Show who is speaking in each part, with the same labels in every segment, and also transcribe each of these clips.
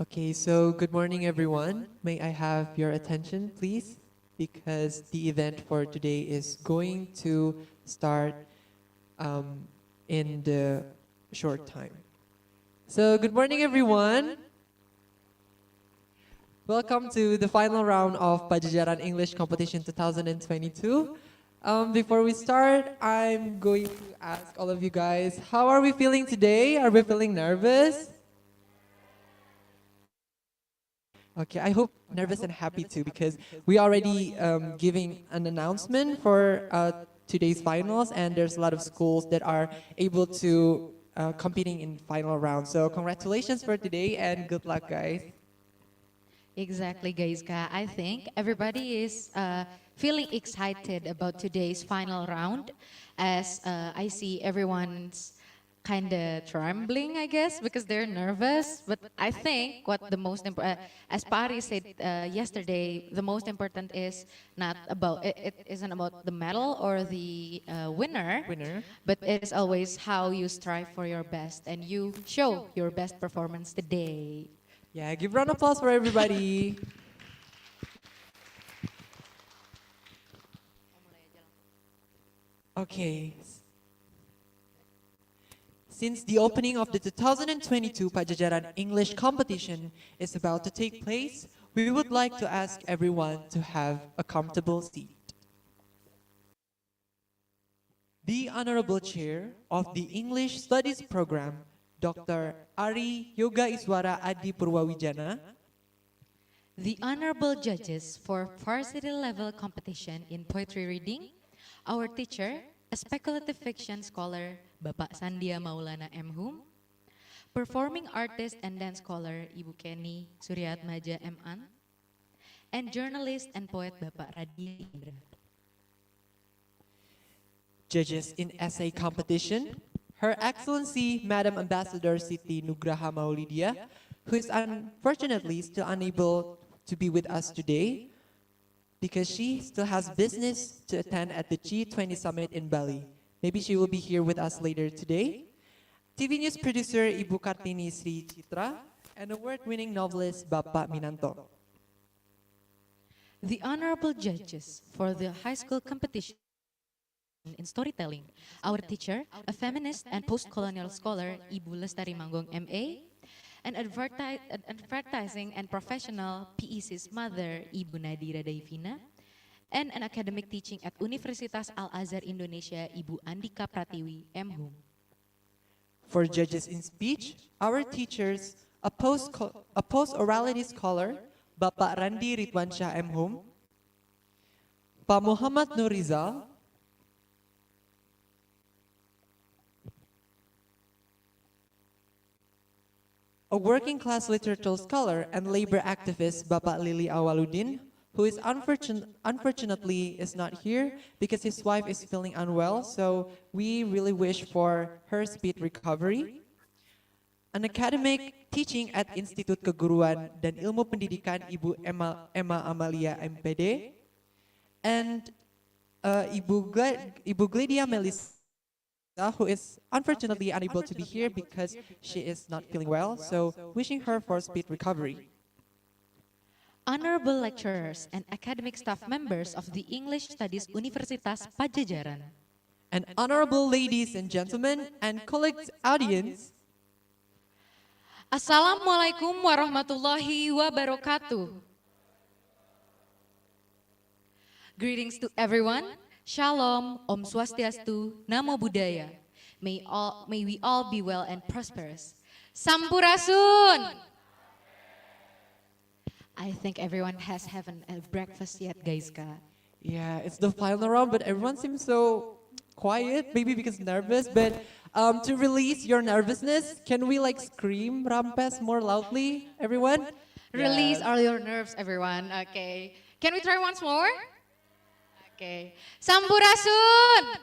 Speaker 1: Okay, so good morning, everyone. May I have your attention, please? Because the event for today is going to start um, in the short time. So, good morning, everyone. Welcome to the final round of Padjadjaran English Competition 2022. Before we start, I'm going to ask all of you guys, how are we feeling today? Are we feeling nervous? Okay, I hope nervous and happy too, because we already giving an announcement for today's finals, and there's a lot of schools that are able to competing in final round. So congratulations for today and good luck, guys.
Speaker 2: Exactly, Gaiska. I think everybody is feeling excited about today's final round, as I see everyone's kind of trembling, I guess, because they're nervous. But I think what the most important, as Pari said yesterday, the most important is not about it isn't about the medal or the winner, but it is always how you strive for your best and you show your best performance today.
Speaker 1: Yeah, give round of applause for everybody. Okay. Since the opening of the 2022 Padjadjaran English competition is about to take place, we would like to ask everyone to have a comfortable seat. The Honorable Chair of the English Studies Program, Dr. Ari Yoga Iswara Adi Purwawijana,
Speaker 2: the honorable judges for varsity level competition in poetry reading, our teacher, a speculative fiction scholar, Bapak Sandia Maulana M. Hum, performing artist and dance scholar, Ibu Kenny Suryatmaja M. An, and journalist and poet Bapak Radhi Indra.
Speaker 1: judges in essay competition, Her Excellency Madam Ambassador Siti Nugraha Maulidia, who is unfortunately still unable to be with us today because she still has business to attend at the G20 summit in Bali. Maybe she will be here with us later today. TV News producer Ibu Kartini Sri Chitra and award-winning novelist Bapak Minanto.
Speaker 2: The honorable judges for the high school competition in storytelling, our teacher, a feminist and post-colonial scholar, Ibu Lestari Manggong MA, and advertising and professional PEC's mother, Ibu Nadira Daivina, and an academic teaching at Universitas Al-Azhar Indonesia, Ibu Andika Pratiwi M. Hum.
Speaker 1: For judges in speech, our teachers, a post-orality scholar, Bapak Randi Ridwansyah M. Hum, Pak Muhammad Nurizal, a working-class literature scholar and labor activist, Bapak Lili Awaludin, who is unfortunately is not here because his wife is feeling unwell, so we really wish for her speed recovery. An academic teaching at Institut Keguruan dan Ilmu Pendidikan Ibu Emma Amalia MPD, and Ibu Gledia Melissa, who is unfortunately unable to be here because she is not feeling well, so wishing her for speed recovery.
Speaker 2: Honorable lecturers and academic staff members of the English Studies Universitas Padjadjaran.
Speaker 1: And honorable ladies and gentlemen and colleagues audience,
Speaker 2: Assalamualaikum warahmatullahi wabarakatuh. Greetings to everyone. Shalom, Om Swastiastu, Namo Buddhaya. May we all be well and prosperous. Sampurasun. I think everyone has haven't a breakfast yet, guys.
Speaker 1: yeah, it's the final round, but everyone seems so quiet, maybe because nervous, but to release your nervousness, can we like scream Rampes more loudly, everyone?
Speaker 2: Release all your nerves, everyone. Okay. Can we try once more? Okay. Sampurasun.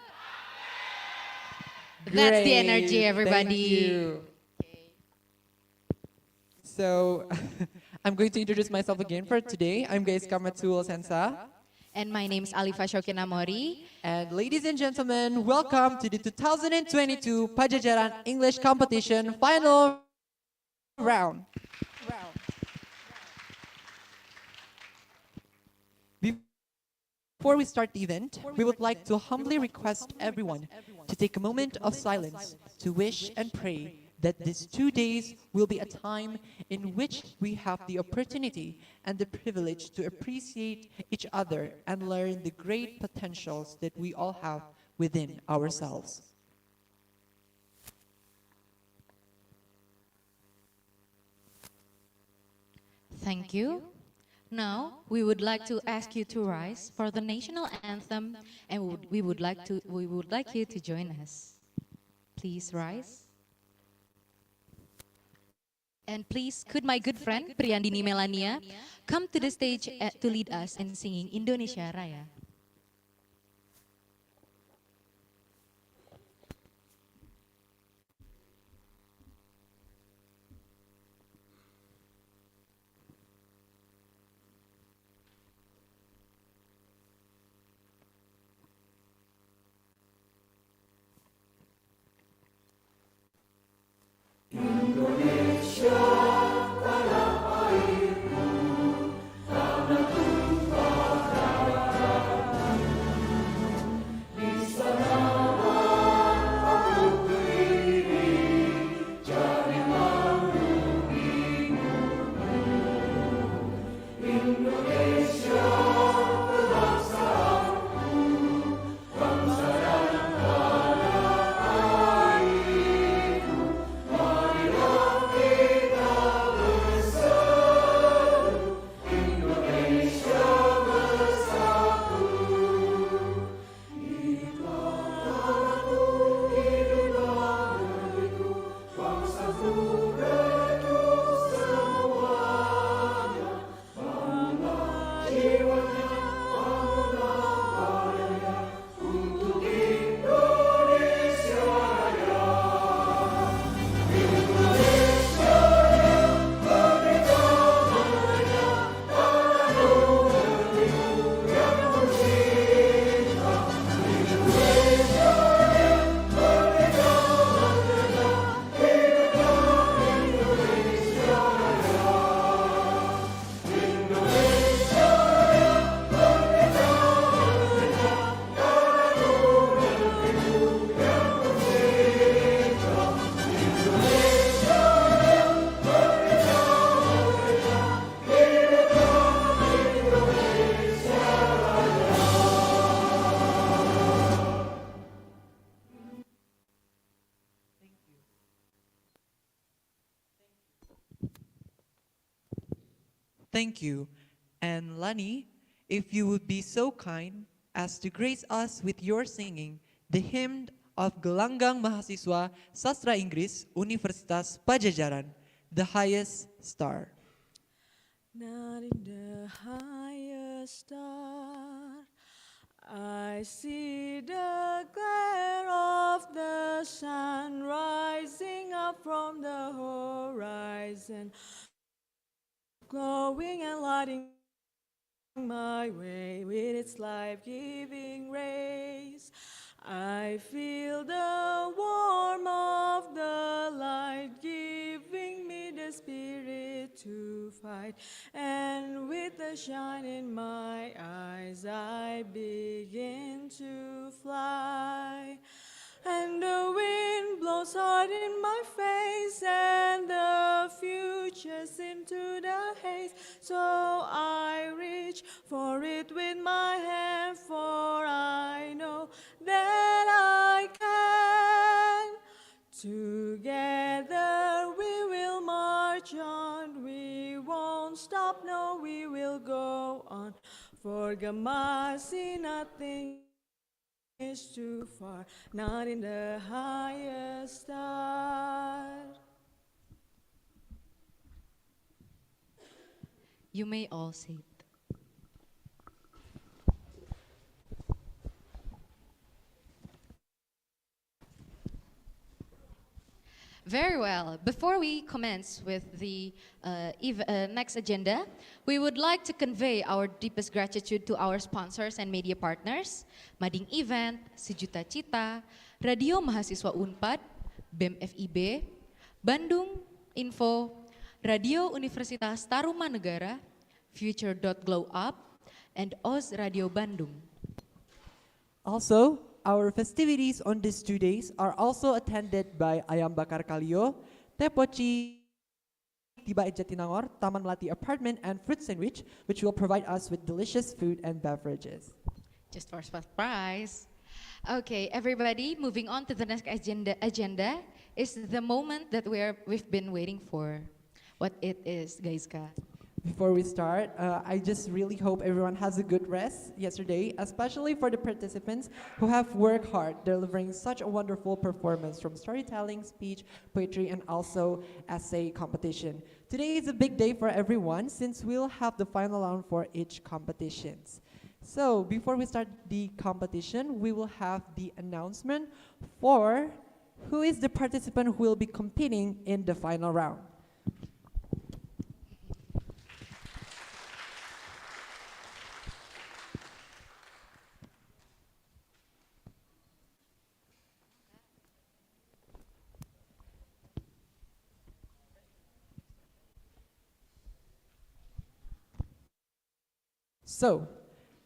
Speaker 2: That's the energy, everybody.
Speaker 1: Thank you. So, I'm going to introduce myself again for today. I'm Gaiska Matul Sensa.
Speaker 2: And my name is Alifa Shokina Mori.
Speaker 1: And ladies and gentlemen, welcome to the 2022 Padjadjaran English Competition Final Round. Before we start the event, we would like to humbly request everyone to take a moment of silence to wish and pray that these 2 days will be a time in which we have the opportunity and the privilege to appreciate each other and learn the great potentials that we all have within ourselves.
Speaker 2: Thank you. Now, we would like to ask you to rise for the national anthem, and we would like you to join us. Please rise. And please, could my good friend Priyandini Melania come to the stage to lead us in singing Indonesia Raya?
Speaker 1: Thank you. And Lani, if you would be so kind as to grace us with your singing the hymn of Gelanggang Mahasiswa Sastra Inggris Universitas Padjadjaran, the highest star.
Speaker 3: Not in the highest star, I see the glare of the sun rising up from the horizon, glowing and lighting my way with its life-giving rays. I feel the warmth of the light giving me the spirit to fight, and with the shine in my eyes I begin to fly. And the wind blows hard in my face, and the future seems to the haze. So I reach for it with my hand, for I know that I can. Together we will march on, we won't stop, no, we will go on. For Gamasi, nothing is too far, not in the highest star.
Speaker 2: You may all sit. Very well. Before we commence with the next agenda, we would like to convey our deepest gratitude to our sponsors and media partners, Mading Event, Sejuta Cita, Radio Mahasiswa Unpad, BEM FIB, Bandung Info, Radio Universitas Tarumanegara, Future.Glow Up, and Oz Radio Bandung.
Speaker 1: Also, our festivities on these 2 days are also attended by Ayam Bakar Kalio, Tepoci, Tiba Jatinangor, Taman Melati Apartment, and Fruit Sandwich, which will provide us with delicious food and beverages.
Speaker 2: Just for surprise. Okay, everybody, moving on to the next agenda is the moment that we've been waiting for. What it is, guys ka?
Speaker 1: Before we start, I just really hope everyone has a good rest yesterday, especially for the participants who have worked hard delivering such a wonderful performance from storytelling, speech, poetry, and also essay competition. Today is a big day for everyone since we'll have the final round for each competitions. So before we start the competition, we will have the announcement for who is the participant who will be competing in the final round. So,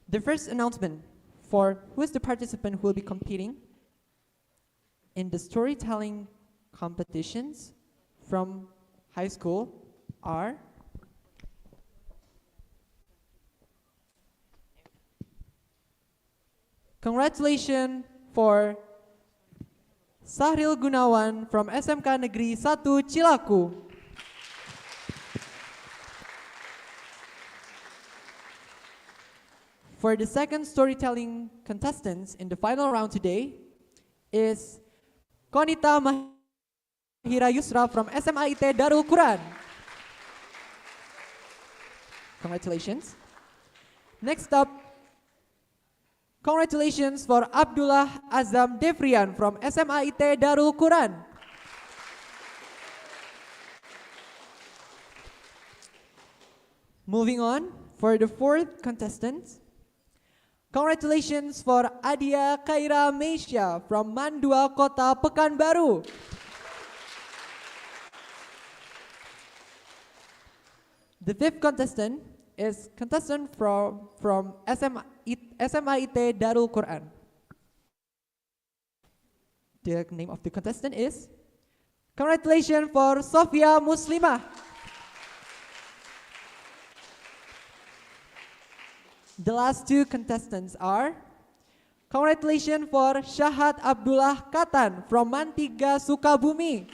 Speaker 1: the first announcement for who is the participant who will be competing in the storytelling competitions from high school are congratulations for Sahril Gunawan from SMK Negeri 1 Cilaku. For the second storytelling contestants in the final round today is Konita Mahira Yusra from SMA IT Darul Quran. Congratulations. Next up, congratulations for Abdullah Azam Devrian from SMA IT Darul Quran. Moving on, for the fourth contestant, congratulations for Adia Kaira Meisha from Mandua Kota Pekanbaru. The fifth contestant is contestant from SMIT Darul Quran. The name of the contestant is congratulations for Sofia Muslimah. The last two contestants are congratulations for Syahad Abdullah Katan from Mantiga Sukabumi.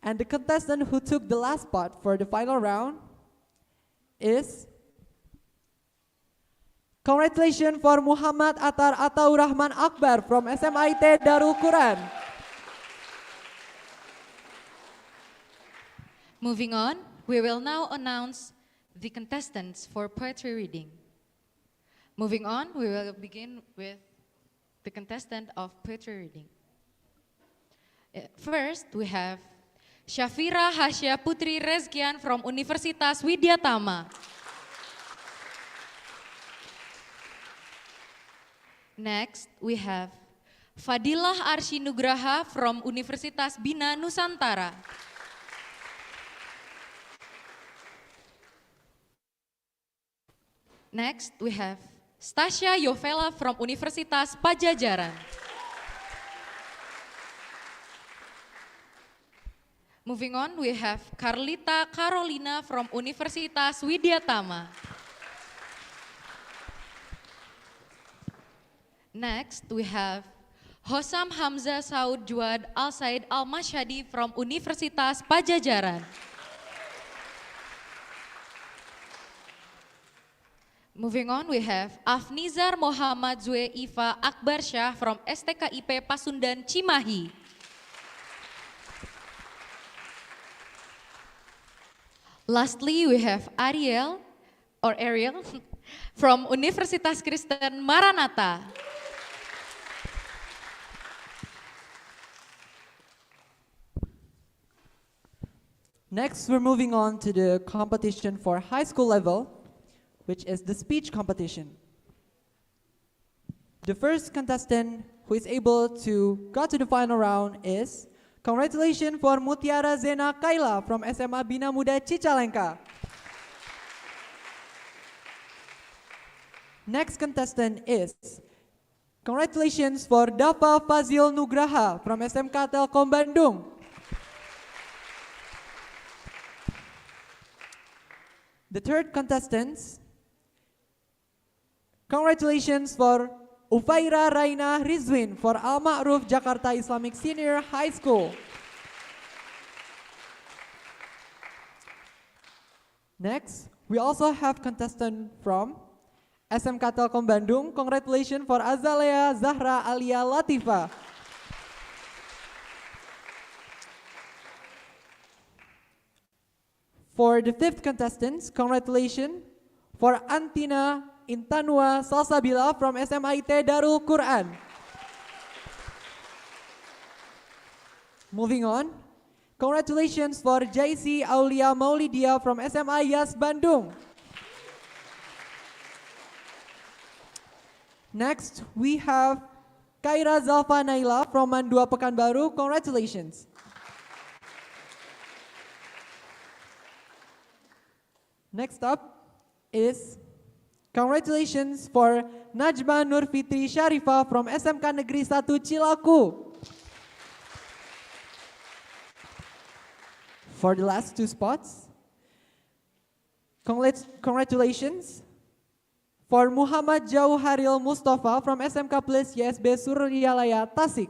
Speaker 1: And the contestant who took the last spot for the final round is congratulations for Muhammad Atar Ataur Rahman Akbar from SMIT Darul Quran.
Speaker 2: Moving on, we will now announce the contestants for poetry reading. Moving on, we will begin with the contestant of poetry reading. First, we have Syafira Hasya Putri Rezkian from Universitas Widya Tama. Next, we have Fadilah Arsy Nugraha from Universitas Bina Nusantara. Next, we have Stasia Yovela from Universitas Padjadjaran. Moving on, we have Carlita Carolina from Universitas Widya Tama. Next, we have Hosam Hamzah Saud Juad Al-Said Al-Mashhadi from Universitas Padjadjaran. Moving on, we have Afnizar Muhammad Zwe Iva Akbar Shah from STKIP Pasundan Cimahi. Lastly, we have Ariel from Universitas Kristen Maranatha.
Speaker 1: Next, we're moving on to the competition for high school level, which is the speech competition. The first contestant who is able to go to the final round is congratulations for Mutiara Zena Kaila from SMA Bina Muda Cicalengka. Next contestant is, congratulations for Dava Fazil Nugraha from SMK Telkom Bandung. The third contestant, congratulations for Ufaira Raina Rizwin for Al Ma'ruf Jakarta Islamic Senior High School. Next, we also have contestant from SMK Telkom Bandung. Congratulations for Azalea Zahra Alia Latifa. For the fifth contestant, congratulations for Antina Intanua Salsabila from SMIT Darul Quran. Moving on, congratulations for JC Aulia Maulidia from SMI Yas Bandung. Next, we have Kaira Zalfa Naila from Mandua Pekanbaru. Congratulations. Next up is congratulations for Najma Nurfitri Sharifah from SMK Negeri 1 Cilaku. For the last two spots, congratulations for Muhammad Jauharil Mustafa from SMK Plus YSB Suryalaya Tasik.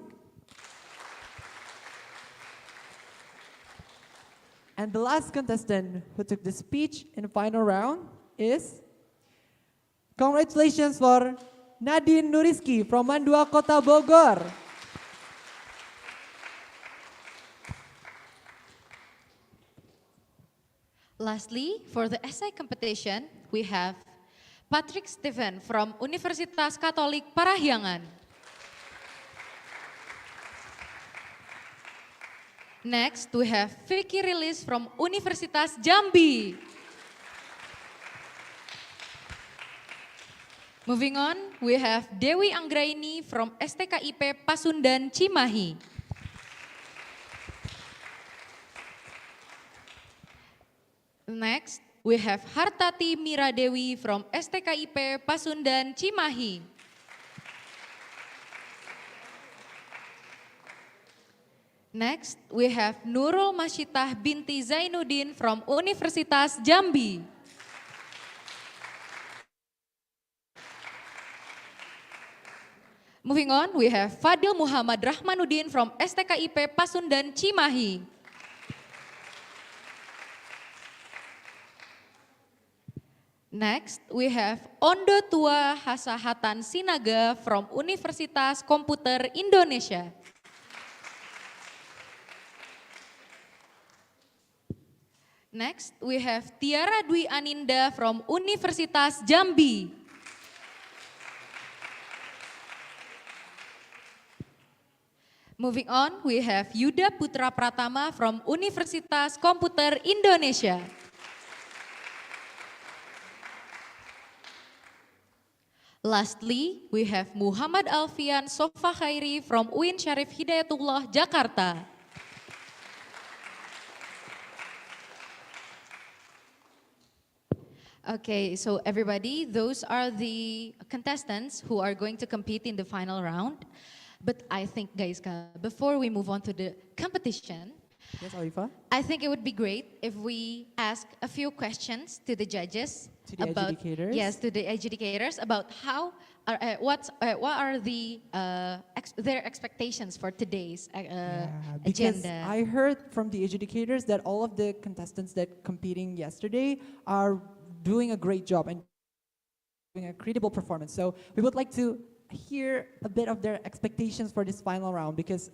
Speaker 1: And the last contestant who took the speech in the final round is, congratulations for Nadine Nuriski from Mandua Kota Bogor.
Speaker 2: Lastly, for the essay competition, we have Patrick Steven from Universitas Katolik Parahyangan. Next, we have Vicky Rilis from Universitas Jambi. Moving on, we have Dewi Anggraini from STKIP Pasundan Cimahi. Next, we have Hartati Miradewi from STKIP Pasundan Cimahi. Next, we have Nurul Masyitah binti Zainuddin from Universitas Jambi. Moving on, we have Fadil Muhammad Rahmanuddin from STKIP Pasundan Cimahi. Next, we have Ondo Tua Hasahatan Sinaga from Universitas Komputer Indonesia. Next, we have Tiara Dwi Aninda from Universitas Jambi. Moving on, we have Yuda Putra Pratama from Universitas Komputer Indonesia. Lastly, we have Muhammad Alfian Sofa Khairi from UIN Syarif Hidayatullah, Jakarta. Okay, so everybody, those are the contestants who are going to compete in the final round. But I think, guys, before we move on to the competition,
Speaker 1: Yes, Alifa?
Speaker 2: I think it would be great if we ask a few questions to the judges.
Speaker 1: To the adjudicators?
Speaker 2: Yes, to the adjudicators about how, what are the, their expectations for today's
Speaker 1: Because
Speaker 2: agenda.
Speaker 1: I heard from the adjudicators that all of the contestants that competing yesterday are doing a great job and doing a credible performance. So we would like to hear a bit of their expectations for this final round, because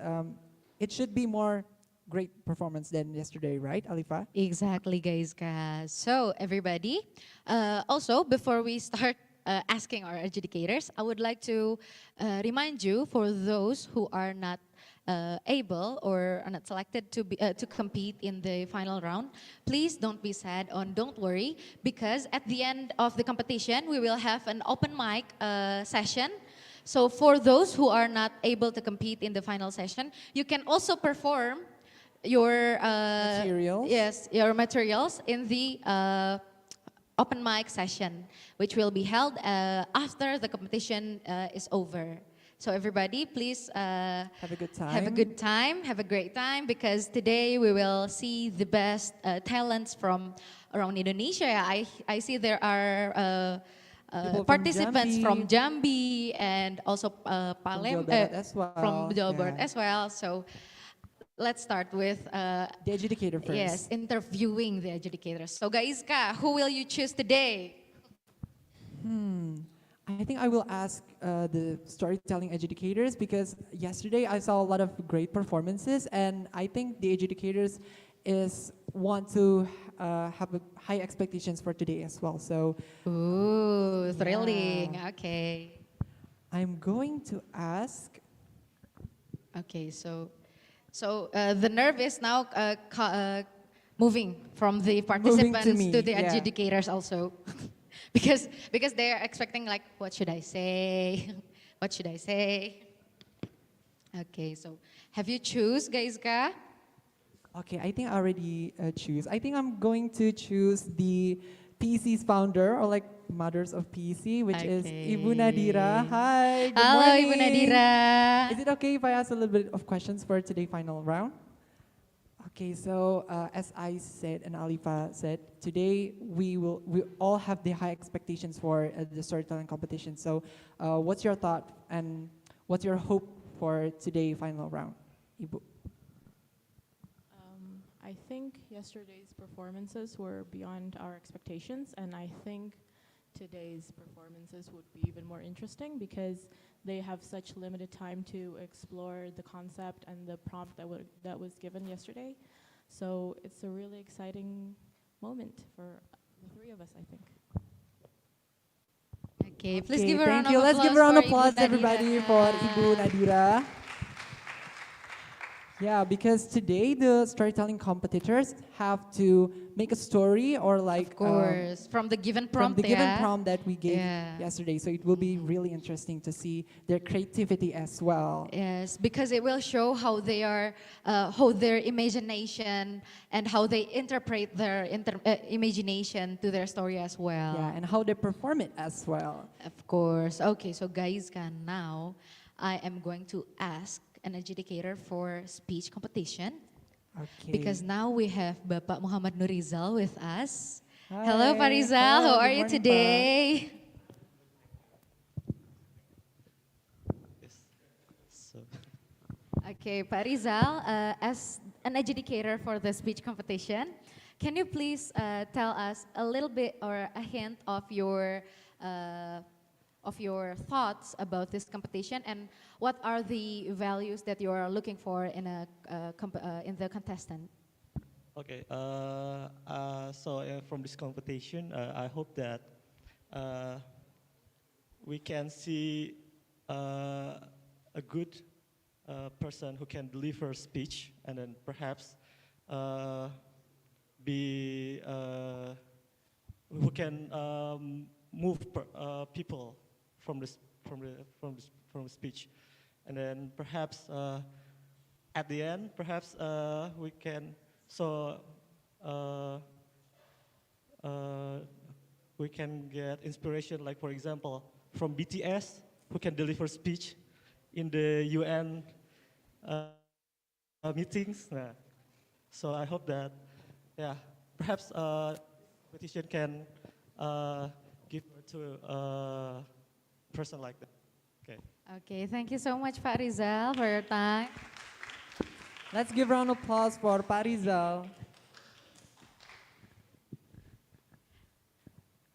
Speaker 1: it should be more great performance than yesterday, right, Alifa?
Speaker 2: Exactly, guys. So everybody, also before we start asking our adjudicators, I would like to remind you, for those who are not able or are not selected to compete in the final round, please don't be sad or don't worry, because at the end of the competition we will have an open mic session. So for those who are not able to compete in the final session, you can also perform your
Speaker 1: Materials.
Speaker 2: Yes, your materials in the open mic session, which will be held after the competition is over. So everybody, please
Speaker 1: Have a good time.
Speaker 2: have a good time, have a great time, because today we will see the best talents from around Indonesia. I see there are
Speaker 1: People from
Speaker 2: participants
Speaker 1: Jambi.
Speaker 2: from Jambi and also
Speaker 1: Jawa Barat as well.
Speaker 2: from Jawa Barat
Speaker 1: Yeah.
Speaker 2: as well. So let's start with
Speaker 1: The adjudicator first.
Speaker 2: yes, interviewing the educators. So Gaiska, who will you choose today?
Speaker 1: I think I will ask the storytelling educators because yesterday I saw a lot of great performances, and I think the educators want to have high expectations for today as well. So
Speaker 2: Ooh, thrilling. Okay.
Speaker 1: I'm going to ask.
Speaker 2: Okay, so the nerve is now moving from the participants
Speaker 1: me,
Speaker 2: to the
Speaker 1: yeah.
Speaker 2: adjudicators also, because they are expecting like, what should I say? What should I say? Okay, so have you choose, Gaiska?
Speaker 1: Okay, I think I already choose. I think I'm going to choose the PEC's founder, or like mothers of PEC, which is Ibu Nadira. Hi, good
Speaker 2: Halo
Speaker 1: morning.
Speaker 2: Ibu Nadira.
Speaker 1: Is it okay if I ask a little bit of questions for today's final round? Okay, so as I said and Alifa said, today we all have the high expectations for the storytelling competition. So what's your thought and what's your hope for today's final round, Ibu?
Speaker 3: I think yesterday's performances were beyond our expectations, and I think today's performances would be even more interesting because they have such limited time to explore the concept and the prompt that was given yesterday. So it's a really exciting moment for the three of us, I think.
Speaker 2: Okay, please
Speaker 1: Okay,
Speaker 2: give a round
Speaker 1: thank you.
Speaker 2: of
Speaker 1: Let's
Speaker 2: applause
Speaker 1: give a round of
Speaker 2: for Ibu
Speaker 1: applause, everybody,
Speaker 2: Nadira.
Speaker 1: for Ibu Nadira. Yeah, because today the storytelling competitors have to make a story or like
Speaker 2: Of course, from the given
Speaker 1: from
Speaker 2: prompt,
Speaker 1: the given
Speaker 2: yeah?
Speaker 1: prompt that we gave
Speaker 2: Yeah.
Speaker 1: yesterday. So it will be really interesting to see their creativity as well.
Speaker 2: Yes, because it will show how they are, how their imagination and how they interpret their imagination to their story as well.
Speaker 1: Yeah, and how they perform it as well.
Speaker 2: Of course. Okay, so guys, now I am going to ask an adjudicator for speech competition.
Speaker 1: Okay.
Speaker 2: Because now we have Bapak Muhammad Nurizal with us.
Speaker 1: Hi.
Speaker 2: Hello, Pak Rizal.
Speaker 1: Hello,
Speaker 2: How are
Speaker 1: good
Speaker 2: you
Speaker 1: morning,
Speaker 2: today?
Speaker 4: Yes. So,
Speaker 2: Okay, Pak Rizal, as an adjudicator for the speech competition, can you please tell us a little bit or a hint of your thoughts about this competition, and what are the values that you are looking for in in the contestant?
Speaker 4: okay. From this competition, I hope that we can see a good person who can deliver speech, and then perhaps be who can move people from the speech, and then perhaps at the end, perhaps we can uh, uh, we can get inspiration, like for example, from BTS, who can deliver speech in the UN meetings. So I hope that, yeah, perhaps competition can give to a person like that. Okay.
Speaker 2: Okay, thank you so much, Pak Rizal, for your time.
Speaker 1: Let's give a round of applause for Pak Rizal.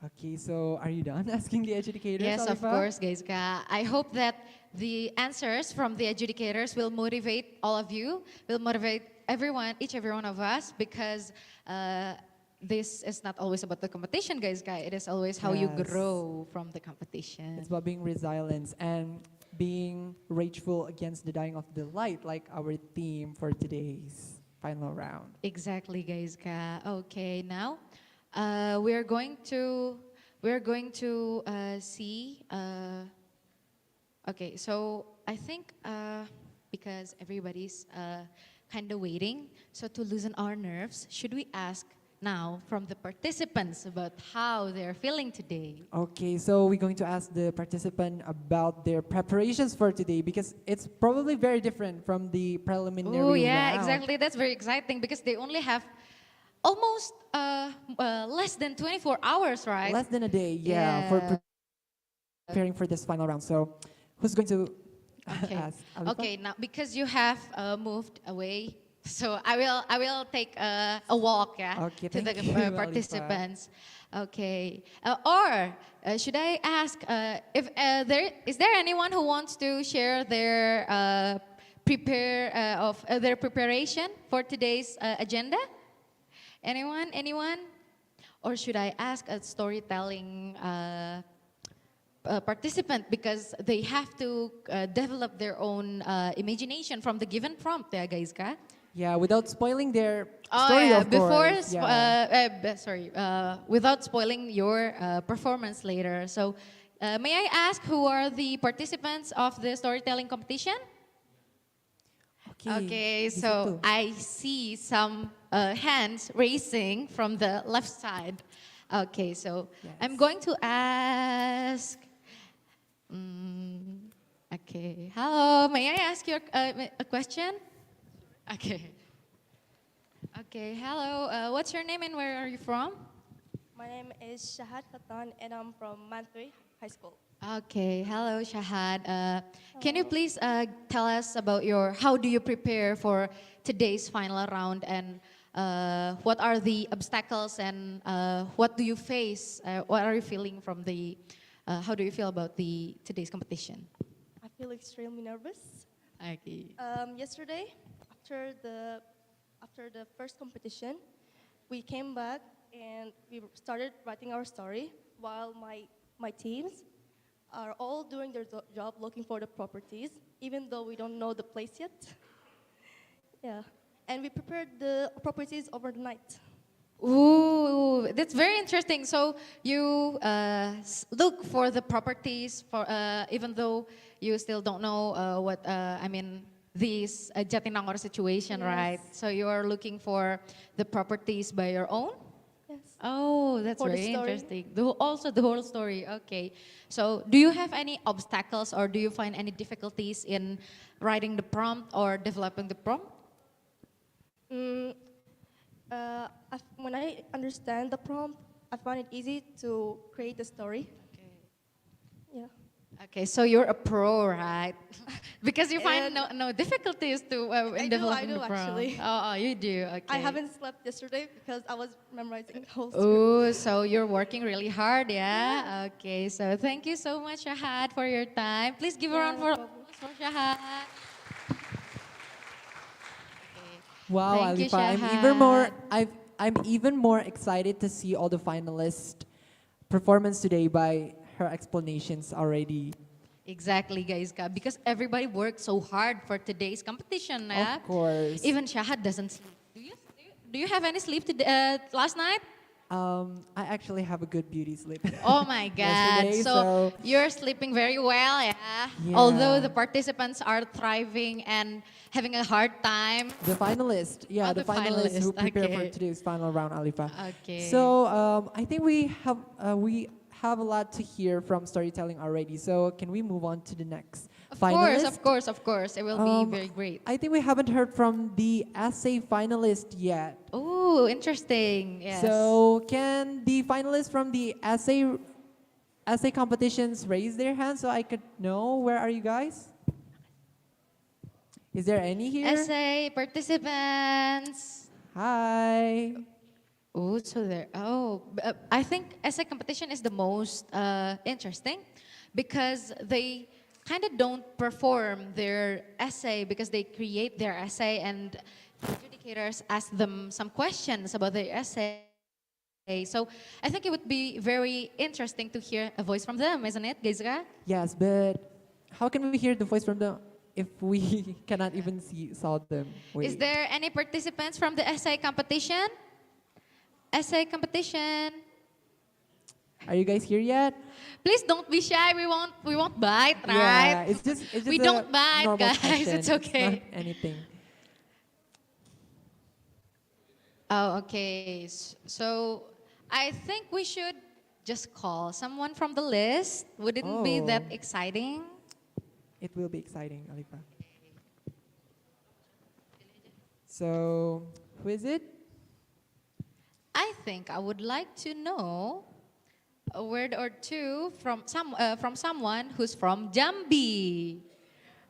Speaker 1: Okay, so are you done asking the adjudicators?
Speaker 2: Yes, of
Speaker 1: Alifa?
Speaker 2: course, guys. I hope that the answers from the adjudicators will motivate all of you, will motivate each every one of us, because this is not always about the competition, guys. It is always how you
Speaker 1: Yes.
Speaker 2: grow from the competition.
Speaker 1: It's about being resilient and being rageful against the dying of the light, like our theme for today's final round.
Speaker 2: Exactly, guys. Okay, now we're going to see. Okay, so I think because everybody's kind of waiting, so to loosen our nerves, should we ask now from the participants about how they're feeling today.
Speaker 1: Okay, so we're going to ask the participant about their preparations for today because it's probably very different from the preliminary
Speaker 2: Oh yeah,
Speaker 1: round.
Speaker 2: exactly. That's very exciting because they only have almost less than 24 hours, right?
Speaker 1: Less than a day, yeah, for preparing for this final round. So, who's going to
Speaker 2: Okay.
Speaker 1: ask? Alifa?
Speaker 2: Okay, now because you have moved away, so I will take a walk, yeah,
Speaker 1: Okay,
Speaker 2: to the
Speaker 1: thank you, Alifa.
Speaker 2: participants. Okay, or should I ask if is there anyone who wants to share their their preparation for today's agenda? Anyone? Anyone? Or should I ask a storytelling participant because they have to develop their own imagination from the given prompt, yeah, guys, ka?
Speaker 1: Yeah, without spoiling their
Speaker 2: Oh
Speaker 1: story,
Speaker 2: yeah,
Speaker 1: of
Speaker 2: before
Speaker 1: course. Yeah.
Speaker 2: without spoiling your performance later. So, may I ask who are the participants of the storytelling competition? Okay,
Speaker 1: Di
Speaker 2: so
Speaker 1: situ.
Speaker 2: I see some hands raising from the left side. Okay, so I'm
Speaker 1: Yes.
Speaker 2: going to ask. Okay, hello. May I ask you a question? Okay. Okay, hello. What's your name and where are you from?
Speaker 5: My name is Shahad Khatan and I'm from Mantui High School.
Speaker 2: Okay, hello Shahad. Can you please tell us about how do you prepare for today's final round and what are the obstacles and what do you face? What are you feeling from how do you feel about today's competition?
Speaker 5: I feel extremely nervous.
Speaker 2: Okay.
Speaker 5: Yesterday, after the first competition, we came back and we started writing our story while my teams are all doing their job looking for the properties, even though we don't know the place yet. Yeah, and we prepared the properties overnight.
Speaker 2: Ooh, that's very interesting. So you look for the properties for even though you still don't know this Jatinangor situation,
Speaker 5: Yes.
Speaker 2: right? So you are looking for the properties by your own.
Speaker 5: Yes.
Speaker 2: Oh, that's
Speaker 5: For the
Speaker 2: very
Speaker 5: story.
Speaker 2: interesting. Also the whole story. Okay. So do you have any obstacles or do you find any difficulties in writing the prompt or developing the prompt?
Speaker 5: Mm, when I understand the prompt, I find it easy to create the story. Yeah.
Speaker 2: Okay, so you're a pro, right? Because you find
Speaker 5: And
Speaker 2: no difficulties to in
Speaker 5: I
Speaker 2: developing
Speaker 5: do
Speaker 2: the prompt.
Speaker 5: actually.
Speaker 2: Oh, you do. Okay.
Speaker 5: I haven't slept yesterday because I was memorizing the whole script.
Speaker 2: Oh, so you're working really hard, yeah? Okay, so thank you so much, Shahad, for your time. Please give a round
Speaker 5: No
Speaker 2: for
Speaker 5: problem.
Speaker 2: Shahad.
Speaker 1: Wow,
Speaker 2: Thank you,
Speaker 1: Alifa.
Speaker 2: Shahad.
Speaker 1: I'm even more excited to see all the finalists' performance today by her explanations already.
Speaker 2: Exactly, guys, because everybody worked so hard for today's competition, yeah?
Speaker 1: Of course.
Speaker 2: Even Shahad doesn't sleep. Do you have any sleep last night?
Speaker 1: I actually have a good beauty sleep.
Speaker 2: Oh my God.
Speaker 1: Yesterday,
Speaker 2: So you're sleeping very well, yeah?
Speaker 1: Yeah.
Speaker 2: Although the participants are thriving and having a hard time.
Speaker 1: The finalist, yeah,
Speaker 2: Oh,
Speaker 1: the
Speaker 2: the
Speaker 1: finalists who
Speaker 2: finalist,
Speaker 1: prepare for
Speaker 2: okay.
Speaker 1: today's final round, Alifa.
Speaker 2: Okay.
Speaker 1: So I think we have a lot to hear from storytelling already. So can we move on to the next finalist?
Speaker 2: Of course. It will be very great.
Speaker 1: I think we haven't heard from the essay finalist yet.
Speaker 2: Oh, interesting. Yes.
Speaker 1: So can the finalists from the essay competitions raise their hands so I could know where are you guys? Is there any here?
Speaker 2: essay participants.
Speaker 1: Hi.
Speaker 2: Oh, so there. Oh, I think essay competition is the most interesting because they kind of don't perform their essay because they create their essay and adjudicators ask them some questions about their essay. So I think it would be very interesting to hear a voice from them, isn't it, Geizka?
Speaker 1: Yes, but how can we hear the voice from them if we cannot even saw them?
Speaker 2: Is
Speaker 1: Wait.
Speaker 2: there any participants from the essay competition? Essay competition.
Speaker 1: Are you guys here yet?
Speaker 2: Please don't be shy. We won't bite,
Speaker 1: Yeah,
Speaker 2: right?
Speaker 1: it's just
Speaker 2: We
Speaker 1: a
Speaker 2: don't bite,
Speaker 1: normal
Speaker 2: guys.
Speaker 1: question.
Speaker 2: It's okay.
Speaker 1: not anything.
Speaker 2: Oh, okay. So I think we should just call someone from the list. Wouldn't it be that
Speaker 1: Oh,
Speaker 2: exciting?
Speaker 1: it will be exciting, Alifa. So, who is it?
Speaker 2: I think I would like to know a word or two from someone who's from Jambi.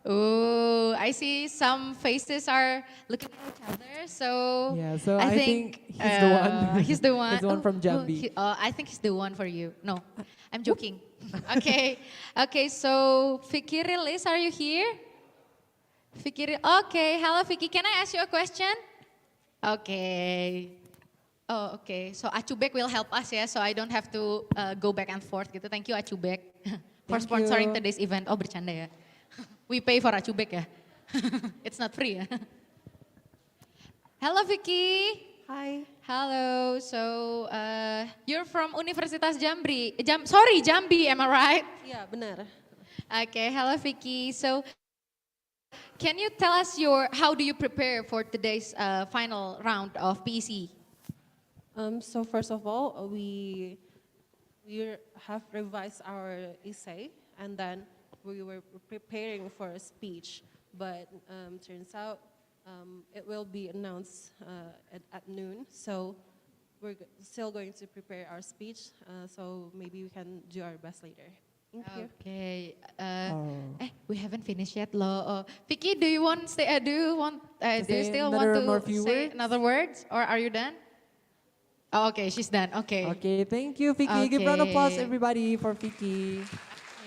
Speaker 2: Oh, I see some faces are looking at each other. So
Speaker 1: Yeah, so
Speaker 2: I
Speaker 1: I
Speaker 2: think
Speaker 1: think he's the one.
Speaker 2: he's the one.
Speaker 1: He's the one from Jambi.
Speaker 2: I think he's the one for you. No, I'm joking. Okay, okay. So Vicky Rilis, are you here? Vicky, okay. Hello, Vicky. Can I ask you a question? Okay. Oh, okay. So Acubek will help us ya, so I don't have to go back and forth gitu. Thank you Acubek for
Speaker 1: Thank
Speaker 2: sponsoring
Speaker 1: you.
Speaker 2: today's event. Oh bercanda ya. We pay for Acubek ya. It's not free ya. Hello Vicky.
Speaker 6: Hi.
Speaker 2: Hello. So you're from Universitas Jambi. Am I right?
Speaker 6: Iya, benar.
Speaker 2: Okay. Hello Vicky. So can you tell us how do you prepare for today's final round of PEC?
Speaker 6: So first of all, we have revised our essay, and then we were preparing for a speech, but turns out it will be announced at noon. So still going to prepare our speech. So maybe we can do our best later. Thank you.
Speaker 2: Okay.
Speaker 1: Oh.
Speaker 2: We haven't finished yet, lo. Vicky, do you want stay? Do you want? Do you
Speaker 1: say
Speaker 2: still
Speaker 1: another
Speaker 2: want
Speaker 1: more
Speaker 2: to
Speaker 1: few
Speaker 2: say
Speaker 1: words?
Speaker 2: another words, or are you done? Oh, okay, she's done. Okay.
Speaker 1: Okay, thank you, Vicky. Give round of applause,
Speaker 2: Okay.
Speaker 1: everybody, for Vicky.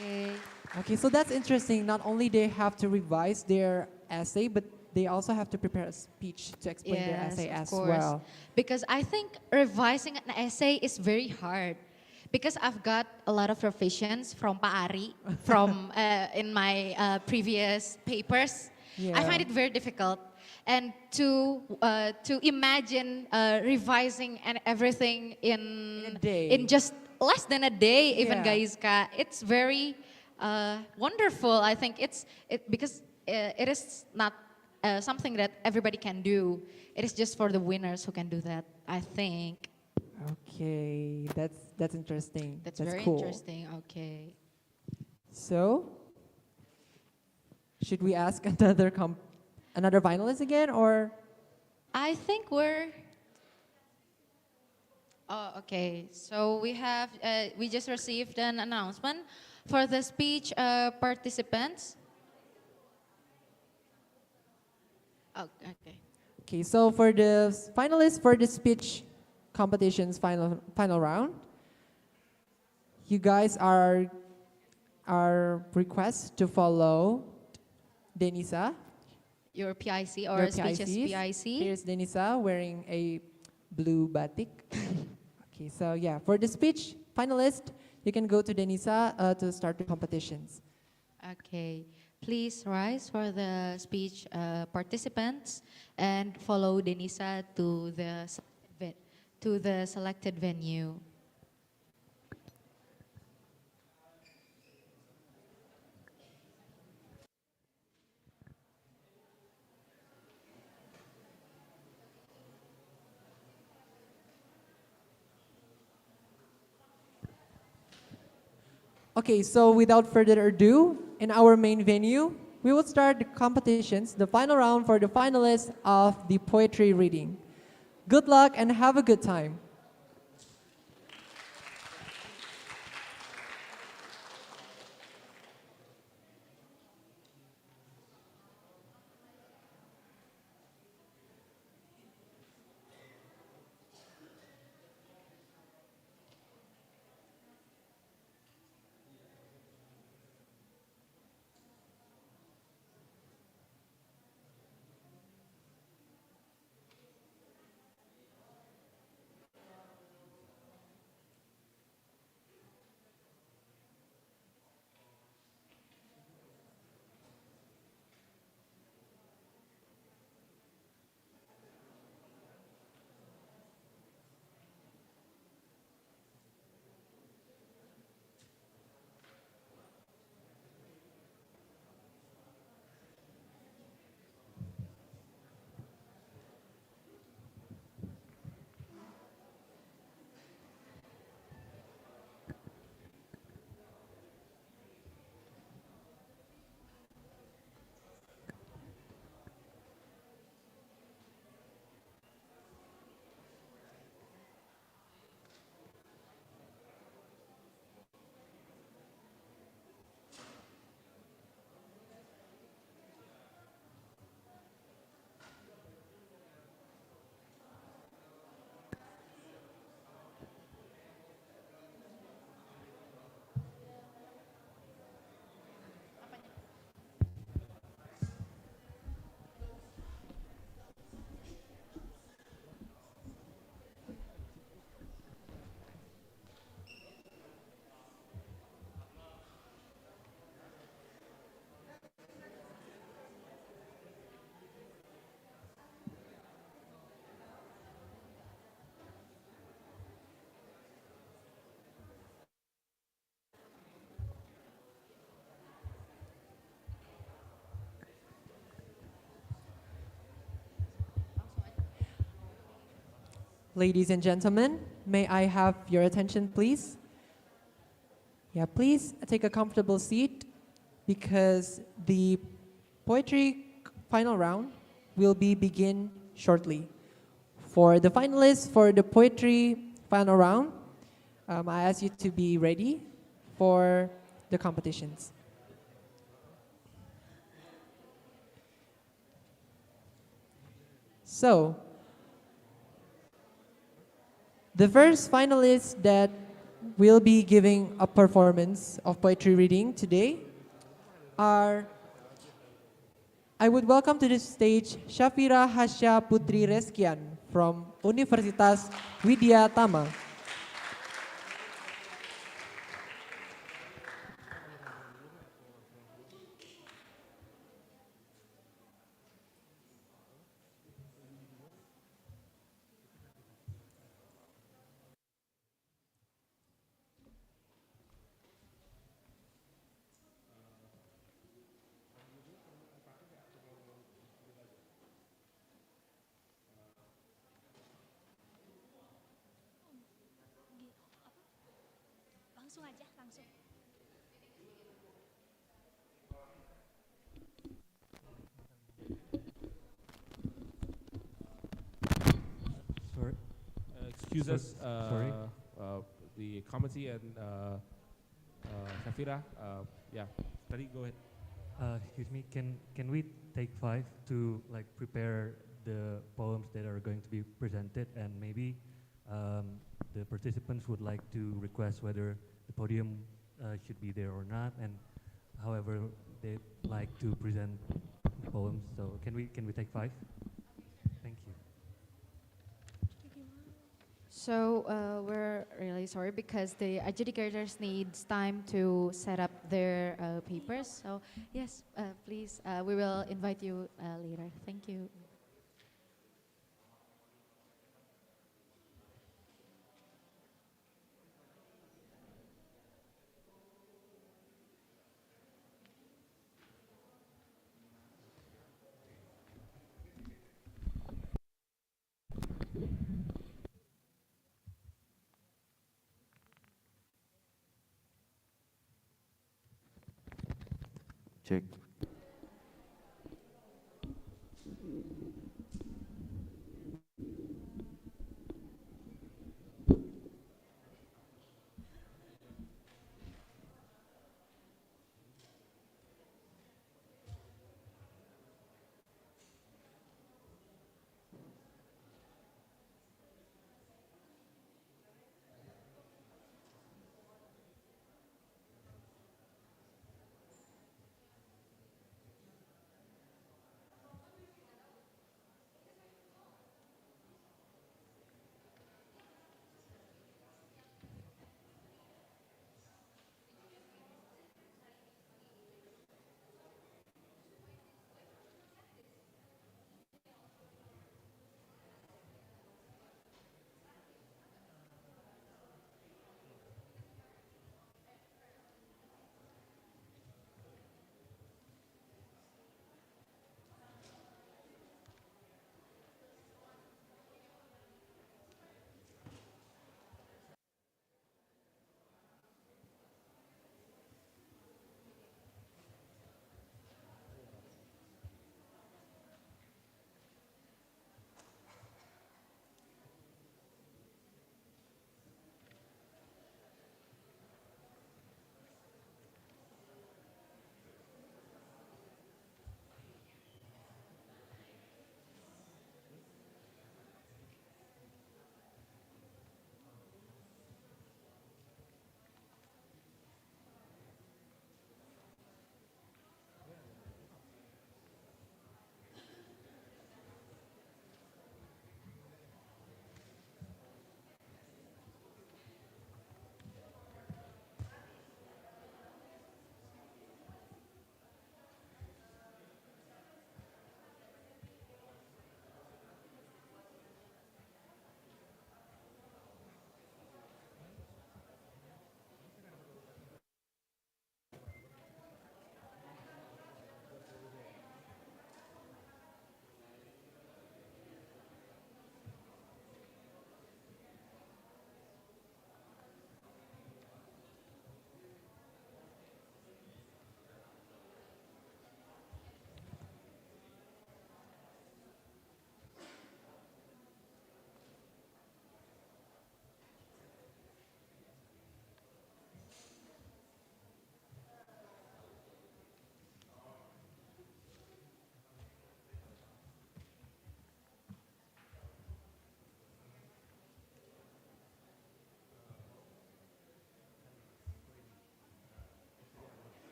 Speaker 2: Okay.
Speaker 1: Okay, so that's interesting. Not only they have to revise their essay, but they also have to prepare a speech to explain their
Speaker 2: Yes,
Speaker 1: essay
Speaker 2: of
Speaker 1: as
Speaker 2: course.
Speaker 1: well.
Speaker 2: Because I think revising an essay is very hard. Because I've got a lot of revisions from Pak Ari from in my previous papers. I
Speaker 1: Yeah.
Speaker 2: find it very difficult. And to imagine revising and everything
Speaker 1: In a day.
Speaker 2: in just less than a day, even
Speaker 1: Yeah.
Speaker 2: guys, it's very wonderful. I think because it is not something that everybody can do. It is just for the winners who can do that. I think
Speaker 1: Okay, that's interesting.
Speaker 2: that's very
Speaker 1: cool.
Speaker 2: interesting. Okay.
Speaker 1: So, should we ask another finalist again, or?
Speaker 2: I think we're. Oh, okay. So we just received an announcement for the speech participants. Oh, okay.
Speaker 1: Okay, so for the finalists for the speech competition's final round, you guys are request to follow Denisa,
Speaker 2: Your PIC or
Speaker 1: your
Speaker 2: speeches
Speaker 1: PICs.
Speaker 2: PIC.
Speaker 1: Here's Denisa wearing a blue batik. Okay, so yeah, for the speech finalist, you can go to Denisa to start the competitions.
Speaker 2: Okay. Please rise for the speech participants and follow Denisa to the selected venue.
Speaker 1: Okay, so without further ado, in our main venue, we will start the competitions, the final round for the finalists of the poetry reading. Good luck and have a good time. Ladies and gentlemen, may I have your attention, please? Yeah, please take a comfortable seat because the poetry final round will be begin shortly. For the finalists for the poetry final round, I ask you to be ready for the competitions. So, the first finalist that will be giving a performance of poetry reading today are, I would welcome to the stage Syafira Hasya Putri Reskian from Universitas Widya Tama.
Speaker 7: Sorry. Excuse us,
Speaker 8: Sorry.
Speaker 7: the committee and Shafira. Yeah, study, go ahead.
Speaker 8: Excuse me. Can we take 5 to like prepare the poems that are going to be presented, and maybe the participants would like to request whether the podium should be there or not, and however they like to present the poems. So can we take 5? Thank you.
Speaker 2: So we're really sorry because the adjudicators needs time to set up their papers. So yes, please, we will invite you later. Thank you.
Speaker 9: Cek.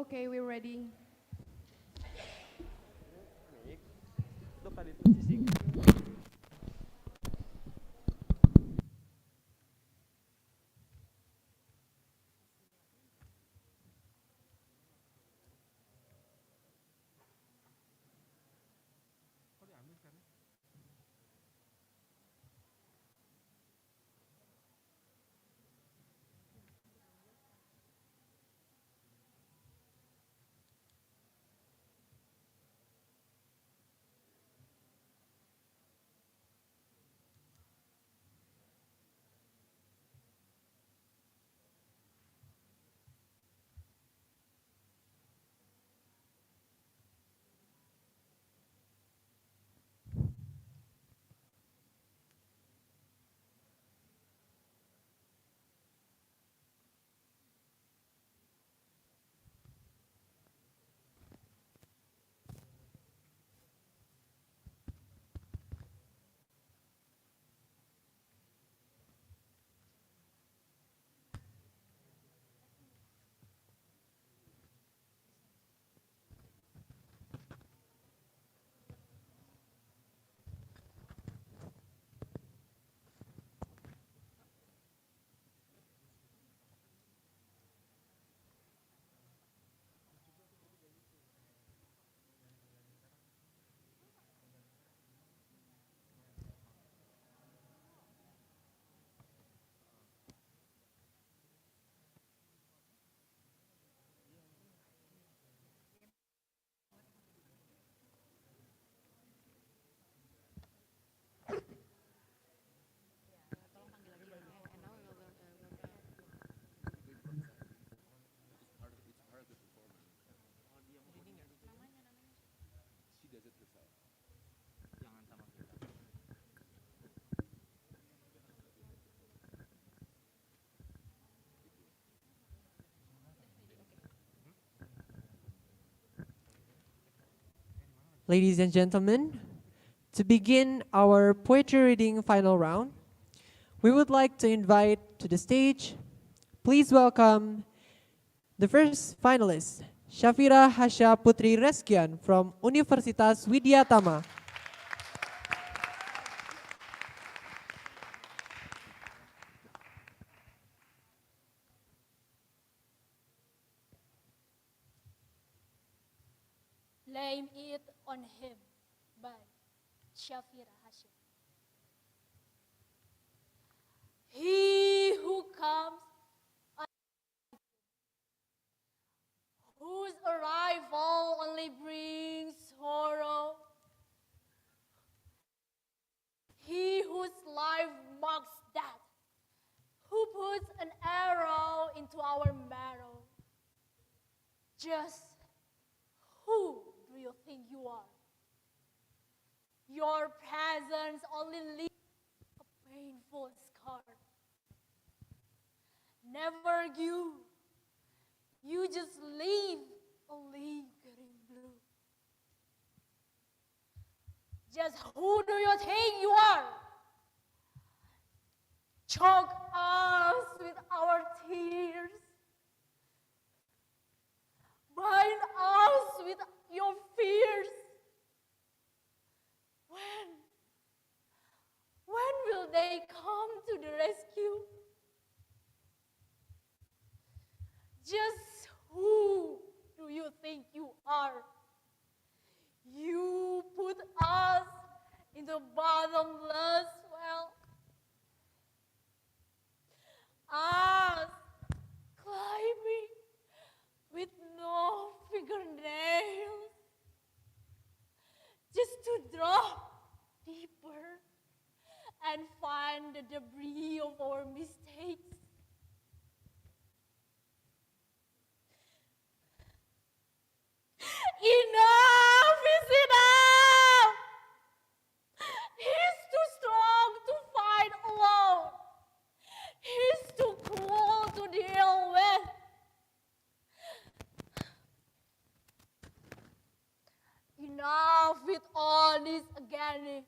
Speaker 5: Okay, we're ready.
Speaker 1: Ladies and gentlemen, to begin our poetry reading final round, we would like to invite to the stage, please welcome the first finalist, Shafira Hasya Putri Reskian from Universitas Widyatama.
Speaker 9: Blame It on Him by Shafira Hashim. He who comes, whose arrival only brings sorrow, he whose life marks death, who puts an arrow into our marrow. Just who do you think you are? Your presence only leaves a painful scar. Never you just leave a lingering blue. Just who do you think you are? Choke us with our tears. Bind us with your fears. When will they come to the rescue? Just who do you think you are? You put us in the bottomless well. Us climbing with no fingernails, just to drop deeper and find the debris of our mistakes. Enough is enough! He's too strong to fight alone. He's too cruel to deal with. Enough with all this agony.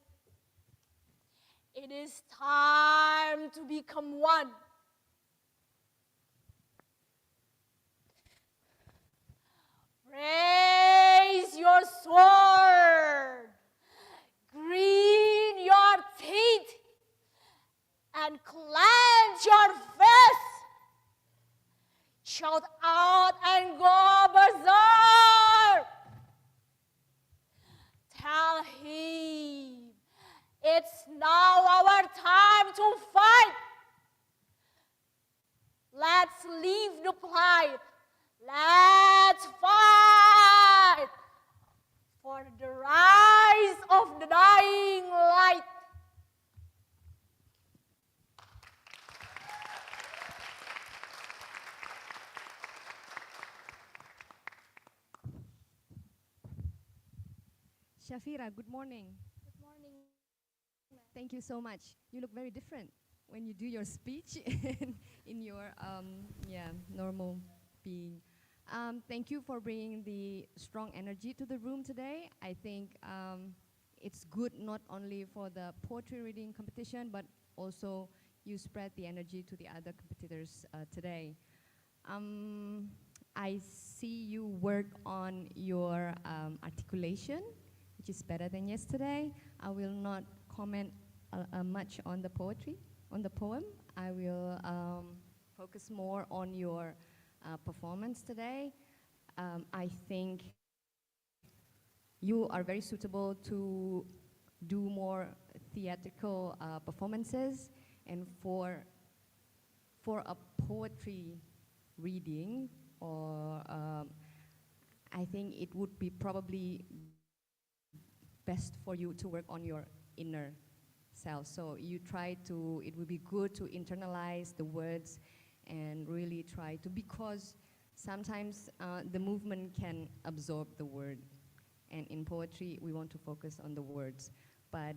Speaker 9: It is time to become one.
Speaker 10: Shafira, good morning.
Speaker 9: Good morning, ma'am.
Speaker 10: Thank you so much. You look very different when you do your speech in your normal being. Thank you for bringing the strong energy to the room today. I think it's good not only for the poetry reading competition, but also you spread the energy to the other competitors today. I see you work on your articulation, which is better than yesterday. I will not comment much on the poetry, on the poem. I will focus more on your performance today. I think you are very suitable to do more theatrical performances, and for a poetry reading, or I think it would be probably best for you to work on your inner self. So you try to, it would be good to internalize the words and really try to, because sometimes the movement can absorb the word. And in poetry, we want to focus on the words. But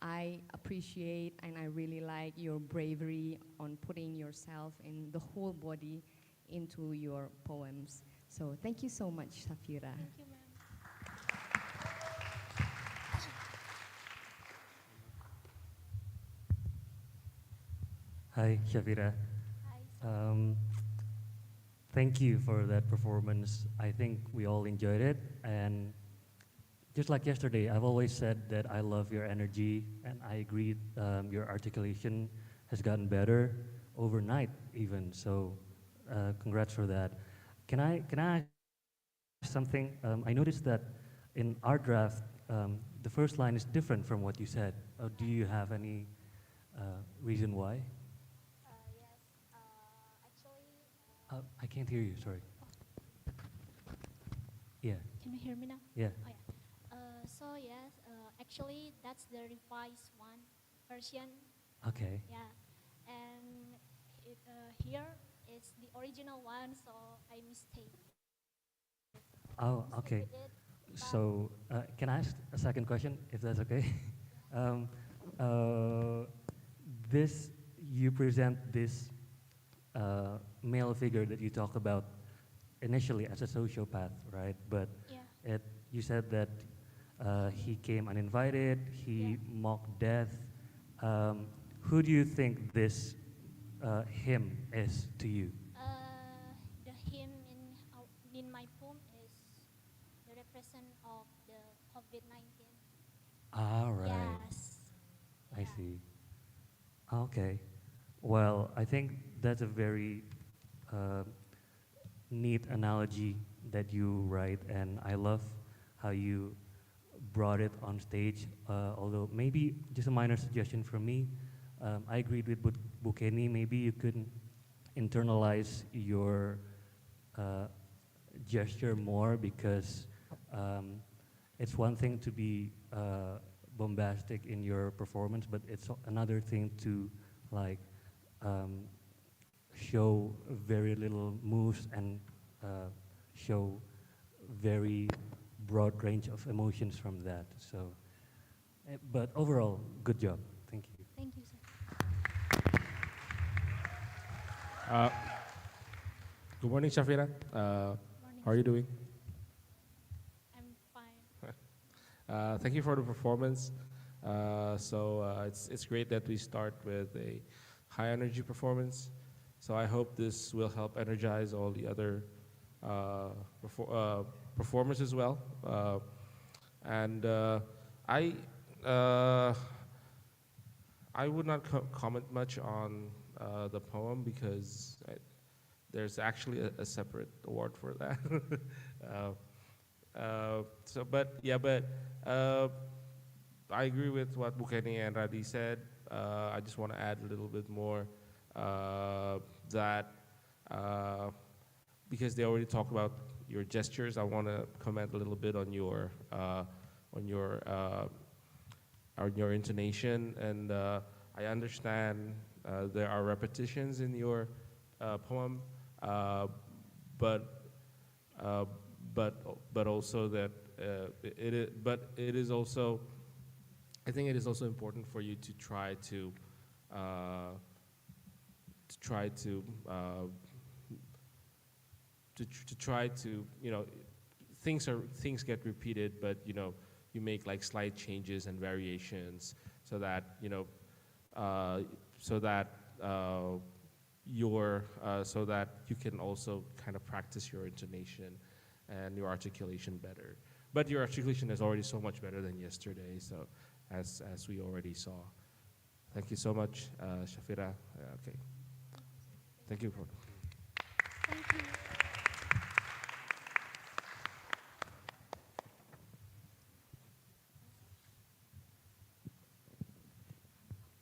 Speaker 10: I appreciate and I really like your bravery on putting yourself and the whole body into your poems. So thank you so much, Safira.
Speaker 9: Thank you, ma'am.
Speaker 8: Hi, Shavira.
Speaker 9: Hi.
Speaker 8: Thank you for that performance. I think we all enjoyed it. And just like yesterday, I've always said that I love your energy, and I agree your articulation has gotten better overnight even. So congrats for that. Can I ask something? I noticed that in our draft, the first line is different from what you said. Do you have any reason why?
Speaker 9: Yes. Actually.
Speaker 8: I can't hear you, sorry. Yeah.
Speaker 9: Can you hear me now?
Speaker 8: Yeah.
Speaker 9: Oh, yeah. So yes, actually that's the revised one version.
Speaker 8: Okay.
Speaker 9: Yeah, and here is the original one, so I mistake.
Speaker 8: Oh, okay.
Speaker 9: With it,
Speaker 8: So can I ask a second question, if that's okay? um, uh, this, you present this male figure that you talk about initially as a sociopath, right? But
Speaker 9: yeah.
Speaker 8: you said that he came uninvited, he mocked death. Who do you think this him is to you?
Speaker 9: The hymn in my poem is the represent of the COVID-19.
Speaker 8: All right.
Speaker 9: Yes.
Speaker 8: I
Speaker 9: Yeah.
Speaker 8: see. Okay. Well, I think that's a very uh, neat analogy that you write, and I love how you brought it on stage. Although maybe just a minor suggestion from me, I agreed with Bukeni. Maybe you could internalize your gesture more, because it's one thing to be bombastic in your performance, but it's another thing to like show very little moves and show very broad range of emotions from that. So, but overall, good job. Thank you.
Speaker 9: Thank you, sir.
Speaker 7: Good morning, Shafira.
Speaker 9: Morning,
Speaker 7: How are you doing?
Speaker 9: I'm fine.
Speaker 7: Thank you for the performance. It's great that we start with a high energy performance. So I hope this will help energize all the other performers as well. I I would not comment much on the poem, because there's actually a separate award for that. I agree with what Bukeni and Radi said. I just want to add a little bit more that because they already talked about your gestures, I want to comment a little bit on your intonation. And I understand there are repetitions in your poem, but also that but it is also, I think it is also important for you to try uh, to try to uh, to try to, you know, things get repeated, but you know, you make like slight changes and variations so that, you know, uh, so that so that you can also kind of practice your intonation and your articulation better. But your articulation is already so much better than yesterday, so as we already saw. Thank you so much, Shafira. Okay, thank you for.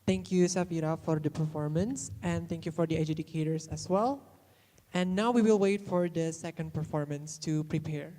Speaker 1: Thank you, Safira, for the performance, and thank you for the educators as well. And now we will wait for the second performance to prepare.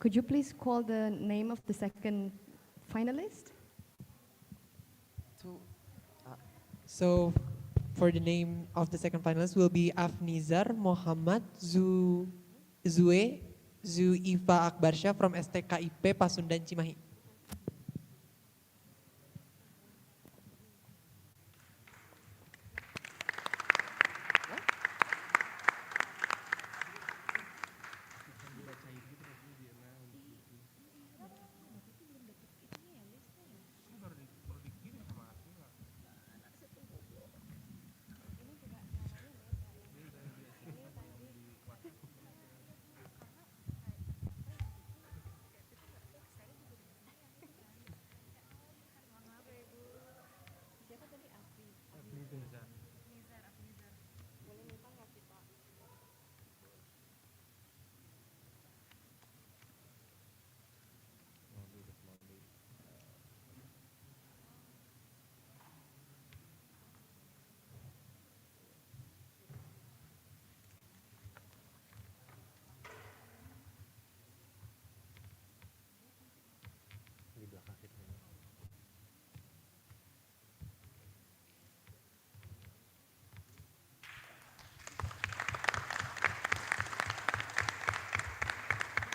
Speaker 10: Could you please call the name of the second finalist?
Speaker 1: So, for the name of the second finalist will be Afnizar Muhammad Zue Zuifa Akbarsha from STKIP Pasundan Cimahi.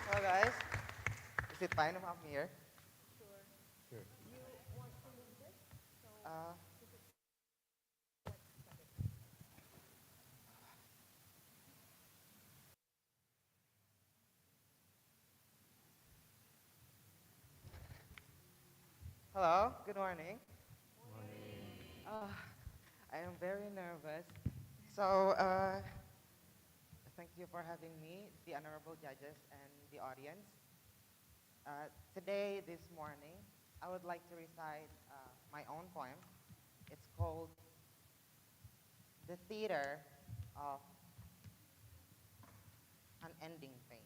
Speaker 11: Hello guys, is it fine if I'm here? Sure. Hello, good morning. I am very nervous. So, thank you for having me, the honorable judges and the audience. Today, this morning, I would like to recite my own poem. It's called The Theater of Unending Pain.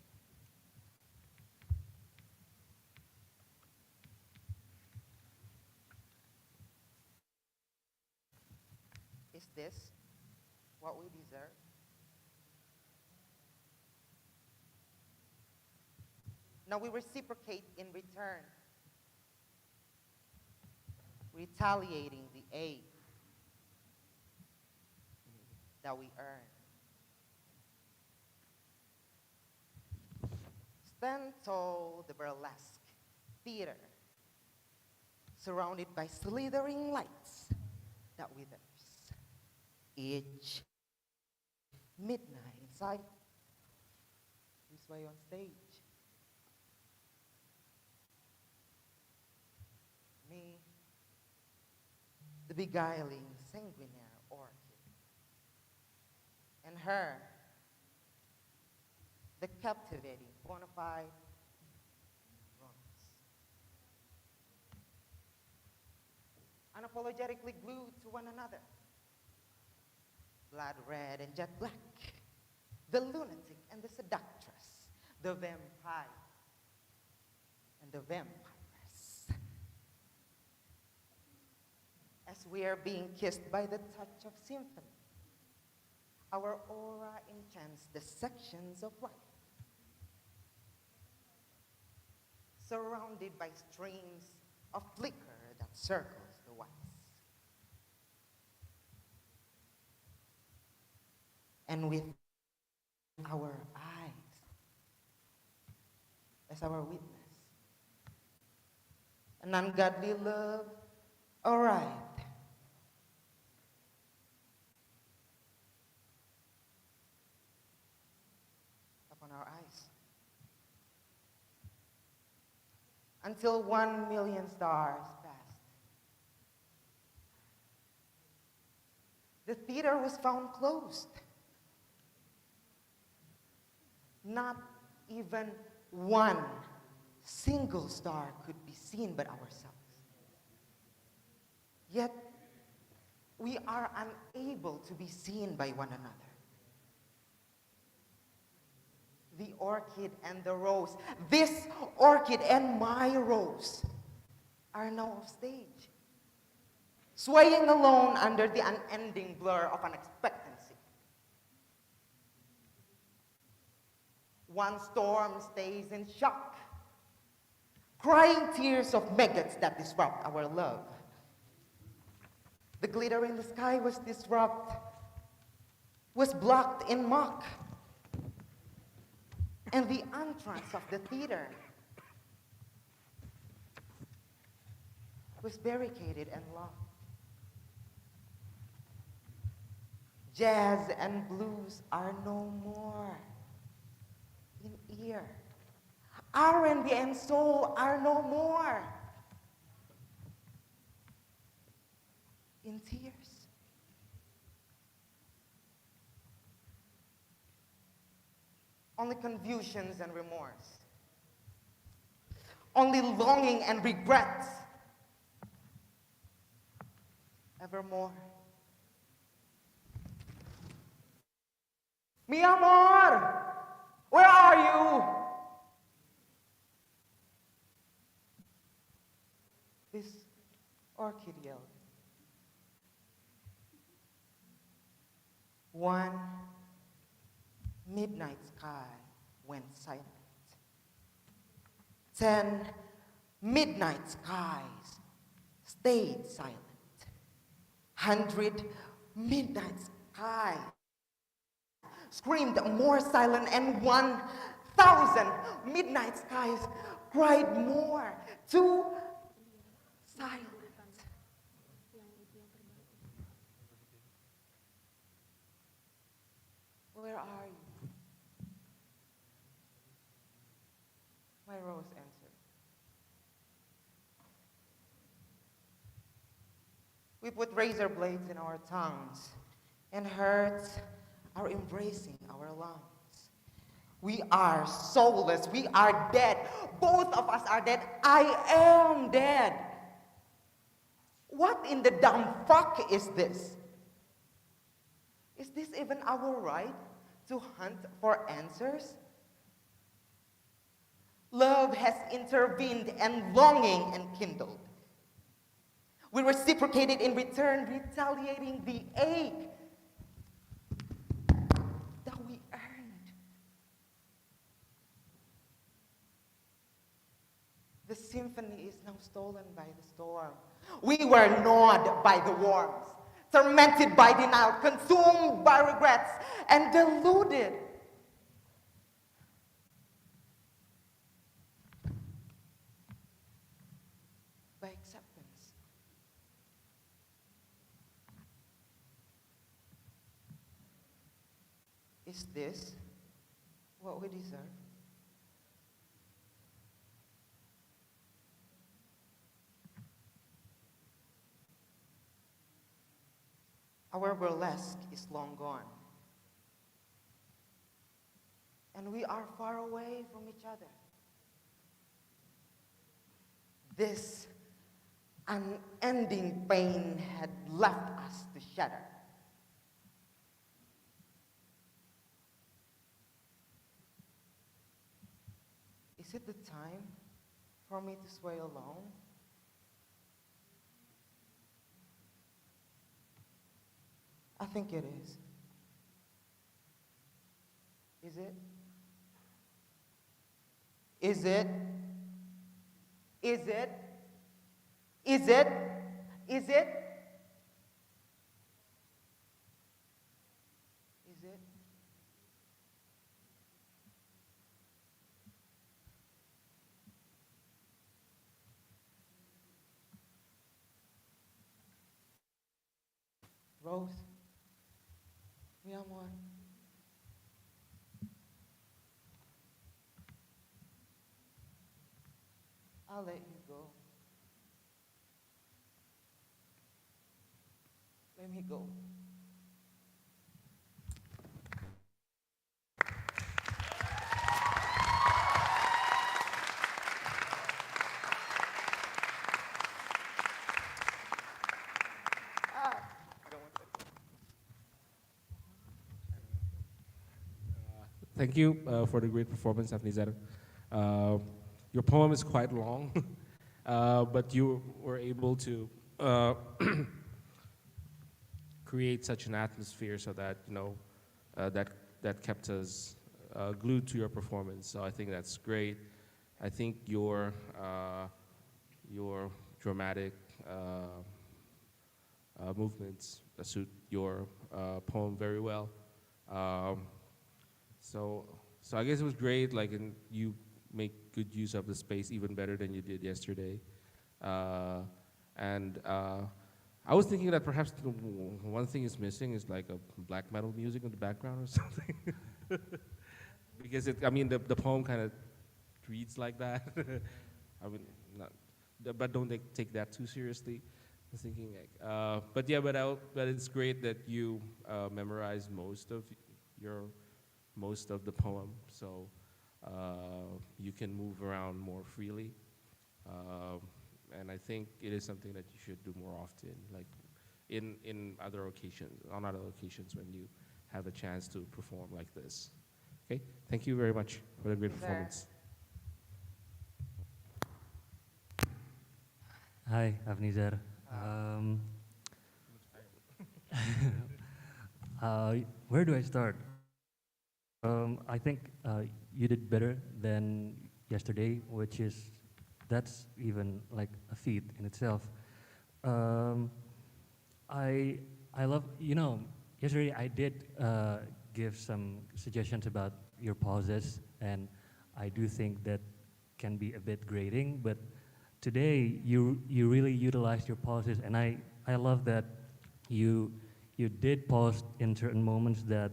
Speaker 11: Is this what we deserve? Now we reciprocate in return, retaliating the aid that we earn. Stand tall, the burlesque theater, surrounded by slithering lights that withers. Each midnight inside, this way on stage. Me, the beguiling, sanguinary orchid, and her, the captivating, bona fide romance. Unapologetically glued to one another, blood red and jet black, the lunatic and the seductress, the vampire and the vampiress. As we are being kissed by the touch of symphony, our aura enchants the sections of life, surrounded by streams of flicker that circles the wax. And with our eyes as our witness, an ungodly love arrived. Upon our eyes. Until 1,000,000 stars passed. The theater was found closed. Not even one single star could be seen but ourselves. Yet, we are unable to be seen by one another. The orchid and the rose, this orchid and my rose, are now off stage, swaying alone under the unending blur of an expectancy. One storm stays in shock, crying tears of maggots that disrupt our love. The glitter in the sky was blocked in mock. And the entrance of the theater was barricaded and locked. Jazz and blues are no more in ear. R&B and soul are no more in tears. Only confusions and remorse. Only longing and regrets. Evermore. Mi amor, where are you? This orchid yelled. One midnight sky went silent. 10 midnight skies stayed silent. 100 midnight skies screamed more silent, and 1,000 midnight skies cried more too silent. Where are you? My rose answered. We put razor blades in our tongues, and hurts are embracing our lungs. We are soulless. We are dead. Both of us are dead. I am dead. What in the dumb fuck is this? Is this even our right to hunt for answers? Love has intervened and longing enkindled. We reciprocated in return, retaliating the ache that we earned. The symphony is now stolen by the storm. We were gnawed by the worms, tormented by denial, consumed by regrets, and deluded by acceptance. Is this what we deserve? Our burlesque is long gone. And we are far away from each other. This unending pain had left us to shudder. Is it the time for me to sway alone? I think it is. Is it? Is it? Is it? Is it? Is it? Is it? Rose, mi amor. I'll let you go. Let me go.
Speaker 7: Thank you for the great performance, Afnizar. Your poem is quite long, but you were able to create such an atmosphere so that that kept us glued to your performance. So I think that's great. I think your dramatic movements suit your poem very well. So I guess it was great. Like, and you make good use of the space even better than you did yesterday. I was thinking that perhaps the one thing is missing is like a black metal music in the background or something. Because the poem kind of reads like that. I mean, but don't take that too seriously. I was thinking, but it's great that you memorized most of the poem, so you can move around more freely. And I think it is something that you should do more often, like on other occasions when you have a chance to perform like this. Okay, thank you very much for the great performance.
Speaker 8: Hi, Avnizar. Where do I start? I think you did better than yesterday, that's even like a feat in itself. I love, yesterday I did give some suggestions about your pauses, and I do think that can be a bit grating, but today you really utilized your pauses, and I love that you did pause in certain moments that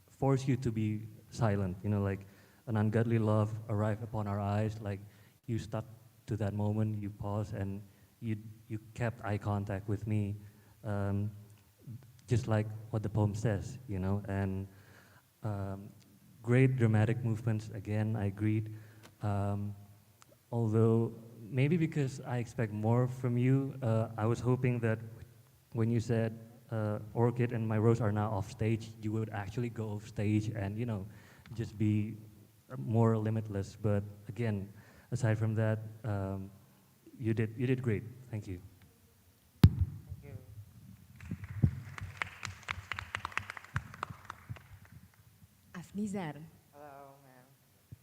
Speaker 8: force you to be silent, like an ungodly love arrived upon our eyes, like you stuck to that moment, you paused, and you kept eye contact with me, just like what the poem says, and great dramatic movements, again, I agreed. Although, maybe because I expect more from you, I was hoping that when you said Orchid and My Rose are now off stage, you would actually go off stage and, just be more limitless. But again, aside from that, you did great. Thank you.
Speaker 11: Thank you.
Speaker 10: Afnizar,
Speaker 11: Hello, ma'am.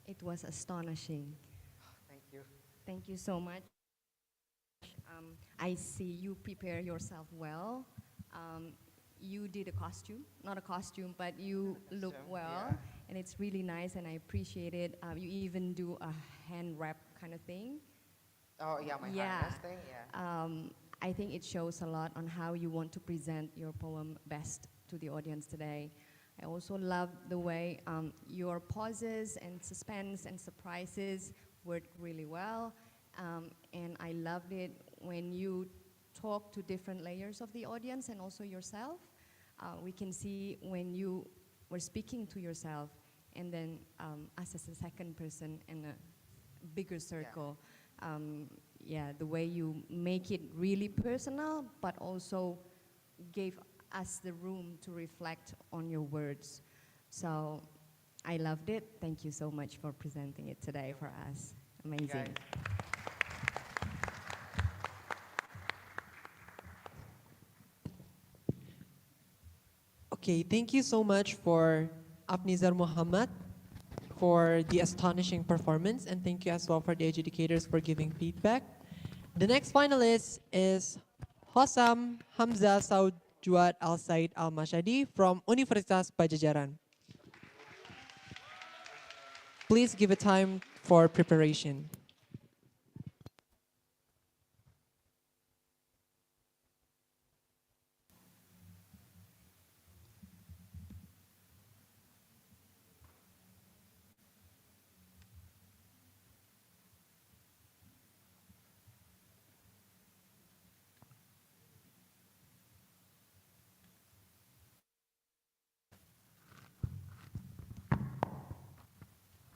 Speaker 10: It was astonishing.
Speaker 11: Thank you.
Speaker 10: Thank you so much. I see you prepare yourself well. You did a costume, not a costume, but you look
Speaker 11: Costume,
Speaker 10: well,
Speaker 11: yeah.
Speaker 10: and it's really nice, and I appreciate it. You even do a hand wrap kind of thing.
Speaker 11: Oh, yeah, my
Speaker 10: Yeah.
Speaker 11: harness thing, yeah.
Speaker 10: I think it shows a lot on how you want to present your poem best to the audience today. I also love the way your pauses and suspense and surprises worked really well. And I loved it when you talk to different layers of the audience and also yourself. We can see when you were speaking to yourself and then us as a second person in a bigger circle. Yeah, the way you make it really personal, but also gave us the room to reflect on your words. So I loved it. Thank you so much for presenting it today for us. Amazing.
Speaker 11: Guys.
Speaker 1: Okay, thank you so much for Afnizar Muhammad for the astonishing performance, and thank you as well for the adjudicators for giving feedback. The next finalist is Hossam Hamzah Saud Juad Al Said Al Mashadi from Universitas Padjadjaran. Please give a time for preparation.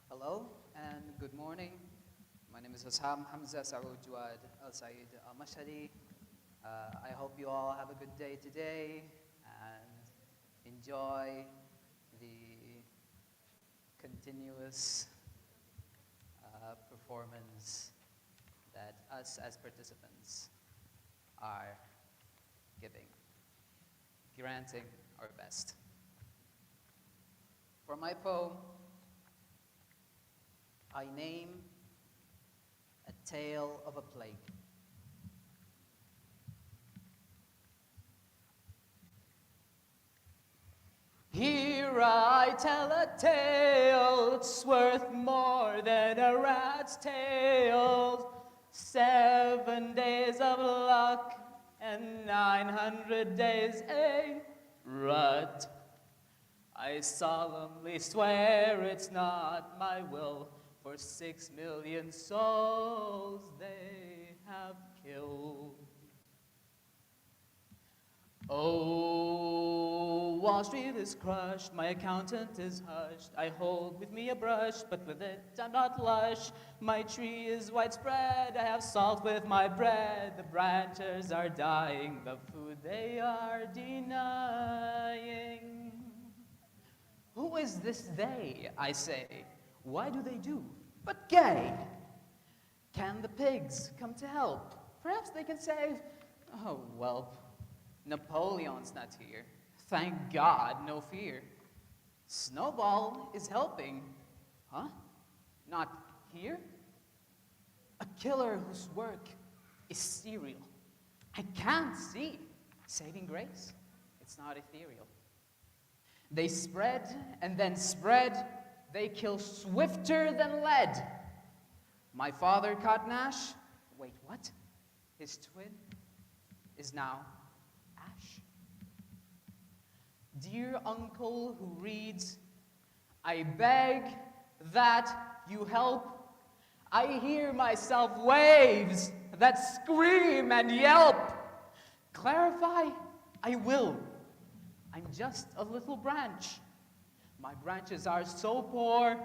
Speaker 12: Hello and good morning. My name is Hossam Hamza Saud Juad Al Said Al Mashhadi. I hope you all have a good day today and enjoy the continuous performance that us as participants are giving, granting our best. For my poem, I name a tale of a plague. Here I tell a tale, it's worth more than a rat's tail. 7 days of luck and 900 days a rut. I solemnly swear it's not my will, for 6 million souls they have killed. Oh, Wall Street is crushed, my accountant is hushed. I hold with me a brush, but with it I'm not lush. My tree is widespread, I have salt with my bread. The branches are dying, the food they are denying. Who is this they, I say? Why do they do but gay? Can the pigs come to help? Perhaps they can save. Oh, well, Napoleon's not here. Thank God, no fear. Snowball is helping. Huh? Not here? A killer whose work is serial. I can't see. Saving grace? It's not ethereal. They spread and then spread. They kill swifter than lead. My father caught Nash. Wait, what? His twin is now Ash. Dear uncle who reads, I beg that you help. I hear myself waves that scream and yelp. Clarify, I will. I'm just a little branch. My branches are so poor,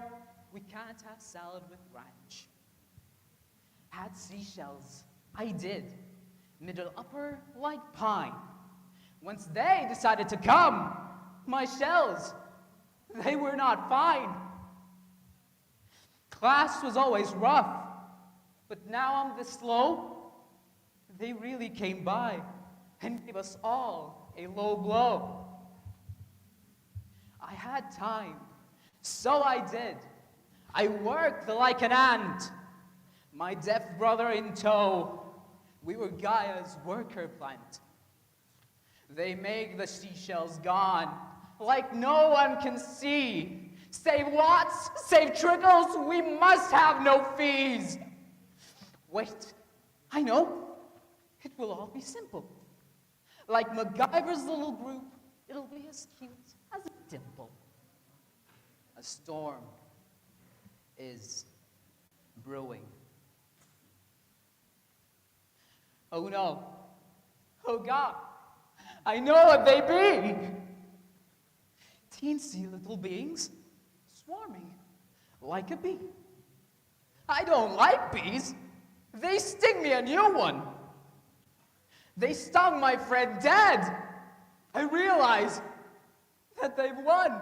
Speaker 12: we can't have salad with ranch. Had seashells, I did. Middle upper like pine. Once they decided to come, my shells, they were not fine. Class was always rough, but now I'm this slow. They really came by and gave us all a low blow. I had time, so I did. I worked like an ant, my deaf brother in tow. We were Gaia's worker plant. They make the seashells gone, like no one can see. Save watts, save trickles, we must have no fees. Wait, I know, it will all be simple. Like MacGyver's little group, it'll be as cute as a dimple. A storm is brewing. Oh no, oh God, I know what they be. Teensy little beings swarming like a bee. I don't like bees. They sting me a new one. They stung my friend dead. I realize that they've won.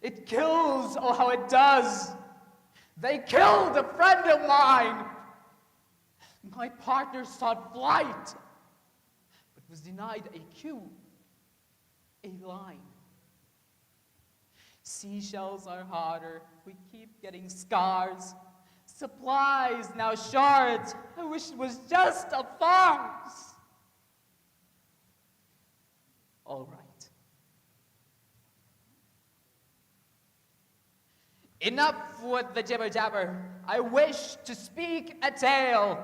Speaker 12: It kills, oh how it does. They killed a friend of mine. My partner sought flight, but was denied a cue, a line. Seashells are harder, we keep getting scars. Supplies now short, I wish it was just a farce. All right. Enough with the jibber jabber, I wish to speak a tale.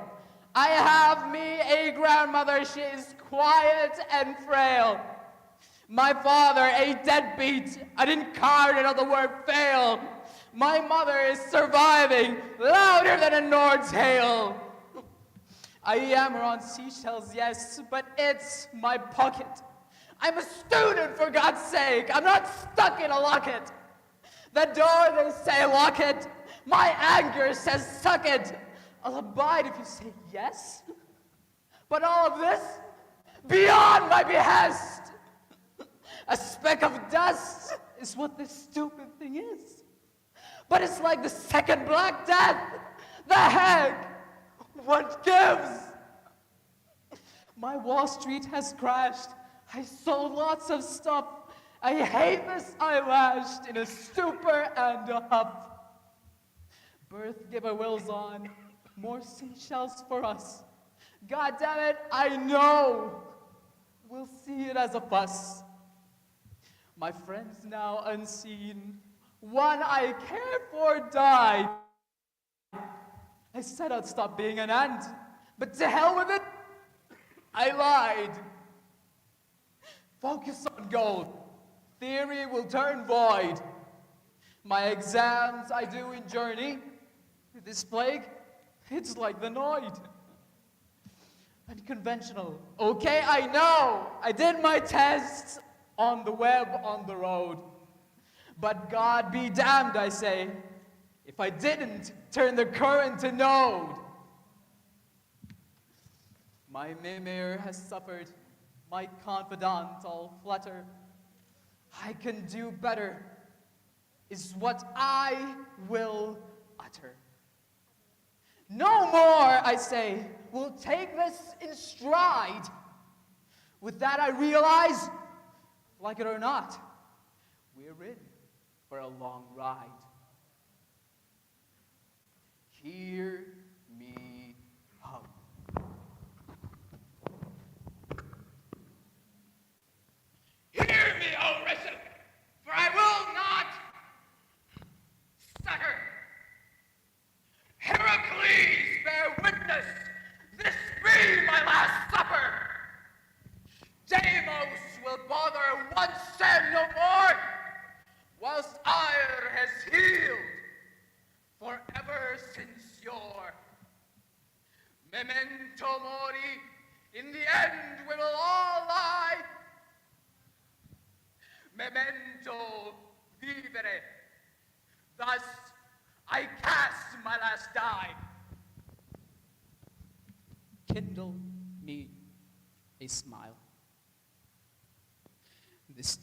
Speaker 12: I have me a grandmother, she is quiet and frail. My father, a deadbeat, an incarnate of the word fail. My mother is surviving, louder than a Nord's hail. I yammer on seashells, yes, but it's my pocket. I'm a student, for God's sake, I'm not stuck in a locket. The door, they say, lock it. My anger says, suck it. I'll abide if you say yes. But all of this, beyond my behest. A speck of dust is what this stupid thing is. But it's like the second Black Death. The heck? What gives? My Wall Street has crashed. I sold lots of stuff. I hate this eyelash in a stupor and a huff. Birth giver wills on. More seashells for us. God damn it, I know. We'll see it as a fuss. My friends now unseen, one I cared for died. I said I'd stop being an ant, but to hell with it, I lied. Focus on gold. Theory will turn void. My exams I do in journey. This plague, it's like the Noid. Unconventional. Okay, I know. I did my tests on the web, on the road. But God be damned, I say, if I didn't turn the current to node. My mimir has suffered. My confidant all flutter. I can do better, is what I will utter. No more, I say, we'll take this in stride. With that I realize, like it or not, we're in for a long ride. Hear me hum.
Speaker 13: Hear me, O Risen, for I will not stutter. Heracles, bear witness, this be my last supper. Deimos will bother once and no more, whilst ire has healed forever since yore. Memento mori, in the end we will all lie. Memento vivere, thus I cast my last die.
Speaker 12: Kindle me a smile. This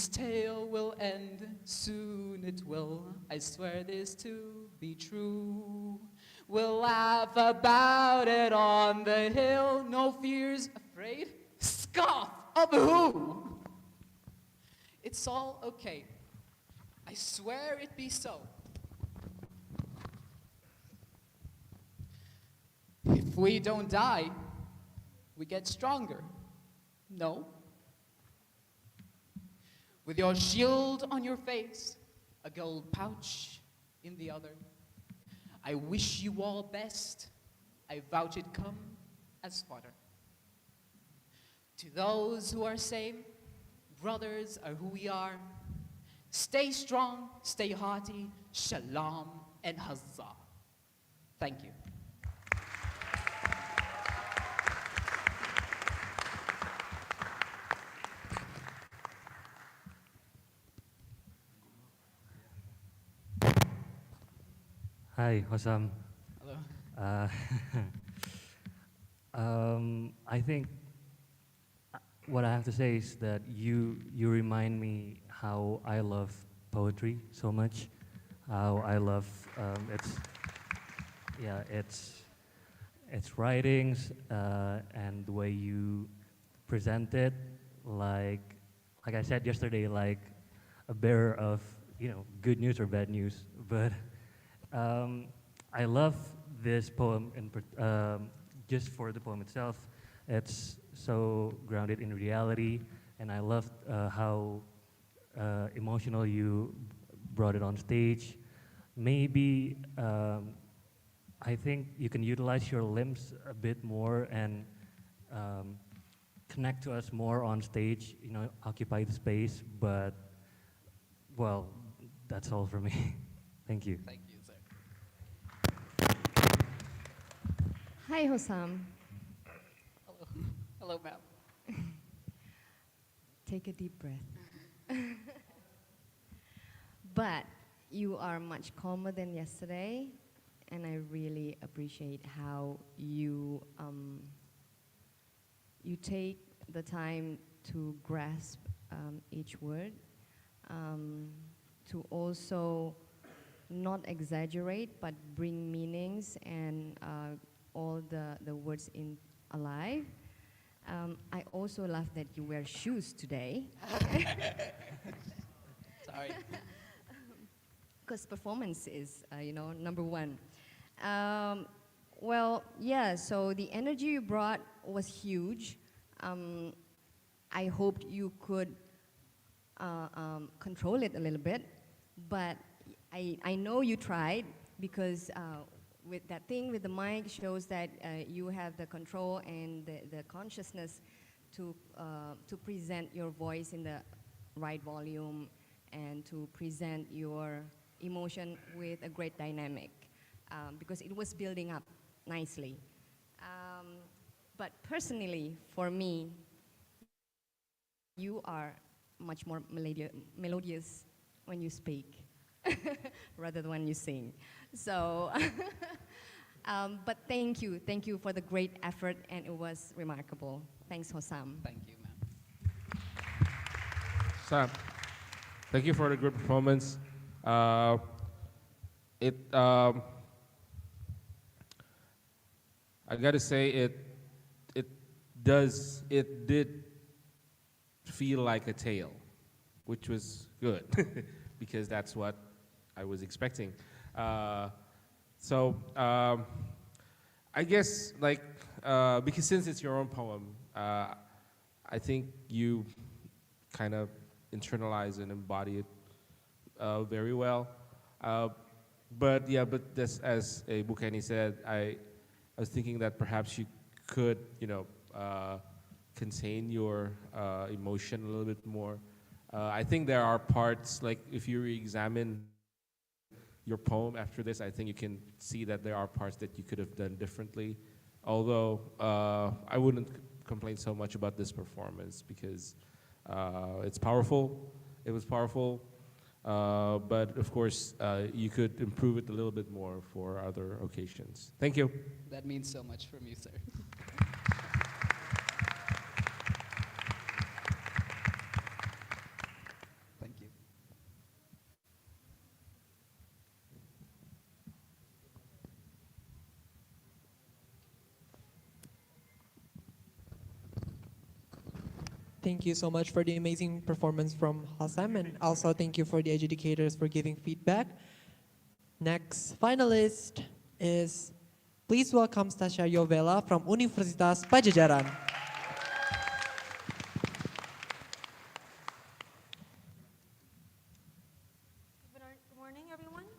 Speaker 12: tale will end, soon it will. I swear this to be true. We'll laugh about it on the hill, no fears, afraid, scoff of who? It's all okay. I swear it be so. If we don't die, we get stronger. No? With your shield on your face, a gold pouch in the other, I wish you all best. I vouch it come as fodder. To those who are saved, brothers are who we are. Stay strong, stay hearty, shalom and huzzah. Thank you.
Speaker 8: Hi, Hossam.
Speaker 12: Hello.
Speaker 8: Uh, I think what I have to say is that you remind me how I love poetry so much, how I love its writings and the way you present it, like I said yesterday, like a bearer of good news or bad news, but. I love this poem, just for the poem itself. It's so grounded in reality, and I love how emotional you brought it on stage. Maybe I think you can utilize your limbs a bit more and connect to us more on stage, occupy the space, but, well, that's all for me. Thank you.
Speaker 12: Thank you, sir.
Speaker 10: Hi, Hossam.
Speaker 12: Hello. Hello, ma'am.
Speaker 10: Take a deep breath. But you are much calmer than yesterday, and I really appreciate how you take the time to grasp each word, to also not exaggerate, but bring meanings and all the words in alive. I also love that you wear shoes today.
Speaker 12: Sorry.
Speaker 10: Because performance is, number one. Well, yeah, so the energy you brought was huge. I hoped you could control it a little bit, but I know you tried, because with that thing with the mic shows that you have the control and the consciousness to present your voice in the right volume and to present your emotion with a great dynamic, because it was building up nicely. But personally, for me, you are much more melodious when you speak rather than when you sing. So, but thank you for the great effort, and it was remarkable. Thanks, Hossam.
Speaker 12: Thank you, ma'am.
Speaker 7: Sam, thank you for the good performance. I gotta say it did feel like a tale, which was good because that's what I was expecting. I guess because since it's your own poem, I think you kind of internalize and embody it very well. But this, as Bukeni said, I was thinking that perhaps you could, contain your emotion a little bit more. I think there are parts, like if you re-examine your poem after this, I think you can see that there are parts that you could have done differently. Although I wouldn't complain so much about this performance because it's powerful. It was powerful. But of course, you could improve it a little bit more for other occasions. Thank you.
Speaker 12: That means so much from you, sir. Thank you.
Speaker 1: Thank you so much for the amazing performance from Hassam, and also thank you for the educators for giving feedback. Next finalist is, please welcome Stasha Yovela from Universitas Padjadjaran.
Speaker 14: Good morning, everyone.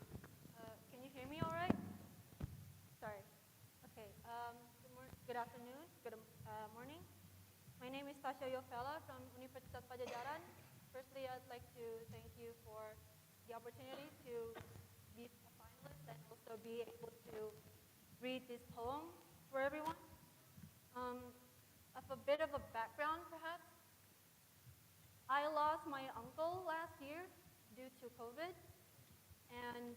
Speaker 14: Can you hear me all right? Sorry. Okay. Good afternoon. Good morning. My name is Tasha Yofela from Universitas Padjadjaran. Firstly, I'd like to thank you for the opportunity to be a finalist and also be able to read this poem for everyone. Of a bit of a background, perhaps. I lost my uncle last year due to COVID, and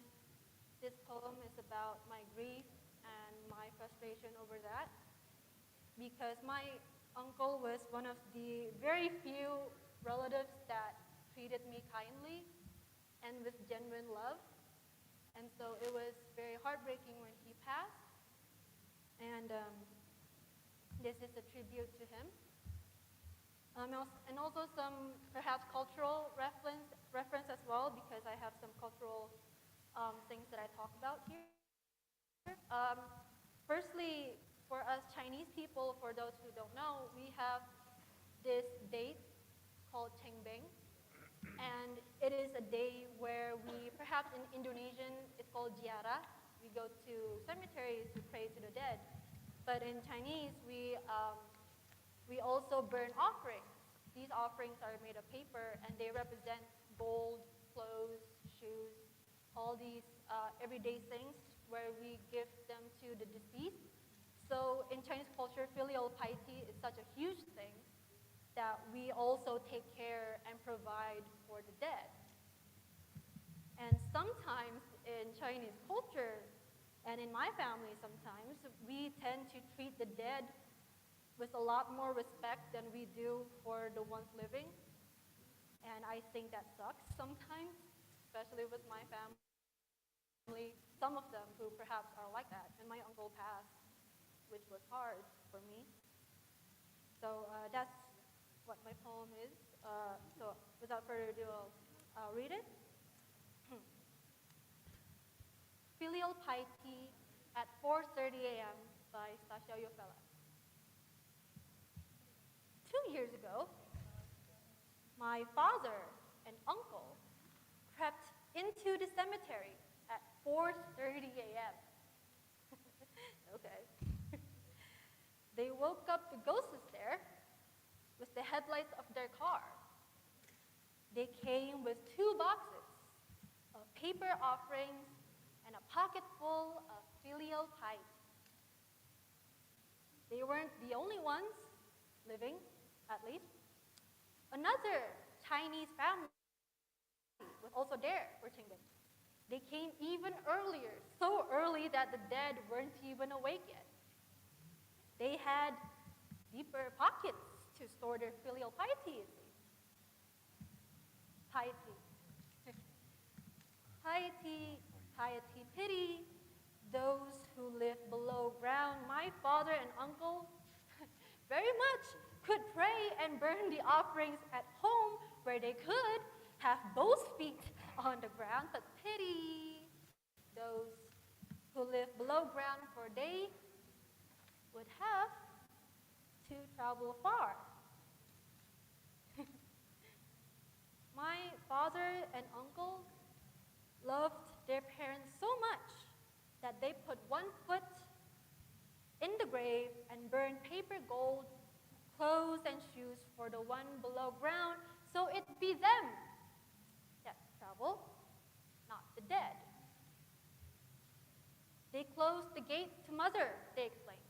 Speaker 14: this poem is about my grief and my frustration over that, because my uncle was one of the very few relatives that treated me kindly and with genuine love. And so it was very heartbreaking when he passed. And this is a tribute to him. And also some perhaps cultural reference as well, because I have some cultural things that I talk about here. Firstly, for us Chinese people, for those who don't know, we have this date called Chengbeng. And it is a day where we, perhaps in Indonesian, it's called Ziarah. We go to cemeteries to pray to the dead. But in Chinese, we also burn offerings. These offerings are made of paper, and they represent gold, clothes, shoes, all these everyday things where we give them to the deceased. So in Chinese culture, filial piety is such a huge thing that we also take care and provide for the dead. And sometimes in Chinese culture, and in my family sometimes, we tend to treat the dead with a lot more respect than we do for the ones living. And I think that sucks sometimes, especially with my family, some of them who perhaps are like that. And my uncle passed, which was hard for me. So that's what my poem is. So without further ado, I'll read it. Filial Piety at 4:30 a.m. by Stasha Yofela. 2 years ago, my father and uncle crept into the cemetery at 4:30 a.m. Okay. They woke up the ghosts there with the headlights of their car. They came with 2 boxes of paper offerings and a pocket full of filial piety. They weren't the only ones living, at least. Another Chinese family was also there for Qingming. They came even earlier, so early that the dead weren't even awake yet. They had deeper pockets to store their filial piety, you see. Piety. Piety, piety, pity, those who live below ground. My father and uncle very much could pray and burn the offerings at home where they could have both feet on the ground, but pity those who live below ground, for they would have to travel far. My father and uncle loved their parents so much that they put one foot in the grave and burned paper gold, clothes and shoes for the one below ground, so it'd be them that travel, not the dead. They closed the gate to mother, they explained,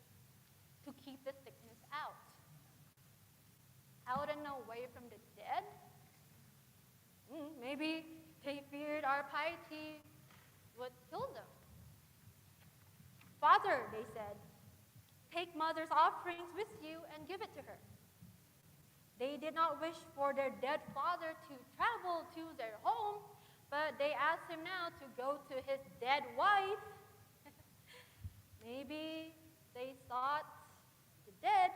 Speaker 14: to keep the sickness out. Out and away from the dead? Maybe they feared our piety would kill them. Father, they said, take mother's offerings with you and give it to her. They did not wish for their dead father to travel to their home, but they asked him now to go to his dead wife. Maybe they thought the dead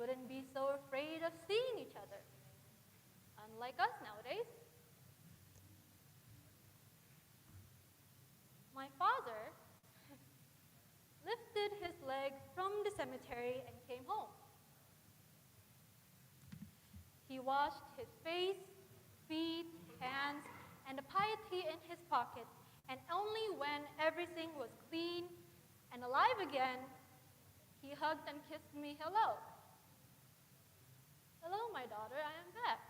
Speaker 14: wouldn't be so afraid of seeing each other. Unlike us nowadays. My father lifted his leg from the cemetery and came home. He washed his face, feet, hands, and the piety in his pocket, and only when everything was clean and alive again, he hugged and kissed me hello. Hello, my daughter, I am back.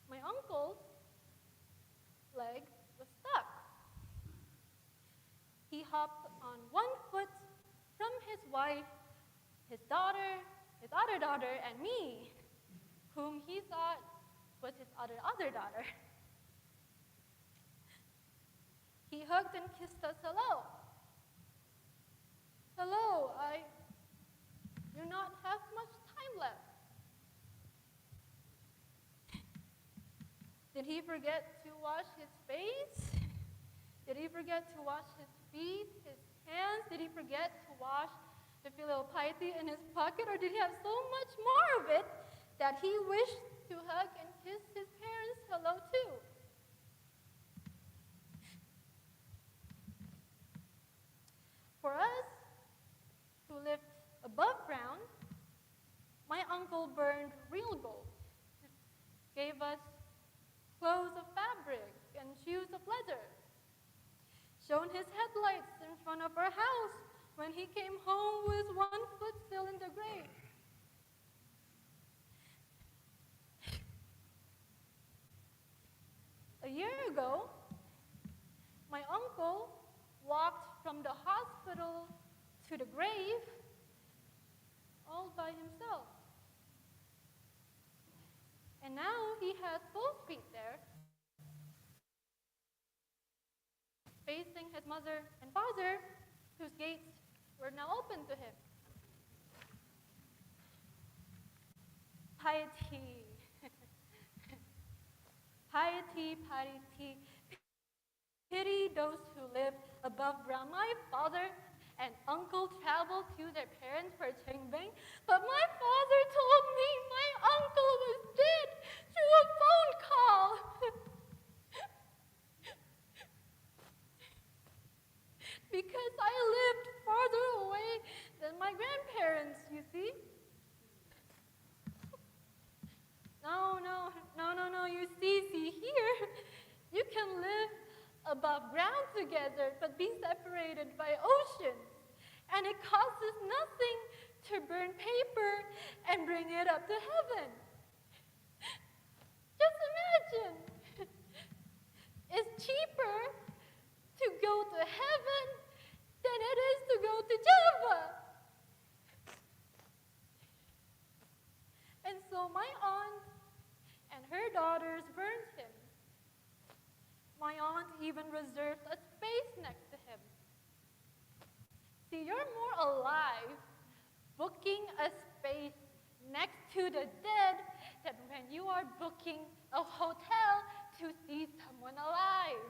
Speaker 14: My uncle's leg was stuck. He hopped on one foot from his wife, his daughter, his other daughter, and me, whom he thought was his other daughter. He hugged and kissed us hello. Hello, I do not have much time left. Did he forget to wash his face? Did he forget to wash his feet, his hands? Did he forget to wash the filial piety in his pocket? Or did he have so much more of it that he wished to hug and kiss his parents hello too? For us, who lived above ground, my uncle burned real gold, gave us clothes of fabric and shoes of leather, shone his headlights in front of our house when he came home with one foot still in the grave. A year ago, my uncle walked from the hospital to the grave all by himself. And now he has both feet there, facing his mother and father, whose gates were now open to him. Piety. Piety, piety. Pity those who live above ground. My father and uncle traveled to their parents for Chengbeng, but my father told me my uncle was dead through a phone call. Because I lived farther away than my grandparents, you see. No, you see here, you can live above ground together, but be separated by oceans. And it costs us nothing to burn paper and bring it up to heaven. Just imagine. It's cheaper to go to heaven than it is to go to Java. And so my aunt and her daughters burned him. My aunt even reserved a space next to him. See, you're more alive booking a space next to the dead than when you are booking a hotel to see someone alive.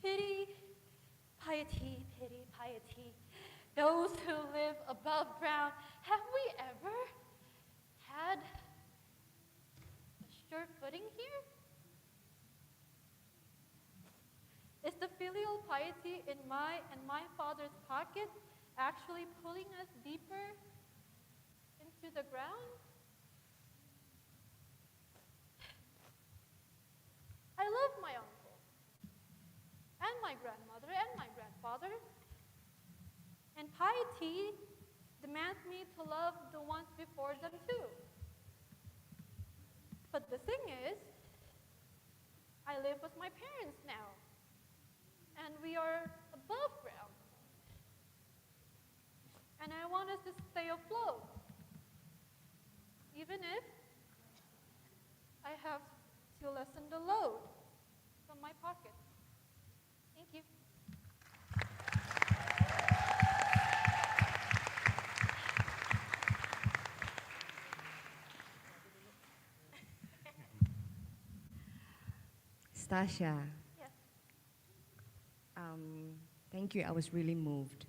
Speaker 14: Pity, piety, pity, piety. Those who live above ground, have we ever had a sure footing here? Is the filial piety in my and my father's pocket actually pulling us deeper into the ground? I love my uncle and my grandmother and my grandfather. And piety demands me to love the ones before them too. But the thing is, I live with my parents now, and we are above ground. And I want us to stay afloat, even if I have to lessen the load from my pocket. Thank you.
Speaker 10: Stasha,
Speaker 14: Yes.
Speaker 10: thank you. I was really moved.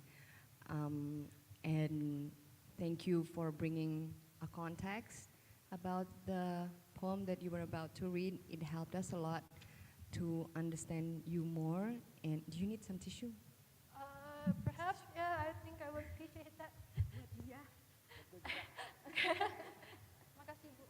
Speaker 10: And thank you for bringing a context about the poem that you were about to read. It helped us a lot to understand you more. And do you need some tissue?
Speaker 14: Perhaps, yeah, I think I would appreciate that. Yeah. Makasih, Bu.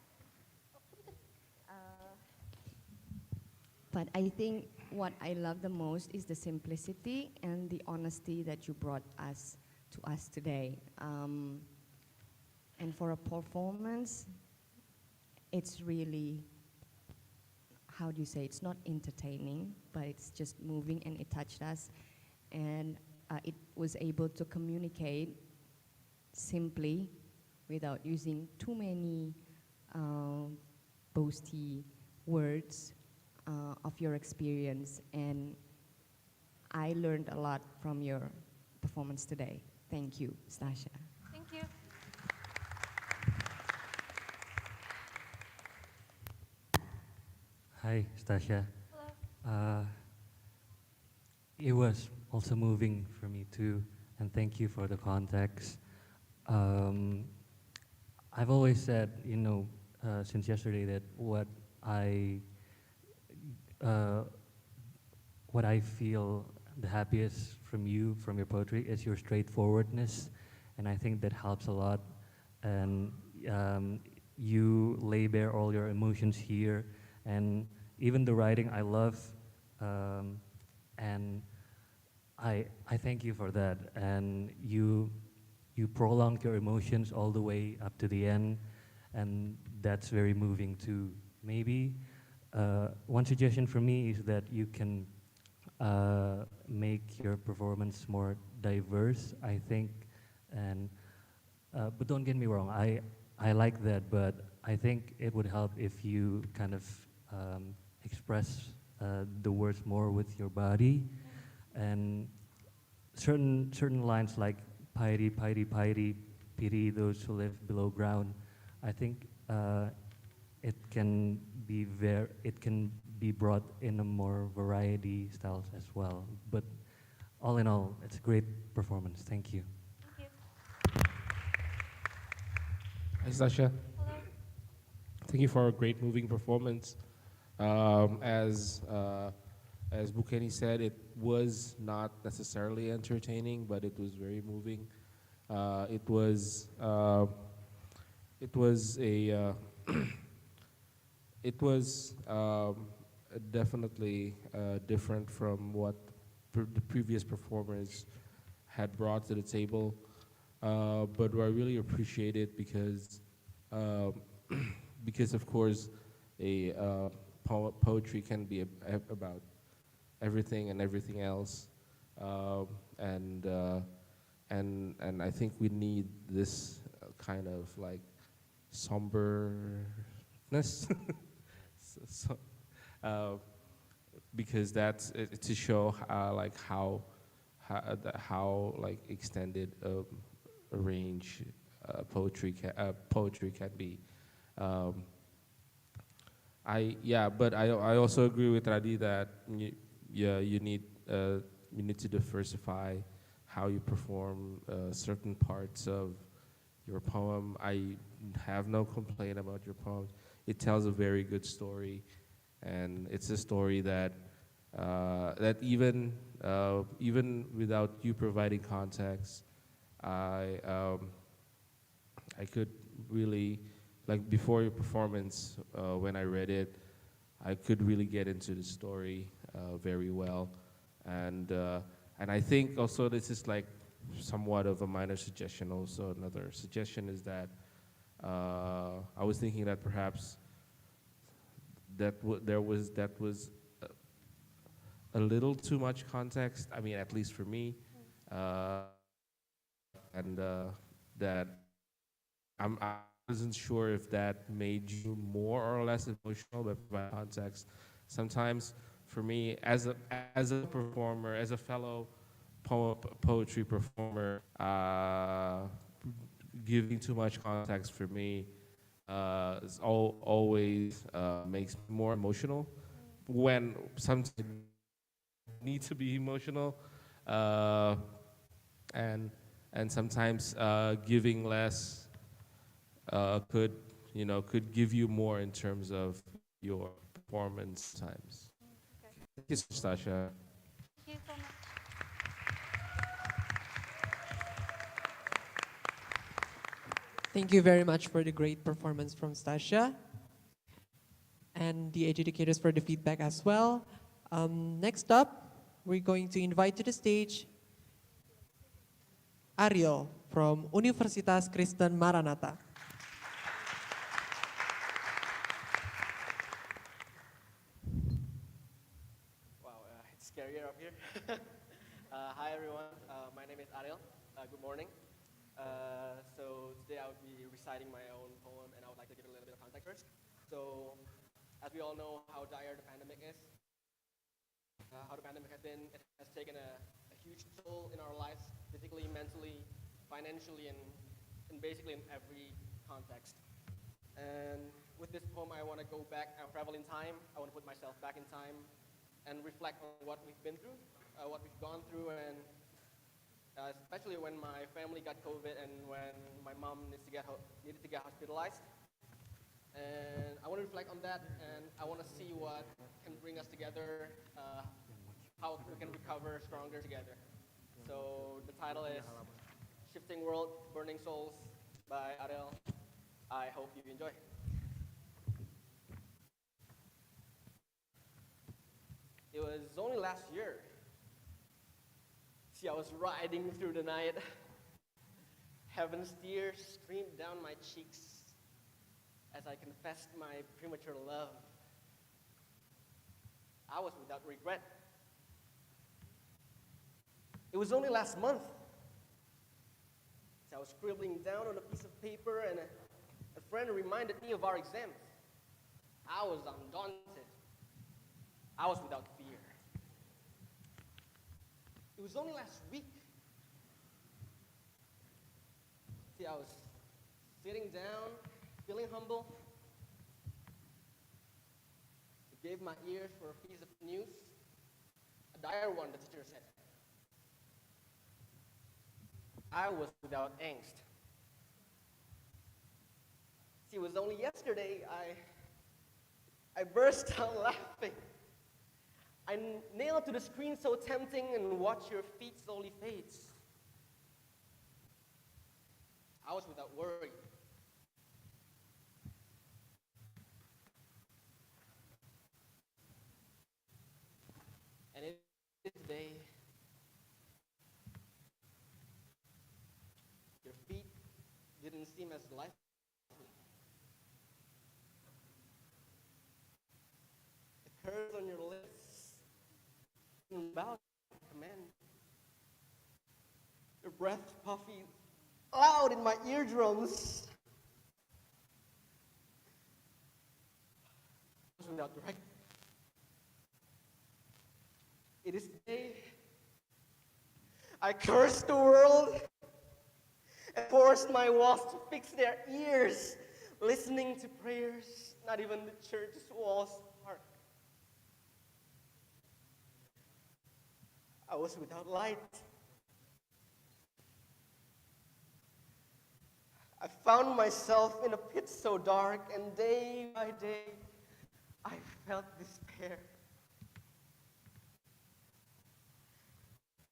Speaker 10: But I think what I love the most is the simplicity and the honesty that you brought us to us today. And for a performance, it's really, how do you say, it's not entertaining, but it's just moving and it touched us. And it was able to communicate simply without using too many boasty words of your experience. And I learned a lot from your performance today. Thank you, Stasha.
Speaker 14: Thank you.
Speaker 8: Hi, Stasha.
Speaker 14: Hello.
Speaker 8: It was also moving for me too, and thank you for the context. I've always said, since yesterday that what I feel the happiest from you, from your poetry, is your straightforwardness, and I think that helps a lot. And you lay bare all your emotions here, and even the writing I love, and I thank you for that. And you prolonged your emotions all the way up to the end, and that's very moving too. Maybe one suggestion for me is that you can make your performance more diverse, I think. And but don't get me wrong, I like that, but I think it would help if you kind of express the words more with your body, and certain lines like "Pairi, Pairi, Pairi, pity those who live below ground." I think it can be brought in a more variety styles as well. But all in all, it's a great performance. Thank you.
Speaker 14: Thank you.
Speaker 7: Hi, Sasha.
Speaker 14: Hello.
Speaker 7: Thank you for a great moving performance. As Bukeni said, it was not necessarily entertaining, but it was very moving. It was definitely different from what the previous performers had brought to the table. But I really appreciate it because because of course poetry can be about everything and everything else, and I think we need this kind of like somberness, because that's to show how like extended a range poetry can be. But I also agree with Radi that you need to diversify how you perform certain parts of your poem. I have no complaint about your poem. It tells a very good story, and it's a story that even without you providing context, I could really, like, before your performance, when I read it, I could really get into the story very well, and I think also this is like somewhat of a minor suggestion. Also, another suggestion is that I was thinking that perhaps that was a little too much context. I mean, at least for me, and that I wasn't sure if that made you more or less emotional, but by context, sometimes for me as a performer, as a fellow poetry performer, giving too much context for me is always makes me more emotional. When sometimes I need to be emotional, uh, and sometimes giving less could give you more in terms of your performance times. Thank you, Stasha.
Speaker 14: Thank you so much.
Speaker 1: Thank you very much for the great performance from Stasha and the educators for the feedback as well. Next up, we're going to invite to the stage Ariel from Universitas Kristen Maranatha.
Speaker 15: Wow, it's scarier up here. Hi everyone, my name is Ariel. Good morning. So today I would be reciting my own poem, and I would like to give it a little bit of context first. So, as we all know how dire the pandemic is, how the pandemic has been, it has taken a huge toll in our lives, physically, mentally, financially, and basically in every context. And with this poem, I want to go back and travel in time. I want to put myself back in time and reflect on what we've been through, what we've gone through, and especially when my family got COVID and when my mom needed to get hospitalized. And I want to reflect on that, and I want to see what can bring us together, how we can recover stronger together. So the title is Shifting World, Burning Souls by Ariel. I hope you enjoy. It was only last year. See, I was riding through the night. Heaven's tears streamed down my cheeks as I confessed my premature love. I was without regret. It was only last month. As I was scribbling down on a piece of paper, and a friend reminded me of our exams. I was undaunted. I was without fear. It was only last week. See, I was sitting down, feeling humble. I gave my ears for a piece of news, a dire one, the teacher said. I was without angst. See, it was only yesterday I burst out laughing. I nailed to the screen so tempting and watch your feet slowly fades. I was without worry. And in this day, your feet didn't seem as lively. The curves on your lips about command. Your breath puffy, loud in my eardrums. Without direct. It is day. I cursed the world and forced my walls to fix their ears, listening to prayers, not even the church's walls apart. I was without light. I found myself in a pit so dark, and day by day, I felt despair.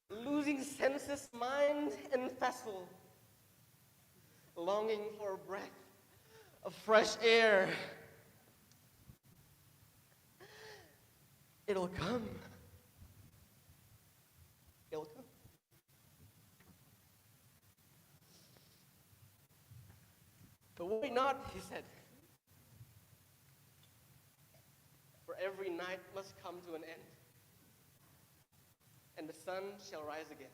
Speaker 15: Losing senses, mind, and vessel, longing for a breath of fresh air. It'll come. It'll come. But worry not, he said. For every night must come to an end, and the sun shall rise again.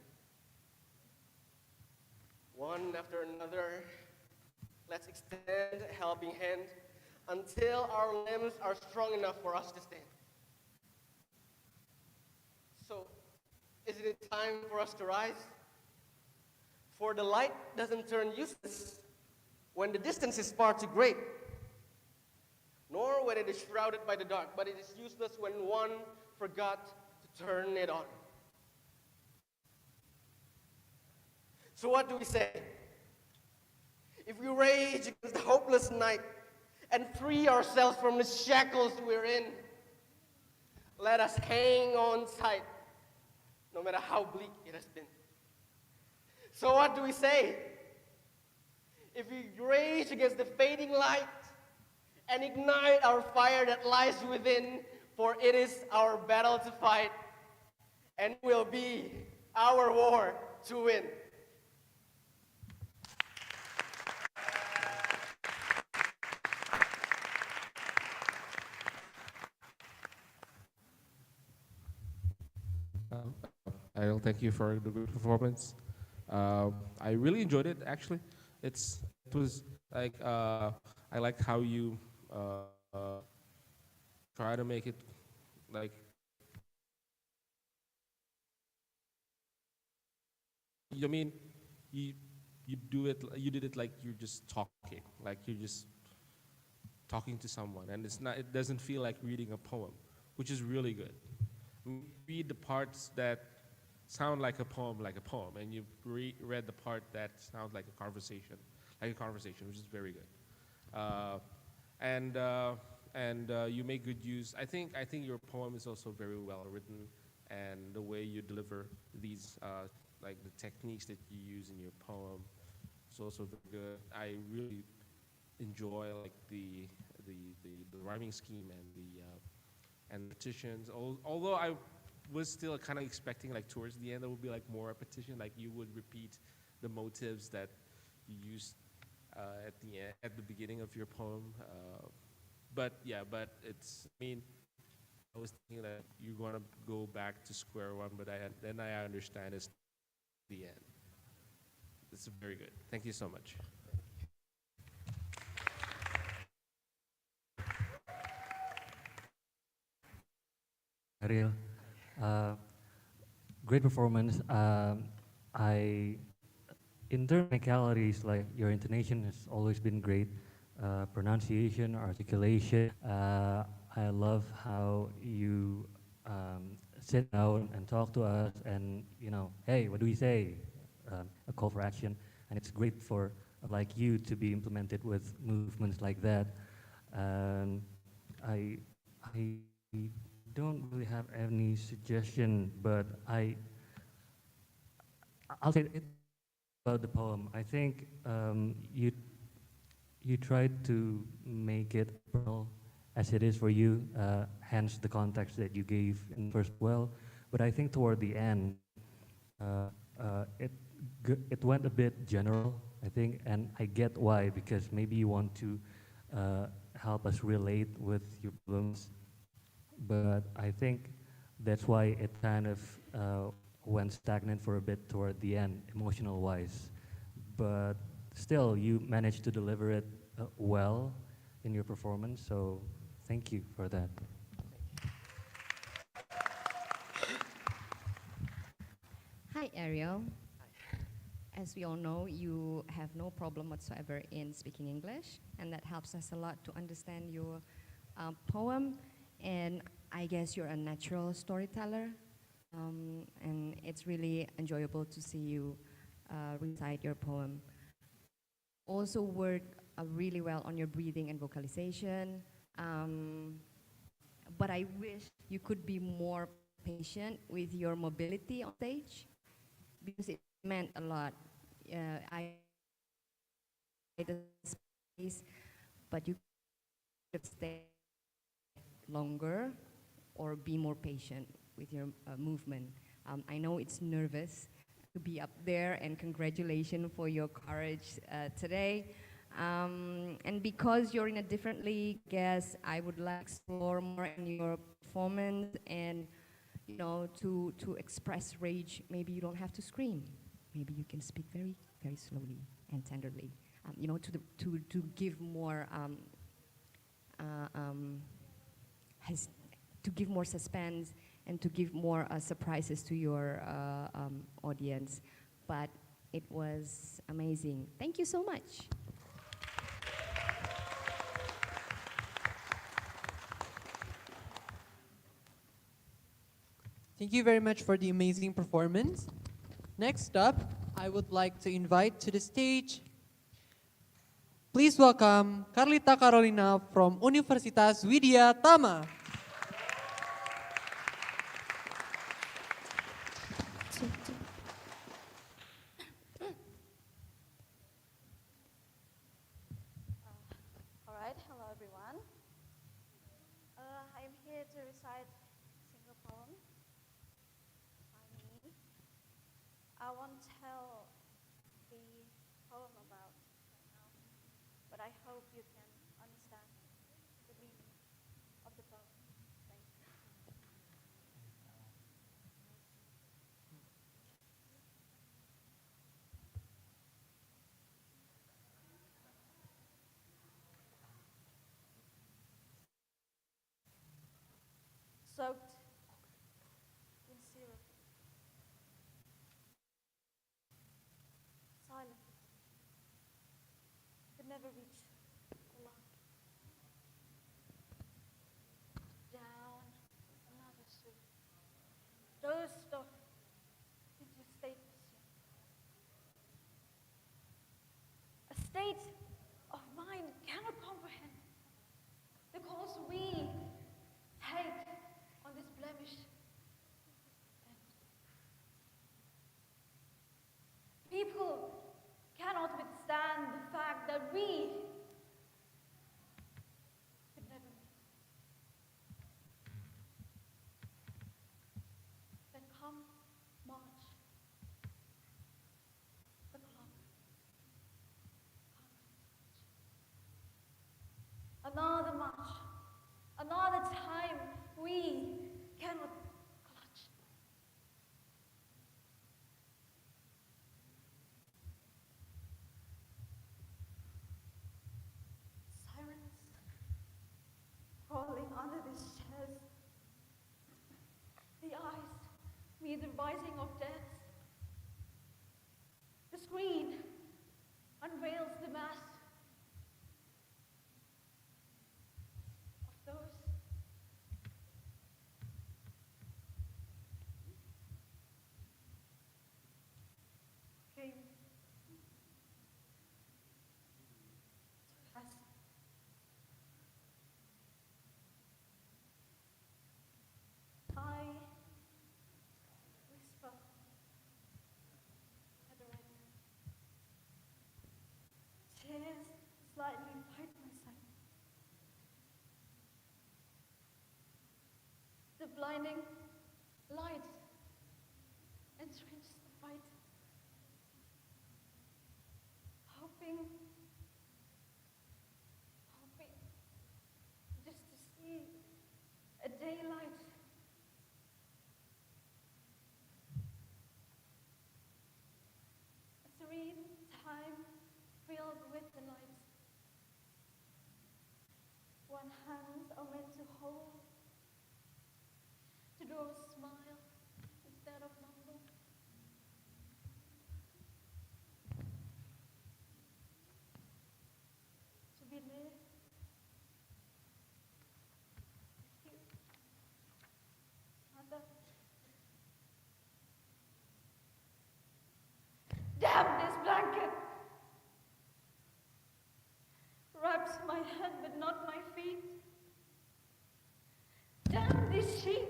Speaker 15: One after another, let's extend a helping hand until our limbs are strong enough for us to stand. So, isn't it time for us to rise? For the light doesn't turn useless when the distance is far too great, nor when it is shrouded by the dark, but it is useless when one forgot to turn it on. So what do we say? If we rage against the hopeless night and free ourselves from the shackles we're in, let us hang on tight, no matter how bleak it has been. So what do we say? If we rage against the fading light and ignite our fire that lies within, for it is our battle to fight, and it will be our war to win.
Speaker 7: I'll thank you for the good performance. I really enjoyed it. Actually, it was like I liked how you try to make it like I mean you you did it like you're just talking, like you're just talking to someone, and it doesn't feel like reading a poem, which is really good. Read the parts that sound like a poem, and you read the part that sounds like a conversation, which is very good. Uh, and you make good use. I think your poem is also very well written, and the way you deliver these like the techniques that you use in your poem is also very good. I really enjoy like the rhyming scheme and repetitions. Although I was still kind of expecting like towards the end there would be like more repetition, like you would repeat the motives that you used at the beginning of your poem. But yeah, but it's. I mean, I was thinking that you're gonna go back to square one, but then I understand it's the end. It's very good. Thank you so much.
Speaker 8: Ariel, uh, great performance. I, in terms of technicalities, like your intonation has always been great. Pronunciation, articulation. I love how you sit down and talk to us, and hey, what do we say? A call for action, and it's great for like you to be implemented with movements like that. Um, I don't really have any suggestion, but I'll say it about the poem. I think you tried to make it personal as it is for you, hence the context that you gave in first well. But I think toward the end, uh, it went a bit general, I think, and I get why, because maybe you want to help us relate with your problems. But I think that's why it kind of went stagnant for a bit toward the end, emotional-wise. But still, you managed to deliver it well in your performance, so thank you for that.
Speaker 10: Hi, Ariel. As we all know, you have no problem whatsoever in speaking English, and that helps us a lot to understand your poem. And I guess you're a natural storyteller, and it's really enjoyable to see you recite your poem. Also work really well on your breathing and vocalization, but I wish you could be more patient with your mobility on stage, because it meant a lot. I the space, but you could stay longer or be more patient with your movement. I know it's nervous to be up there, and congratulations for your courage today. And because you're in a different league, guess I would like to explore more in your performance, and to express rage. Maybe you don't have to scream. Maybe you can speak very, very slowly and tenderly. To give more to give more suspense and to give more surprises to your audience. But it was amazing. Thank you so much.
Speaker 1: Thank you very much for the amazing performance. Next up, I would like to invite to the stage. Please welcome Carlita Carolina from Universitas Widya Tama.
Speaker 16: All right, hello everyone. I'm here to recite a single poem by me. I won't tell the poem about right now, but I hope you can understand the meaning of the poem. Thank you. Soaked in syrup, silent, could never reach the line. Down another street, dozed off into stateless yet. A state of mind cannot comprehend the course we take on this blemish. People cannot withstand the fact that we could never meet. Then come March, the clock. Another march, another time we cannot clutch. Sirens crawling under this chest. The eyes meet the rising of death. The screen unveils the mask of those who came to pass. I whisper at the right ear. Tears slightly bite my sight. The blinding light entrenches the fight. Hoping just to see a daylight. A serene time filled with the light. One hands are meant to hold, to draw a smile instead of mumble. To be near with you, Mother. Damn this blanket! Wraps my head but not my feet. Damn this sheep!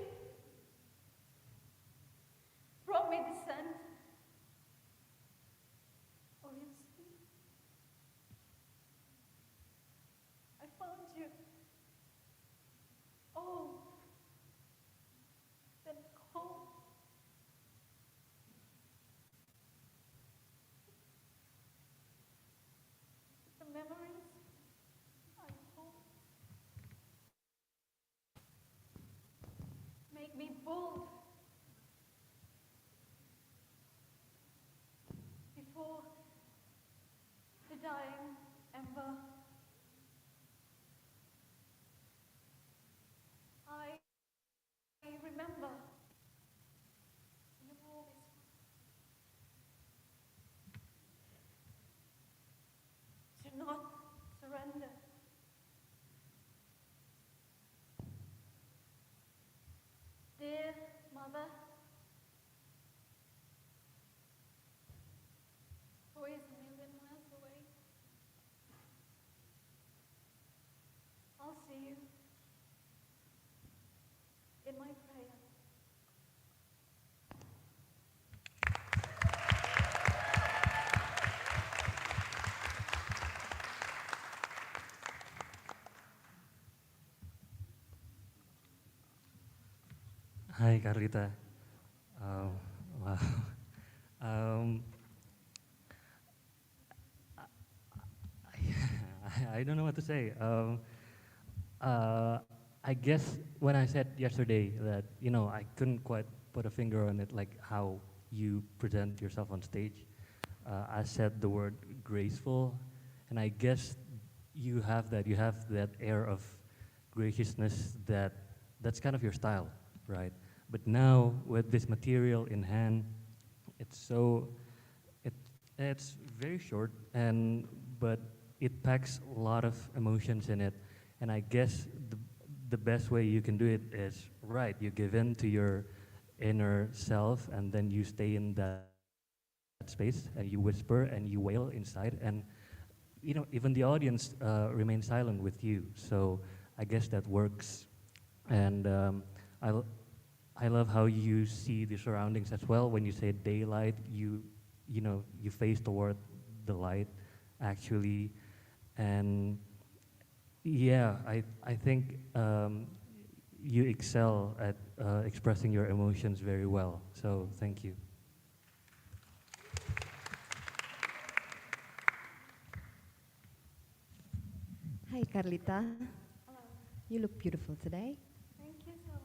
Speaker 16: Brought me the scent of your sleep. I found you. Oh, then cold. The memories I hold make me bold. Before the dying ember, I remember you always to not surrender. Dear Mother,
Speaker 8: Hi, Carlita. Wow. Um, I don't know what to say. Uh, I guess when I said yesterday that I couldn't quite put a finger on it, like how you present yourself on stage. I said the word graceful, and I guess you have that. You have that air of graciousness that's kind of your style, right? But now with this material in hand, it's so it it's very short but it packs a lot of emotions in it, and I guess the best way you can do it is right. You give in to your inner self, and then you stay in that space, and you whisper and you wail inside, and even the audience remains silent with you. So I guess that works, and I l- I love how you see the surroundings as well. When you say daylight, you face toward the light, actually, and yeah, I think you excel at expressing your emotions very well. So thank you.
Speaker 10: Hi, Carlita.
Speaker 9: Hello.
Speaker 10: You look beautiful today.
Speaker 9: Thank you so much.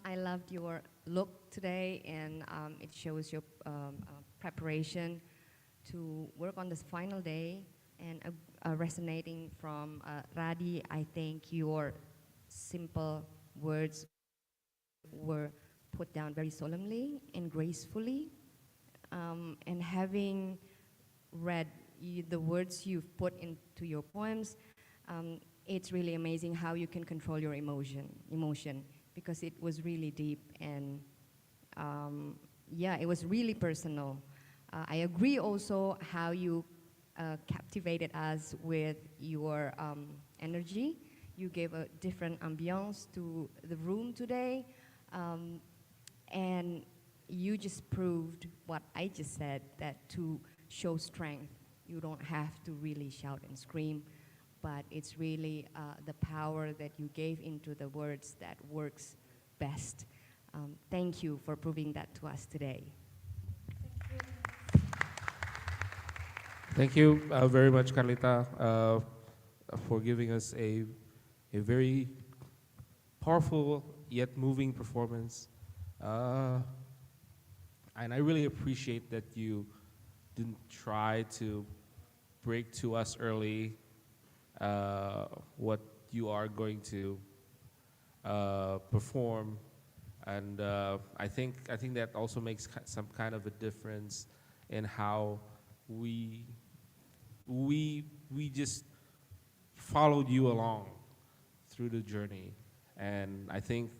Speaker 10: I loved your look today, and it shows your preparation to work on this final day. And resonating from Radi, I think your simple words were put down very solemnly and gracefully. And having read the words you've put into your poems, it's really amazing how you can control your emotion, because it was really deep and yeah, it was really personal. I agree also how you captivated us with your energy. You gave a different ambiance to the room today, and you just proved what I just said, that to show strength, you don't have to really shout and scream, but it's really the power that you gave into the words that works best. Thank you for proving that to us today.
Speaker 7: Thank you very much, Carlita, for giving us a very powerful yet moving performance. And I really appreciate that you didn't try to break to us early what you are going to perform, and I think that also makes some kind of a difference in how we we just followed you along through the journey, and I think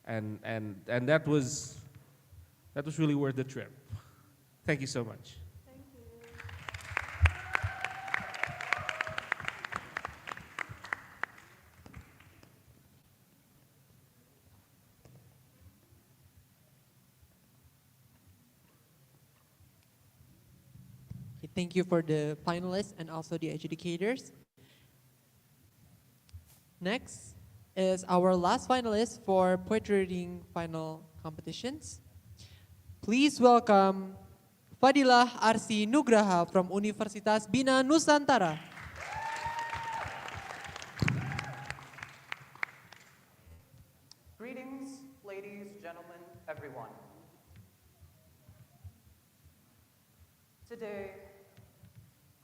Speaker 7: and that was really worth the trip. Thank you so much.
Speaker 9: Thank you.
Speaker 1: Okay, thank you for the finalists and also the adjudicators. Next is our last finalist for poetry reading final competitions. Please welcome Fadilah Arsi Nugraha from Universitas Bina Nusantara.
Speaker 12: Greetings, ladies, gentlemen, everyone. Today,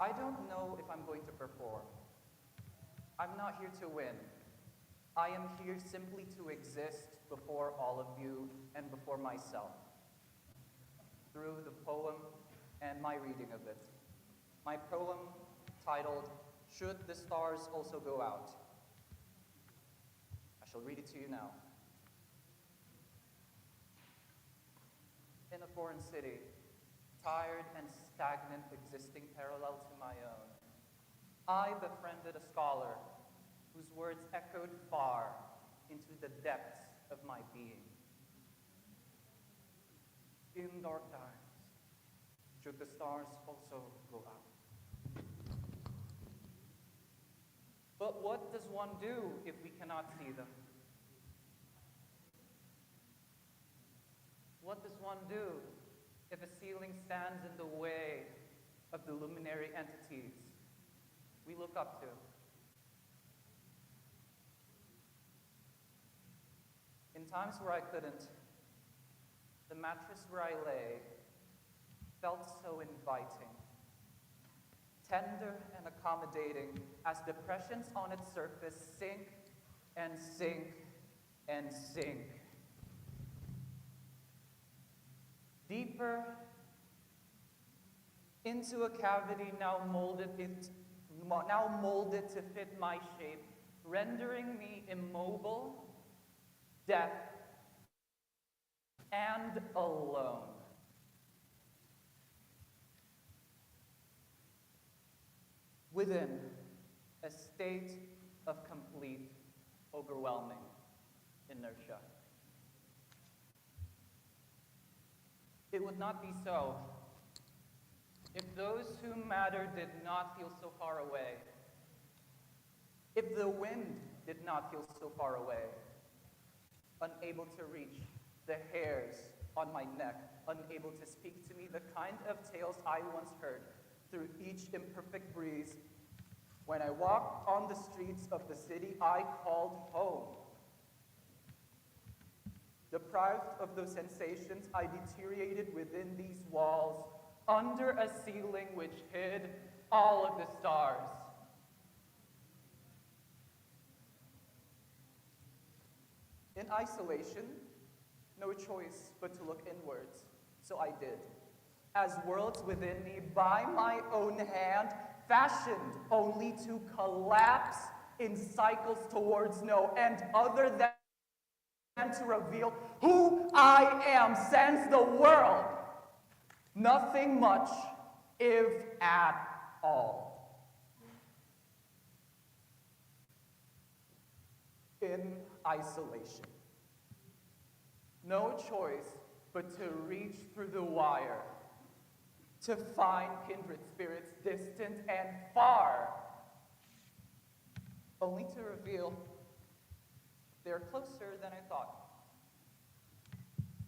Speaker 12: I don't know if I'm going to perform. I'm not here to win. I am here simply to exist before all of you and before myself, through the poem and my reading of it. My poem titled, "Should the Stars Also Go Out?" I shall read it to you now. In a foreign city, tired and stagnant, existing parallel to my own, I befriended a scholar whose words echoed far into the depths of my being. In dark times, should the stars also go out? But what does one do if we cannot see them? do if a ceiling stands in the way of the luminary entities we look up to? In times where I couldn't, the mattress where I lay felt so inviting, tender and accommodating as depressions on its surface sink and sink and sink. Deeper into a cavity now molded to fit my shape, rendering me immobile, deaf, and alone. Within a state of complete, overwhelming inertia. It would not be so if those who matter did not feel so far away, if the wind did not feel so far away, unable to reach the hairs on my neck, unable to speak to me the kind of tales I once heard through each imperfect breeze when I walked on the streets of the city I called home. Deprived of those sensations, I deteriorated within these walls, under a ceiling which hid all of the stars. In isolation, no choice but to look inwards, so I did. As worlds within me, by my own hand, fashioned only to collapse in cycles towards no end other than to reveal who I am, sends the world nothing much, if at all. In isolation. No choice but to reach through the wire, to find kindred spirits distant and far, only to reveal they're closer than I thought.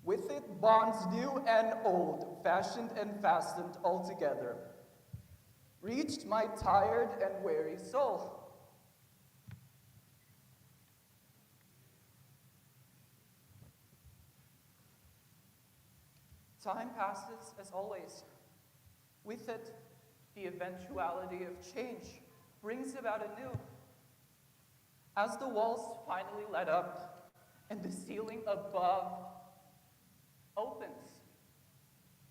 Speaker 12: With it, bonds new and old, fashioned and fastened all together, reached my tired and weary soul. Time passes as always. With it, the eventuality of change brings about anew. As the walls finally let up and the ceiling above opens,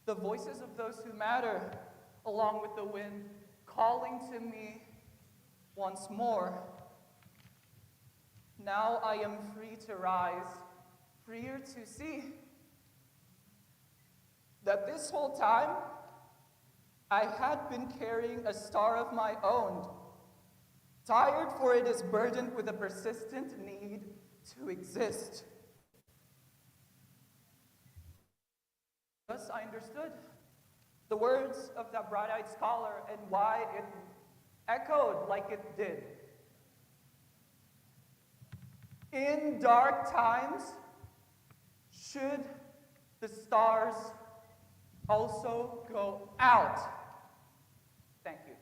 Speaker 12: the voices of those who matter, along with the wind, calling to me once more. Now I am free to rise, freer to see that this whole time I had been carrying a star of my own, tired for it is burdened with a persistent need to exist. Thus I understood the words of that bright-eyed scholar and why it echoed like it did. In dark times, should the stars also go out? Thank you.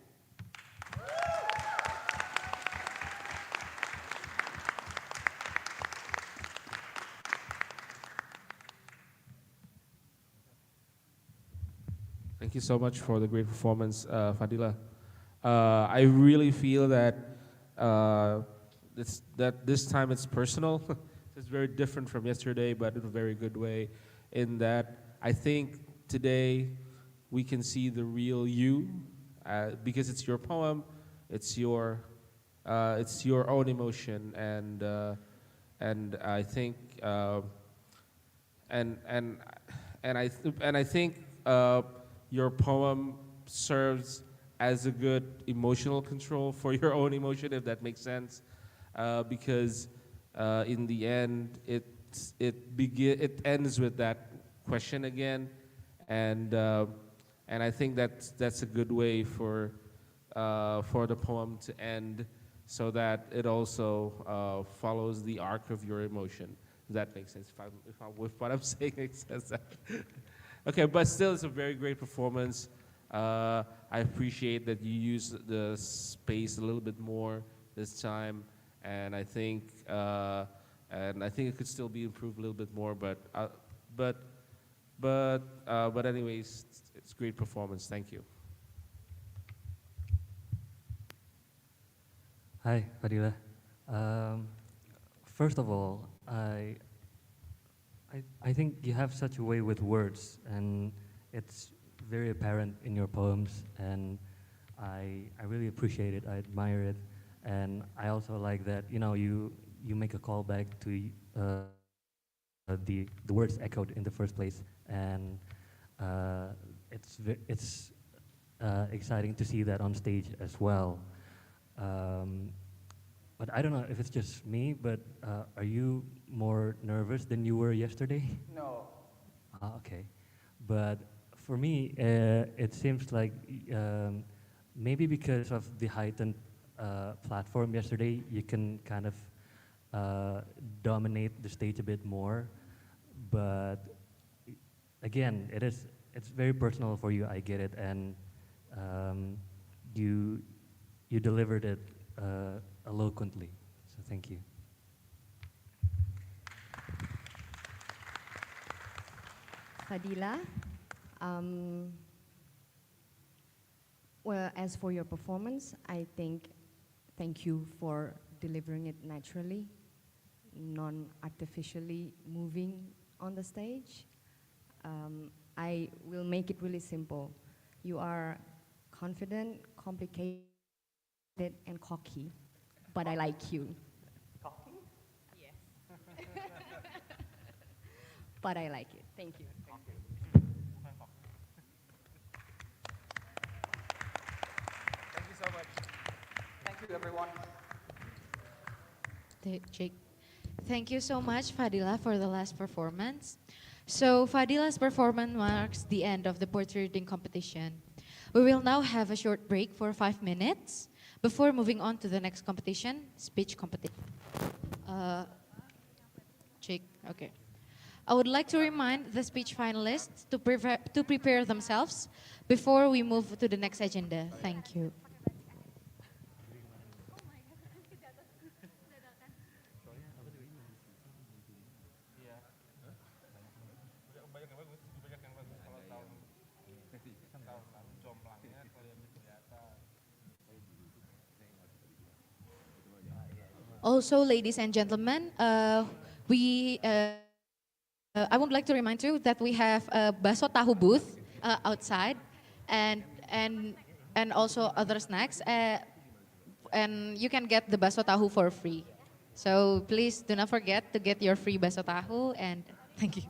Speaker 7: Thank you so much for the great performance, Fadila. I really feel that this time it's personal. It's very different from yesterday, but in a very good way. In that, I think today we can see the real you, because it's your poem, it's your own emotion, and I think I think your poem serves as a good emotional control for your own emotion, if that makes sense, because in the end, it ends with that question again, and I think that's a good way for the poem to end, so that it also follows the arc of your emotion. If that makes sense. If what I'm saying makes sense. Okay, but still, it's a very great performance. I appreciate that you use the space a little bit more this time, and I think it could still be improved a little bit more. But but anyways, it's great performance. Thank you.
Speaker 8: Hi, Fadila. First of all, I think you have such a way with words, and it's very apparent in your poems, and I really appreciate it. I admire it, and I also like that you make a callback to the words echoed in the first place, and it's exciting to see that on stage as well. But I don't know if it's just me, but are you more nervous than you were yesterday?
Speaker 12: No.
Speaker 8: Okay. But for me, it seems like maybe because of the heightened platform yesterday, you can kind of dominate the stage a bit more. But again, it's very personal for you. I get it, and you delivered it eloquently. So thank you.
Speaker 10: Fadila, well, as for your performance, I think thank you for delivering it naturally, non-artificially moving on the stage. I will make it really simple. You are confident, complicated, and cocky, but I like you.
Speaker 12: Cocky?
Speaker 10: Yes. But I like it. Thank you.
Speaker 12: Thank you so much. Thank you, everyone.
Speaker 2: Jake. Thank you so much, Fadila, for the last performance. So Fadila's performance marks the end of the poetry reading competition. We will now have a short break for 5 minutes before moving on to the next competition, speech competition. Jake, okay. I would like to remind the speech finalists to prepare themselves before we move to the next agenda. Thank you. Also, ladies and gentlemen, I would like to remind you that we have a baso tahu booth outside, and also other snacks, and you can get the baso tahu for free. So please do not forget to get your free baso tahu, and thank you.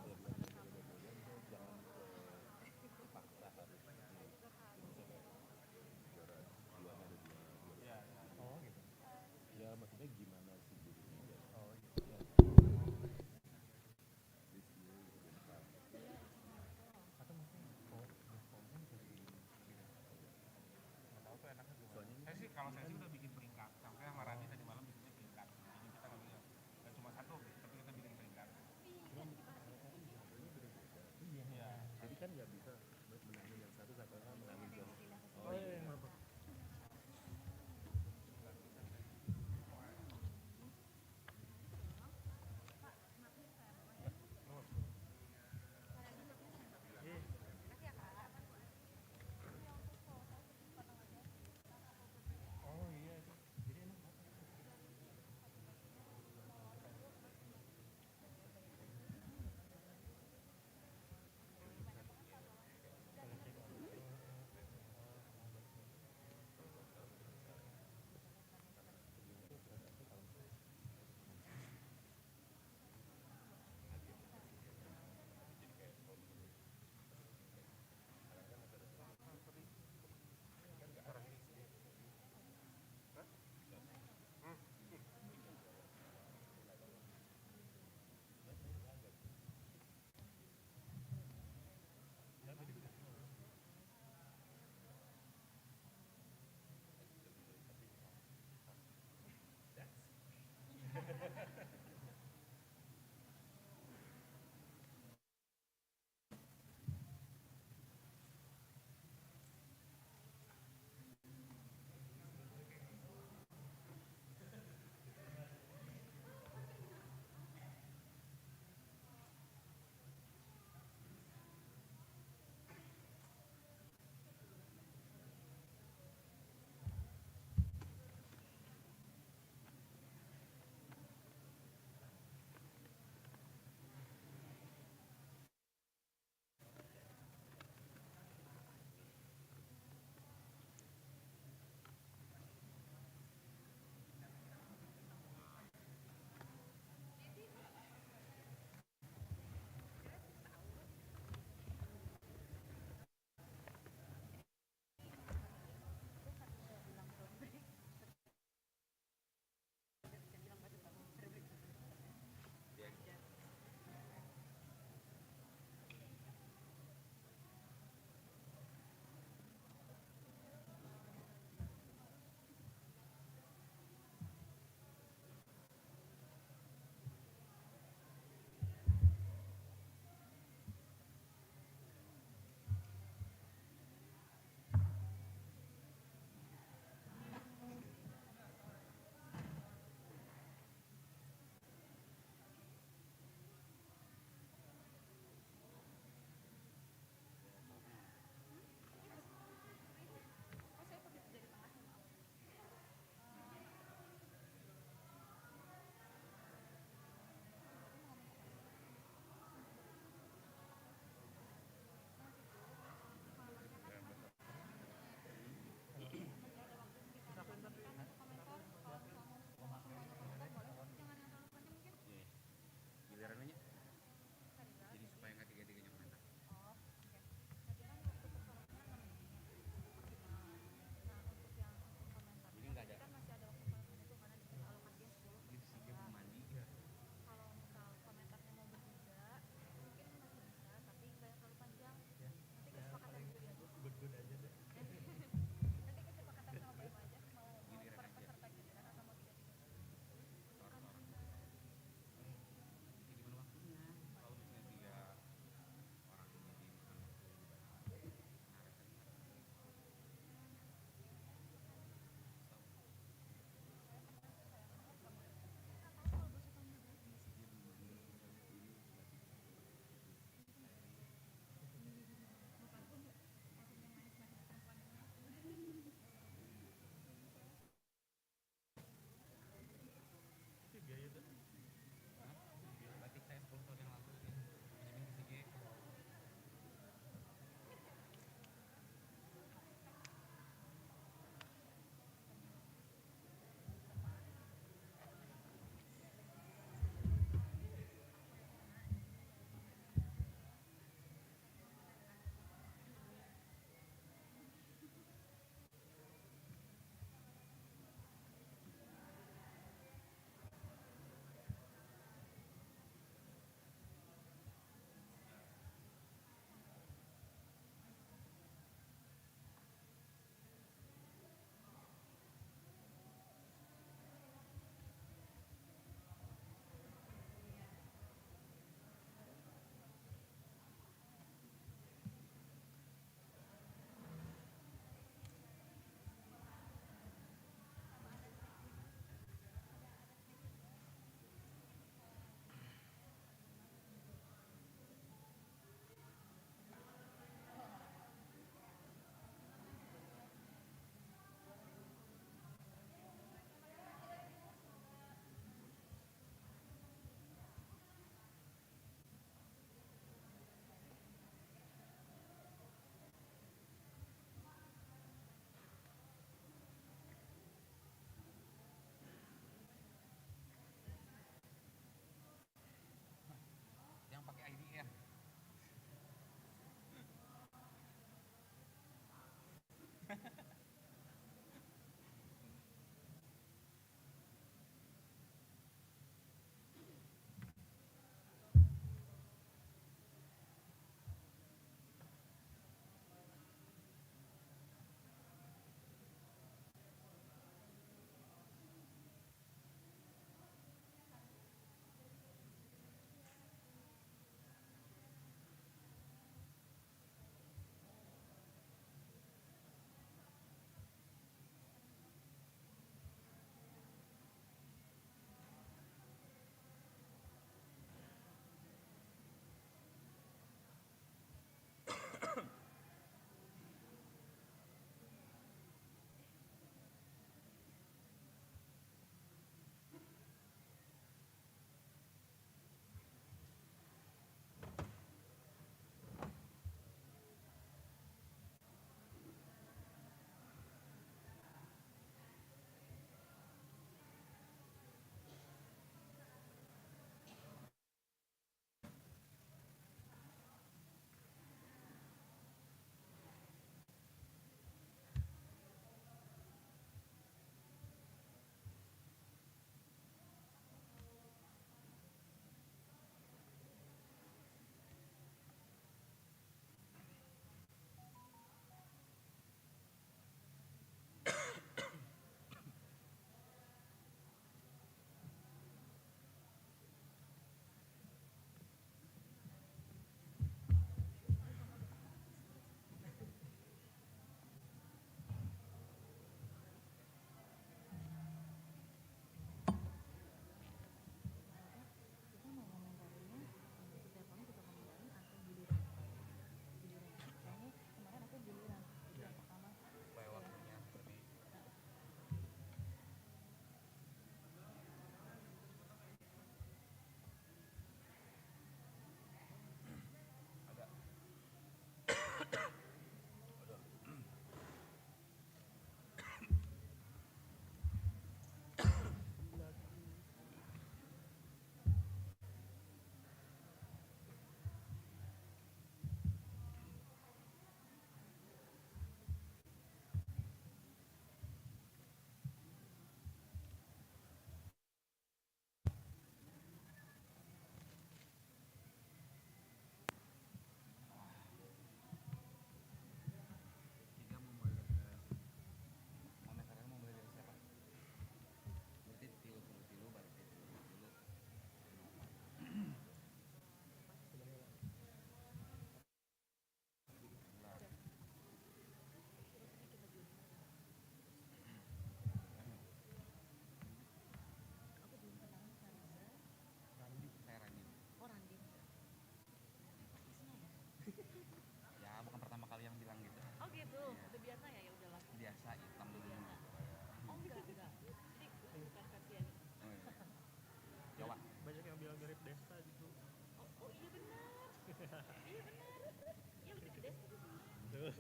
Speaker 17: Ya.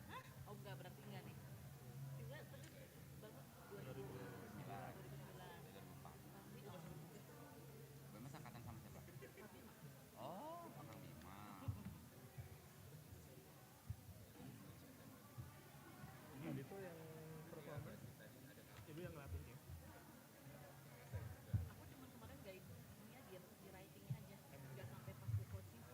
Speaker 17: Hah? Oh enggak, berarti enggak nih. Enggak, tapi Bapak 2009. 2004. Bapak angkatan sama siapa? Oh, Kang Bima.
Speaker 4: Tadi tuh yang performer, ibu yang ngelatih ya?
Speaker 17: Aku cuma kemarin guide ini aja, di writingnya aja. Enggak sampai pas ke coaching, ke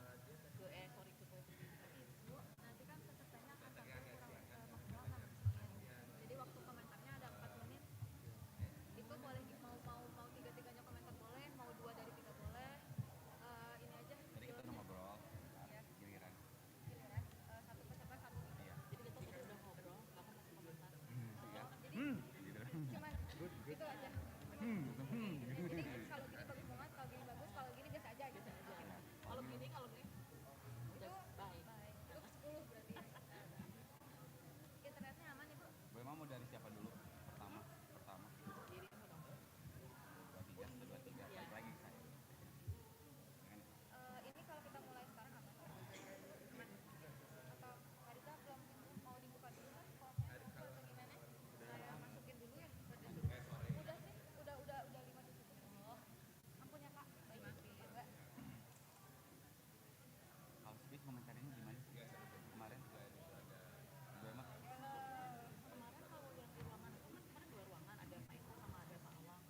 Speaker 17: coaching. Tapi Bu, nanti kan pesertanya akan sampai kurang maksimal 6 menit. Jadi waktu komentarnya ada 4 menit. Itu boleh mau tiga-tiganya komentar boleh, mau 2 dari 3 boleh. Ini aja.
Speaker 12: Jadi kita udah ngobrol,
Speaker 17: Ya.
Speaker 12: giliran.
Speaker 17: Giliran satu peserta satu gitu.
Speaker 12: Iya.
Speaker 17: Jadi kita udah ngobrol, Bapak masih komentar.
Speaker 12: Iya.
Speaker 17: Jadi cuman itu aja. Jadi kalau gini bagus banget, kalau gini bagus, kalau gini biasa aja gitu. Kalau gini udah baik. Itu 10 berarti. Internetnya aman Ibu?
Speaker 12: Bu Emma mau dari siapa dulu? Pertama.
Speaker 17: Diri apa dong?
Speaker 12: 23, balik lagi ke saya.
Speaker 17: Ini kalau kita mulai sekarang apa? Atau Marisa belum mau dibuka dulu kan? Kalau gimana? Saya masukin dulu ya. Udah sih, udah 5 di situ. Oh, ampun ya Kak. Baik. Mbak.
Speaker 12: Kalau speech komentarnya gimana sih kemarin? Bu Emma?
Speaker 17: Kemarin kalau yang di ruangan itu kan kemarin 2 ruangan, ada Pak Eko sama ada Pak Awang.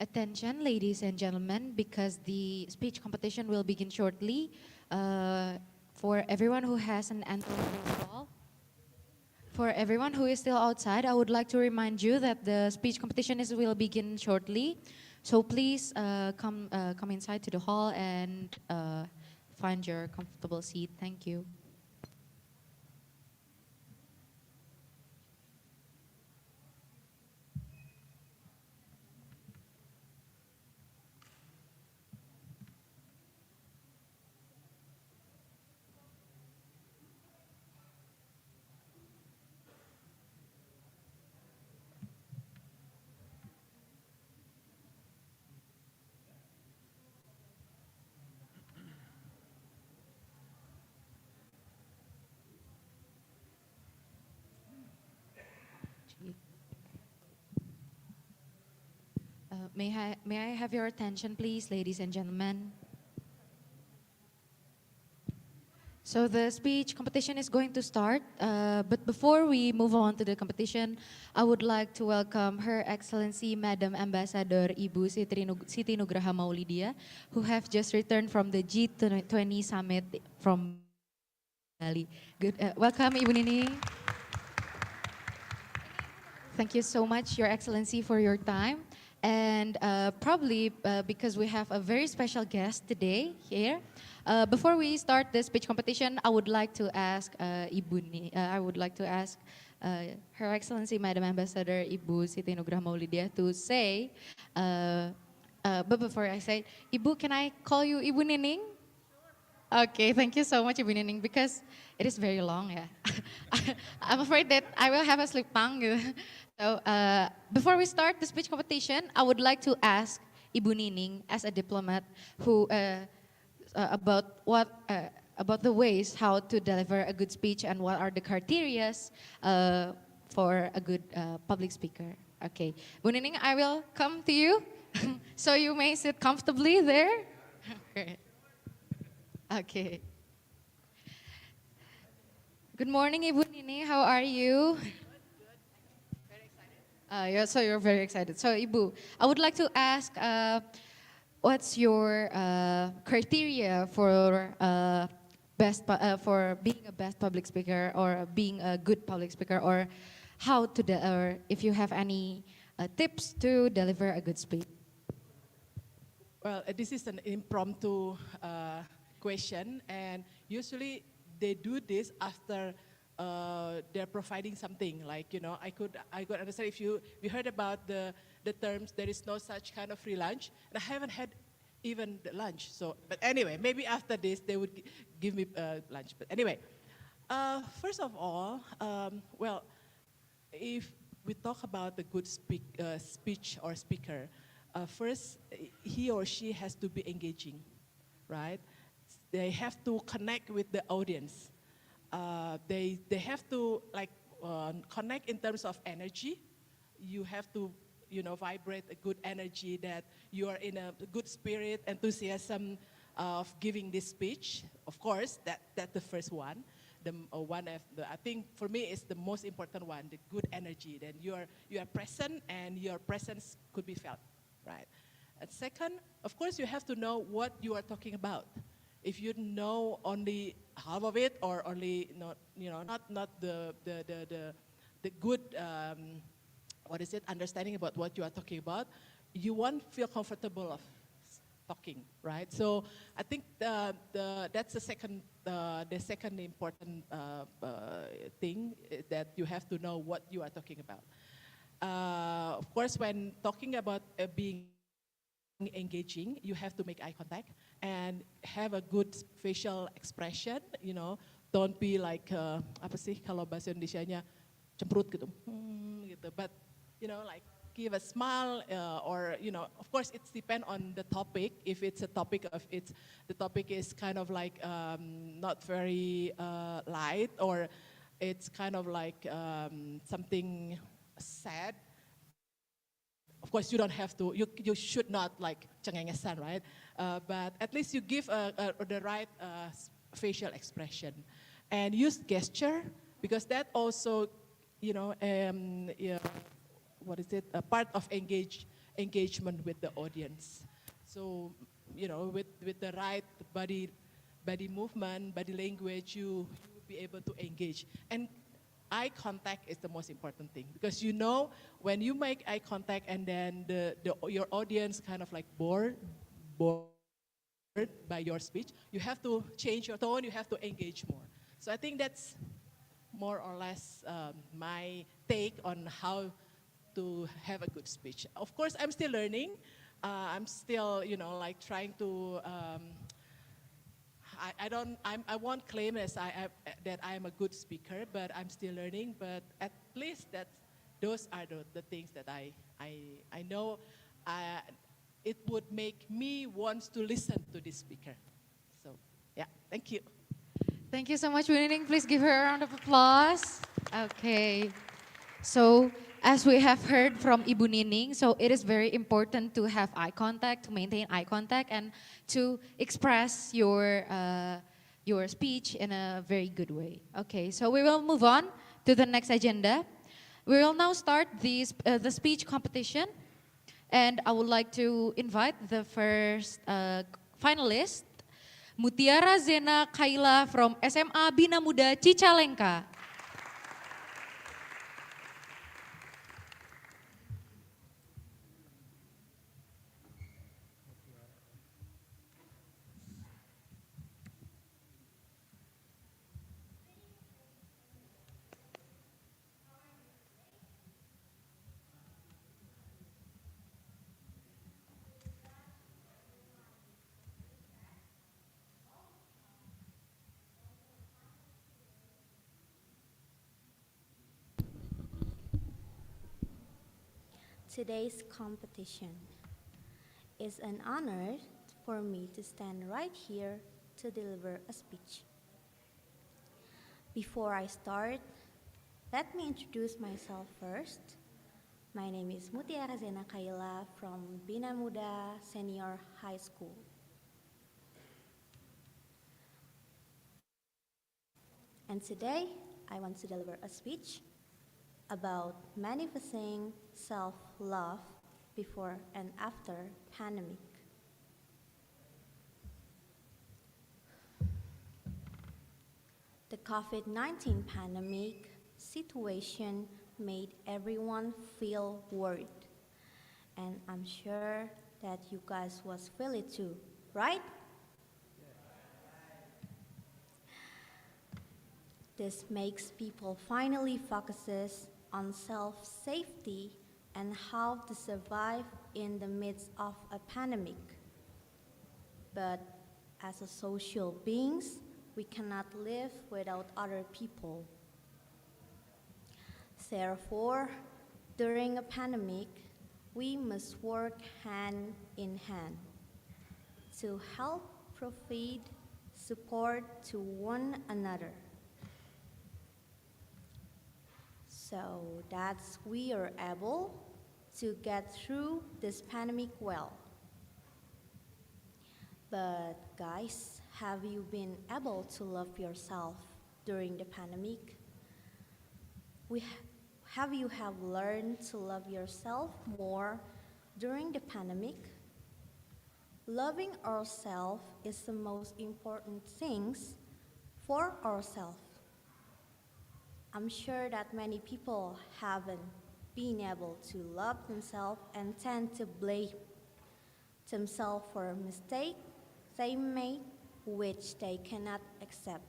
Speaker 2: Attention, ladies and gentlemen, because the speech competition will begin shortly. For everyone who has an entrance ball, for everyone who is still outside, I would like to remind you that the speech competition will begin shortly. So please come inside to the hall and find your comfortable seat. Thank you. May I have your attention, please, ladies and gentlemen? So the speech competition is going to start, but before we move on to the competition, I would like to welcome Her Excellency Madam Ambassador Ibu Siti Nugraha Maulidia, who have just returned from the G20 summit from Bali. Good, welcome Ibu Nini. Thank you so much, Your Excellency, for your time. And probably because we have a very special guest today here. Before we start the speech competition, I would like to ask Her Excellency Madam Ambassador Ibu Siti Nugraha Maulidia to say, but before I say, Ibu, can I call you Ibu Nining? Okay, thank you so much, Ibu Nining, because it is very long, yeah. I'm afraid that I will have a slip tongue. So before we start the speech competition, I would like to ask Ibu Nining, as a diplomat, who about the ways how to deliver a good speech and what are the criterias for a good public speaker. Okay, Bu Nining, I will come to you, so you may sit comfortably there. Okay. Good morning, Ibu Nining. How are you? Yeah, so you're very excited. So, Ibu, I would like to ask, what's your criteria for for being a best public speaker or being a good public speaker, or how to or if you have any tips to deliver a good speech?
Speaker 18: Well, this is an impromptu question, and usually they do this after they're providing something. Like, you know, I could understand if you heard about the terms, there is no such kind of free lunch, and I haven't had even the lunch. So, but anyway, maybe after this they would give me lunch. But anyway, first of all, well, if we talk about the good speech or speaker, first he or she has to be engaging, right? They have to connect with the audience. They have to connect in terms of energy. You have to, you know, vibrate a good energy that you are in a good spirit, enthusiasm of giving this speech. Of course, that's the first one. I think for me is the most important one, the good energy. Then you are present and your presence could be felt, right? And second, of course, you have to know what you are talking about. If you know only half of it, or only not the good understanding about what you are talking about, you won't feel comfortable of talking, right? So I think that's the second important thing, that you have to know what you are talking about. Of course, when talking about being engaging, you have to make eye contact and have a good facial expression, you know. Don't be like, apa sih kalau bahasa Indonesianya, cemberut gitu, gitu. But, you know, like give a smile, or, you know, of course it's depend on the topic. If it's a topic the topic is kind of like not very light, or it's kind of like something sad, of course, you don't have to, you should not like cengengesan, right? But at least you give the right facial expression. And use gesture, because that also, you know, yeah, what is it? A part of engagement with the audience. So, with the right body movement, body language, you will be able to engage. And eye contact is the most important thing, because when you make eye contact and then your audience kind of like bored by your speech, you have to change your tone, you have to engage more. So I think that's more or less my take on how to have a good speech. Of course, I'm still learning. I'm still, trying to. I won't claim that I am a good speaker, but I'm still learning. But at least those are the things that I know. It would make me want to listen to this speaker. So, yeah, thank you.
Speaker 2: Thank you so much, Winning. Please give her a round of applause. Okay. So, as we have heard from Ibu Nining, so it is very important to have eye contact, to maintain eye contact, and to express your speech in a very good way. Okay, so we will move on to the next agenda. We will now start the speech competition, and I would like to invite the first finalist, Mutiara Zena Kaila from SMA Bina Muda Cicalengka.
Speaker 19: Today's competition. It's an honor for me to stand right here to deliver a speech. Before I start, let me introduce myself first. My name is Mutiara Zena Kaila from Bina Muda Senior High School. And today, I want to deliver a speech about manifesting self-love before and after pandemic. The COVID-19 pandemic situation made everyone feel worried. And I'm sure that you guys was feel it too, right? This makes people finally focuses on self-safety and how to survive in the midst of a pandemic. But as a social beings, we cannot live without other people. Therefore, during a pandemic, we must work hand in hand to help provide support to one another, so that we are able to get through this pandemic well. But guys, have you been able to love yourself during the pandemic? Have you learned to love yourself more during the pandemic? Loving ourselves is the most important things for ourselves. I'm sure that many people haven't been able to love themselves and tend to blame themselves for a mistake they made, which they cannot accept.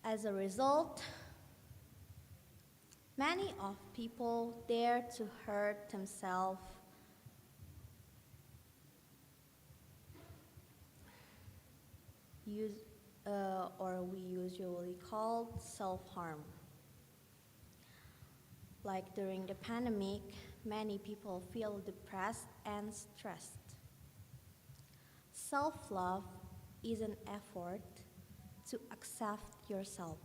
Speaker 19: As a result, many of people dare to hurt themselves or we usually call self-harm. Like during the pandemic, many people feel depressed and stressed. Self-love is an effort to accept yourself.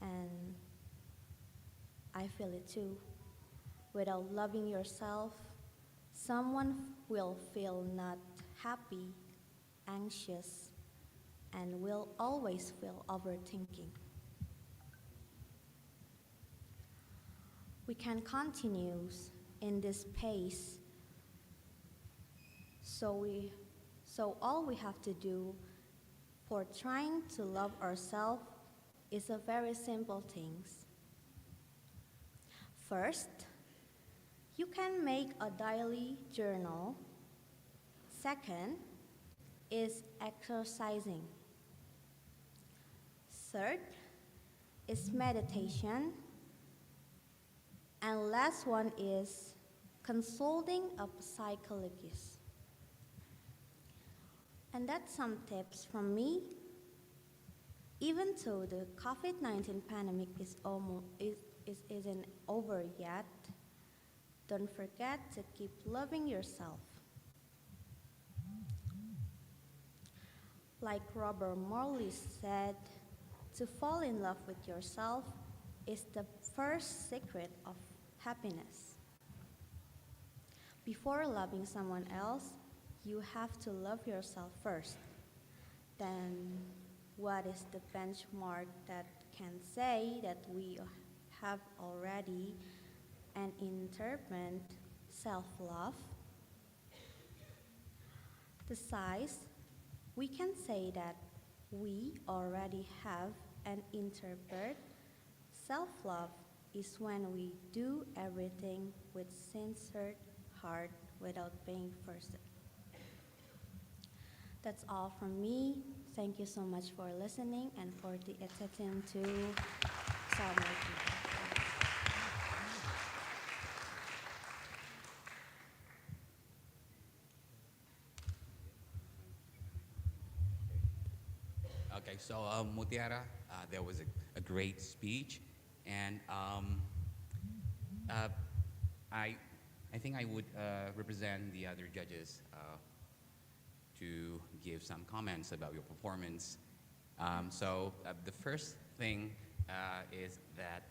Speaker 19: And I feel it too. Without loving yourself, someone will feel not happy, anxious, and will always feel overthinking. we can continue in this pace. So all we have to do for trying to love ourselves is a very simple things. First, you can make a daily journal. Second is exercising. Third is meditation. And last one is consulting a psychologist. And that's some tips from me. Even though the COVID-19 pandemic isn't over yet, don't forget to keep loving yourself. Like Robert Morley said, to fall in love with yourself is the first secret of happiness. Before loving someone else, you have to love yourself first. Then, what is the benchmark that can say that we have already and interpret self-love? The size, we can say that we already have and interpret self-love is when we do everything with sincere heart without being forced. That's all from me. Thank you so much for listening and for the attention to Assalamualaikum.
Speaker 20: Okay, so Mutiara, that was a great speech, and I think I would represent the other judges to give some comments about your performance. So the first thing is that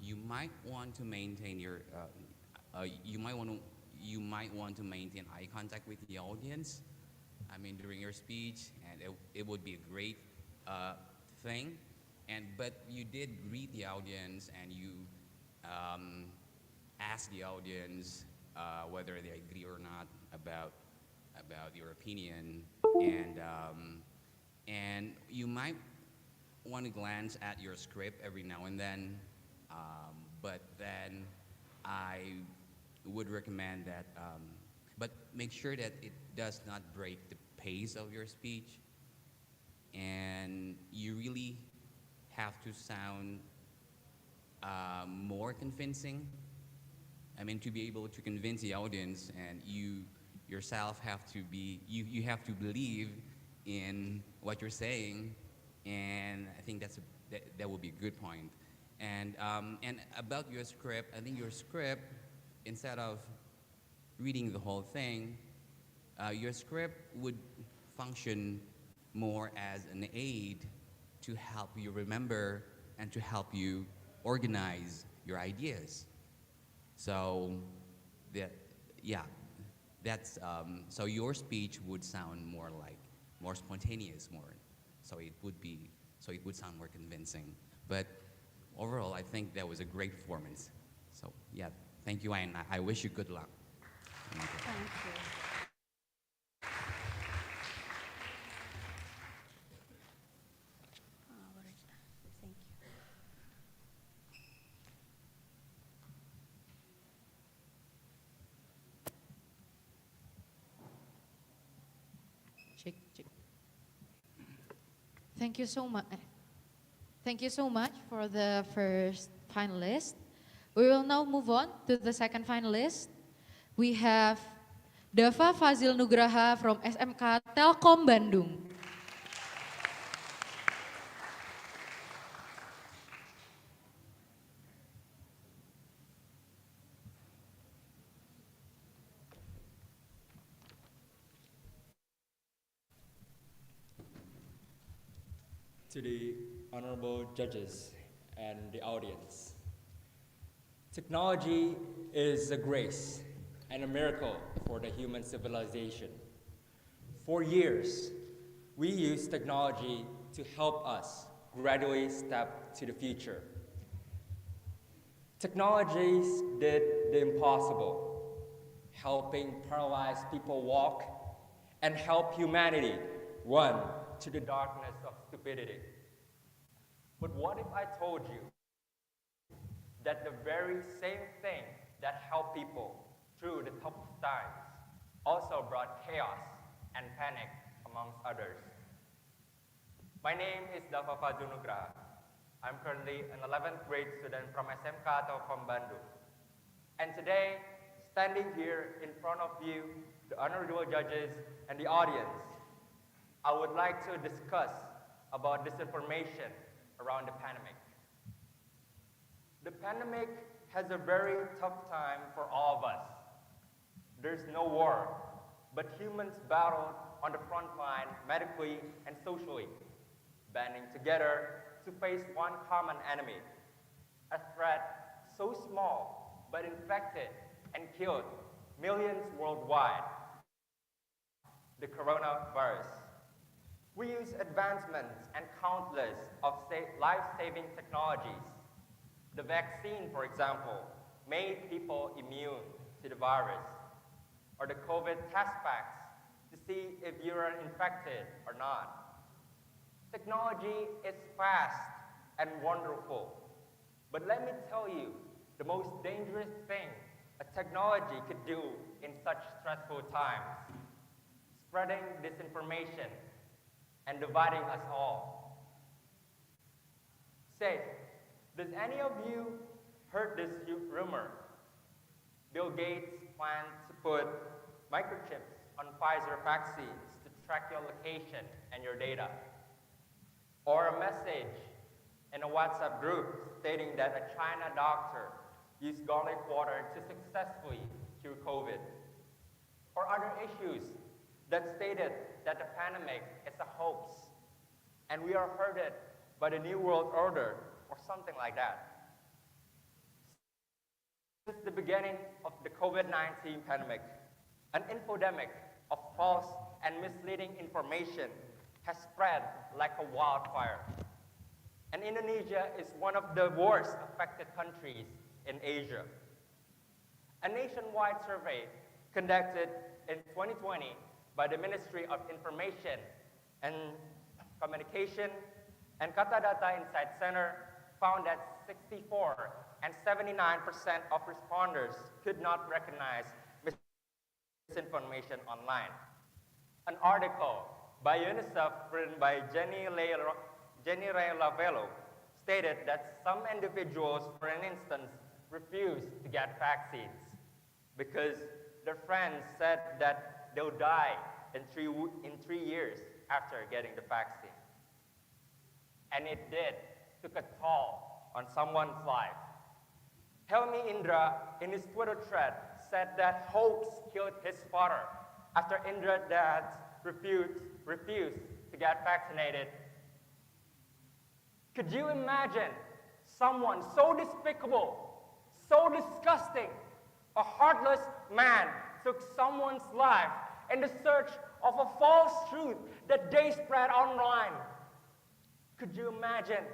Speaker 20: you might want to maintain your you might want to maintain eye contact with the audience. I mean, during your speech, and it would be a great thing. But you did greet the audience, and you asked the audience whether they agree or not about your opinion, and you might want to glance at your script every now and then, but then I would recommend that, but make sure that it does not break the pace of your speech, and you really have to sound more convincing. I mean, to be able to convince the audience, and you yourself have to be, you have to believe in what you're saying, and I think that would be a good point. And about your script, I think your script, instead of reading the whole thing, your script would function more as an aid to help you remember and to help you organize your ideas. So so your speech would sound more spontaneous, so it would sound more convincing. But overall, I think that was a great performance. So yeah, thank you, and I wish you good luck.
Speaker 19: Thank you.
Speaker 2: Check. Thank you so much. Thank you so much for the first finalist. We will now move on to the second finalist. We have Dava Fazil Nugraha from SMK Telkom Bandung.
Speaker 21: To the honorable judges and the audience. Technology is a grace and a miracle for the human civilization. For years, we used technology to help us gradually step to the future. Technologies did the impossible, helping paralyzed people walk and help humanity run to the darkness of stupidity. But what if I told you that the very same thing that helped people through the tough times also brought chaos and panic amongst others? My name is Dava Padjadjaran. I'm currently an 11th grade student from SMK Telkom Bandung. And today, standing here in front of you, the honorable judges and the audience, I would like to discuss about disinformation around the pandemic. The pandemic has a very tough time for all of us. There's no war, but humans battled on the front line medically and socially, banding together to face one common enemy, a threat so small but infected and killed millions worldwide, the coronavirus. We use advancements and countless of life-saving technologies. The vaccine, for example, made people immune to the virus, or the COVID test packs to see if you're infected or not. Technology is fast and wonderful, but let me tell you, the most dangerous thing a technology could do in such stressful times, spreading disinformation and dividing us all. Say, does any of you heard this rumor? Bill Gates plans to put microchips on Pfizer vaccines to track your location and your data. Or a message in a WhatsApp group stating that a China doctor used garlic water to successfully cure COVID. Or other issues that stated that the pandemic is a hoax and we are hurted by the New World Order or something like that. Since the beginning of the COVID-19 pandemic, an infodemic of false and misleading information has spread like a wildfire. And Indonesia is one of the worst affected countries in Asia. A nationwide survey conducted in 2020 by the Ministry of Information and Communication and Kata Data Insight Center found that 64 and 79% of responders could not recognize misinformation online. An article by UNICEF written by Jenny Ray Lavello stated that some individuals, for an instance, refused to get vaccines because their friends said that they'll die in 3 years after getting the vaccine. And it did, took a toll on someone's life. Helmi Indra, in his Twitter thread, said that hoax killed his father after Indra's dad refused to get vaccinated. Could you imagine someone so despicable, so disgusting, a heartless man took someone's life in the search of a false truth that they spread online? Could you imagine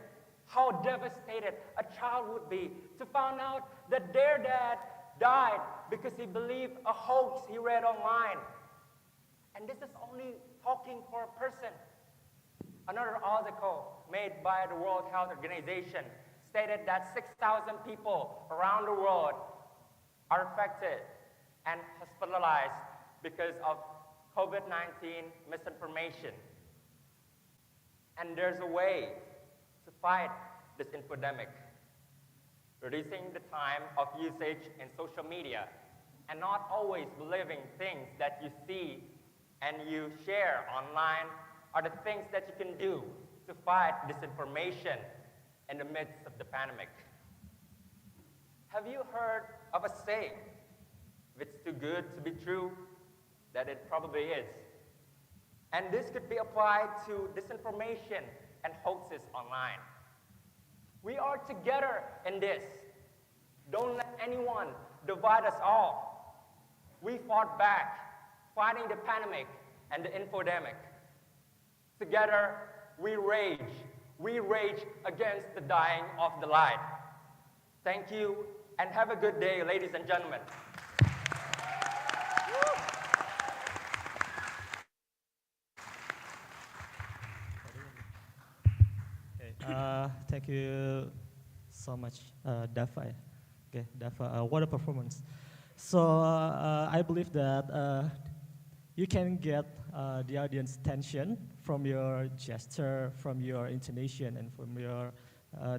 Speaker 21: how devastated a child would be to find out that their dad died because he believed a hoax he read online? And this is only talking for a person. Another article made by the World Health Organization stated that 6,000 people around the world are affected and hospitalized because of COVID-19 misinformation. And there's a way to fight this infodemic, reducing the time of usage in social media and not always believing things that you see and you share online are the things that you can do to fight disinformation in the midst of the pandemic. Have you heard of a saying, if it's too good to be true, that it probably is? And this could be applied to disinformation and hoaxes online. We are together in this. Don't let anyone divide us all. We fought back, fighting the pandemic and the infodemic. Together, we rage against the dying of the light. Thank you, and have a good day, ladies and gentlemen.
Speaker 4: Okay, thank you so much, Dafa. Okay, Dafa, what a performance. So I believe that you can get the audience attention from your gesture, from your intonation, and from your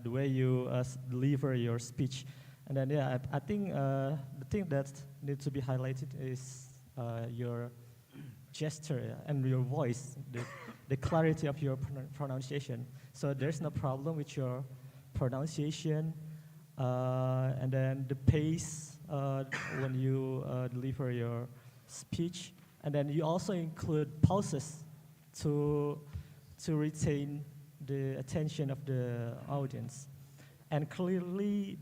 Speaker 4: the way you deliver your speech. And then, yeah, I think the thing that needs to be highlighted is your gesture and your voice, the clarity of your pronunciation. So there's no problem with your pronunciation, and then the pace when you deliver your speech, and then you also include pauses to retain the attention of the audience. And clearly,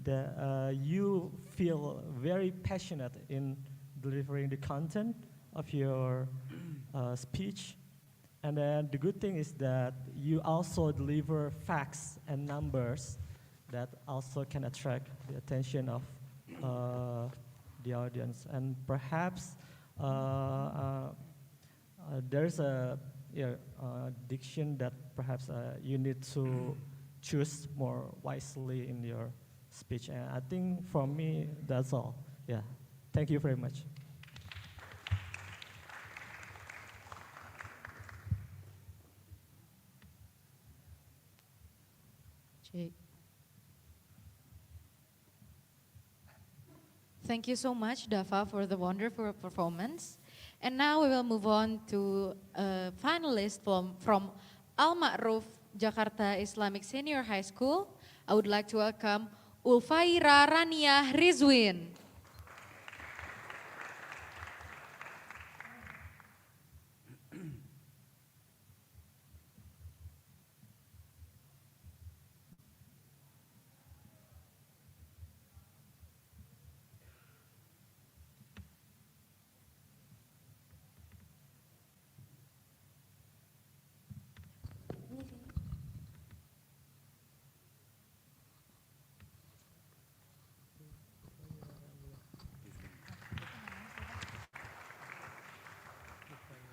Speaker 4: you feel very passionate in delivering the content of your speech. And then the good thing is that you also deliver facts and numbers that also can attract the attention of the audience. And perhaps there's a diction that perhaps you need to choose more wisely in your speech. And I think from me, that's all. Yeah. Thank you very much.
Speaker 2: Jake. Thank you so much, Dafa, for the wonderful performance. And now we will move on to a finalist from Al Ma'ruf Jakarta Islamic Senior High School. I would like to welcome Ulfaira Rania Rizwin.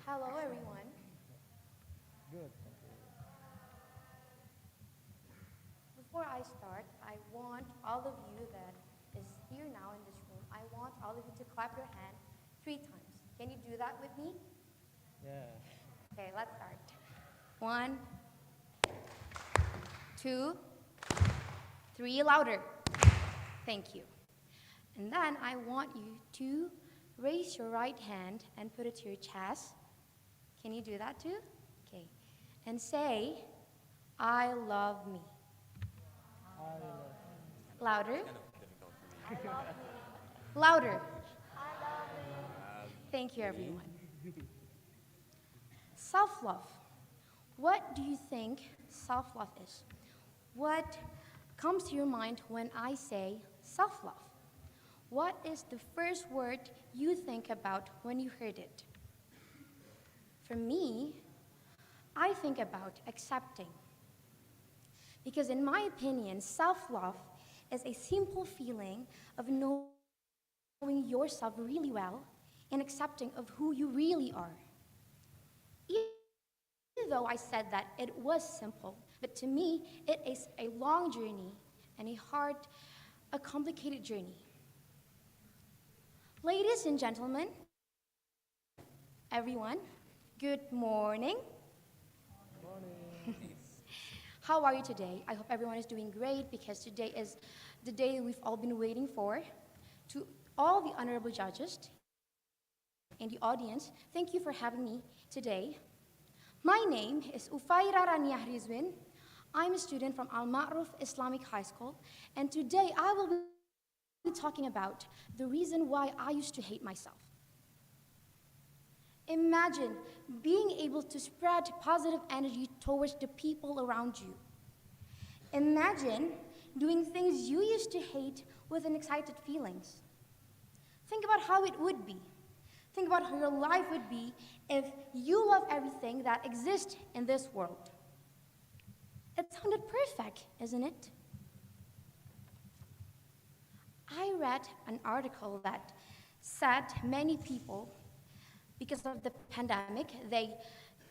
Speaker 3: Hello, everyone.
Speaker 4: Good.
Speaker 3: Before I start, I want all of you that is here now in this room, I want all of you to clap your hand 3 times. Can you do that with me?
Speaker 4: Yeah.
Speaker 3: Okay, let's start. 1, 2, 3, louder. Thank you. And then I want you to raise your right hand and put it to your chest. Can you do that too? Okay. And say, I love me. Louder.
Speaker 17: I love me.
Speaker 3: Louder.
Speaker 17: I love me.
Speaker 3: Thank you, everyone. Self-love. What do you think self-love is? What comes to your mind when I say self-love? What is the first word you think about when you heard it? For me, I think about accepting. Because in my opinion, self-love is a simple feeling of knowing yourself really well and accepting of who you really are. Even though I said that it was simple, but to me, it is a long journey and a complicated journey. Ladies and gentlemen, everyone, good morning. How are you today? I hope everyone is doing great because today is the day we've all been waiting for. To all the honorable judges and the audience, thank you for having me today. My name is Ufaira Rania Rizwin. I'm a student from Al Ma'ruf Islamic High School, and today I will be talking about the reason why I used to hate myself. Imagine being able to spread positive energy towards the people around you. Imagine doing things you used to hate with an excited feelings. Think about how it would be. Think about how your life would be if you love everything that exists in this world. It sounded perfect, isn't it? I read an article that said many people, because of the pandemic, they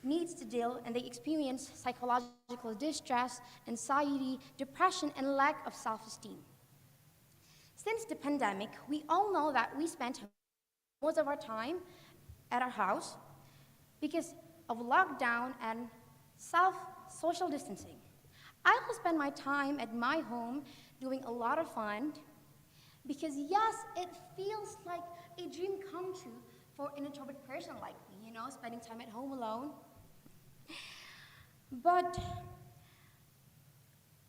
Speaker 3: need to deal and they experience psychological distress, anxiety, depression, and lack of self-esteem. Since the pandemic, we all know that we spent most of our time at our house because of lockdown and social distancing. I will spend my time at my home doing a lot of fun because yes, it feels like a dream come true for an introvert person like me, you know, spending time at home alone. But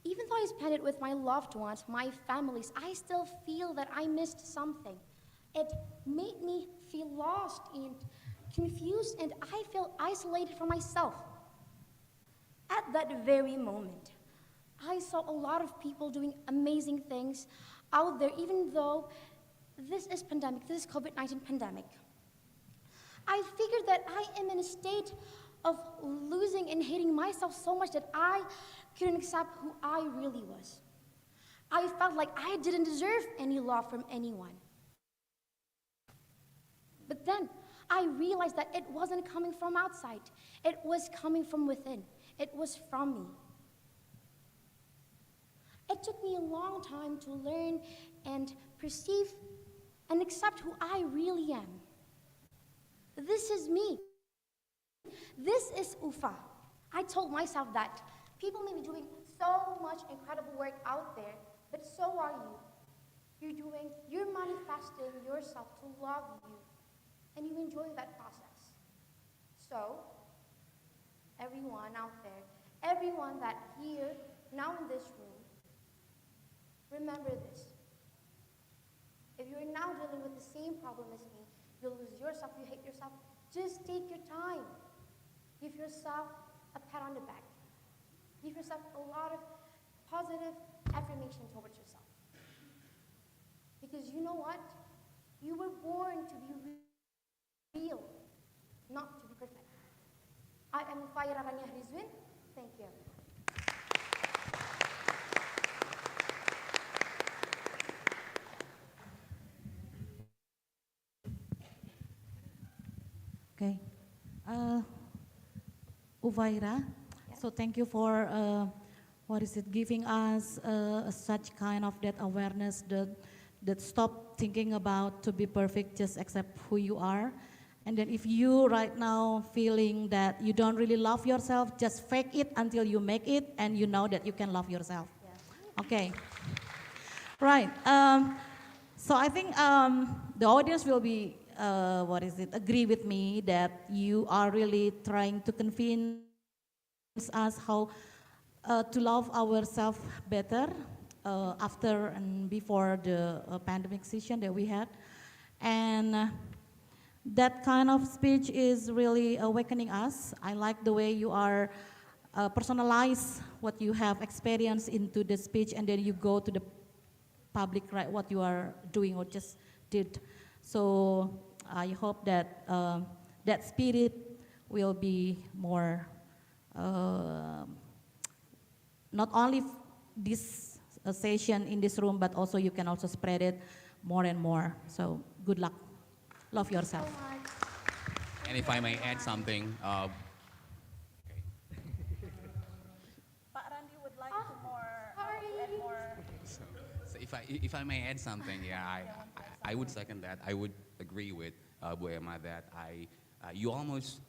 Speaker 3: even though I spend it with my loved ones, my families, I still feel that I missed something. It made me feel lost and confused, and I feel isolated from myself. At that very moment, I saw a lot of people doing amazing things out there, even though this is pandemic, this is COVID-19 pandemic. I figured that I am in a state of losing and hating myself so much that I couldn't accept who I really was. I felt like I didn't deserve any love from anyone. But then I realized that it wasn't coming from outside. It was coming from within. It was from me. It took me a long time to learn and perceive and accept who I really am. This is me. This is Ufa. I told myself that people may be doing so much incredible work out there, but so are you. You're manifesting yourself to love you, and you enjoy that process. So, everyone out there, everyone that here, now in this room, remember this. If you're now dealing with the same problem as me, you lose yourself, you hate yourself, just take your time. Give yourself a pat on the back. Give yourself a lot of positive affirmation towards yourself. Because you know what? You were born to be real, not to be perfect. I am Padjadjaran Rizwin. Thank you.
Speaker 6: Okay. Uvaira, so thank you for giving us such kind of that awareness that stop thinking about to be perfect, just accept who you are. And then if you right now feeling that you don't really love yourself, just fake it until you make it and you know that you can love yourself. Yeah. Okay. Right. So I think the audience will be agree with me that you are really trying to convince us how to love ourselves better after and before the pandemic session that we had. And that kind of speech is really awakening us. I like the way you are personalize what you have experienced into the speech, and then you go to the public, right, what you are doing or just did. So I hope that that spirit will be more, not only this session in this room, but also you can also spread it more and more. So good luck. Love yourself.
Speaker 20: And if I may add something,
Speaker 16: Pak Randi would like to add more.
Speaker 20: So if I may add something, yeah, I would second that. I would agree with Bu Emma that you almost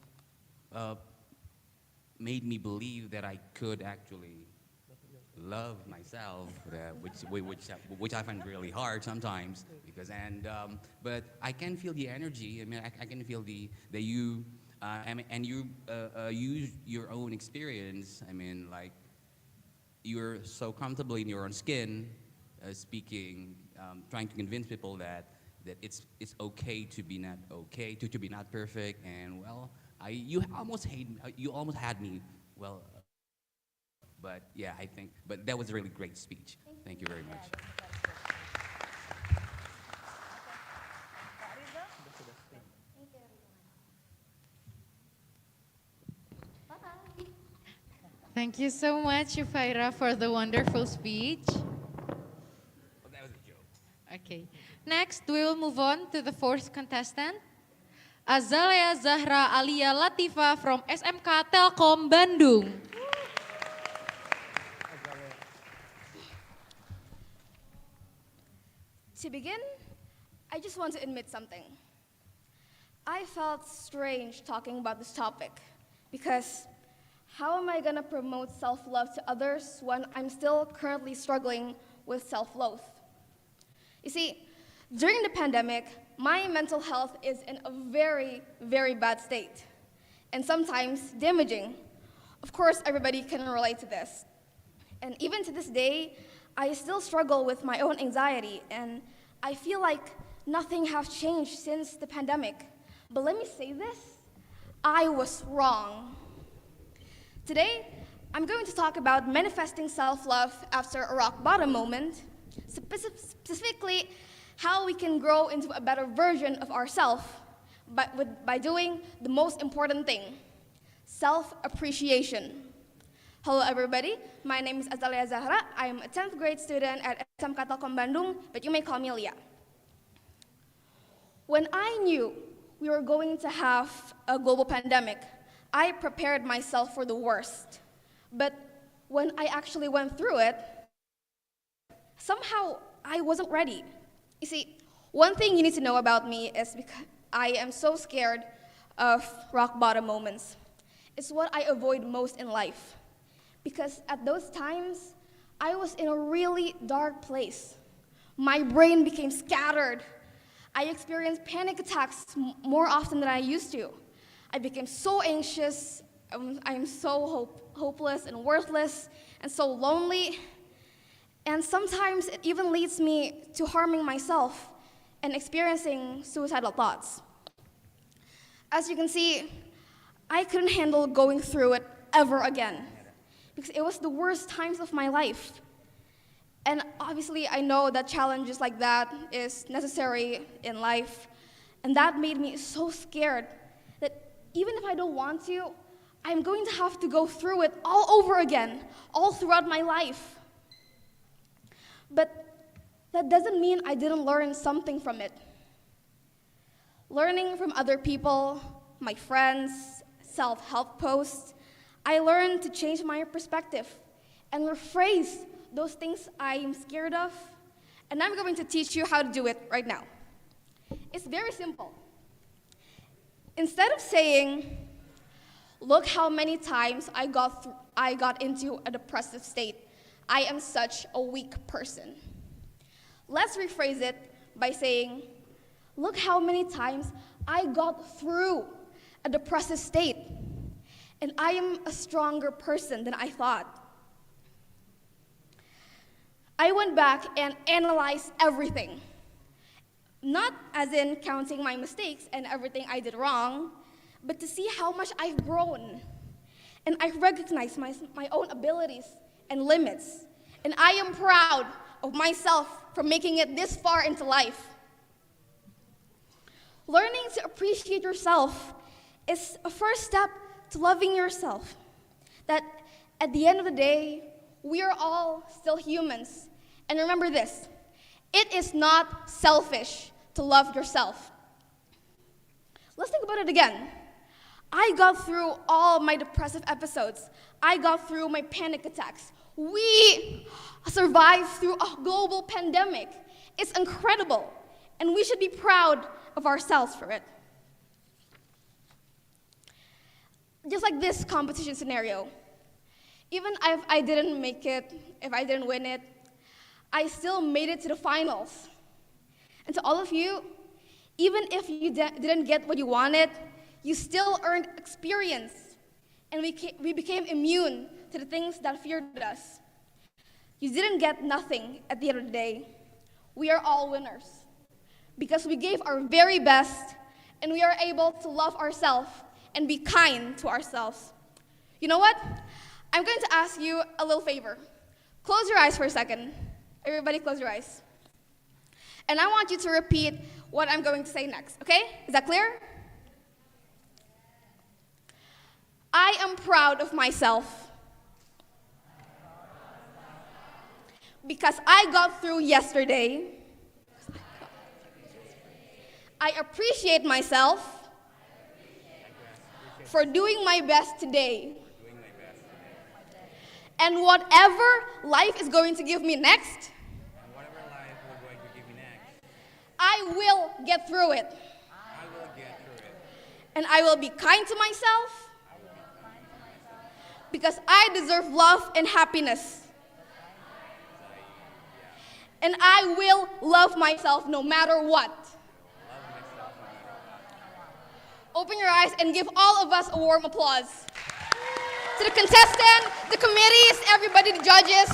Speaker 20: made me believe that I could actually love myself, which I find really hard sometimes because but I can feel the energy. I mean, I can feel that you and you use your own experience. I mean, like you're so comfortable in your own skin, speaking, trying to convince people that it's okay to be not okay, to be not perfect, and well, you almost had me, well. But yeah, but that was a really great speech. Thank you very much.
Speaker 2: Thank you so much, Ufaira, for the wonderful speech.
Speaker 20: Well, that was a joke.
Speaker 2: Okay. Okay. Next, we will move on to the fourth contestant, Azalea Zahra Alia Latifa from SMK Telkom Bandung.
Speaker 5: To begin, I just want to admit something. I felt strange talking about this topic because how am I gonna promote self-love to others when I'm still currently struggling with self-loathe? You see, during the pandemic, my mental health is in a very, very bad state, and sometimes damaging. Of course, everybody can relate to this. And even to this day, I still struggle with my own anxiety, and I feel like nothing has changed since the pandemic. But let me say this, I was wrong. Today, I'm going to talk about manifesting self-love after a rock bottom moment, specifically how we can grow into a better version of ourselves by doing the most important thing, self-appreciation. Hello everybody, my name is Azalea Zahra. I am a 10th grade student at SMK Telkom Bandung, but you may call me Lia. When I knew we were going to have a global pandemic, I prepared myself for the worst. But when I actually went through it, somehow I wasn't ready. You see, one thing you need to know about me is because I am so scared of rock bottom moments. It's what I avoid most in life. Because at those times, I was in a really dark place. My brain became scattered. I experienced panic attacks more often than I used to. I became so anxious. I am so hopeless and worthless and so lonely. And sometimes it even leads me to harming myself and experiencing suicidal thoughts. As you can see, I couldn't handle going through it ever again because it was the worst times of my life. And obviously, I know that challenges like that is necessary in life, and that made me so scared that even if I don't want to, I'm going to have to go through it all over again, all throughout my life. But that doesn't mean I didn't learn something from it. Learning from other people, my friends, self-help posts, I learned to change my perspective and rephrase those things I'm scared of, and I'm going to teach you how to do it right now. It's very simple. Instead of saying, look how many times I got into a depressive state, I am such a weak person. Let's rephrase it by saying, look how many times I got through a depressive state, and I am a stronger person than I thought. I went back and analyzed everything. Not as in counting my mistakes and everything I did wrong, but to see how much I've grown. And I recognize my own abilities and limits. And I am proud of myself for making it this far into life. Learning to appreciate yourself is a first step to loving yourself. That at the end of the day, we are all still humans. And remember this, it is not selfish to love yourself. Let's think about it again. I got through all my depressive episodes. I got through my panic attacks. We survived through a global pandemic. It's incredible, and we should be proud of ourselves for it. Just like this competition scenario, even if I didn't make it, if I didn't win it, I still made it to the finals. And to all of you, even if you didn't get what you wanted, you still earned experience. And we became immune to the things that feared us. You didn't get nothing at the end of the day. We are all winners because we gave our very best and we are able to love ourselves and be kind to ourselves. You know what? I'm going to ask you a little favor. Close your eyes for a second. Everybody close your eyes. And I want you to repeat what I'm going to say next, okay? Is that clear? I am proud of myself because I got through yesterday I appreciate myself for doing my best today. And whatever life is going to give me next, I will get through it. And I will be kind to myself because I deserve love and happiness. And I will love myself no matter what. Open your eyes and give all of us a warm applause. To the contestant, the committees, everybody, the judges,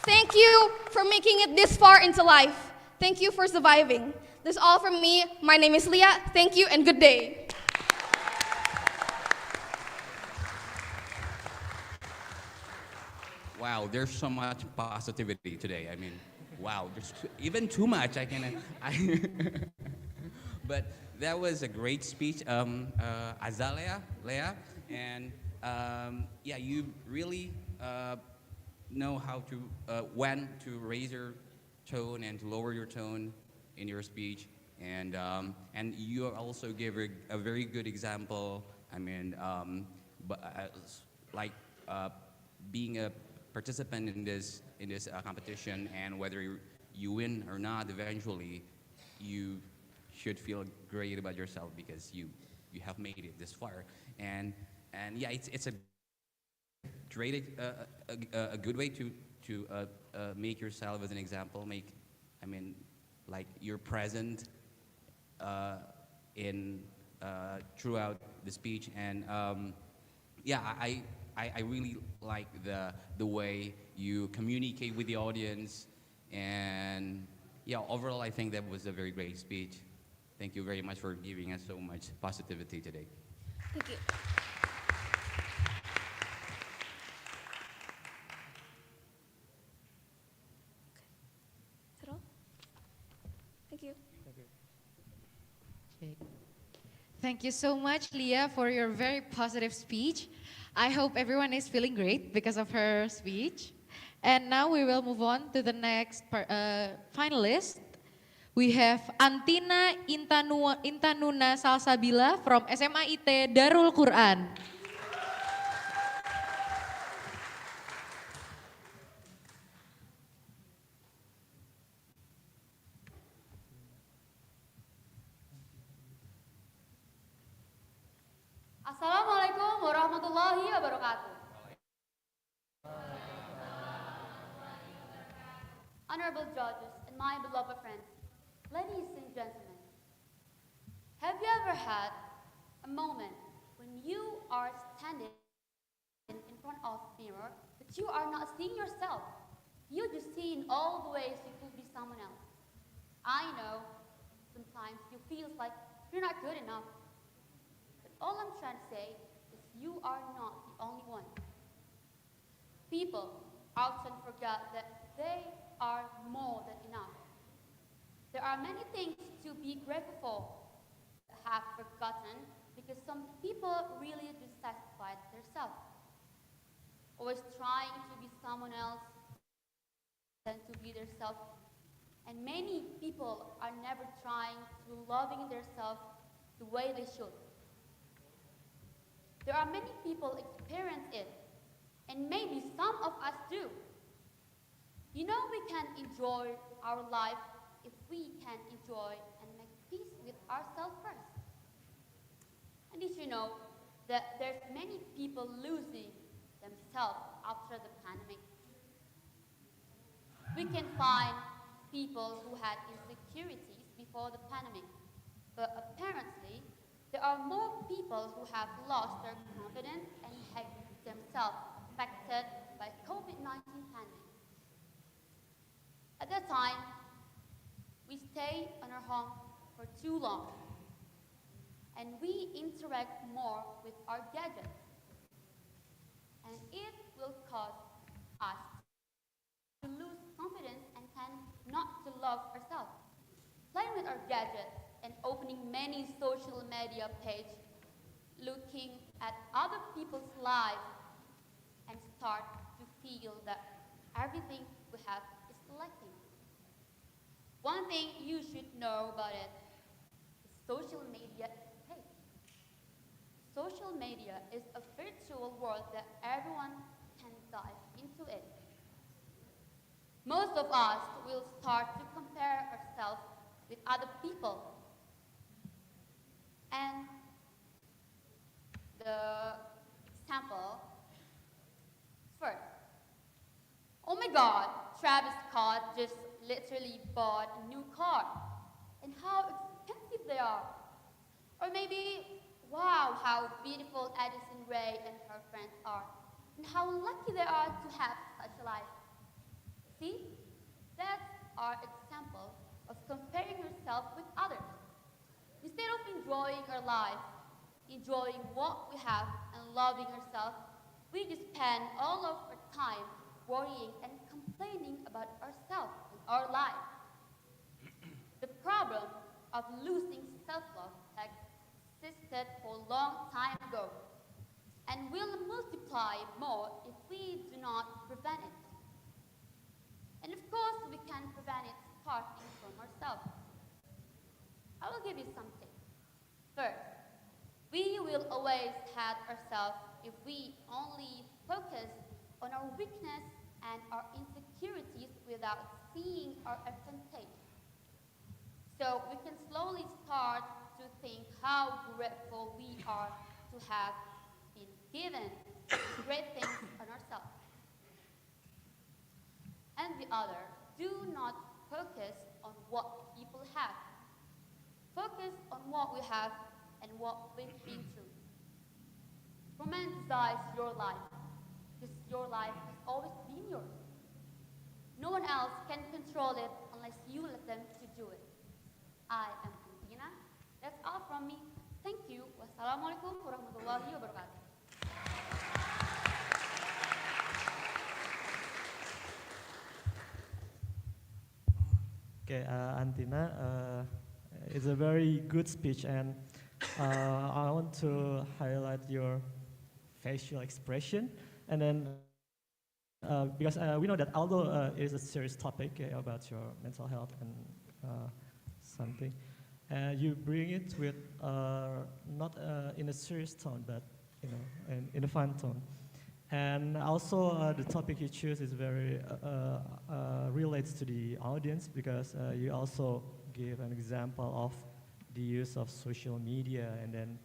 Speaker 5: thank you for making it this far into life. Thank you for surviving. That's all from me. My name is Leah. Thank you and good day.
Speaker 20: Wow, there's so much positivity today. I mean, wow, there's even too much. But that was a great speech, Azalea, Leah, and yeah, you really know how to when to raise your tone and to lower your tone in your speech, and you also gave a very good example. I mean, like being a participant in this competition, and whether you win or not, eventually, you should feel great about yourself because you have made it this far, and yeah, it's a great a good way to make yourself as an example. Like you're present in throughout the speech, and yeah, I really like the way you communicate with the audience, and yeah, overall I think that was a very great speech. Thank you very much for giving us so much positivity today.
Speaker 5: Thank you. Is that all? Thank you.
Speaker 2: Okay. Thank you so much, Leah, for your very positive speech. I hope everyone is feeling great because of her speech. And now we will move on to the next finalist. We have Antina Intanuna Salsabila from SMA IT Darul Quran.
Speaker 11: Assalamualaikum warahmatullahi wabarakatuh. Honorable judges and my beloved friends, ladies and gentlemen, have you ever had a moment when you are standing in front of a mirror, but you are not seeing yourself? You just see in all the ways you could be someone else. I know sometimes you feel like you're not good enough. But all I'm trying to say is you are not the only one. People often forget that they are more than enough. There are many things to be grateful for that have forgotten because some people really dissatisfied themselves. Always trying to be someone else than to be themselves. And many people are never trying to loving themselves the way they should. There are many people experience it, and maybe some of us do. You know, we can enjoy our life if we can enjoy and make peace with ourselves first. And did you know that there's many people losing themselves after the pandemic? We can find people who had insecurities before the pandemic, but apparently there are more people who have lost their confidence and had themselves affected by COVID-19 pandemic. At that time, we stay in our home for too long, and we interact more with our gadgets, and it will cause us to lose confidence and tend not to love ourselves. Playing with our gadgets and opening many social media pages, looking at other people's lives, and start to feel that everything we have is lacking. One thing you should know about it is social media is fake. Social media is a virtual world that everyone can dive into it. Most of us will start to compare ourselves with other people. And the example first. Oh my God, Travis Scott just literally bought a new car. And how expensive they are. Or maybe, wow, how beautiful Addison Rae and her friends are. And how lucky they are to have such a life. See, that's our example of comparing yourself with others. Instead of enjoying our life, enjoying what we have, and loving ourselves, we just spend all of our time worrying and complaining about ourselves and our life. The problem of losing self-love has existed for a long time ago and will multiply more if we do not prevent it. And of course, we can prevent it starting from ourselves. I will give you something. First, we will always hate ourselves if we only focus on our weakness and our insecurities without seeing our advantage. So we can slowly start to think how grateful we are to have been given great things on ourselves. And the other, do not focus on what people have. Focus on what we have and what we've been through. Romanticize your life, because your life has always been yours. No one else can control it unless you let them to do it. I am Antina. That's all from me. Thank you. Wassalamualaikum warahmatullahi wabarakatuh.
Speaker 4: Okay, Antina, it's a very good speech, and I want to highlight your facial expression, and then because we know that although it is a serious topic about your mental health and something, you bring it with not in a serious tone, but in a fun tone. And also the topic you choose is very relates to the audience, because you also give an example of the use of social media, and then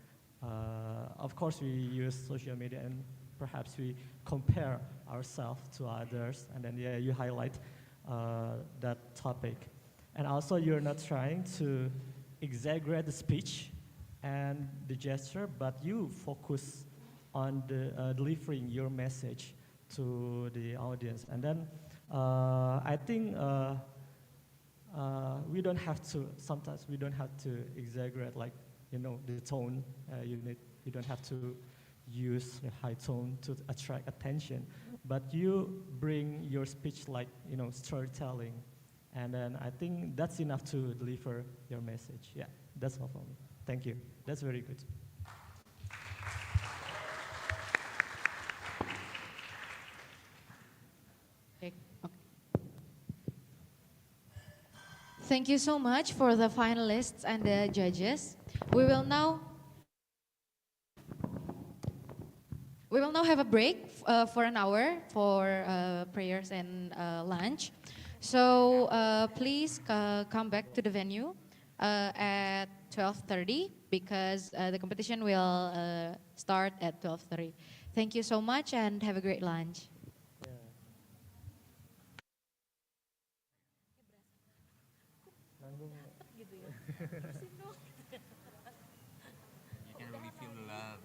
Speaker 4: of course we use social media and perhaps we compare ourselves to others, and then you highlight that topic. And also you're not trying to exaggerate the speech and the gesture, but you focus on the delivering your message to the audience. And then I think we don't have to, sometimes we don't have to exaggerate, like, the tone. You don't have to use a high tone to attract attention, but you bring your speech like, storytelling. And then I think that's enough to deliver your message. Yeah, that's all for me. Thank you. That's very good.
Speaker 2: Thank you so much for the finalists and the judges. We will now have a break for an hour for prayers and lunch. So please come back to the venue at 12:30, because the competition will start at 12:30. Thank you so much and have a great lunch.
Speaker 20: You can really feel the love.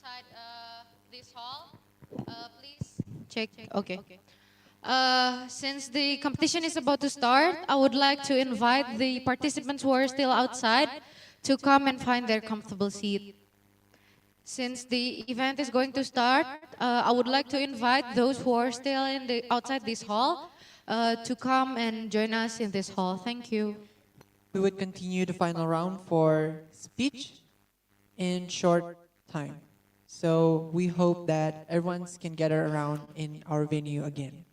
Speaker 2: Inside this hall, please check. Okay. Since the competition is about to start, I would like to invite the participants who are still outside to come and find their comfortable seat. Since the event is going to start, I would like to invite those who are still in the outside this hall to come and join us in this hall. Thank you.
Speaker 1: We would continue the final round for speech in short time. So we hope that everyone can gather around in our venue again.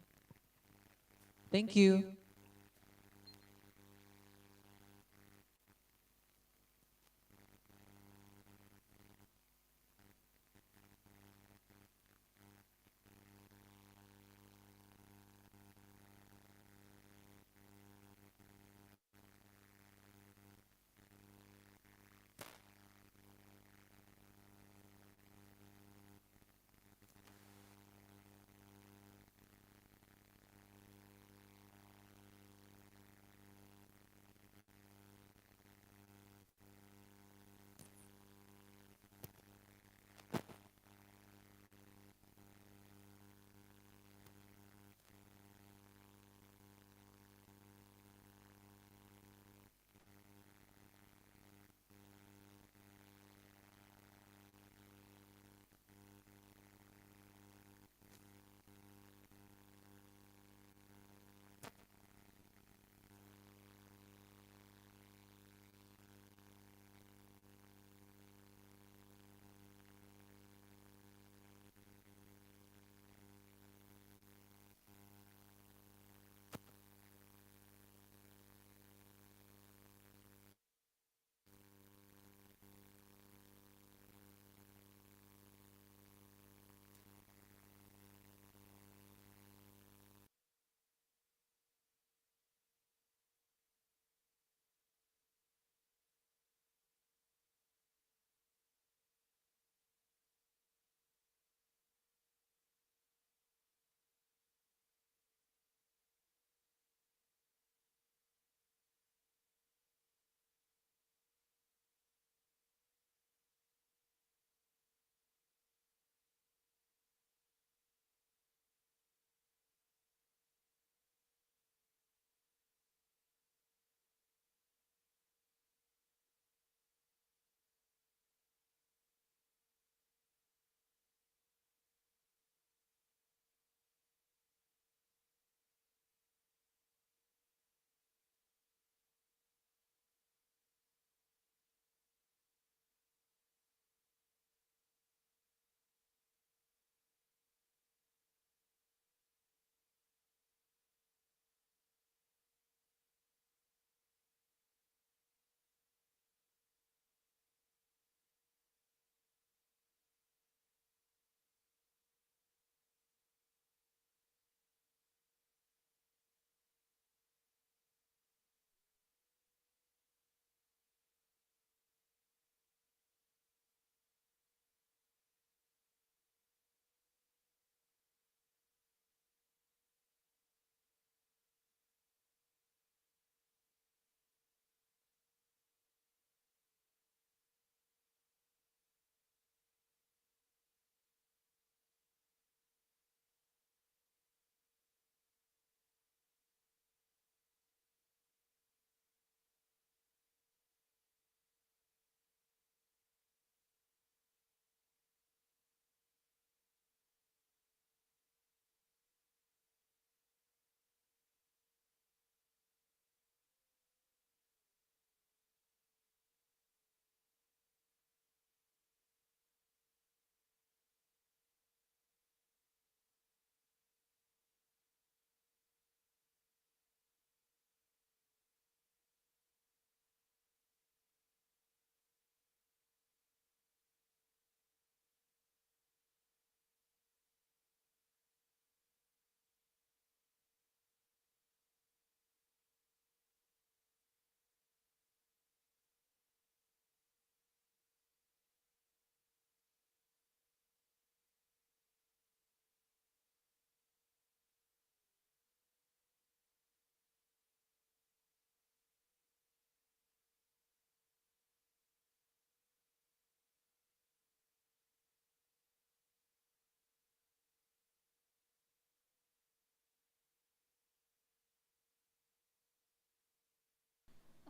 Speaker 1: Thank you.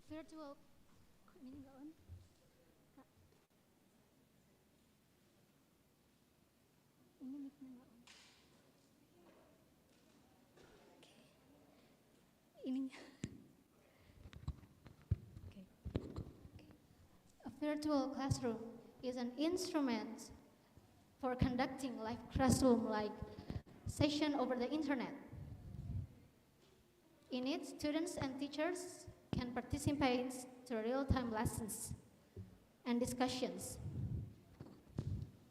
Speaker 13: virtual kok ini nggak on? Kak. Ini mic-nya nggak on. Ininya. Okay. A virtual classroom is an instrument for conducting live classroom-like session over the internet. In it, students and teachers can participate to real-time lessons and discussions.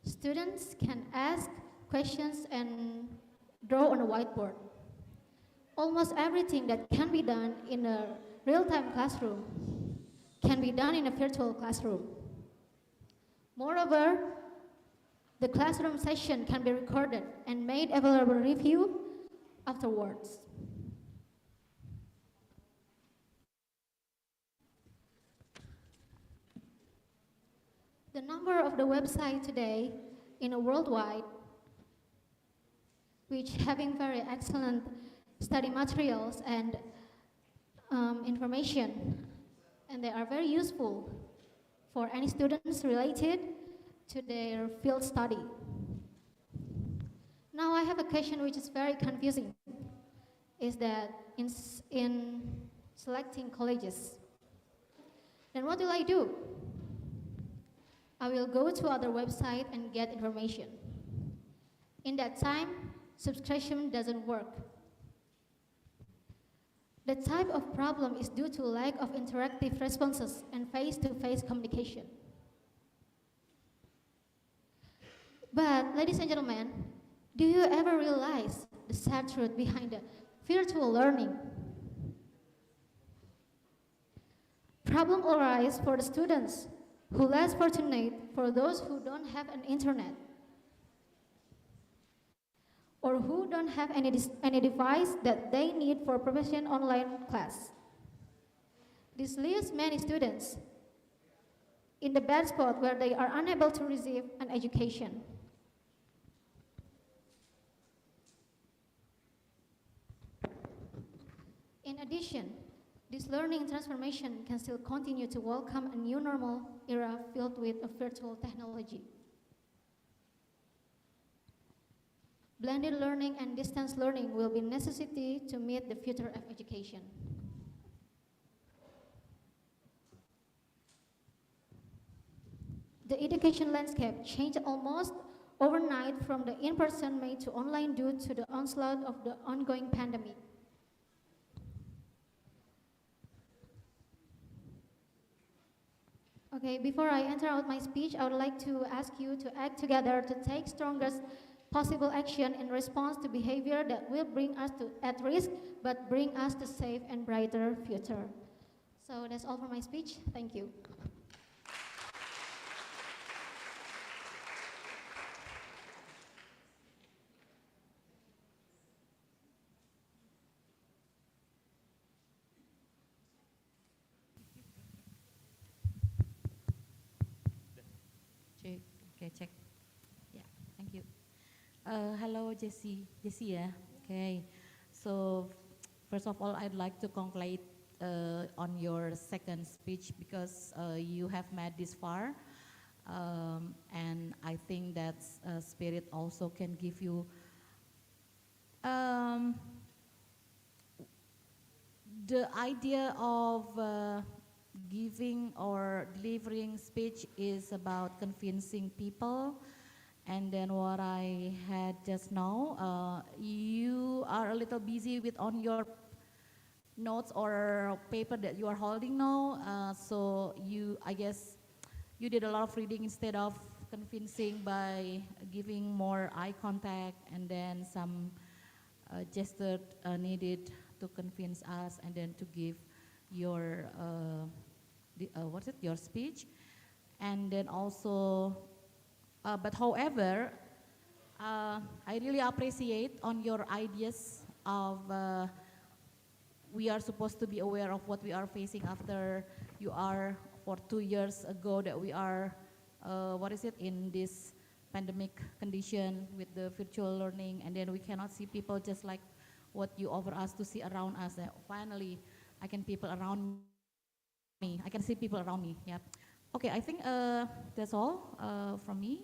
Speaker 13: Students can ask questions and draw on a whiteboard. Almost everything that can be done in a real-time classroom can be done in a virtual classroom. Moreover, the classroom session can be recorded and made available review afterwards. The number of the website today in a worldwide, which having very excellent study materials and information, and they are very useful for any students related to their field study. Now I have a question which is very confusing, is that in selecting colleges, then what will I do? I will go to other website and get information. In that time, subscription doesn't work. The type of problem is due to lack of interactive responses and face-to-face communication. But, ladies and gentlemen, do you ever realize the sad truth behind the virtual learning? Problem arise for the students who less fortunate, for those who don't have an internet or who don't have any device that they need for professional online class. This leaves many students in the bad spot where they are unable to receive an education. In addition, this learning transformation can still continue to welcome a new normal era filled with a virtual technology. Blended learning and distance learning will be necessity to meet the future of education. The education landscape changed almost overnight from the in-person made to online due to the onslaught of the ongoing pandemic. Okay, before I enter out my speech, I would like to ask you to act together to take strongest possible action in response to behavior that will bring us to at risk, but bring us to safe and brighter future. So that's all for my speech. Thank you.
Speaker 6: Okay, check. Yeah, thank you. Hello, Jessie. Jessie, yeah. Okay. So, first of all, I'd like to congratulate on your second speech because you have made this far, and I think that spirit also can give you. The idea of giving or delivering speech is about convincing people, and then what I had just now, you are a little busy with on your notes or paper that you are holding now, so I guess you did a lot of reading instead of convincing by giving more eye contact and then some gesture needed to convince us and then to give your your speech, and then also but however I really appreciate on your ideas of we are supposed to be aware of what we are facing after you are for 2 years ago that we are in this pandemic condition with the virtual learning, and then we cannot see people just like what you offer us to see around us. Finally, I can people around me. I can see people around me. Yep. Okay, I think that's all from me.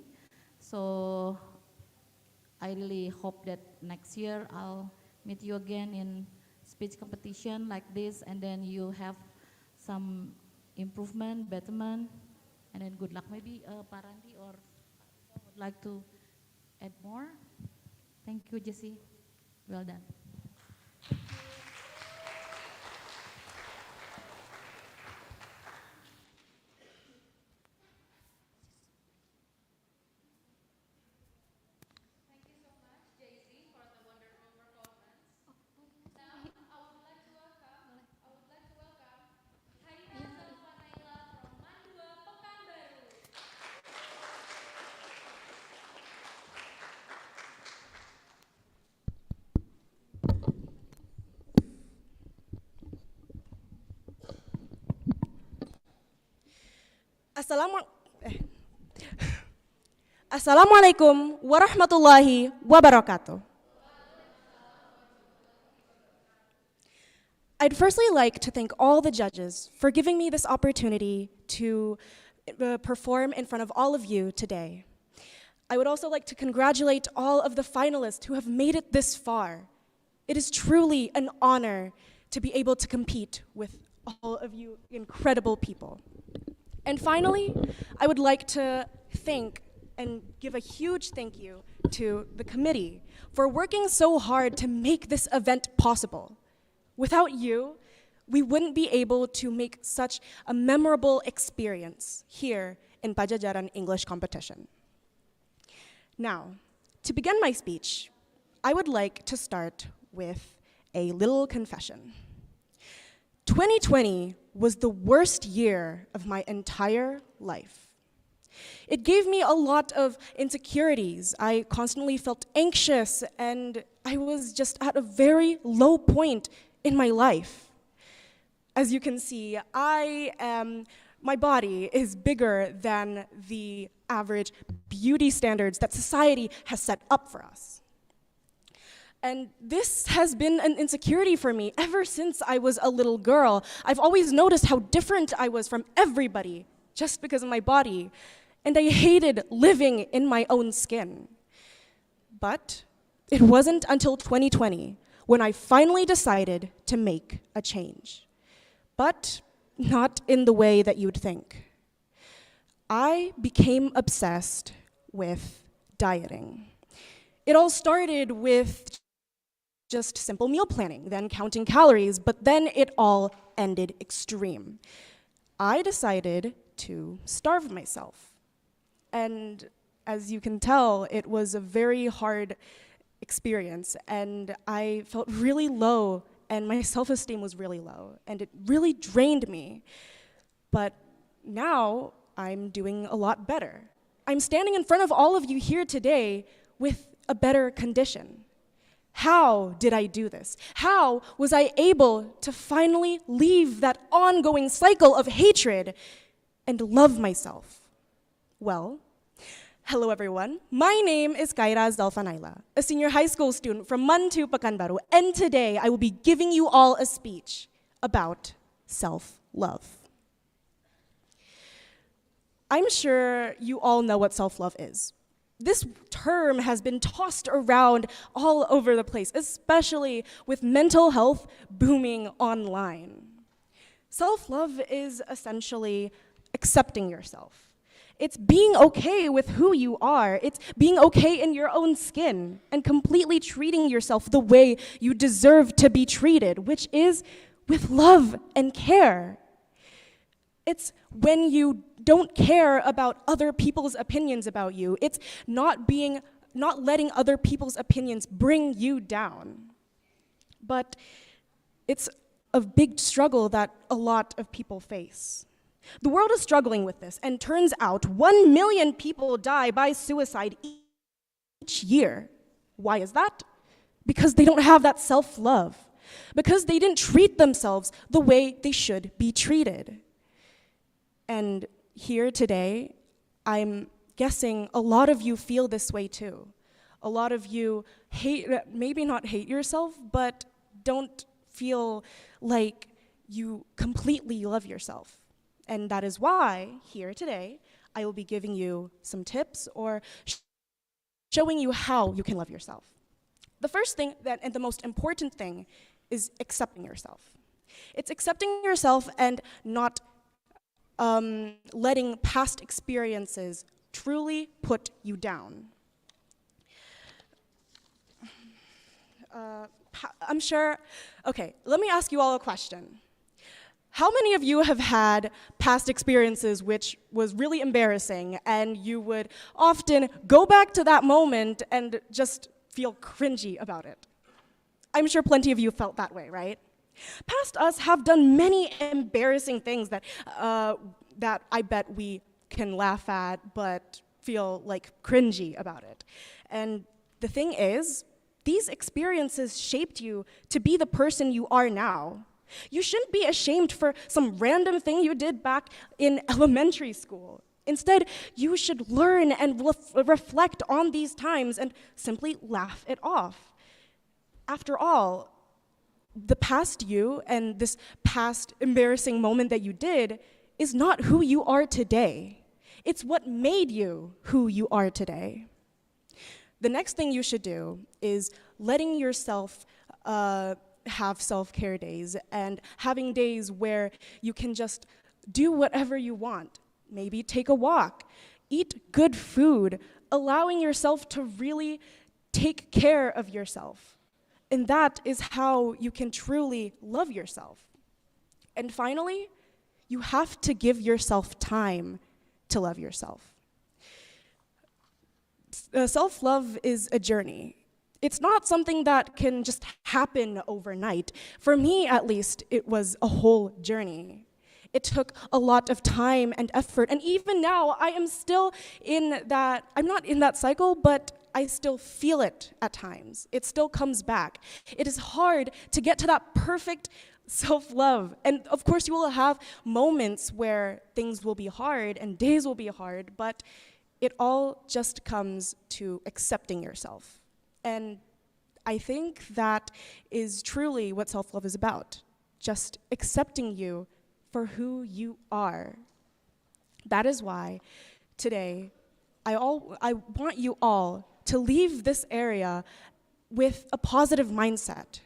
Speaker 6: So I really hope that next year I'll meet you again in speech competition like this, and then you have some improvement, betterment, and then good luck. Maybe Parandi or would like to add more. Thank you, Jessie. Well done.
Speaker 14: Assalamualaikum warahmatullahi wabarakatuh. I'd firstly like to thank all the judges for giving me this opportunity to perform in front of all of you today. I would also like to congratulate all of the finalists who have made it this far. It is truly an honor to be able to compete with all of you incredible people. And finally, I would like to thank and give a huge thank you to the committee for working so hard to make this event possible. Without you, we wouldn't be able to make such a memorable experience here in Padjadjaran English competition. Now, to begin my speech, I would like to start with a little confession. 2020 was the worst year of my entire life. It gave me a lot of insecurities. I constantly felt anxious, and I was just at a very low point in my life. As you can see, my body is bigger than the average beauty standards that society has set up for us. And this has been an insecurity for me ever since I was a little girl. I've always noticed how different I was from everybody just because of my body. And I hated living in my own skin. But it wasn't until 2020 when I finally decided to make a change. But not in the way that you'd think. I became obsessed with dieting. It all started with just simple meal planning, then counting calories, but then it all ended extreme. I decided to starve myself. And as you can tell, it was a very hard experience, and I felt really low, and my self-esteem was really low, and it really drained me. But now I'm doing a lot better. I'm standing in front of all of you here today with a better condition. How did I do this? How was I able to finally leave that ongoing cycle of hatred and love myself? Well, hello everyone. My name is Kaira Zalfanaila, a senior high school student from Mantu, Pekanbaru, and today I will be giving you all a speech about self-love. I'm sure you all know what self-love is. This term has been tossed around all over the place, especially with mental health booming online. Self-love is essentially accepting yourself. It's being okay with who you are. It's being okay in your own skin and completely treating yourself the way you deserve to be treated, which is with love and care. It's when you don't care about other people's opinions about you. It's not letting other people's opinions bring you down. But it's a big struggle that a lot of people face. The world is struggling with this, and turns out 1 million people die by suicide each year. Why is that? Because they don't have that self-love. Because they didn't treat themselves the way they should be treated. And here today, I'm guessing a lot of you feel this way too. A lot of you maybe not hate yourself, but don't feel like you completely love yourself. And that is why, here today, I will be giving you some tips or showing you how you can love yourself. The first thing and the most important thing is accepting yourself. It's accepting yourself and not letting past experiences truly put you down. I'm sure, okay, let me ask you all a question. How many of you have had past experiences which was really embarrassing and you would often go back to that moment and just feel cringy about it? I'm sure plenty of you felt that way, right? Past us have done many embarrassing things that I bet we can laugh at but feel like cringy about it. And the thing is, these experiences shaped you to be the person you are now. You shouldn't be ashamed for some random thing you did back in elementary school. Instead, you should learn and reflect on these times and simply laugh it off. After all, the past you and this past embarrassing moment that you did is not who you are today. It's what made you who you are today. The next thing you should do is letting yourself have self-care days and having days where you can just do whatever you want. Maybe take a walk, eat good food, allowing yourself to really take care of yourself. And that is how you can truly love yourself. And finally, you have to give yourself time to love yourself. Self-love is a journey. It's not something that can just happen overnight. For me, at least, it was a whole journey. It took a lot of time and effort, and even now, I am still in that, I'm not in that cycle, but I still feel it at times. It still comes back. It is hard to get to that perfect self-love. And of course, you will have moments where things will be hard and days will be hard, but it all just comes to accepting yourself. And I think that is truly what self-love is about, just accepting you for who you are. That is why today, I want you all to leave this area with a positive mindset,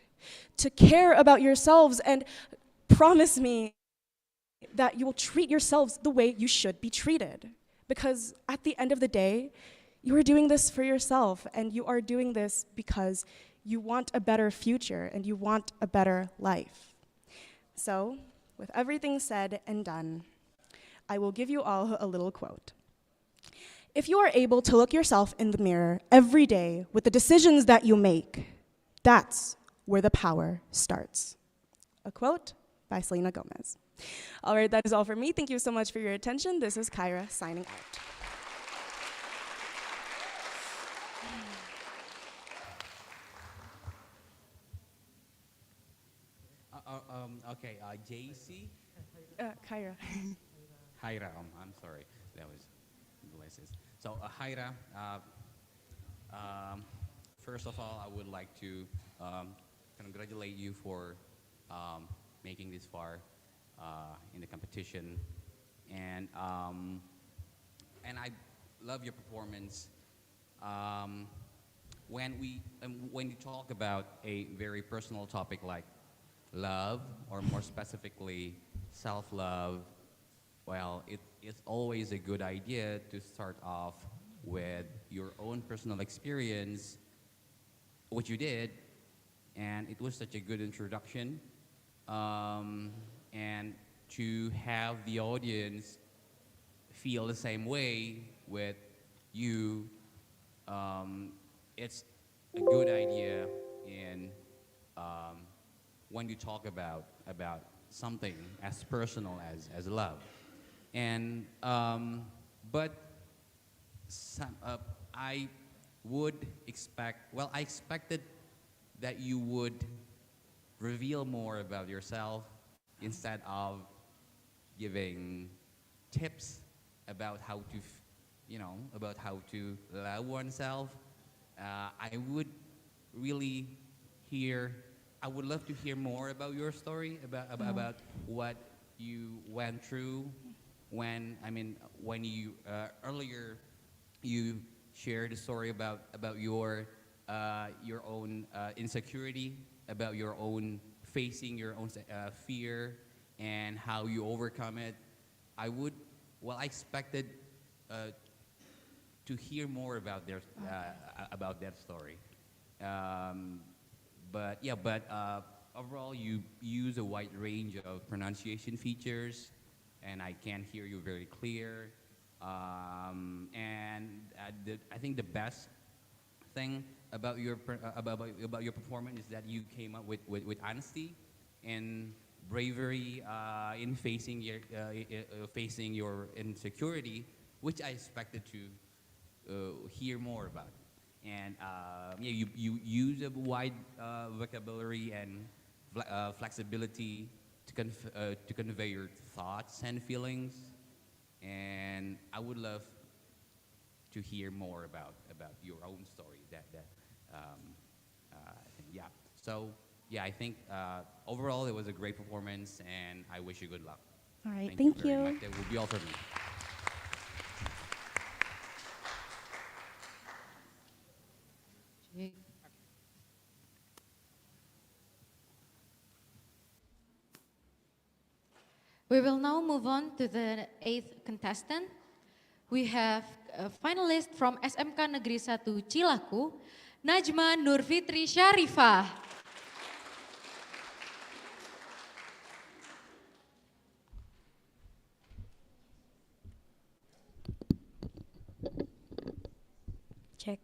Speaker 14: to care about yourselves and promise me that you will treat yourselves the way you should be treated. Because at the end of the day, you are doing this for yourself, and you are doing this because you want a better future and you want a better life. So, with everything said and done, I will give you all a little quote. If you are able to look yourself in the mirror every day with the decisions that you make, that's where the power starts. A quote by Selena Gomez. All right, that is all for me. Thank you so much for your attention. This is Kyra signing out.
Speaker 20: JC?
Speaker 14: Kyra.
Speaker 20: Hyra, I'm sorry, that was glasses. So, Hyra, first of all, I would like to congratulate you for making this far in the competition, and I love your performance. When you talk about a very personal topic like love, or more specifically, self-love, well, it's always a good idea to start off with your own personal experience, what you did, and it was such a good introduction. And to have the audience feel the same way with you, it's a good idea in when you talk about something as personal as love. And but I would expect, well, I expected that you would reveal more about yourself instead of giving tips about how to, about how to love oneself. I would love to hear more about your story, about what you went through when you earlier you shared a story about your own insecurity, about your own facing your own fear and how you overcome it. I expected uh, to hear more about that story. Um, but overall, you use a wide range of pronunciation features, and I can hear you very clear. I think the best thing about about your performance is that you came up with honesty and bravery in facing your insecurity, which I expected to hear more about. And you use a wide vocabulary and flexibility to convey your thoughts and feelings. And I would love to hear more about your own story. I think, yeah. So yeah, I think overall it was a great performance, and I wish you good luck.
Speaker 15: All right,
Speaker 20: Thank
Speaker 15: thank
Speaker 20: you. Very
Speaker 15: you.
Speaker 20: much. That will be all for me.
Speaker 2: We will now move on to the eighth contestant. We have a finalist from SMK Negeri 1 Cilaku, Najma Nurfitri Syarifah.
Speaker 22: Cek.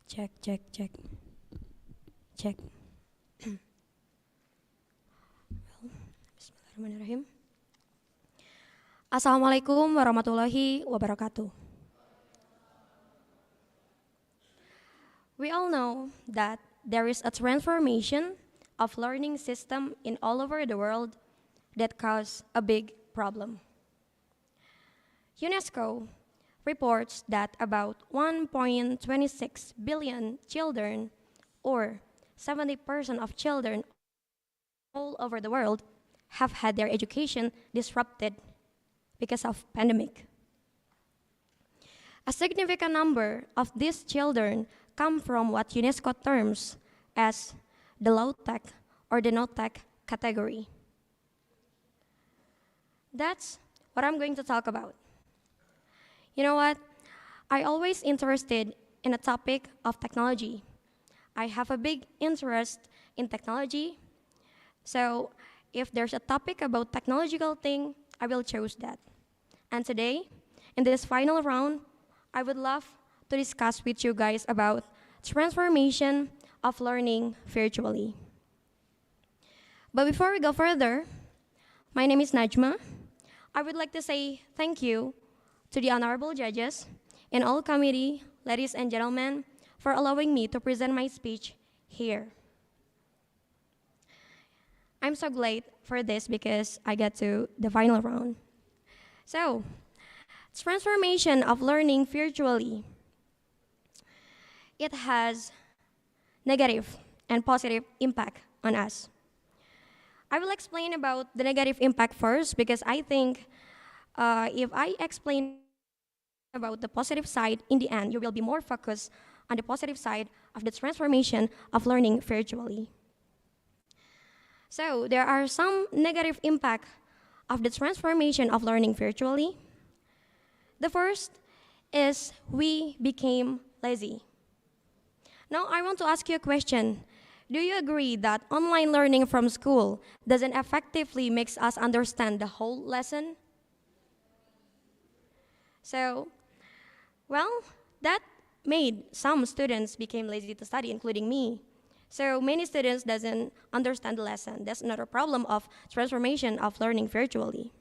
Speaker 22: Cek, cek, cek. Cek. Bismillahirrahmanirrahim. Assalamualaikum warahmatullahi wabarakatuh. We all know that there is a transformation of learning system in all over the world that cause a big problem. UNESCO reports that about 1.26 billion children, or 70% of children all over the world, have had their education disrupted because of pandemic. A significant number of these children come from what UNESCO terms as the low-tech or the no-tech category. That's what I'm going to talk about. You know what? I always interested in a topic of technology. I have a big interest in technology. So if there's a topic about technological thing, I will choose that. And today, in this final round, I would love to discuss with you guys about transformation of learning virtually. But before we go further, my name is Najma. I would like to say thank you to the honorable judges and all committee, ladies and gentlemen, for allowing me to present my speech here. I'm so glad for this because I get to the final round. So, transformation of learning virtually. It has negative and positive impact on us. I will explain about the negative impact first because I think if I explain about the positive side, in the end, you will be more focused on the positive side of the transformation of learning virtually. So there are some negative impact of the transformation of learning virtually. The first is we became lazy. Now I want to ask you a question. Do you agree that online learning from school doesn't effectively make us understand the whole lesson? So, well, that made some students became lazy to study, including me. So many students doesn't understand the lesson. That's another problem of transformation of learning virtually.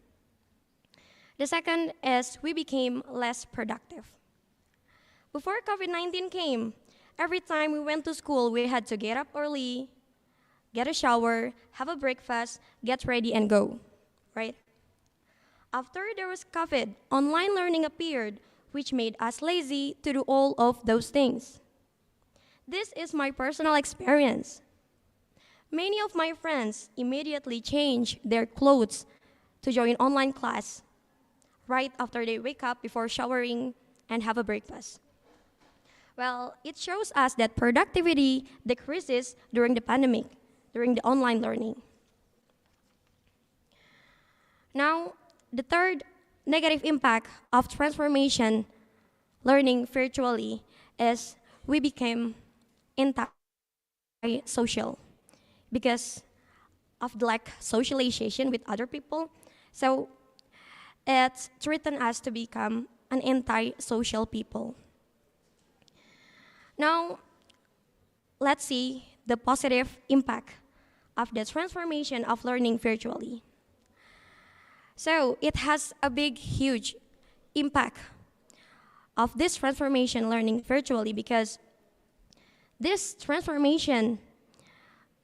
Speaker 22: The second is we became less productive. Before COVID-19 came, every time we went to school, we had to get up early, get a shower, have a breakfast, get ready and go, right? After there was COVID, online learning appeared, which made us lazy to do all of those things. This is my personal experience. Many of my friends immediately change their clothes to join online class right after they wake up before showering and have a breakfast. Well, it shows us that productivity decreases during the pandemic, during the online learning. Now, the third negative impact of transformation learning virtually is we became anti-social because of the lack socialization with other people. So it threatened us to become an anti-social people. Now, let's see the positive impact of the transformation of learning virtually. So it has a big, huge impact of this transformation learning virtually because this transformation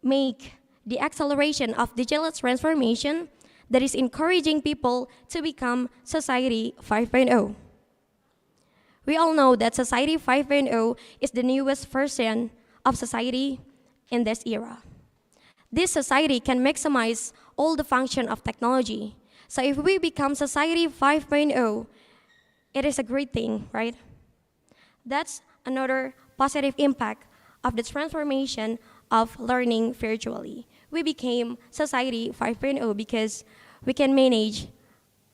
Speaker 22: make the acceleration of digital transformation that is encouraging people to become Society 5.0. We all know that Society 5.0 is the newest version of society in this era. This society can maximize all the function of technology. So if we become Society 5.0, it is a great thing, right? That's another positive impact of the transformation of learning virtually. We became Society 5.0 because we can manage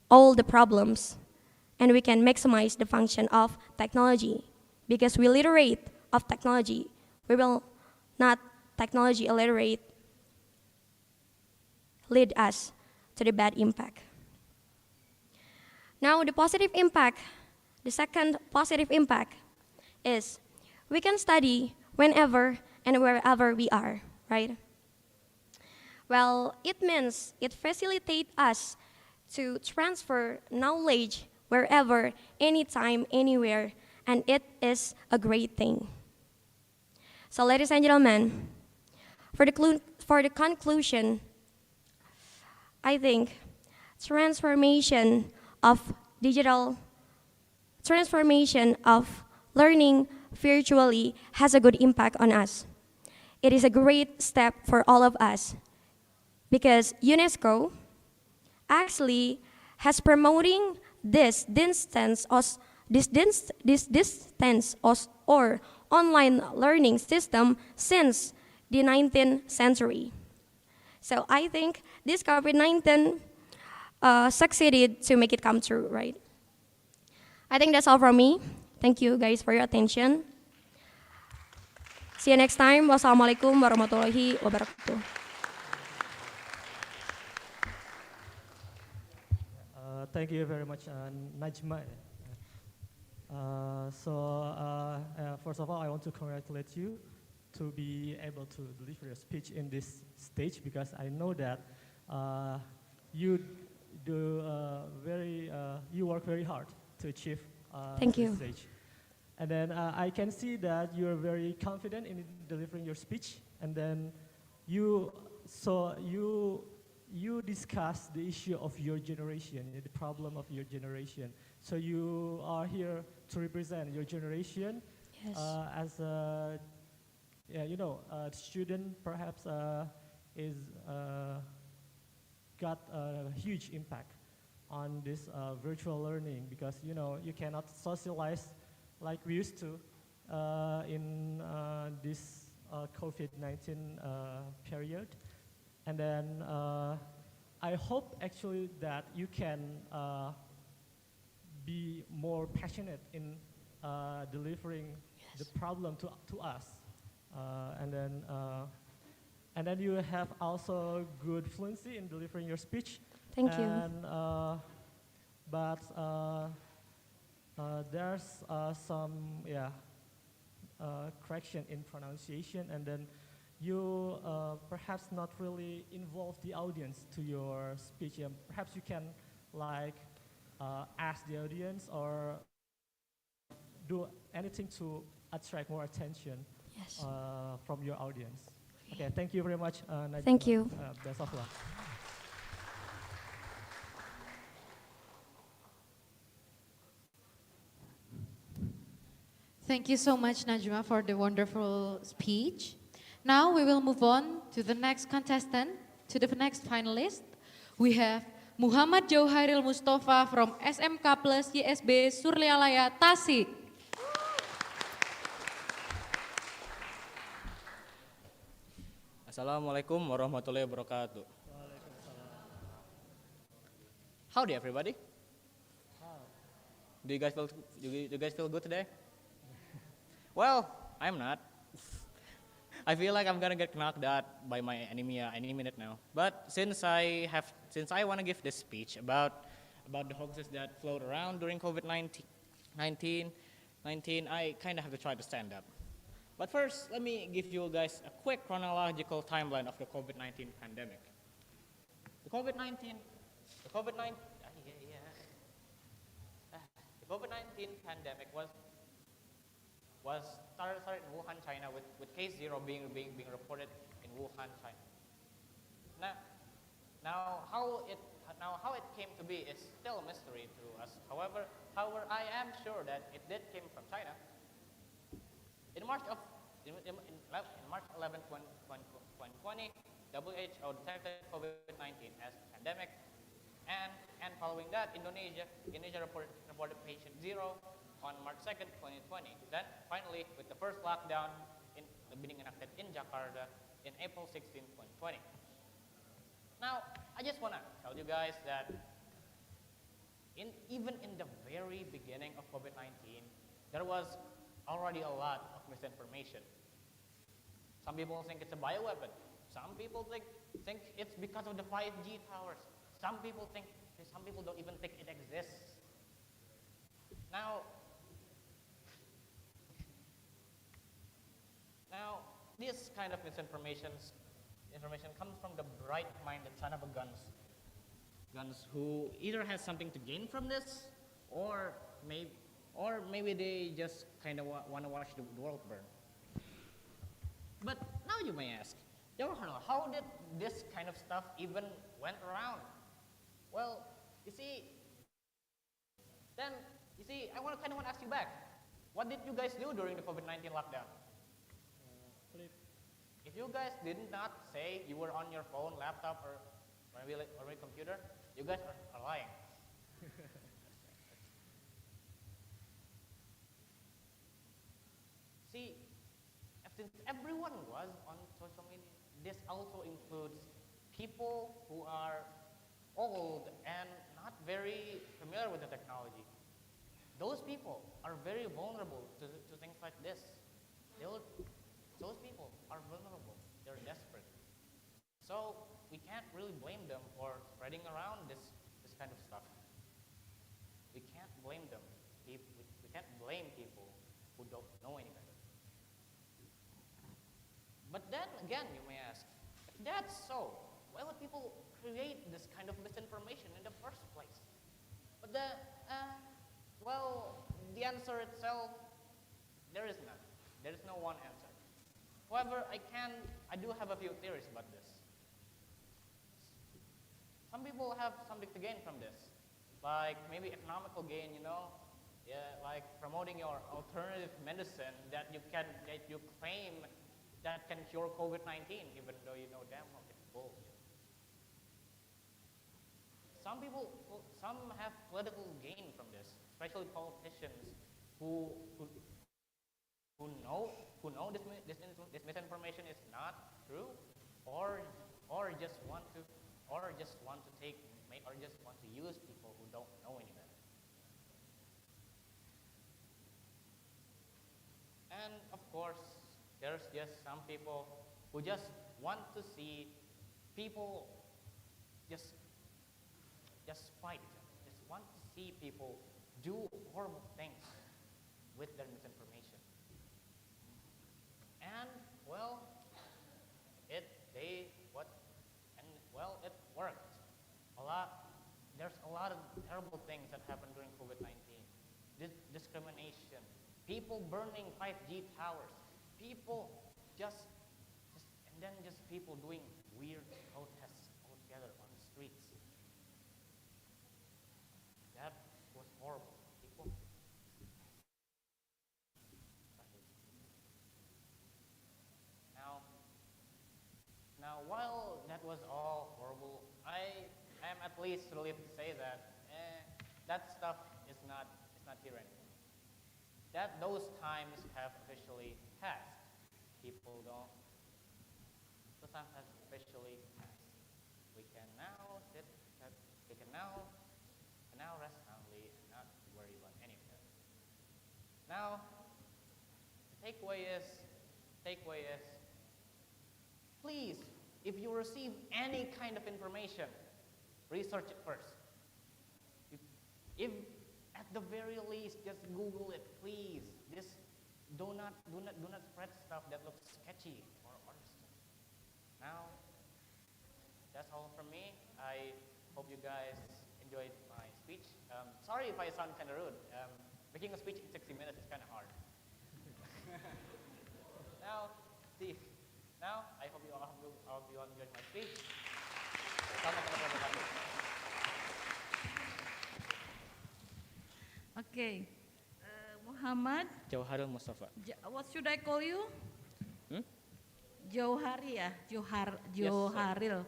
Speaker 22: all the problems and we can maximize the function of technology. Because we literate of technology, we will not technology illiterate lead us to the bad impact. Now the positive impact, the second positive impact is we can study whenever and wherever we are, right? Well, it means it facilitates us to transfer knowledge wherever, anytime, anywhere, and it is a great thing. So ladies and gentlemen, for the conclusion, I think transformation of learning virtually has a good impact on us. It is a great step for all of us because UNESCO actually has promoting this distance or online learning system since the 19th century. So I think this COVID-19 succeeded to make it come true, right? I think that's all from me. Thank you guys for your attention. See you next time. Wassalamualaikum warahmatullahi wabarakatuh.
Speaker 4: Thank you very much, Najma. First of all, I want to congratulate you to be able to deliver your speech in this stage because I know that you work very hard to achieve
Speaker 22: Thank
Speaker 4: this
Speaker 22: you.
Speaker 4: stage. And then I can see that you're very confident in delivering your speech. And then you discuss the issue of your generation, the problem of your generation. So you are here to represent your generation.
Speaker 22: Yes.
Speaker 4: As a student, perhaps is got a huge impact on this virtual learning because you cannot socialize like we used to in this COVID-19 period. And then I hope actually that you can be more passionate in delivering the problem to us. And then you have also good fluency in delivering your speech.
Speaker 22: Thank you.
Speaker 4: But there's some correction in pronunciation, and then you perhaps not really involve the audience to your speech. Perhaps you can ask the audience or do anything to attract more attention from your audience. Okay, thank you very much.
Speaker 22: Thank you.
Speaker 4: Best of luck.
Speaker 2: Thank you so much, Najma, for the wonderful speech. Now we will move on to the next contestant, to the next finalist. We have Muhammad Jauharil Mustafa from SMK Plus YSB Surlialaya Tasik.
Speaker 9: Assalamualaikum warahmatullahi wabarakatuh. Howdy everybody. Do you guys feel good today? Well, I'm not. I feel like I'm gonna get knocked out by my anemia any minute now. But since I want to give this speech about the hoaxes that float around during COVID-19, I kind of have to try to stand up. But first, let me give you guys a quick chronological timeline of the COVID-19 pandemic. The COVID-19 pandemic was started in Wuhan, China, with case 0 being reported in Wuhan, China. Now how it came to be is still a mystery to us. However, I am sure that it did came from China. In March 11, 2020, WHO detected COVID-19 as a pandemic, and following that, Indonesia reported patient 0 on March 2nd, 2020. Then, finally, with the first lockdown being enacted in Jakarta in April 16, 2020. Now, I just want to tell you guys that even in the very beginning of COVID-19, there was already a lot of misinformation. Some people think it's a bioweapon. Some people think it's because of the 5G towers. Some people don't even think it exists. Now, this kind of misinformation comes from the bright-minded son of a guns who either has something to gain from this, or maybe they just kind of want to watch the world burn. But now you may ask, Johanna, how did this kind of stuff even went around? Well, you see, I kind of want to ask you back. What did you guys do during the COVID-19 lockdown? If you guys did not say you were on your phone, laptop, or maybe computer, you guys are lying. See, since everyone was on social media, this also includes people who are old and not very familiar with the technology. Those people are very vulnerable to things like this. Those people are vulnerable. They're desperate. So we can't really blame them for spreading around this kind of stuff. We can't blame them. We can't blame people who don't know any better. But then again, you may ask, if that's so, why would people create this kind of misinformation in the first place? But the answer itself, there is none. There is no one answer. However, I do have a few theories about this. Some people have something to gain from this, like maybe economical gain, like promoting your alternative medicine that you claim that can cure COVID-19, even though you know damn well it's bullshit. Some have political gain from this, especially politicians who know this misinformation is not true, or just want to use people who don't know any better. And of course, there's just some people who just want to see people just fight each other. Just want to see people do horrible things with their misinformation. And it worked. There's a lot of terrible things that happened during COVID-19. Discrimination, people burning 5G towers, people just people doing weird protests altogether on the streets. That was horrible. Now, that was all horrible. I am at least relieved to say that that stuff is not here anymore. That those times have officially passed. People don't. The time has officially passed. We can now sit. We can now rest calmly and not worry about any of that. Now, the takeaway is, please, if you receive any kind of information, research it first. If at the very least, just Google it, please. Just do not spread stuff that looks sketchy or stuff. Now, that's all from me. I hope you guys enjoyed my speech. Sorry if I sound kind of rude. Making a speech in 60 minutes is kind of hard. Now, I hope you all enjoyed my speech. Assalamualaikum warahmatullahi wabarakatuh.
Speaker 6: Okay. Muhammad.
Speaker 9: Jauharil Mustafa.
Speaker 6: What should I call you? Jauhari ya?
Speaker 9: Yes,
Speaker 6: Jauharil.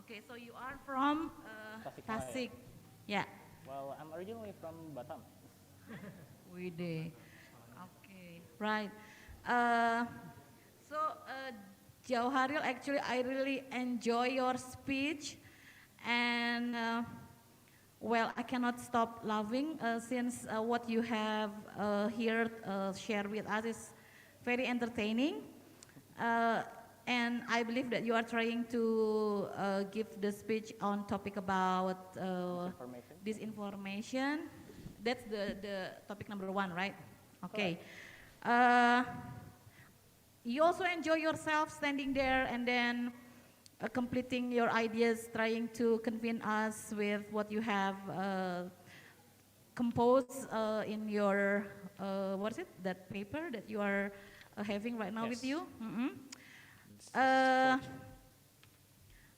Speaker 6: Okay, so you are from Tasik. Yeah.
Speaker 9: Well, I'm originally from Batam.
Speaker 6: Wide. Okay, right. So, Jauharil, actually, I really enjoy your speech, and well, I cannot stop laughing since what you have here shared with us is very entertaining. And I believe that you are trying to give the speech on topic about disinformation. That's the topic number 1, right? Okay. You also enjoy yourself standing there and then completing your ideas, trying to convince us with what you have composed in your, what is it, that paper that you are having right now with you?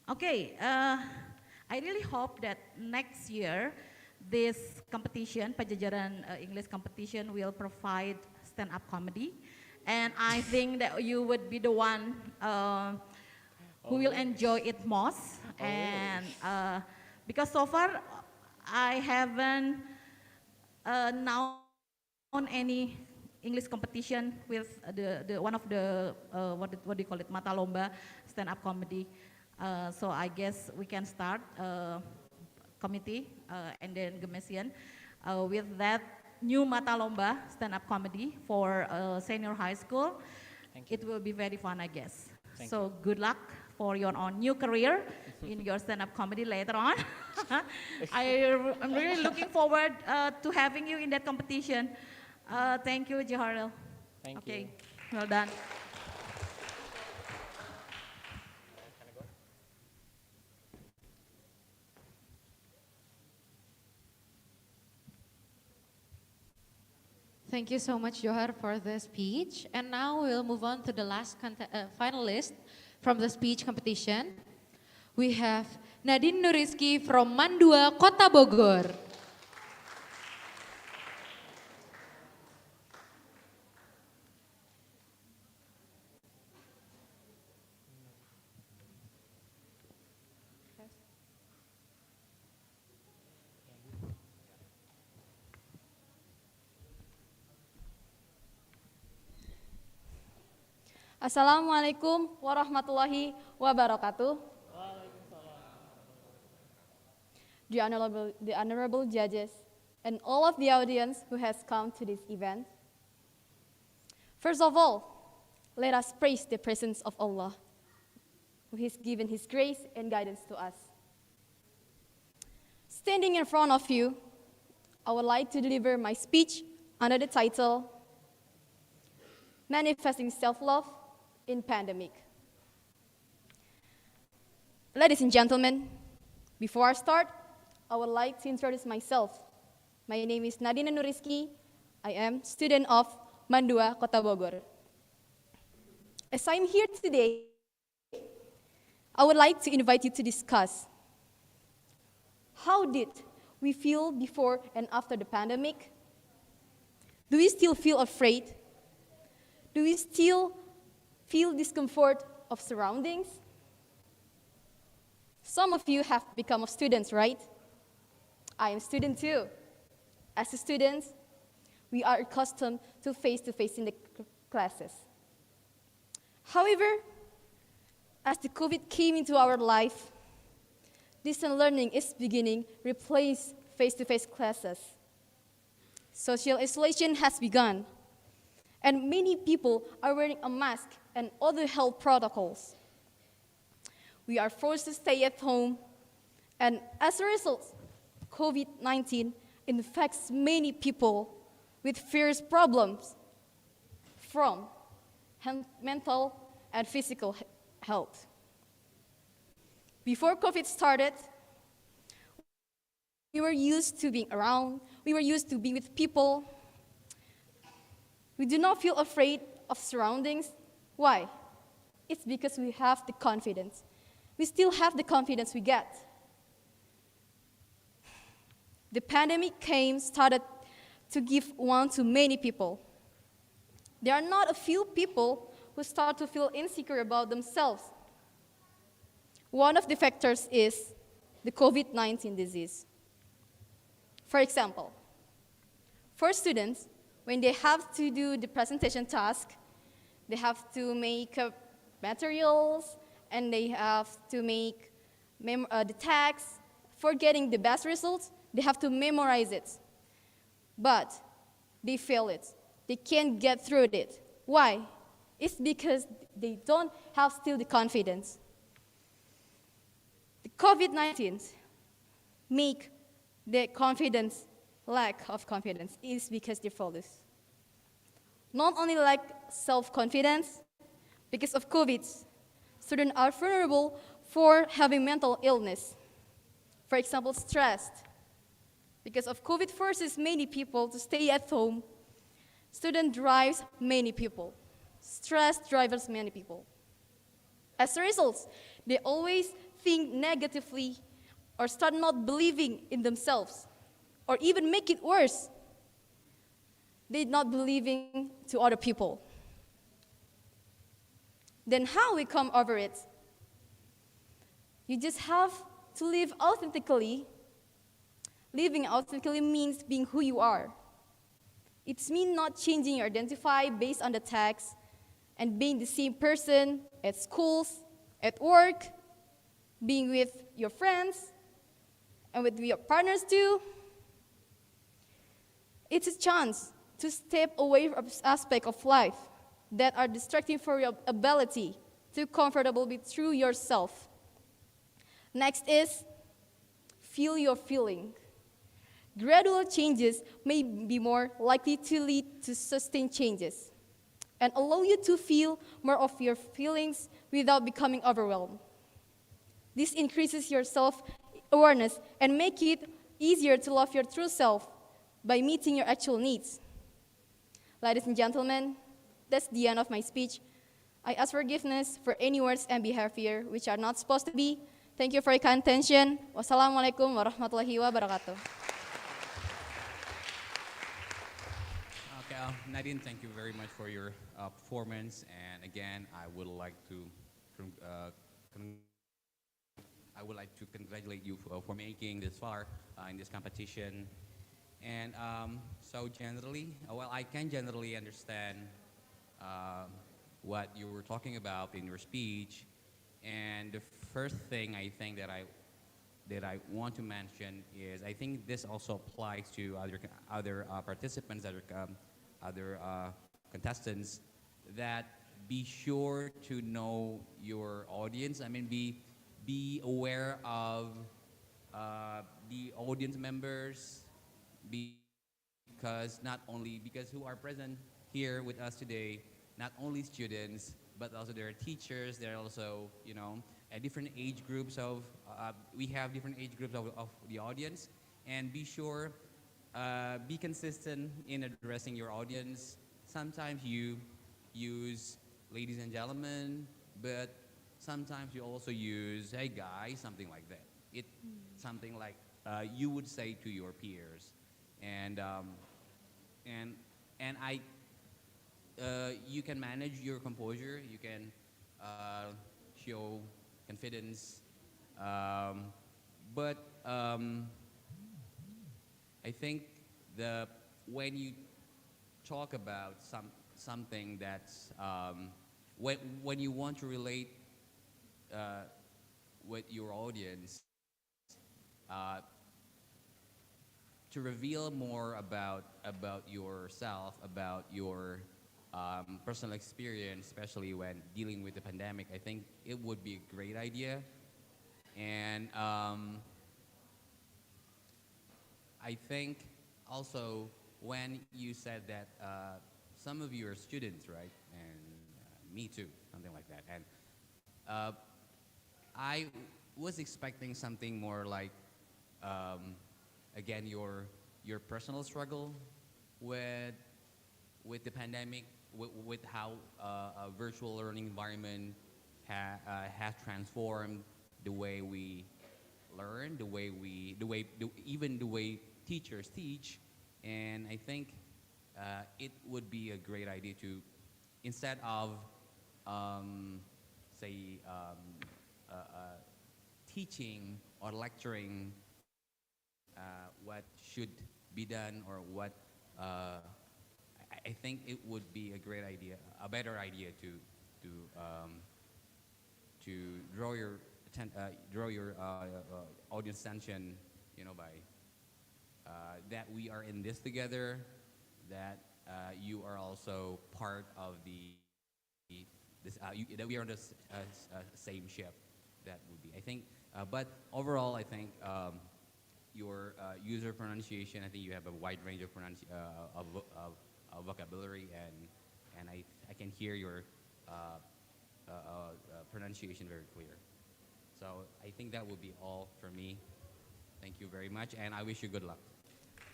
Speaker 6: Okay, I really hope that next year this competition, Padjadjaran English competition, will provide stand-up comedy. And I think that you would be the one who will enjoy it most. And because so far I haven't known any English competition with the one of the what do you call it, mata lomba stand-up comedy. So I guess we can start committee and then Gemesian with that new mata lomba stand-up comedy for senior high school. It will be very fun, I guess. So good luck for your own new career in your stand-up comedy later on. I'm really looking forward to having you in that competition. Thank you, Jauharil.
Speaker 9: Thank
Speaker 6: you.
Speaker 9: you.
Speaker 6: Well done.
Speaker 2: Thank you so much, Johar, for the speech. And now we'll move on to the last finalist from the speech competition. We have Nadine Nuriski from Mandua, Kota Bogor.
Speaker 7: Assalamualaikum warahmatullahi wabarakatuh. The honorable judges and all of the audience who has come to this event. First of all, let us praise the presence of Allah, who has given His grace and guidance to us. Standing in front of you, I would like to deliver my speech under the title, Manifesting Self-Love in Pandemic. Ladies and gentlemen, before I start, I would like to introduce myself. My name is Nadine Nuriski. I am student of Mandua, Kota Bogor. As I'm here today, I would like to invite you to discuss how did we feel before and after the pandemic? Do we still feel afraid? Do we still feel discomfort of surroundings? Some of you have become students, right? I am a student too. As a student, we are accustomed to face-to-face in the classes. However, as the COVID came into our life, distance learning is beginning to replace face-to-face classes. Social isolation has begun, and many people are wearing a mask and other health protocols. We are forced to stay at home, and as a result, COVID-19 infects many people with various problems from mental and physical health. Before COVID started, we were used to being around, we were used to being with people. We do not feel afraid of surroundings. Why? It's because we have the confidence. We still have the confidence we get. The pandemic started to give one to many people. There are not a few people who start to feel insecure about themselves. One of the factors is the COVID-19 disease. For example, for students, when they have to do the presentation task, they have to make materials, and they have to make the text. For getting the best results, they have to memorize it. But they fail it. They can't get through it. Why? It's because they don't have still the confidence. The COVID-19 make the confidence, lack of confidence, is because they fail this. Not only lack self-confidence, because of COVID, students are vulnerable for having mental illness. For example, stressed. Because of COVID forces many people to stay at home, student drives many people. Stress drives many people. As a result, they always think negatively or start not believing in themselves, or even make it worse. They're not believing to other people. Then how we come over it? You just have to live authentically. Living authentically means being who you are. It means not changing your identity based on the text and being the same person at schools, at work, being with your friends, and with your partners too. It's a chance to step away from aspects of life that are distracting for your ability to comfortable be true yourself. Next is feel your feeling. Gradual changes may be more likely to lead to sustained changes and allow you to feel more of your feelings without becoming overwhelmed. This increases your self-awareness and make it easier to love your true self by meeting your actual needs. Ladies and gentlemen, that's the end of my speech. I ask forgiveness for any words and behavior which are not supposed to be. Thank you for your kind attention. Wassalamualaikum warahmatullahi wabarakatuh.
Speaker 20: Okay, Nadine, thank you very much for your performance. And again, I would like to congratulate you for making this far in this competition. And so generally, well, I can generally understand what you were talking about in your speech. And the first thing I think that I want to mention is I think this also applies to other participants, other contestants, that be sure to know your audience. I mean, be aware of the audience members, because who are present here with us today, not only students, but also there are teachers. There are also, different age groups we have different age groups of the audience. And be sure, be consistent in addressing your audience. Sometimes you use ladies and gentlemen, but sometimes you also use, hey guys, something like that. Something like you would say to your peers. And you can manage your composure. You can show confidence Um, but I think the when you talk about something that's when you want to relate uh, with your audience, uh, to reveal more about yourself, about your personal experience, especially when dealing with the pandemic, I think it would be a great idea. And I think also when you said that some of you are students, right? And me too, something like that. And uh, I was expecting something more like, um, again, your personal struggle with the pandemic, with how a virtual learning environment has transformed the way we learn, even the way teachers teach. And I think it would be a great idea to, instead of say teaching or lecturing what should be done, or what I think it would be a great idea, a better idea to um, to draw your audience attention, by that we are in this together, that you are also part of that we are on the same ship. That would be, I think. But overall, I think your user pronunciation. I think you have a wide range of vocabulary, and I can hear your pronunciation very clear. So I think that would be all for me. Thank you very much, and I wish you good luck.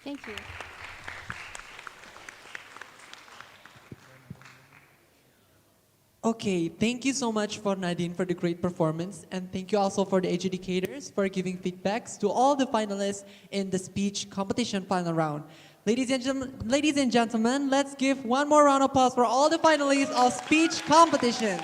Speaker 3: Thank you.
Speaker 1: Okay, thank you so much for Nadine for the great performance, and thank you also for the educators for giving feedbacks to all the finalists in the speech competition final round. Ladies and gentlemen, let's give one more round of applause for all the finalists of speech competitions.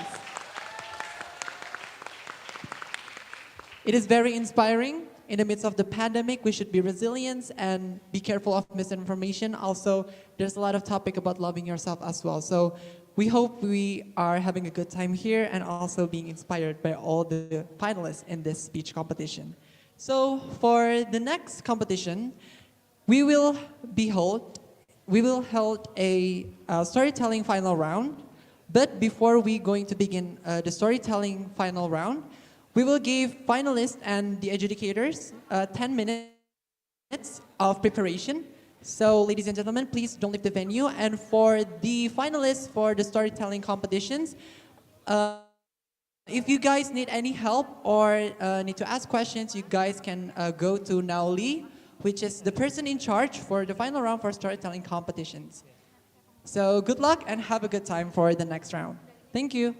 Speaker 1: It is very inspiring. In the midst of the pandemic, we should be resilient and be careful of misinformation. Also, there's a lot of topic about loving yourself as well. So we hope we are having a good time here and also being inspired by all the finalists in this speech competition. So for the next competition, we will hold a storytelling final round. But before we going to begin the storytelling final round, we will give finalists and the educators 10 minutes of preparation. So ladies and gentlemen, please don't leave the venue. And for the finalists for the storytelling competitions, if you guys need any help or need to ask questions, you guys can go to Naoli, which is the person in charge for the final round for storytelling competitions. So good luck and have a good time for the next round. Thank you.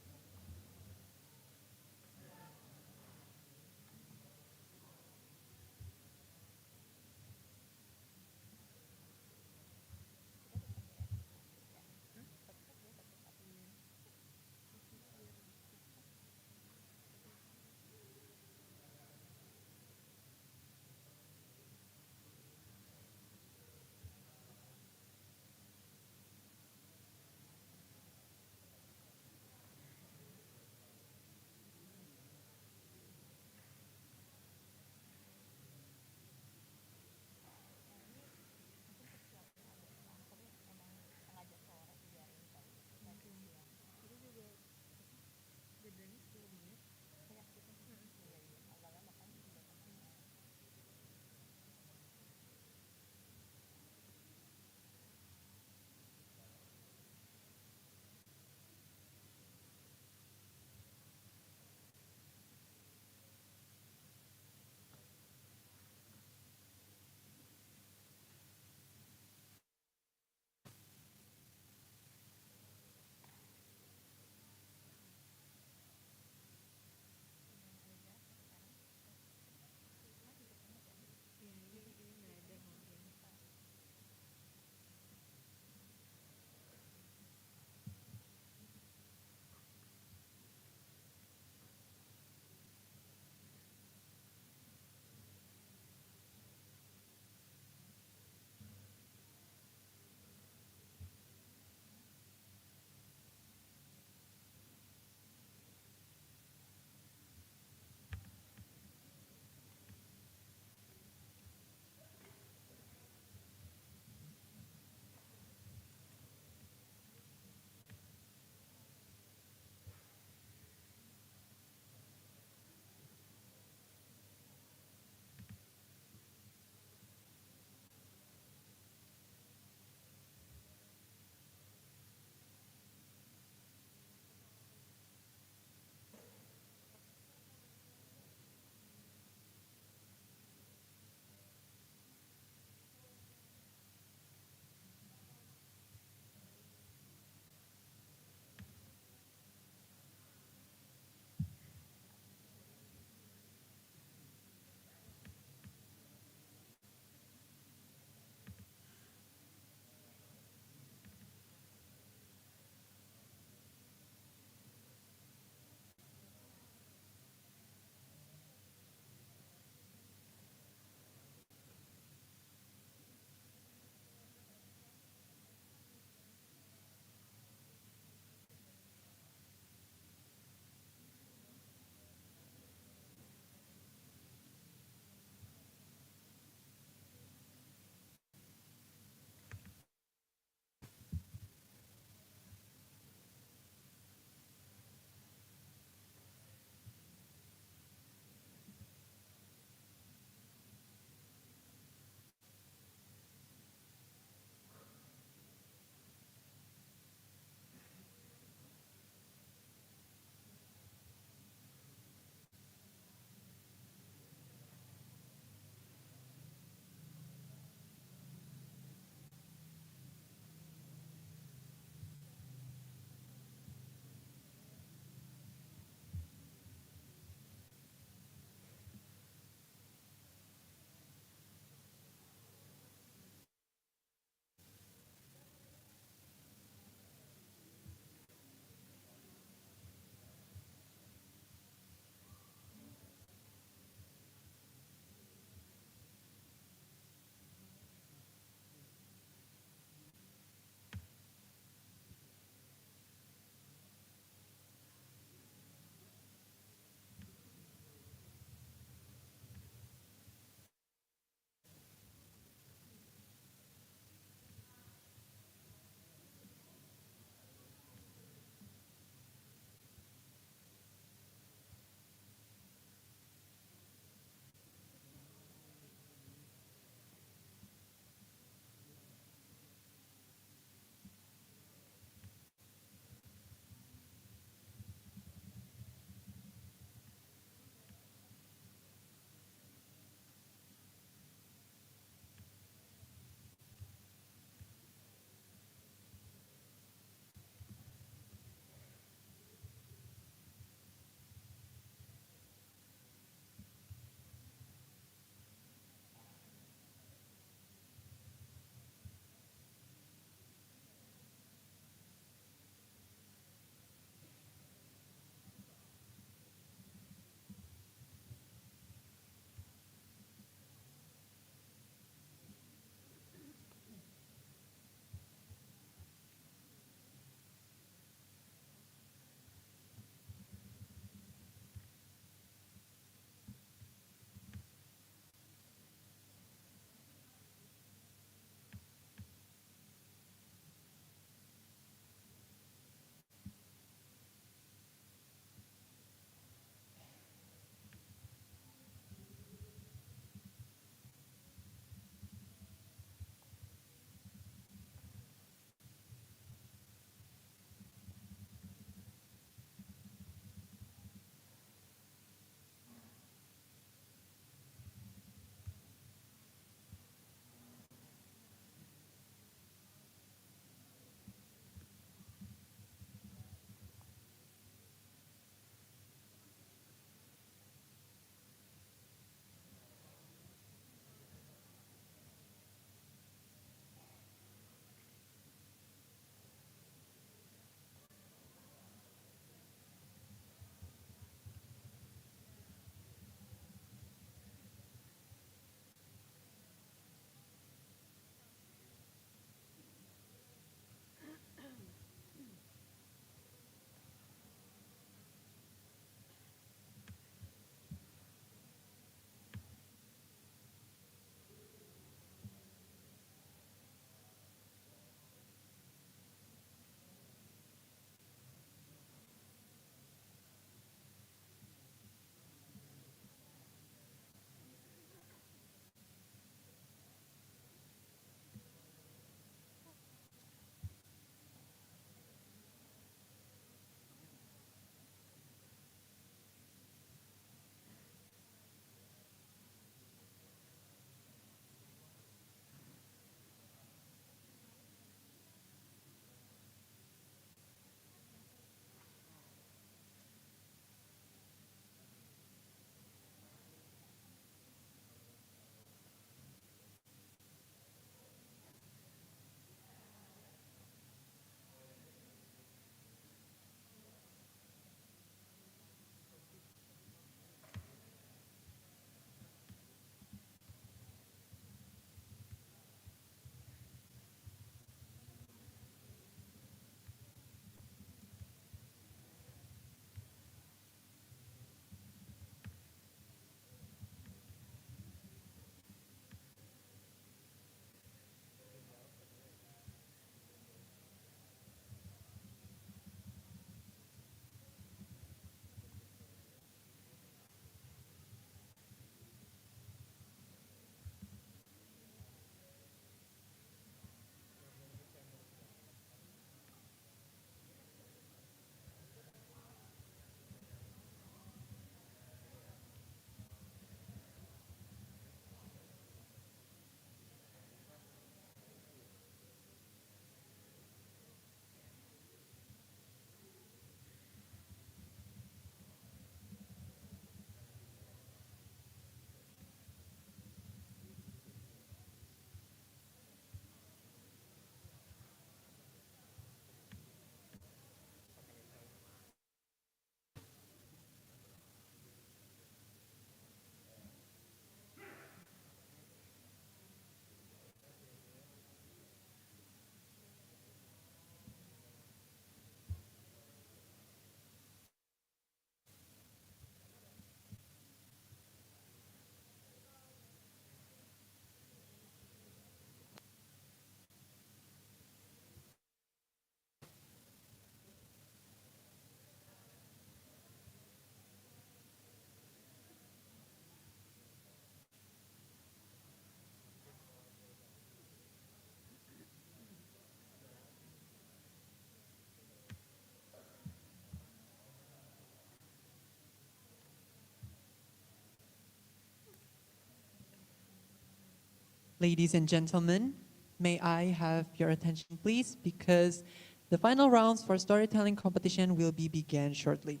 Speaker 1: Ladies and gentlemen, may I have your attention please, because the final rounds for storytelling competition will be began shortly.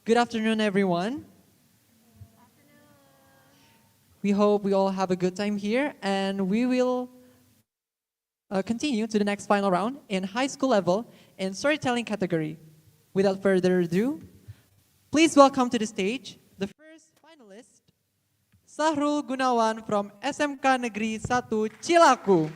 Speaker 1: Good afternoon, everyone. We hope we all have a good time here, and we will continue to the next final round in high school level in storytelling category. Without further ado, please welcome to the stage the first finalist, Sahrul Gunawan from SMK Negeri 1 Cilaku.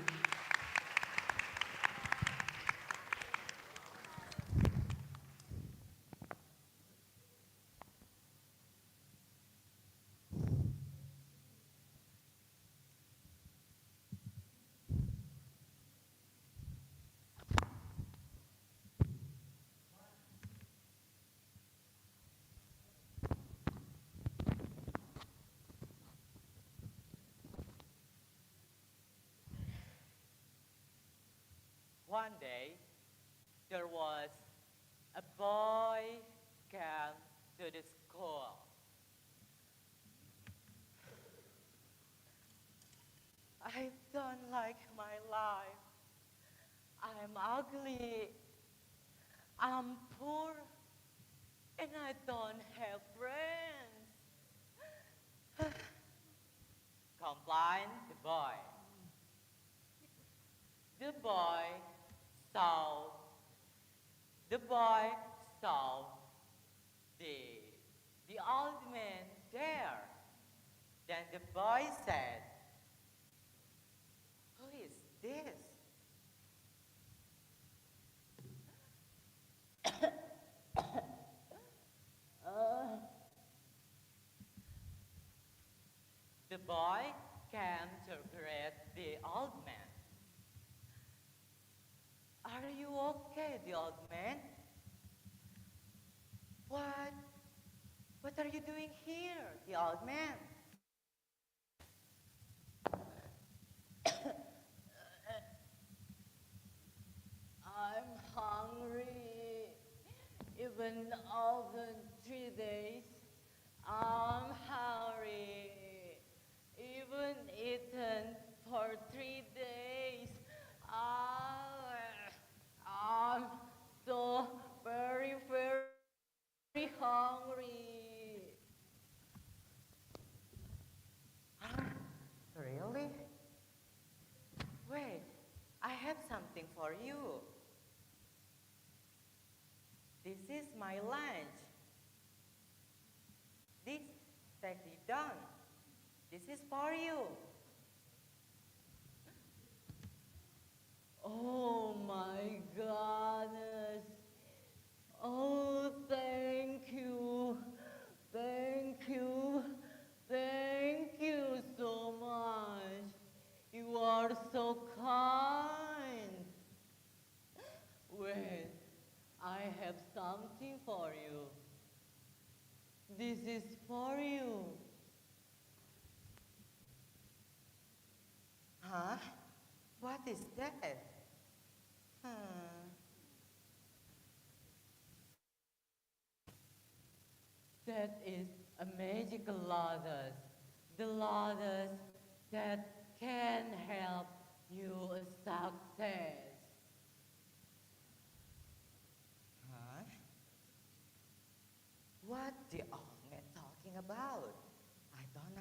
Speaker 8: One day, there was a boy came to the school. I don't like my life. I'm ugly. I'm poor. And I don't have friends. Complained the boy. The boy saw the boy saw the the old man there. Then the boy said, "Who is this?" Uh, the boy came to greet the old man. "Are you okay, the old man? What? What are you doing here, the old man?"
Speaker 15: I'm hungry. Even over 3 days, I'm hungry. Even eaten for 3 days. I'm so very, very hungry.
Speaker 8: Really? Wait, I have something for you. This is my lunch. This, take it down. This is for you.
Speaker 15: Oh my goodness. Oh, thank you. Thank you. Thank you so much. You are so kind. Wait, I have something for you. This is for you.
Speaker 8: Huh? What is that? Hmm.
Speaker 15: That is a magical lotus. The lotus that can help you success.
Speaker 8: Huh? What the old man talking about? I don't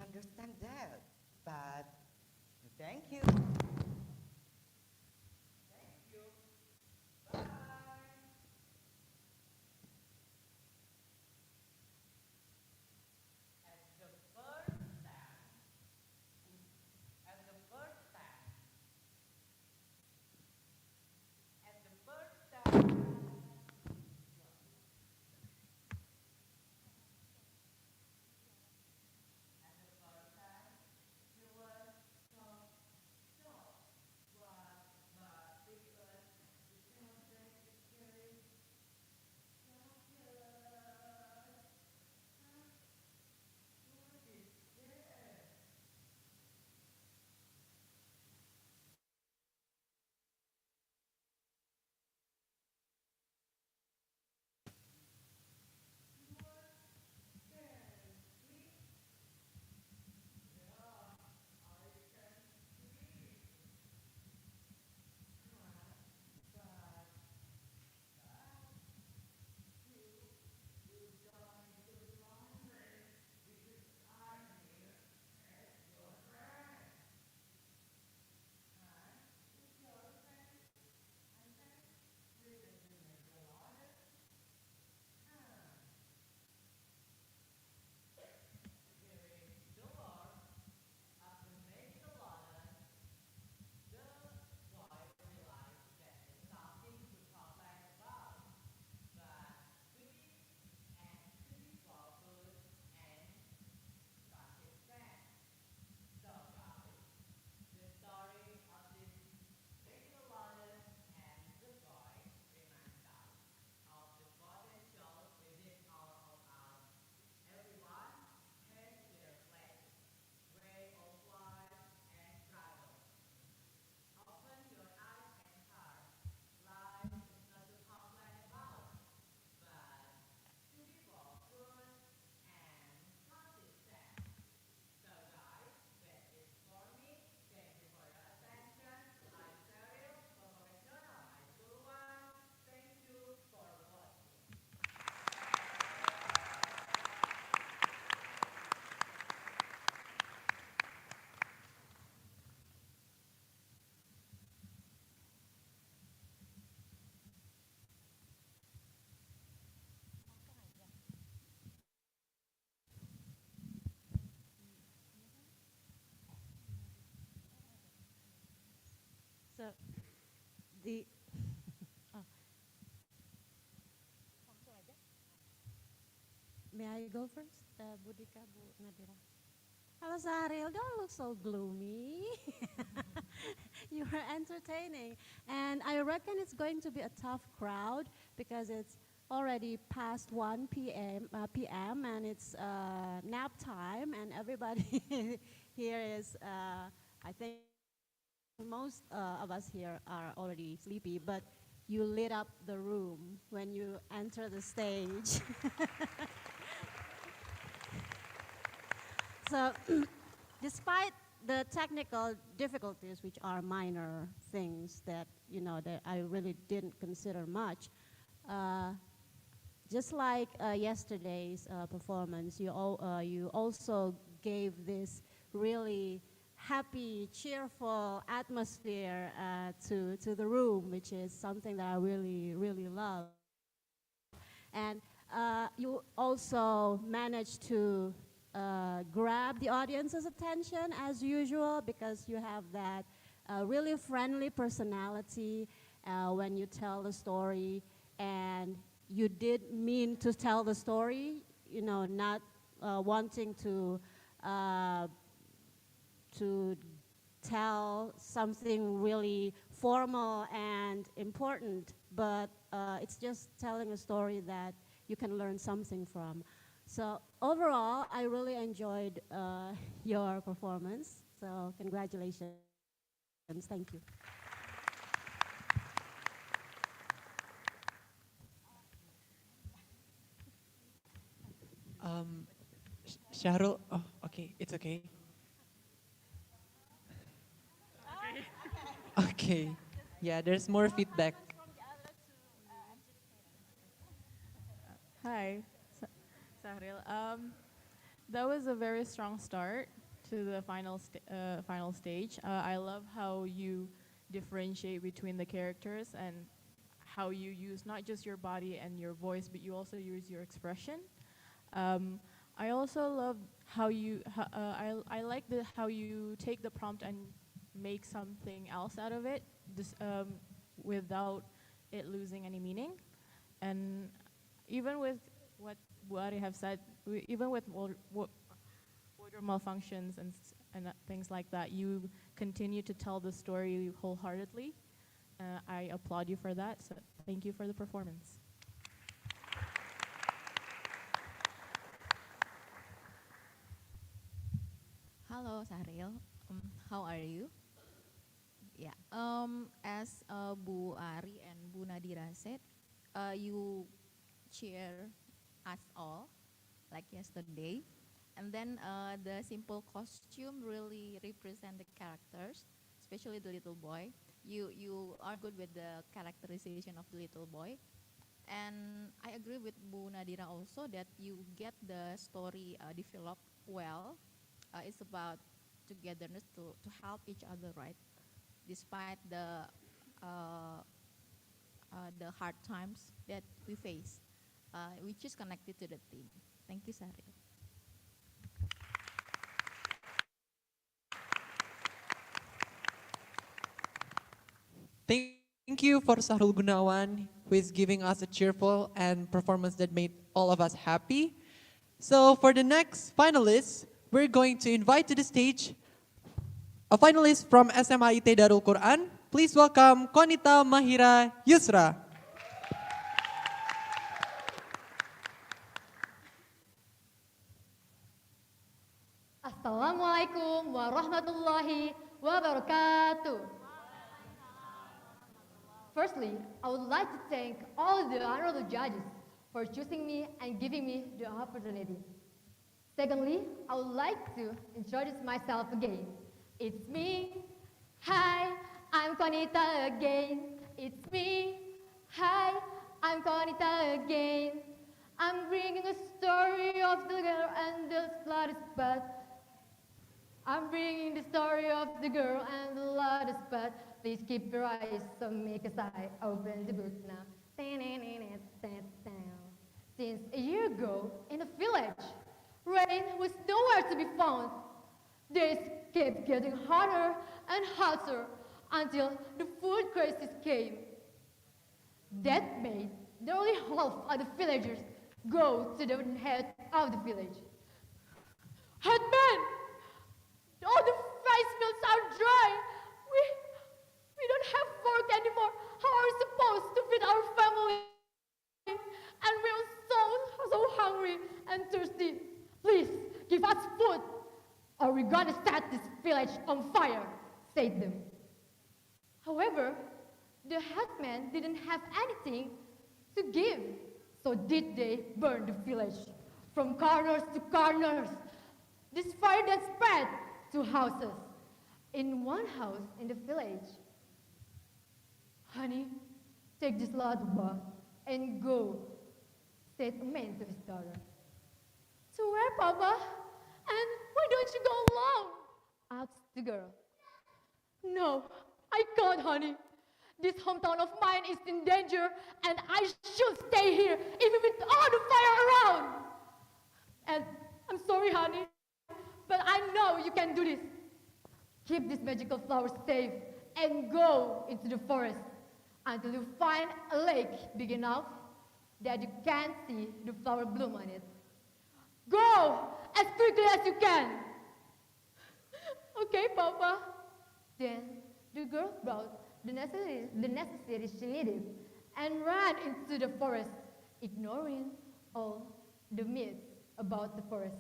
Speaker 8: understand that. But thank you.
Speaker 10: the oh. May I go first, Budika, Bu Nadira? Hello, Zahril. Don't look so gloomy. You are entertaining. And I reckon it's going to be a tough crowd because it's already past 1 p.m. And it's nap time, and everybody here is, I think most of us here are already sleepy, but you lit up the room when you enter the stage. So, despite the technical difficulties, which are minor things that that I really didn't consider much, just like yesterday's performance, you also gave this really happy, cheerful atmosphere to the room, which is something that I really love. And you also managed to grab the audience's attention as usual, because you have that really friendly personality when you tell the story, and you did mean to tell the story, not wanting to tell something really formal and important, but it's just telling a story that you can learn something from. So overall, I really enjoyed your performance. So congratulations. Thank you.
Speaker 1: Shahrul, oh, okay, it's okay. Okay, yeah, there's more feedback.
Speaker 12: Hi, Sahril. That was a very strong start to the final stage. I love how you differentiate between the characters and how you use not just your body and your voice, but you also use your expression. I also love how I like how you take the prompt and make something else out of it, without it losing any meaning. And even with what Buari have said, even with wardrobe malfunctions and things like that, you continue to tell the story wholeheartedly. I applaud you for that. So thank you for the performance.
Speaker 23: Hello, Sahril. How are you? Yeah. As Bu Ari and Bu Nadira said, you cheer us all like yesterday, and then the simple costume really represent the characters, especially the little boy. You are good with the characterization of the little boy, and I agree with Bu Nadira also that you get the story developed well. It's about togetherness to help each other, right? Despite the hard times that we face, which is connected to the theme. Thank you, Sahril.
Speaker 1: Thank you for Sahrul Gunawan, who is giving us a cheerful and performance that made all of us happy. So for the next finalist, we're going to invite to the stage a finalist from SMA IT Darul Quran. Please welcome Konita Mahira Yusra.
Speaker 24: Assalamualaikum warahmatullahi wabarakatuh. Firstly, I would like to thank all the honorable judges for choosing me and giving me the opportunity. Secondly, I would like to introduce myself again. It's me. Hi, I'm Konita again. It's me. Hi, I'm Konita again. I'm bringing a story of the girl and the bloody spot. I'm bringing the story of the girl and the bloody spot. Please keep your eyes on me, 'cause I open the book now. Since a year ago, in the village, rain was nowhere to be found. Days kept getting hotter and hotter. until the food crisis came. That made nearly half of the villagers go to the head of the village. Headman, all the rice mills are dry. We don't have work anymore. How are we supposed to feed our family? And we are so hungry and thirsty. Please give us food, or we're gonna set this village on fire, said them. However, the headman didn't have anything to give, so did they burn the village from corners to corners. This fire then spread to houses. In one house in the village, honey, take this ladwa and go, said a man to his daughter. To where, Papa? And why don't you go alone? Asked the girl. No, I can't, honey. This hometown of mine is in danger, and I should stay here, even with all the fire around. And I'm sorry, honey, but I know you can do this. Keep this magical flower safe and go into the forest until you find a lake big enough that you can see the flower bloom on it. Go as quickly as you can. Okay, Papa. Then the girl brought the necessary she needed and ran into the forest, ignoring all the myths about the forest.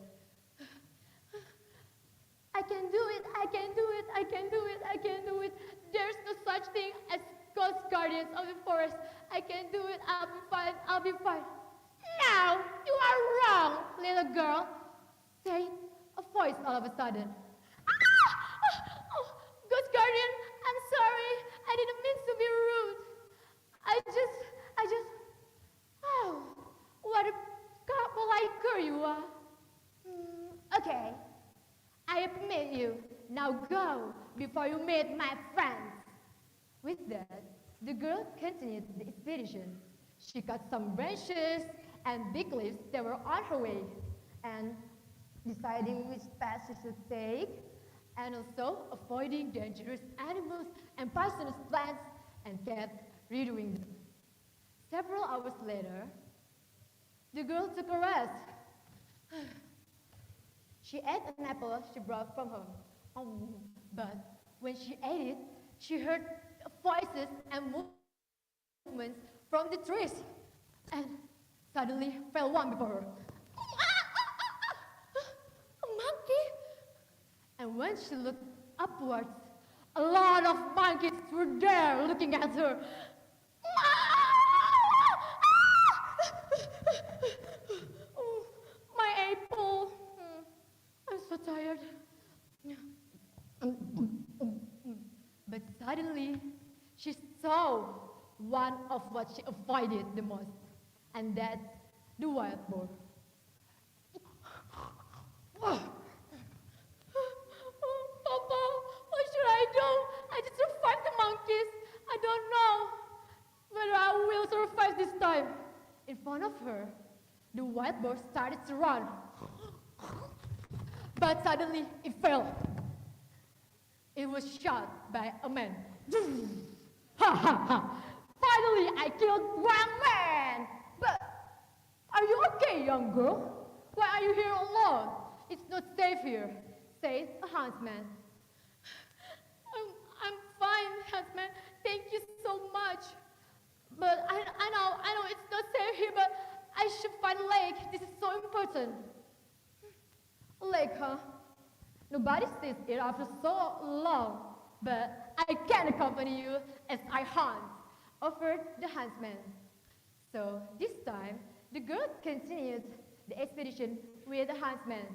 Speaker 24: I can do it, I can do it, I can do it, I can do it. There's no such thing as ghost guardians of the forest. I can do it, I'll be fine, I'll be fine. No, you are wrong, little girl, said a voice all of a sudden. Ghost guardian, I'm sorry, I didn't mean to be rude. I just, oh, what a polite girl you are. Okay, I permit you. Now go before you meet my friends. With that, the girl continued the expedition. She cut some branches and big leaves that were on her way, and deciding which path she should take, and also avoiding dangerous animals and poisonous plants, and kept redoing them. Several hours later, the girl took a rest. She ate an apple she brought from home, but when she ate it, she heard voices and movements from the trees, and suddenly fell one before her. A monkey! And when she looked upwards, a lot of monkeys were there looking at her. Oh, my apple. I'm so tired. But suddenly, she saw one of what she avoided the most, and that's the wild boar. Papa, what should I do? I just survived the monkeys. I don't know whether I will survive this time. In front of her, the wild boar started to run. But suddenly, it fell. It was shot by a man. Ha ha ha! Finally, I killed one man! But are you okay, young girl? Why are you here alone? It's not safe here, says a huntsman. I'm fine, huntsman. Thank you so much. But I know it's not safe here, but I should find a lake. This is so important. A lake, huh? Nobody sees it after so long, but I can accompany you as I hunt, offered the huntsman. So this time, the girl continued the expedition with the huntsman.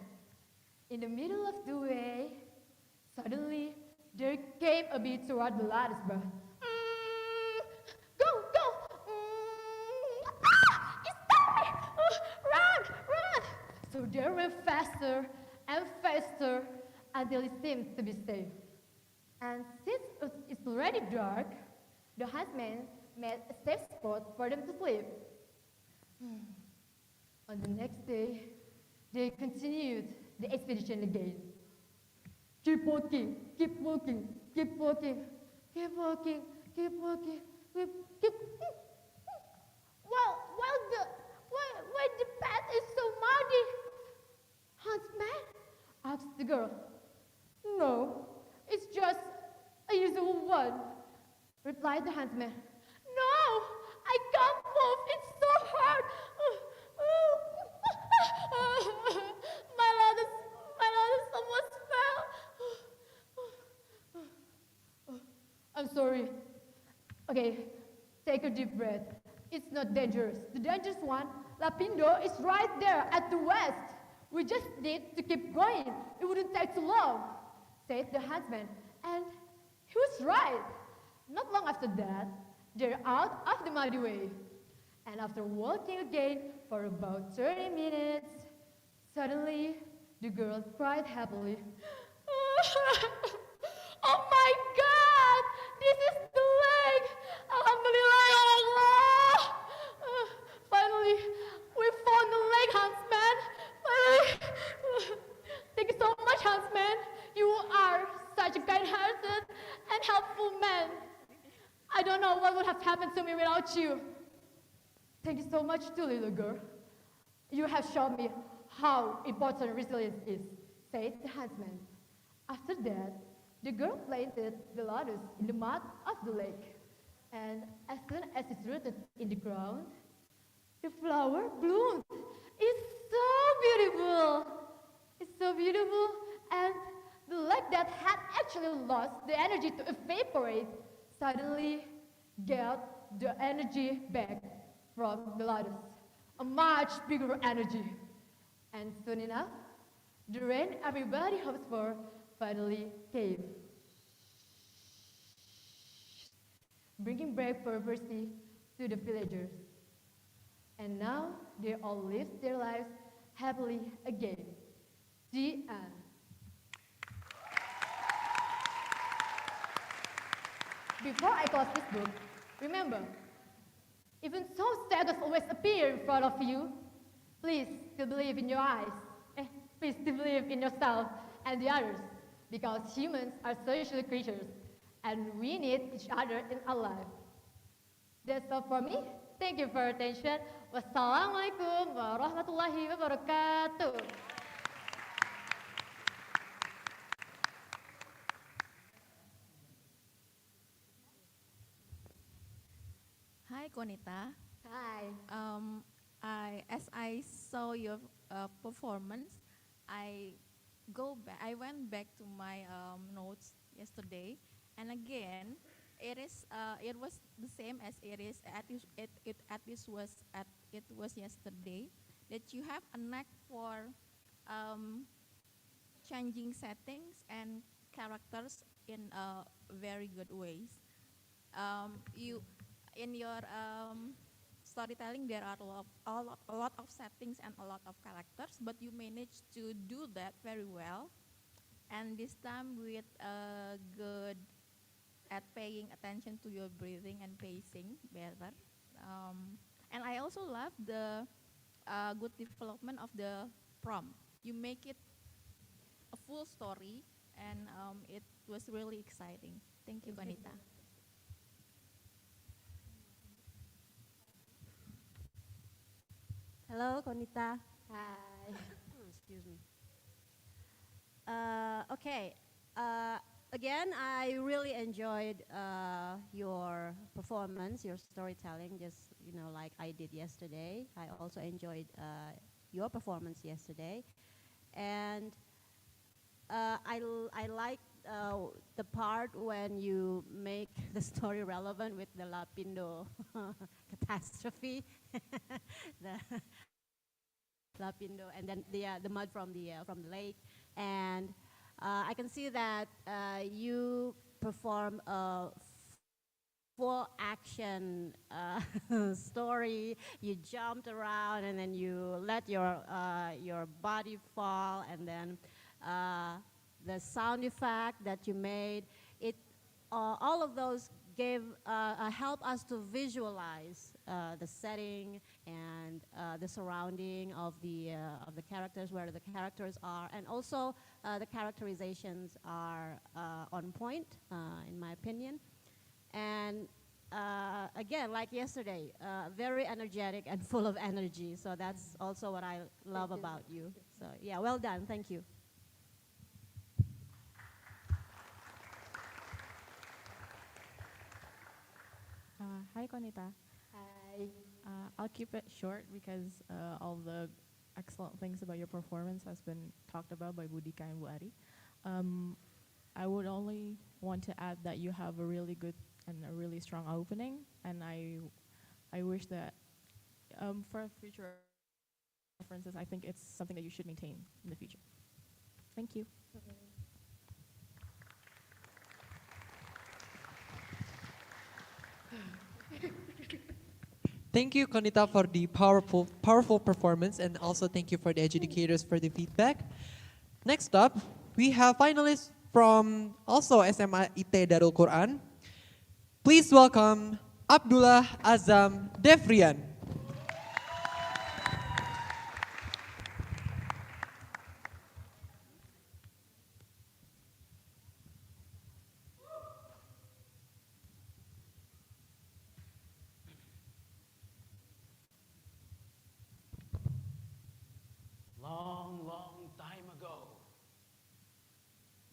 Speaker 24: In the middle of the way, suddenly there came a bee toward the lattice bar. Go! It's time! Run! So they went faster and faster until it seemed to be safe. And since it's already dark, the huntsman made a safe spot for them to sleep. On the next day, they continued the expedition again. Keep walking. keep walking, keep walking, keep. While the path is so muddy, Huntsman asked the girl. No, it's just a usual one, replied the huntsman. No, I can't move, it's so hard. My lotus almost fell. I'm sorry. Okay, take a deep breath. It's not dangerous. The dangerous one, Lapindo, is right there at the west. We just need to keep going. It wouldn't take too long, said the huntsman. And he was right. Not long after that, they're out of the muddy way. And after walking again for about 30 minutes, suddenly the girl cried happily. Oh my God! This is the lake! Alhamdulillah, ya Allah! Finally, we found the lake, Huntsman! Finally! Thank you so much, Huntsman! You are such a kind-hearted and helpful man. I don't know what would have happened to me without you. Thank you so much too, little girl. You have shown me how important resilience is, said the huntsman. After that, the girl planted the lotus in the mud of the lake. And as soon as it's rooted in the ground, the flower bloomed. It's so beautiful. It's so beautiful. And the lake that had actually lost the energy to evaporate suddenly got the energy back from the lotus. A much bigger energy. And soon enough, the rain everybody hopes for finally came, bringing back prosperity to the villagers. And now they all live their lives happily again. The end. Before I close this book, remember, even so status always appear in front of you, please still believe in your eyes. Please still believe in yourself and the others, because humans are social creatures and we need each other in our life. That's all for me. Thank you for your attention. Wassalamualaikum warahmatullahi wabarakatuh.
Speaker 23: Hi, Konita.
Speaker 24: Hi.
Speaker 23: As I saw your performance, I went back to my notes yesterday, and again, it was the same as it was yesterday. That you have a knack for changing settings and characters in very good ways. You in your storytelling, there are a lot of settings and a lot of characters, but you managed to do that very well. And this time with good at paying attention to your breathing and pacing better. And I also love the good development of the prompt. You make it a full story, and it was really exciting. Thank you, Vanita.
Speaker 10: Hello, Konita.
Speaker 24: Hi.
Speaker 10: Excuse me. Okay. Again, I really enjoyed your performance, your storytelling, just like I did yesterday. I also enjoyed your performance yesterday, and I like the part when you make the story relevant with the Lapindo catastrophe, the Lapindo, and then the mud from the lake, and I can see that you perform a full action story. You jumped around, and then you let your body fall, and then the sound effect that you made, all of those gave help us to visualize the setting and the surrounding of the characters, where the characters are, and also the characterizations are on point, in my opinion. And again, like yesterday, very energetic and full of energy. So that's also what I love about you. So yeah, well done. Thank you.
Speaker 12: Hi, Konita.
Speaker 24: Hi.
Speaker 12: I'll keep it short because all the excellent things about your performance has been talked about by Budika and Bu Ari. I would only want to add that you have a really good and a really strong opening, and I wish that for future references, I think it's something that you should maintain in the future. Thank you.
Speaker 1: Thank you, Konita, for the powerful performance, and also thank you for the educators for the feedback. Next up, we have finalists from also SMA IT Darul Quran. Please welcome Abdullah Azam Devrian.
Speaker 17: Long, long time ago,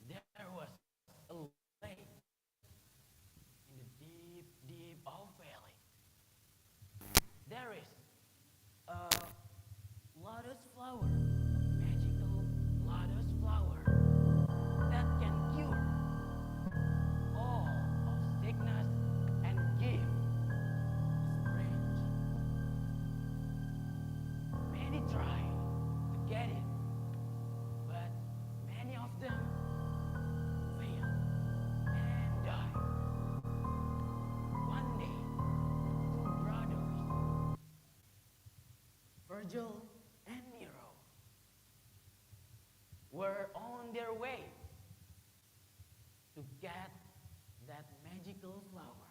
Speaker 17: there was a lake in the deep, deep of valley. There is a lotus flower, magical lotus flower that can cure all of sickness and give strength. Many try to get it, but many of them fail and die. One day, two brothers, Virgil and Nero, were on their way to get that magical flower.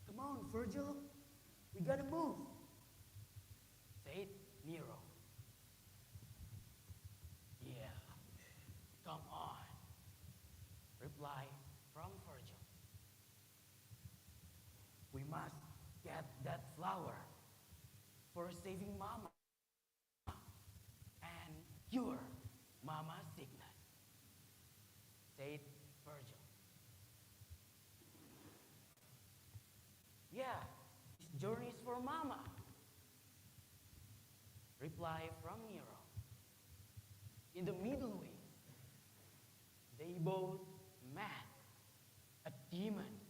Speaker 17: Come on, Virgil, we gotta move, said Nero. Yeah, come on, reply from Virgil. We must get that flower for saving Mama and cure Mama's sickness, said Virgil. Yeah, this journey is for Mama, reply from Nero. In the middle way, they both met a demon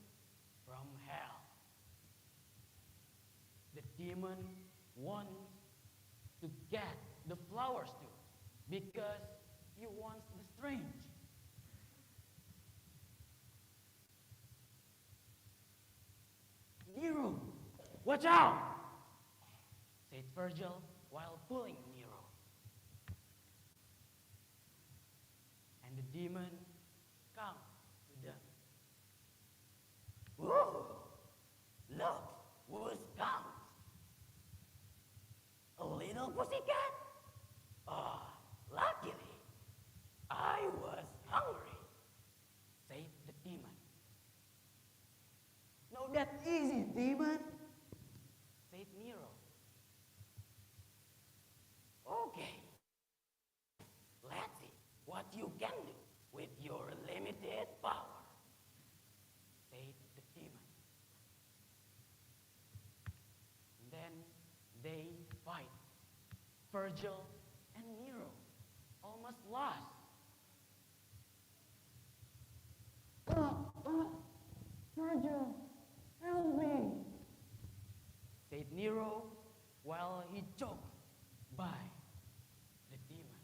Speaker 17: from hell. The demon wants to get the flowers too because he wants the strange. Nero, watch out, said Virgil while pulling Nero. And the demon come to them. Whoa, look who's comes. A little pussycat? Oh, luckily, I was hungry, said the demon. No, that easy, demon, said Nero. Okay, let's see what you can do with your limited power, said the demon. And then they fight. Virgil and Nero almost lost. Virgil, help me, said Nero while he choked by the demon.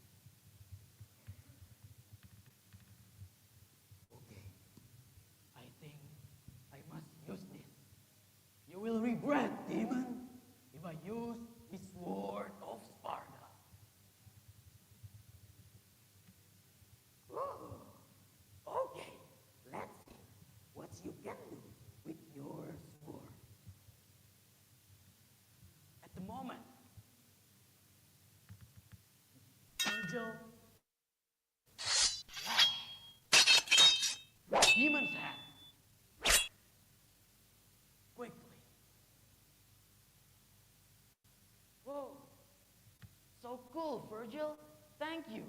Speaker 17: Okay, I think I must use this. You will regret, demon, if I use the sword of Sparta. Okay, let's see what you can do with your sword. So cool, Virgil. Thank you.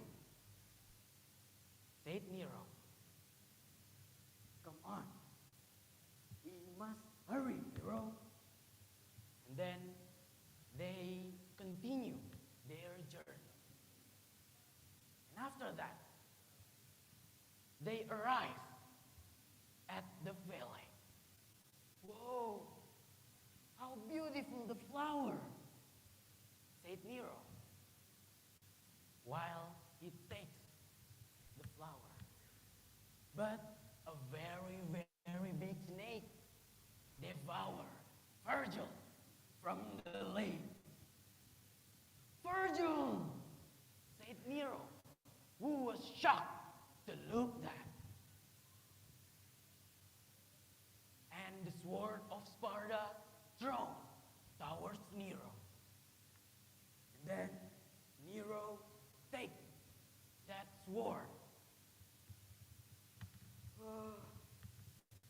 Speaker 17: Said Nero. Come on. We must hurry, Nero. And then they continue their journey. And after that, they arrive at the valley. Whoa, how beautiful the flower, said Nero, while he takes the flower. But a very, very big snake devour Virgil from the lake. Virgil, said Nero, who was shocked to look that. And the sword of Sparta thrown towards Nero. And then Nero take that sword.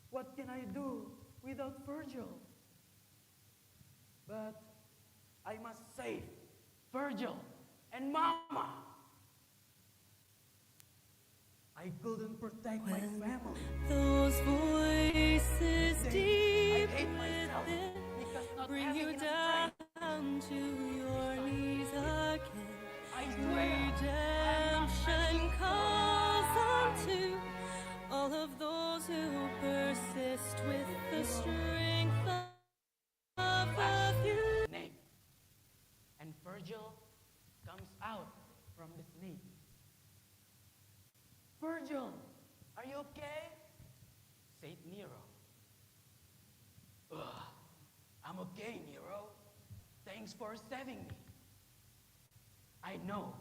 Speaker 17: What can I do without Virgil? But I must save Virgil and Mama. I couldn't protect my family.
Speaker 16: Those voices deep
Speaker 17: I hate myself
Speaker 16: within
Speaker 17: because not
Speaker 16: bring
Speaker 17: having
Speaker 16: you
Speaker 17: enough
Speaker 16: down to your knees again.
Speaker 17: I swear,
Speaker 16: Redemption calls unto all of those who persist with the strength of the few.
Speaker 17: Snake. And Virgil comes out from the snake. Virgil, are you okay? Said Nero. Ugh, I'm okay, Nero. Thanks for saving me. I know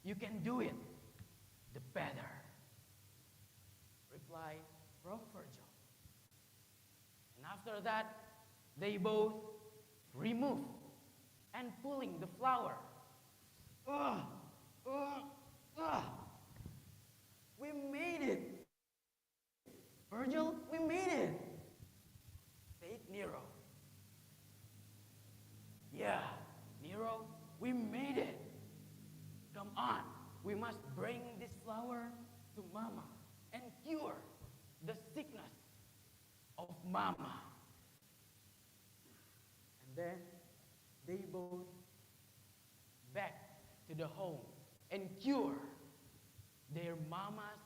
Speaker 17: you can do it the better. Reply from Virgil. And after that, they both remove and pulling the flower. Ugh, ugh, ugh. We made it. Virgil, we made it. Said Nero. Yeah, Nero, we made it. Come on, we must bring this flower to Mama and cure the sickness of Mama. And then they both back to the home and cure their mama's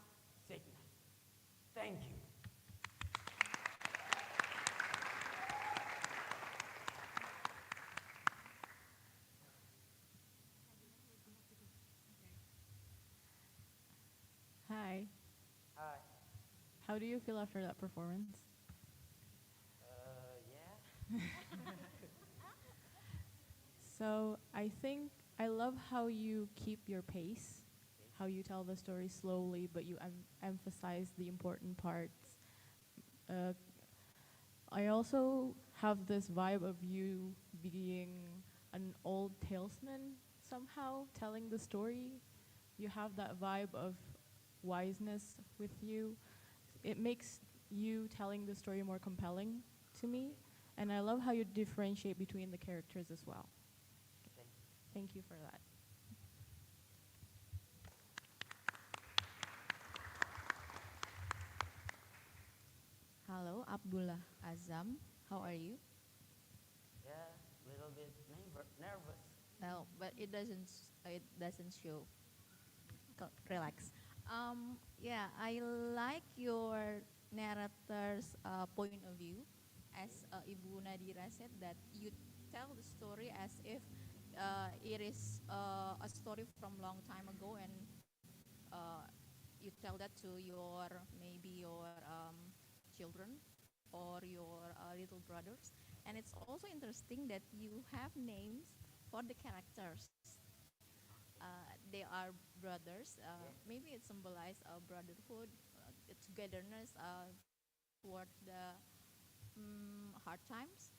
Speaker 17: sickness. Thank you.
Speaker 12: Hi.
Speaker 17: Hi.
Speaker 12: How do you feel after that performance?
Speaker 17: Yeah.
Speaker 12: So I think I love how you keep your pace, how you tell the story slowly, but you emphasize the important parts. I also have this vibe of you being an old talesman somehow, telling the story. You have that vibe of wiseness with you. It makes you telling the story more compelling to me, and I love how you differentiate between the characters as well. Thank you for that.
Speaker 23: Hello, Abdullah Azam. How are you?
Speaker 17: Yeah, little bit nervous.
Speaker 23: No, but it doesn't show. Relax. Yeah, I like your narrator's point of view. As Ibu Nadira said, that you tell the story as if it is a story from long time ago, and you tell that to your maybe your children or your little brothers. And it's also interesting that you have names for the characters. They are brothers. Maybe it symbolizes brotherhood, togetherness toward the hard times.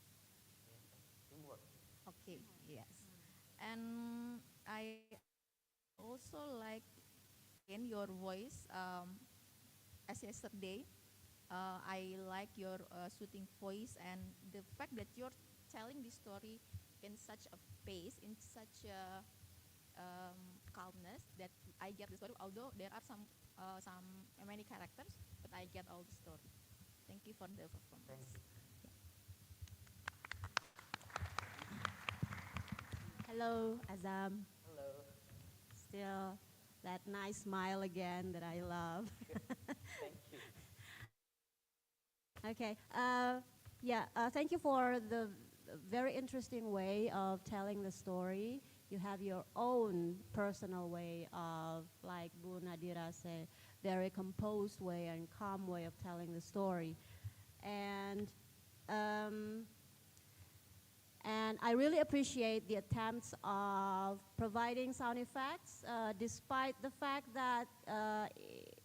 Speaker 17: Teamwork.
Speaker 23: Okay, yes. And I also like in your voice as yesterday. I like your soothing voice and the fact that you're telling the story in such a pace, in such a calmness that I get the story. Although there are some many characters, but I get all the story. Thank you for the performance.
Speaker 10: Hello, Azam.
Speaker 15: Hello.
Speaker 10: Still that nice smile again that I love.
Speaker 15: Thank you.
Speaker 10: Okay. Thank you for the very interesting way of telling the story. You have your own personal way of, like Bu Nadira said, very composed way and calm way of telling the story. And I really appreciate the attempts of providing sound effects, despite the fact that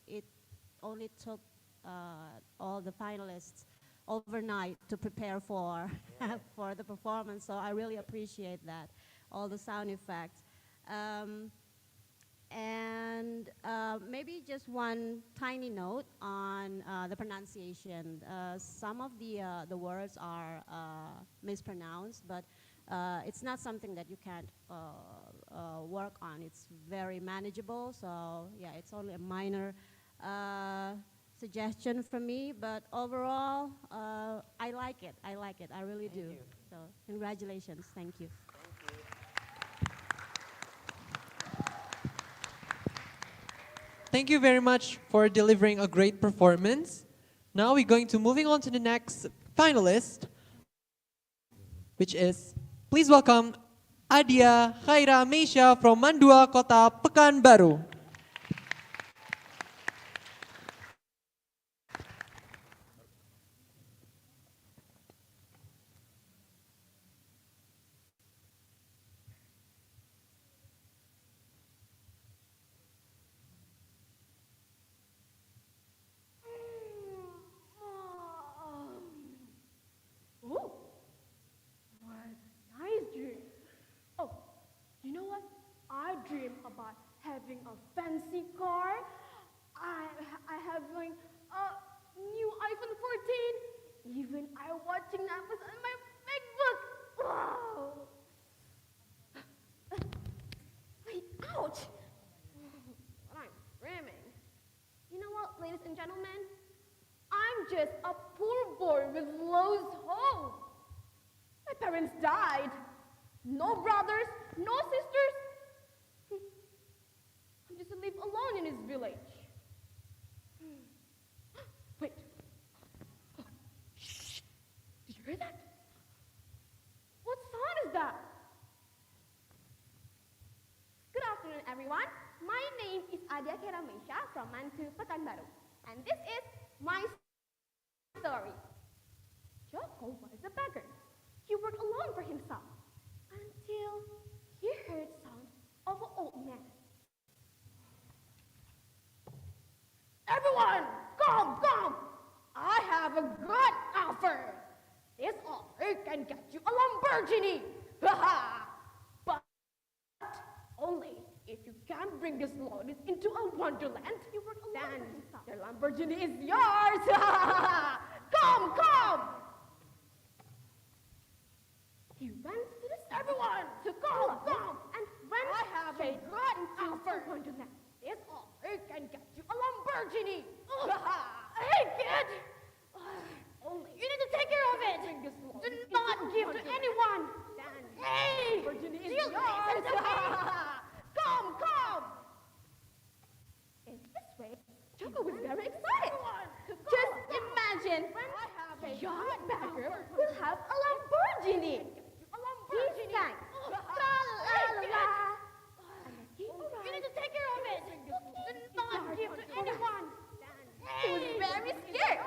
Speaker 10: it only took all the finalists overnight to prepare for for the performance. So I really appreciate that, all the sound effects. Maybe just one tiny note on the pronunciation. Some of the words are mispronounced, but it's not something that you can't work on. It's very manageable, so yeah, it's only a minor suggestion from me, but overall, I like it. I really do.
Speaker 15: you.
Speaker 10: So congratulations. Thank you.
Speaker 1: Thank you very much for delivering a great performance. Now we're going to moving on to the next finalist, which is, please welcome Adia Khaira Meisha from Mandua Kota Pekanbaru.
Speaker 3: Ooh, what nice dream. Oh, you know what? I dream about having a fancy car. I having a new iPhone 14. Even I watching Netflix on my MacBook. Wow. Wait, ouch. What I'm dreaming. You know what, ladies and gentlemen? I'm just a poor boy with lost hope. My parents died. No brothers, no sisters. I'm just to live alone in this village. Wait. Shh. Did you hear that? What sound is that? Good afternoon, everyone. My name is Adia Keramesha from Mantu, Pekanbaru. And this is my story. Joko was a beggar. He worked alone for himself until he heard sound of an old man. Everyone, come! I have a good offer. This offer can get you a Lamborghini. But only if you can bring this lotus into a wonderland, then the Lamborghini is yours. Come! He went to this everyone to come and went I have a good offer. Wonderland. This offer can get you a Lamborghini. Hey kid, only you need to take care of it. Do not give to anyone. Hey, Lamborghini is yours. Come. In this way, Joko was very excited. Just imagine, a young beggar will have a Lamborghini. He sang, la la la. You need to take care of it. Do not give to anyone. He was very scared.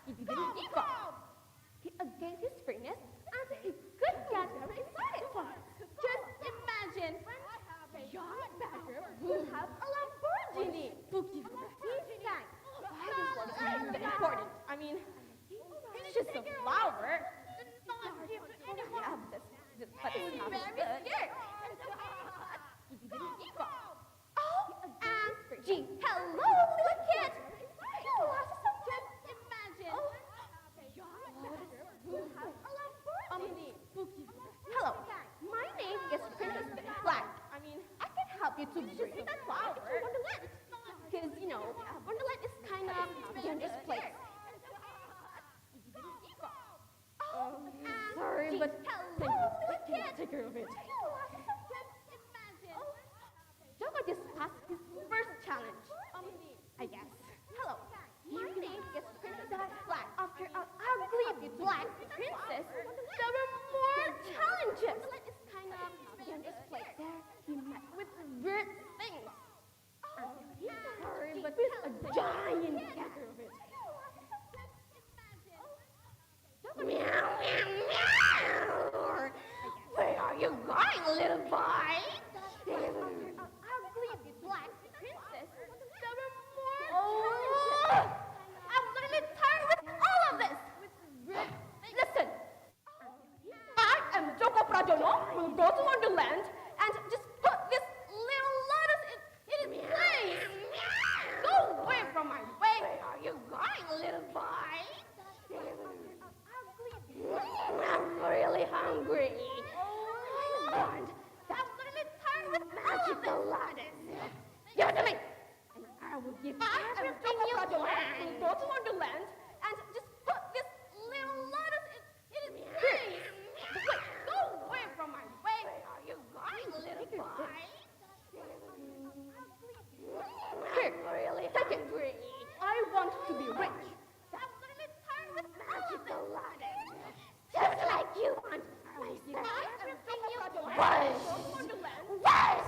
Speaker 3: He didn't give up. He against his fitness and he could get very excited. Just imagine, a young beggar will have a Lamborghini. He sang, la la la. Important. I mean, it's just so but take care of it. Joko just passed his first challenge. I guess. Hello. My name is Princess Black. After an ugly black princess, there were more challenges. In this place there, he met with weird things. Sorry, but with a giant cat. Meow, meow, meow. Where are you going, little boy? Ugly black princess. There were more. I'm literally tired with all of this. Listen, I am Joko Prajono. We'll go to Wonderland and just put this little lotus in its place. Go away from my way. Where are you going, little boy? I'm really hungry. I'm literally tired with magical lotus. Give it to me. And I will give everything you want. We'll go to Wonderland and just put this little lotus in its place. Wait, go away from my way. Where are you going, little boy? Here, take it. I want to be rich. I'm literally tired with magical lotus. Just like you want. Everything you want. Yes!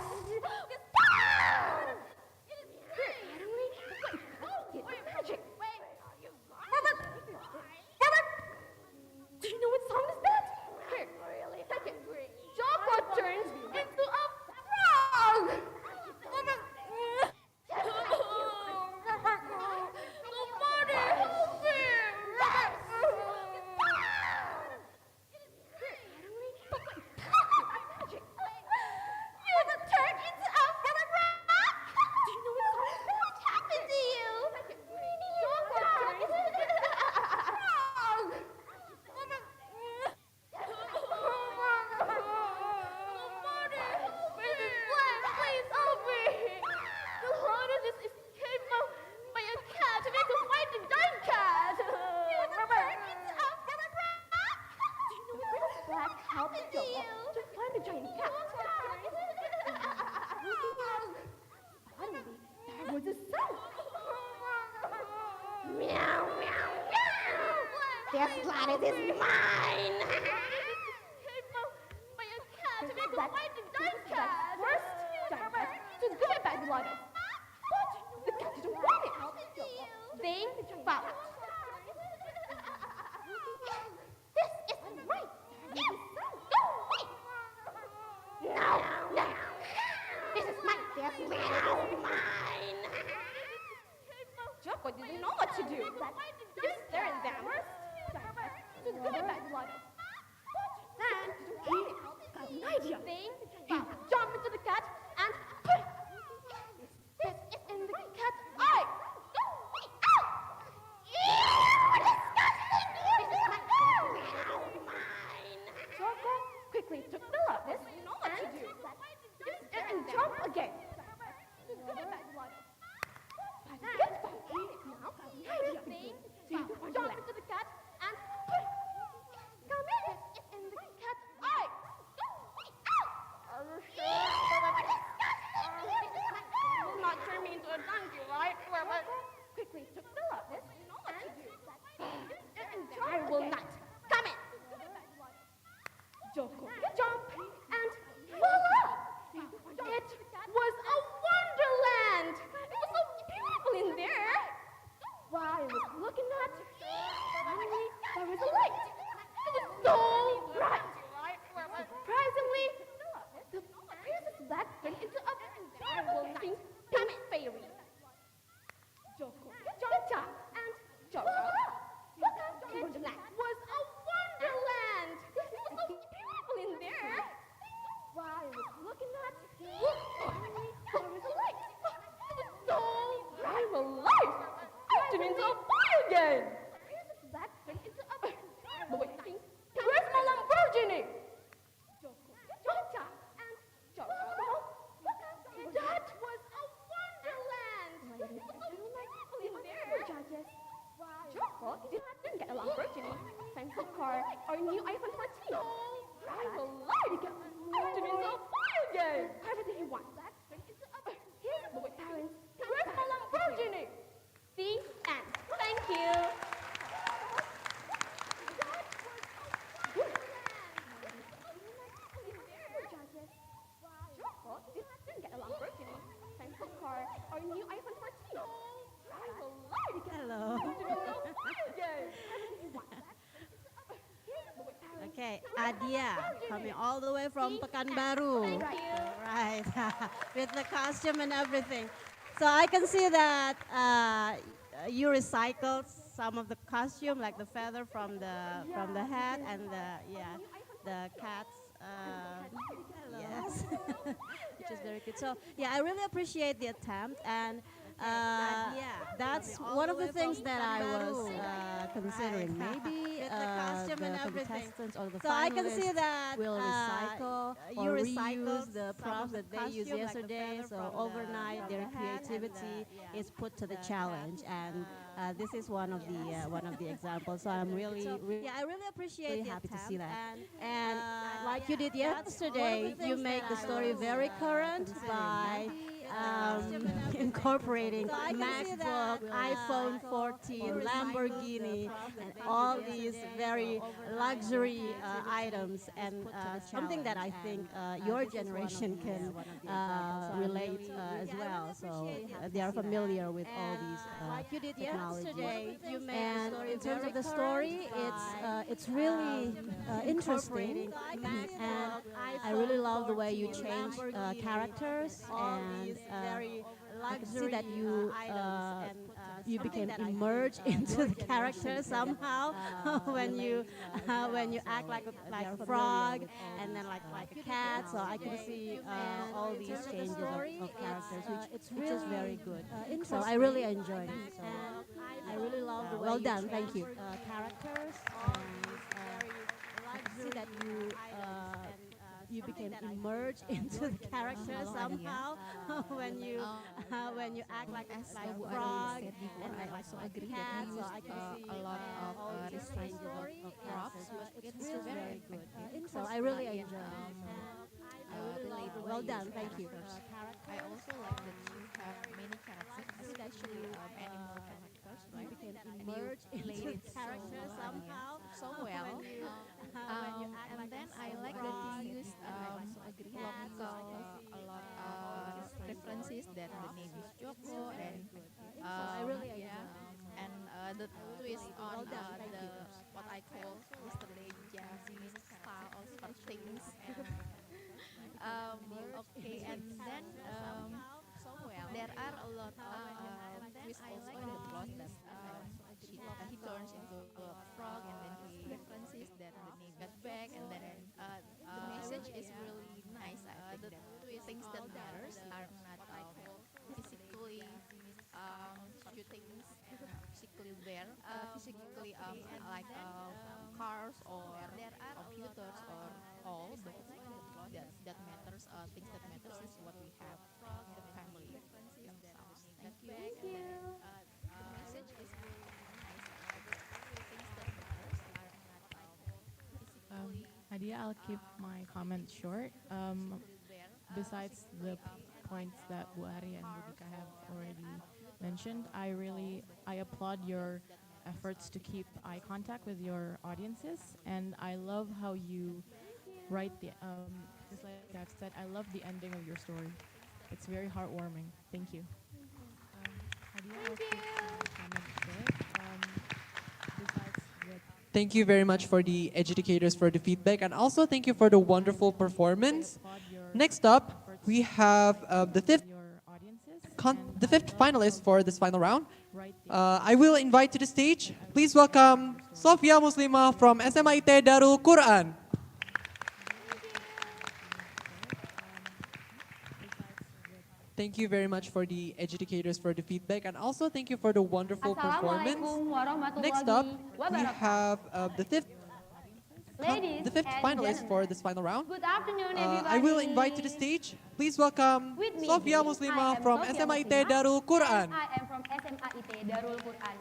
Speaker 3: Magic. Robert! Do you know what song is that? Here, take it. Joko turns into a frog! Nobody help me! You turned into a frog! Do you know what happened to you? Joko turned into a frog! Please help me! The lotus just escaped by a cat. We have to fight the giant cat. Do you know what Black helped Joko to find the giant cat? Finally, there was a sound. Meow, meow, meow. This planet is mine. By a cat. We have to fight the giant cat. First, giant cat to give it back the lotus. But the cat didn't want it. They fought. This isn't right. Go away. No. This is mine. This is mine. Joko didn't know what to do. Just staring down. To give it back the lotus. Then he got an idea. He jumped into the cat and this is in the cat's eye. Joko quickly took the lotus and jumped again. But guess what? Now he jumped into the cat and come in. It's in the cat's eye. Are you sure? Will not turn me into a donkey, right? Quickly took the lotus and I will not. Come in. Joko, jump.
Speaker 5: new iPhone 14. I will lie to get afternoons of fire game. Everything he wants. Here's the way parents. Where's my Lamborghini?
Speaker 3: The end. Thank you.
Speaker 5: Didn't get a Lamborghini. Samsung car or new iPhone 14. I will lie to get afternoons of fire game. Everything he wants. Here's the way parents.
Speaker 10: Okay, Adia, coming all the way from Pekanbaru. Right, with the costume and everything. So I can see that you recycled some of the costume, like the feather from the hat and the cat's. Yes, which is very good. So yeah, I really appreciate the attempt, and that's one of the things that I was considering. Maybe the contestants or the finalists will recycle or reuse the props that they used yesterday. So overnight, their creativity is put to the challenge, and this is one of the examples. So I'm really I really appreciate happy to see that. And like you did yesterday, you make the story very current by incorporating MacBook, iPhone 14, Lamborghini, and all these very luxury items, and something that I think your generation can relate as well. So they are familiar with all these technologies. And in terms of the story, it's really interesting, and I really love the way you change characters, and I can see that you became immersed into the character somehow when you act like a frog and then like a cat. So I can see all these changes of characters, which is very good. So I really enjoyed it. So I really love the way well done. Thank you. Characters. I can see that you became immersed into the character somehow when you act like a frog and I also agree that you used a lot of restraints of props. It's very good. So I really enjoyed it. Well done. Thank you.
Speaker 23: I also like that you have many characters, especially animal characters, right?
Speaker 10: You became
Speaker 23: And
Speaker 10: immersed
Speaker 23: you
Speaker 10: into
Speaker 23: played
Speaker 10: the
Speaker 23: it
Speaker 10: character somehow
Speaker 23: so well. And then I like that you used a lot of references that the name is Joko and
Speaker 10: I really
Speaker 23: and the twist on what I call yesterday Jasmine style of things. Okay, and then there are a lot of twists also in the plot that he turns into a frog and then he references that the name got back, and then the message is really nice. I think that things that matters are not physically shooting physically there, physically like cars or computers or all, but that matters. Things that matters is what we have, the family themselves. Thank you. The message is really nice. Things that matters are not physically.
Speaker 12: Adia, I'll keep my comment short. Besides the points that Bu Ari and Budika have already mentioned, I applaud your efforts to keep eye contact with your audiences, and I love how you write just like I've said, I love the ending of your story. It's very heartwarming. Thank you. Adia, I'll keep my comment short. Besides the
Speaker 1: Thank you very much for the educators for the feedback, and also thank you for the wonderful performance. Next up, we have the fifth finalist for this final round. I will invite to the stage. Please welcome Sofia Muslimah from SMIT Darul Quran. Thank you very much for the educators for the feedback, and also thank you for the wonderful performance. Next up, we have the fifth finalist for this final round.
Speaker 3: Good afternoon, everybody.
Speaker 1: I will invite to the stage. Please welcome Sofia Muslimah from SMIT Darul Quran.
Speaker 3: I am from SMIT Darul Quran.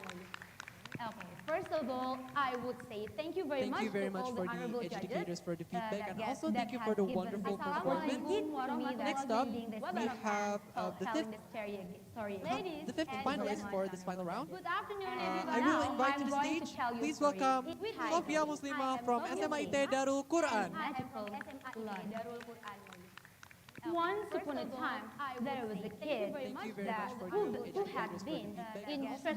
Speaker 3: Okay,
Speaker 11: first of all, I would say thank you very
Speaker 1: Thank
Speaker 11: much
Speaker 1: you very
Speaker 11: to
Speaker 1: much
Speaker 11: all
Speaker 1: for
Speaker 11: the honorable
Speaker 1: the
Speaker 11: judges
Speaker 1: educators for the feedback,
Speaker 11: that
Speaker 1: and also thank you
Speaker 11: has
Speaker 1: for the
Speaker 11: given
Speaker 1: wonderful
Speaker 11: this
Speaker 1: performance.
Speaker 11: opportunity to me that
Speaker 1: Next up,
Speaker 11: leading this
Speaker 1: we have the fifth,
Speaker 11: telling this story. Ladies
Speaker 1: the fifth
Speaker 11: and
Speaker 1: finalist for
Speaker 11: gentlemen,
Speaker 1: this final round.
Speaker 11: good afternoon, everybody.
Speaker 1: I will invite to
Speaker 11: I'm
Speaker 1: the
Speaker 11: going
Speaker 1: stage.
Speaker 11: to tell you a
Speaker 1: Please
Speaker 11: story.
Speaker 1: welcome
Speaker 11: With
Speaker 1: Sofia
Speaker 11: title,
Speaker 1: Muslimah
Speaker 11: I am
Speaker 1: from
Speaker 11: Sofia
Speaker 1: SMIT
Speaker 11: Muslimah
Speaker 1: Darul Quran.
Speaker 11: Magical Quran. Once upon a time, there was a kid who had been interested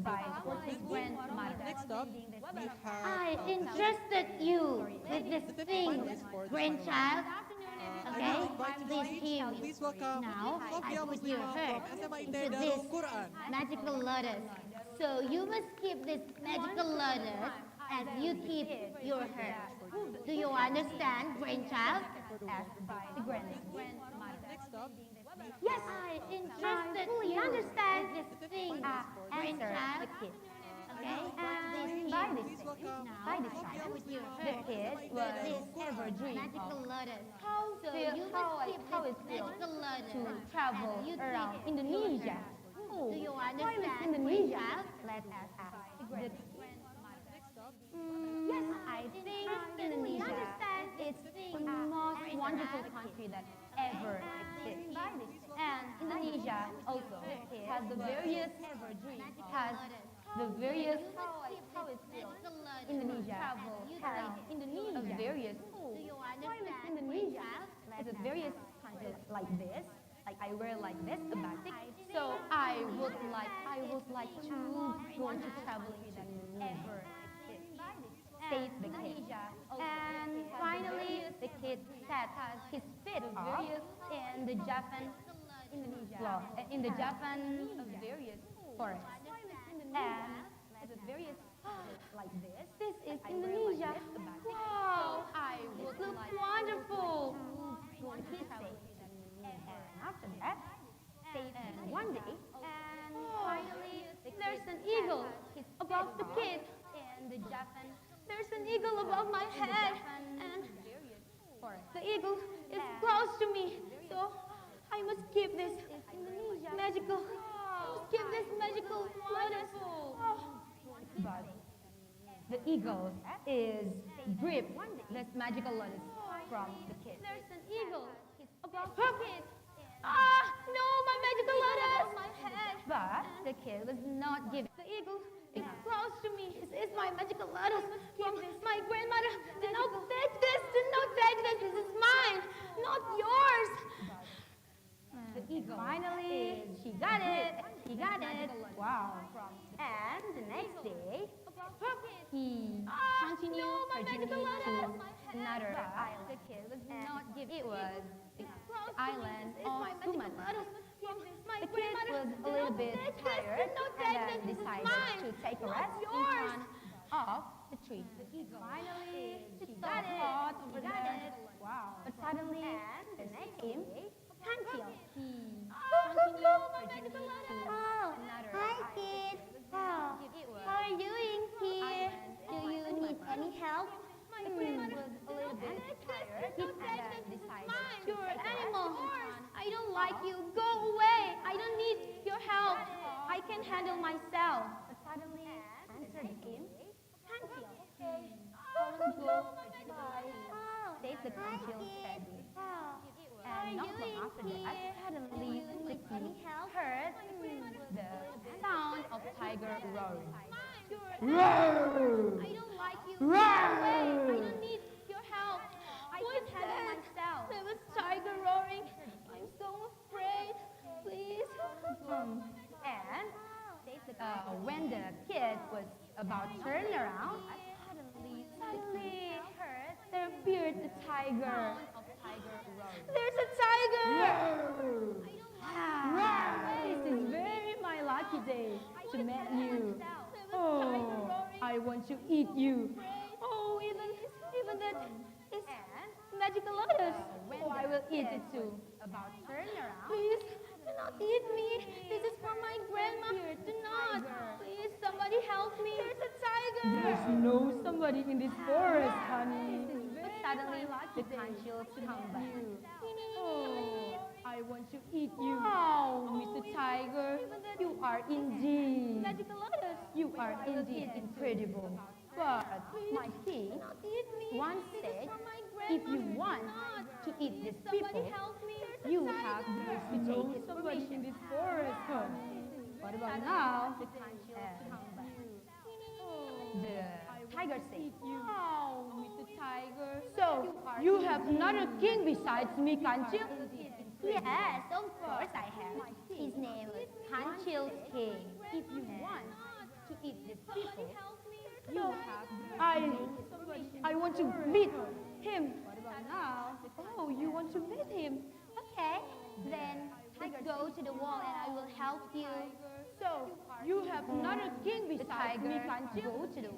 Speaker 11: by his grandmother.
Speaker 1: Next up, we have
Speaker 18: I entrusted you with this thing, grandchild. Okay, please hear me.
Speaker 1: Please welcome
Speaker 18: Now, I
Speaker 1: Sofia
Speaker 18: put your
Speaker 1: Muslimah
Speaker 18: heart
Speaker 1: from SMIT
Speaker 18: into
Speaker 1: Darul
Speaker 18: this
Speaker 1: Quran.
Speaker 18: magical lotus. So you must keep this magical lotus as you keep your heart. Do you understand, grandchild?
Speaker 11: The grandmother.
Speaker 1: Next up,
Speaker 18: Yes, I entrusted fully you understand with this thing,
Speaker 11: Answer
Speaker 18: grandchild.
Speaker 11: the kid.
Speaker 18: Okay,
Speaker 11: And by this time, the kid was ever dream
Speaker 18: magical
Speaker 11: of
Speaker 18: lotus.
Speaker 11: how
Speaker 18: So
Speaker 11: feel,
Speaker 18: you
Speaker 11: how,
Speaker 18: must keep
Speaker 11: how
Speaker 18: this
Speaker 11: it feels
Speaker 18: magical lotus
Speaker 11: to travel
Speaker 18: as you
Speaker 11: around
Speaker 18: keep
Speaker 11: Indonesia.
Speaker 18: your heart.
Speaker 11: Oh,
Speaker 18: Do you
Speaker 11: why is
Speaker 18: understand,
Speaker 11: Indonesia?
Speaker 18: grandchild?
Speaker 11: Let us ask the kid.
Speaker 18: Yes,
Speaker 11: I think
Speaker 18: fully
Speaker 11: Indonesia
Speaker 18: understand
Speaker 11: is the most wonderful country that ever exists. And Indonesia also has the various how it feels. Indonesia has a various Indonesia has a various country like this. Like I wear like this, a batik. So I would like to go to travel to ever says the kid. And finally, the kid set his feet off in the Japan forest. And like this is Indonesia. Wow, it looks wonderful. He said. And after that, one day, and finally, there's an eagle above the kid. There's an eagle above my head, and the eagle is close to me. So I must keep this magical lotus. But the eagle is grip this magical lotus from the kid. There's an eagle above the kid. Ah, no, my magical lotus! But the kid was not giving. The eagle is close to me. This is my magical lotus from my grandmother. Do not take this. Do not take this. This is mine, not yours. The eagle. Finally, she got it. He got it. Wow. And the next day, he continued her journey to another island. The kid was not giving. It was the island of Sumatra. The kid was a little bit tired and then decided to take a rest in front of the tree. Finally, she got hot over there. Wow. But suddenly, the next him can't feel.
Speaker 18: Hi, kid. How are you doing here? Do you need any help?
Speaker 11: My grandmother was a little bit tired and then decided to
Speaker 18: You're an
Speaker 11: take a
Speaker 18: animal.
Speaker 11: rest.
Speaker 18: I don't like you. Go away. I don't need your help.
Speaker 11: I can handle myself. But suddenly, answered him, can't feel. Don't go said the concealed sadly. And not long after that, suddenly the kid heard the sound of tiger roaring.
Speaker 18: I don't like you. Go away. I don't need your help.
Speaker 11: I can handle myself.
Speaker 18: There was tiger roaring. I'm so afraid. Please.
Speaker 11: And when the kid was about to turn around, suddenly there appeared a tiger.
Speaker 18: There's a tiger.
Speaker 11: This is very my lucky day to meet you. Oh, I want to eat you.
Speaker 18: Oh, even that is magical lotus.
Speaker 11: Oh, I will eat it too. About turn around.
Speaker 18: Please, do not eat me. This is for my grandma. Do not. Please, somebody help me. There's a tiger.
Speaker 11: There's no somebody in this forest, honey.
Speaker 18: But suddenly,
Speaker 11: the Kanchil to come back.
Speaker 24: Oh, I want to eat you.
Speaker 11: Wow, Mr. Tiger, you are indeed. You are indeed incredible. But my king once said, if you want to eat these people, you have to take his
Speaker 24: Somebody in
Speaker 11: permission.
Speaker 24: this forest. Huh?
Speaker 11: What about now? The tiger said,
Speaker 24: Wow, Mr. Tiger.
Speaker 11: so you have another king besides me, Kanchil?
Speaker 18: Yes, of course I have. His name is Kanchil's King.
Speaker 11: If you want to eat these people, you have I want to meet him. What about now? Oh, you want to meet him?
Speaker 18: Okay, then let's go to the wall and I will help you.
Speaker 11: So you have another king besides me, Kanchil?
Speaker 18: Go to the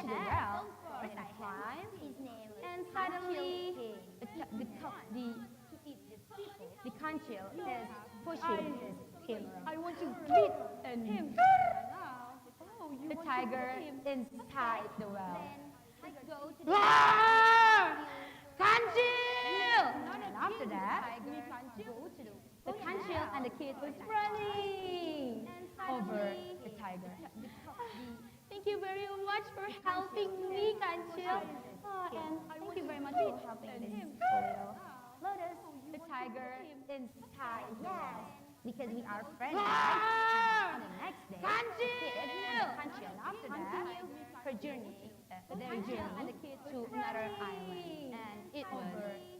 Speaker 11: well.
Speaker 18: Of course I have. His name is
Speaker 11: And
Speaker 18: Kanchil's
Speaker 11: suddenly,
Speaker 18: King.
Speaker 11: the Kanchil is pushing him.
Speaker 18: I
Speaker 11: want to beat him. The tiger inside the well.
Speaker 18: Let's go to the
Speaker 11: Kanchil! And after that, the Kanchil and the kid was running over the tiger.
Speaker 24: Thank you very much for helping me, Kanchil.
Speaker 11: And thank you very much for helping this little Lotus, the tiger inside the well.
Speaker 18: because we are friends, right? And the next day,
Speaker 11: Kanchil!
Speaker 18: the kid and the Kanchil,
Speaker 11: And after that, her journey, their journey to another island. And it was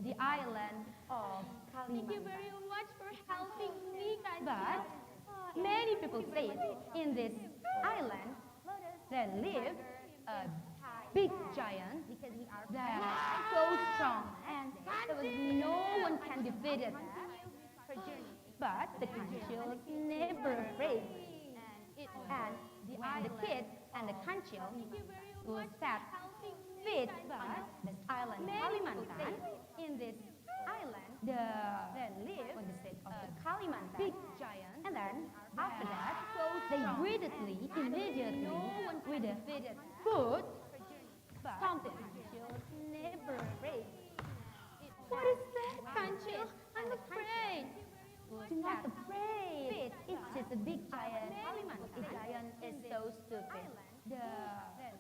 Speaker 11: the island of
Speaker 24: Thank you
Speaker 11: Kalimantan.
Speaker 24: very much for helping me, Kanchil.
Speaker 11: But many people say in this island there lived a big giant that are so strong and there was no one can defeat it. But the Kanchil was never afraid. And the kid and the Kanchil was set feet on this island Kalimantan. In this island, there lived on the state of the Kalimantan big giant. And then after that, they immediately with the foot stomped it. Never afraid.
Speaker 24: What is that, Kanchil? I'm afraid.
Speaker 11: Do not afraid. It's just a big giant. The giant is so stupid.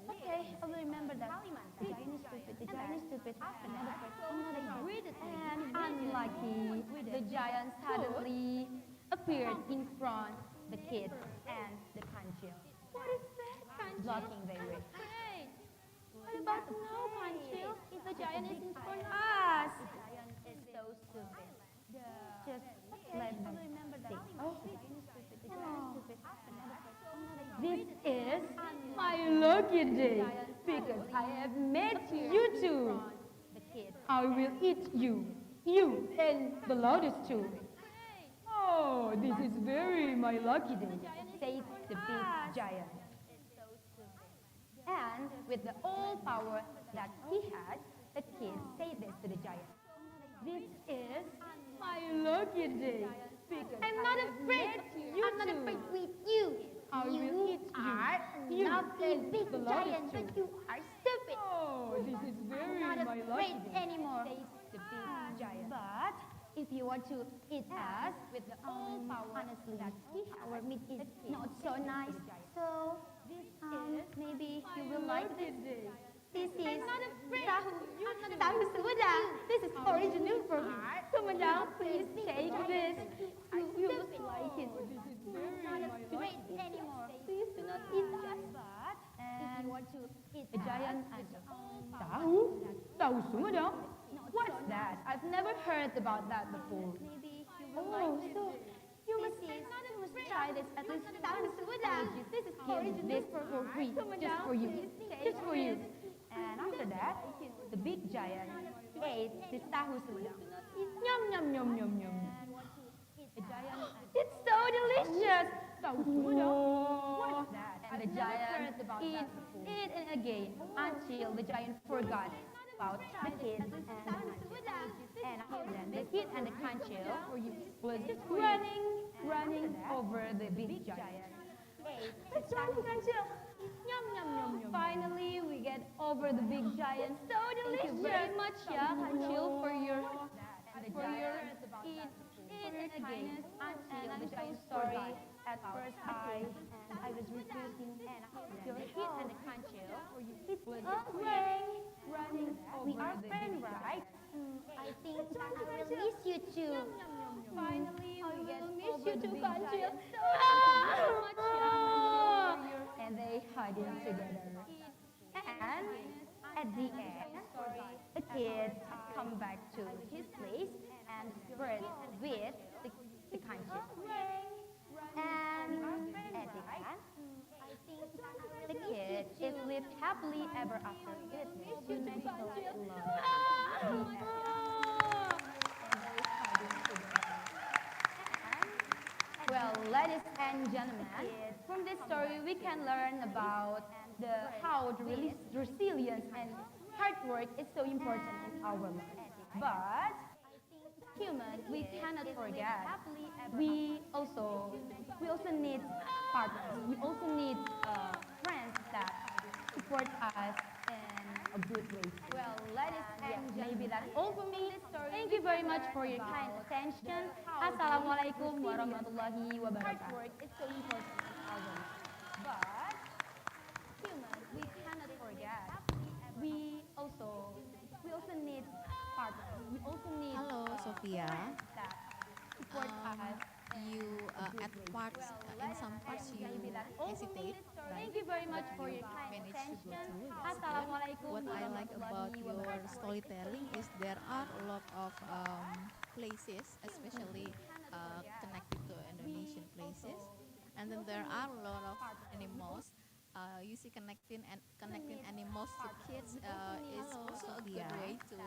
Speaker 11: Okay, I will remember that. The giant is stupid. The giant is stupid. I'm not afraid. And unlucky, the giant suddenly appeared in front the kid and the Kanchil,
Speaker 24: What is that, Kanchil?
Speaker 11: blocking their way.
Speaker 24: Hey, what about now, Kanchil? The giant is in front of us.
Speaker 11: The giant is so stupid. Just let them stay. Oh. This is my lucky day because I have met you two. I will eat you and the lotus too. Oh, this is very my lucky day, said the big giant. And with the all power that he had, the kid said this to the giant. This is my lucky day because
Speaker 24: I'm not
Speaker 11: I have
Speaker 24: afraid.
Speaker 11: met you
Speaker 18: I'm not
Speaker 11: two.
Speaker 18: afraid with you.
Speaker 11: I will
Speaker 18: You
Speaker 11: eat
Speaker 18: are
Speaker 11: you.
Speaker 18: not a
Speaker 11: and
Speaker 18: big
Speaker 11: the lotus
Speaker 18: giant,
Speaker 11: too.
Speaker 18: but you are stupid.
Speaker 11: Oh, this is very
Speaker 18: I'm not
Speaker 11: my
Speaker 18: afraid
Speaker 11: lucky day,
Speaker 18: anymore.
Speaker 11: says the big giant. But if you want to eat us with the all power
Speaker 18: Honestly,
Speaker 11: that he has,
Speaker 18: our meat is not so nice. So, maybe you will like this. This is tahu sumedang. This is original from Sumedang. Please take this. You will like it. Not afraid anymore. Please do not eat us.
Speaker 11: and you want to eat the giant answered, Tahu? Tahu sumedang? What's that? I've never heard about that before. Oh, so you must try this at least once. This is this for free, just for you, just for you. And after that, the big giant ate this tahu sumedang. Yum yum yum yum yum. The giant, it's so delicious. Tahu sumedang. What's that? And the giant eat and again until the giant forgot about the kid and the Kanchil. And after that, the kid and the Kanchil was running over the big giant. Let's run, Kanchil. Yum, yum, yum, yum. Finally, we get over the big giant. So delicious. Thank you very much, ya, Kancil, for your it and again until the time story. At first, I was refusing your hit and the Kancil. It was running over. We are friends, right?
Speaker 18: I think I will miss you too.
Speaker 11: Finally, we will miss you too, Kancil. So much, ya. And they hugging together. And at the end, the kid come back to his place and bird with the Kancil. And at the end, the kid is lived happily ever after with magical love. Well, ladies and gentlemen, from this story we can learn about how the resilience and hard work is so important in our life. But human, we cannot forget. We also need partners. We also need friends that support us in a good way. Well, ladies and maybe that's all for me. Thank you very much for your kind attention. Assalamualaikum warahmatullahi wabarakatuh. Hard work is so important in our life. But human, we cannot forget. We also need partners. We also need
Speaker 23: Hello, Sophia.
Speaker 11: friends that support us.
Speaker 23: You at parts in some parts you hesitate.
Speaker 11: Thank you very much for your kind
Speaker 23: manage to
Speaker 11: attention.
Speaker 23: go through.
Speaker 11: Assalamualaikum
Speaker 23: What I like about
Speaker 11: warahmatullahi
Speaker 23: your
Speaker 11: wabarakatuh.
Speaker 23: storytelling is there are a lot of places, especially connected to Indonesian places, and then there are a lot of animals. You see connecting animals to kids is also a good way to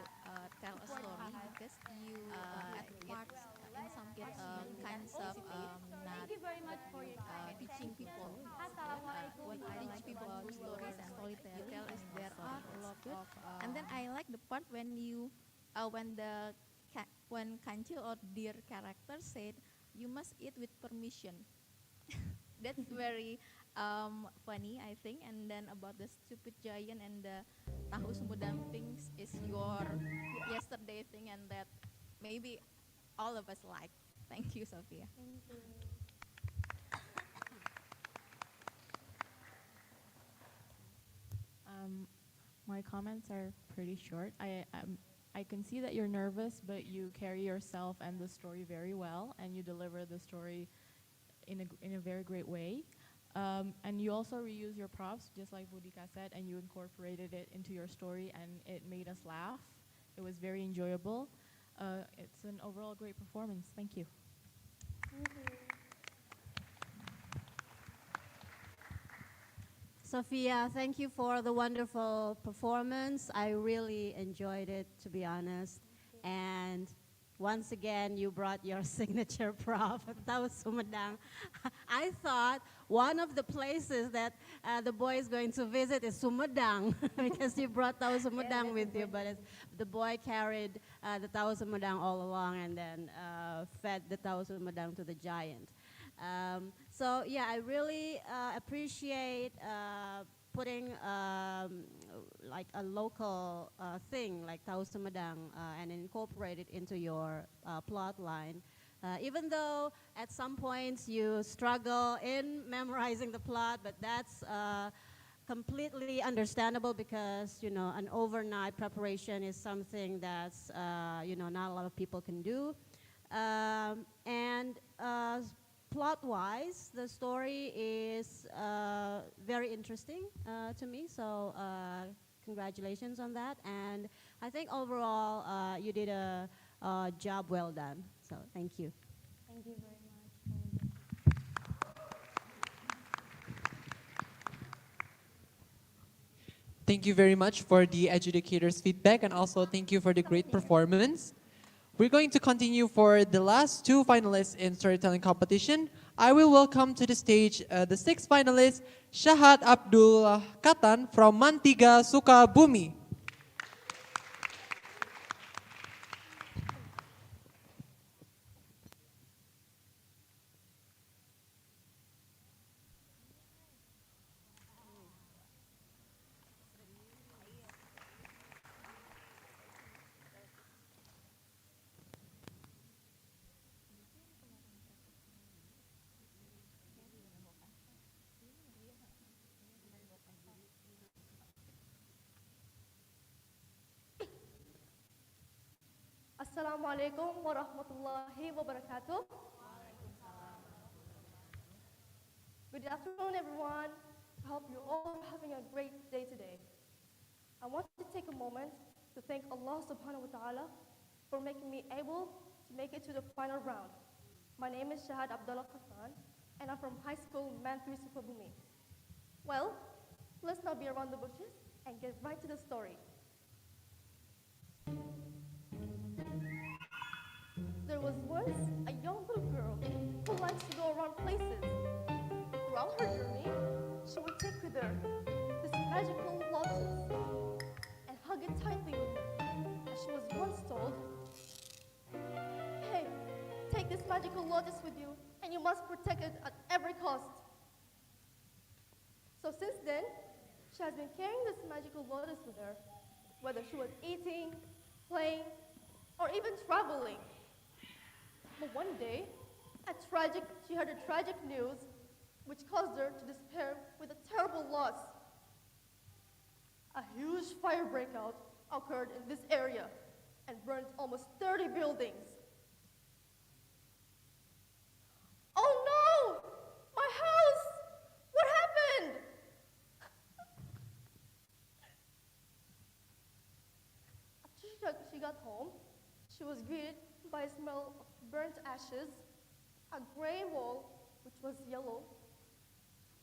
Speaker 23: tell a story because you at parts in some kinds of not teaching people. What I like people about stories and storytelling is there are a lot of and then I like the part when you when Kancil or dear character said you must eat with permission. That's very funny, I think. And then about the stupid giant and the tahu sumedang things is your yesterday thing, and that maybe all of us like. Thank you, Sophia.
Speaker 12: My comments are pretty short. I can see that you're nervous, but you carry yourself and the story very well, and you deliver the story in a very great way. And you also reuse your props, just like Budika said, and you incorporated it into your story, and it made us laugh. It was very enjoyable. It's an overall great performance. Thank you.
Speaker 10: Sophia, thank you for the wonderful performance. I really enjoyed it, to be honest. And once again, you brought your signature prop, Tahu Sumedang. I thought one of the places that the boy is going to visit is Sumedang because you brought Tahu Sumedang with you. But the boy carried the Tahu Sumedang all along and then fed the Tahu Sumedang to the giant. So yeah, I really appreciate putting like a local thing like Tahu Sumedang and incorporate it into your plot line. Even though at some points you struggle in memorizing the plot, but that's completely understandable because, you know, an overnight preparation is something that's, you know, not a lot of people can do. And plot-wise, the story is very interesting to me, so congratulations on that. And I think overall you did a job well done, so thank you.
Speaker 11: Thank you very much.
Speaker 1: Thank you very much for the adjudicator's feedback, and also thank you for the great performance. We're going to continue for the last two finalists in storytelling competition. I will welcome to the stage the sixth finalist, Syahad Abdul Katan from Mantiga, Sukabumi.
Speaker 5: Assalamualaikum warahmatullahi wabarakatuh. Good afternoon, everyone. I hope you all are having a great day today. I want to take a moment to thank Allah subhanahu wa ta'ala for making me able to make it to the final round. My name is Shahad Abdullah Khasan, and I'm from high school Man 3 Sukabumi. Well, let's not be around the bushes and get right to the story. There was once a young little girl who likes to go around places. Throughout her journey, she would take with her this magical lotus and hug it tightly with her, as she was once told, "Hey, take this magical lotus with you, and you must protect it at every cost." So since then, she has been carrying this magical lotus with her, whether she was eating, playing, or even traveling. But one day, she heard a tragic news which caused her to despair with a terrible loss. A huge fire breakout occurred in this area and burned almost 30 buildings. Oh no! My house! What happened? After she got home, she was greeted by a smell of burnt ashes, a gray wall, which was yellow,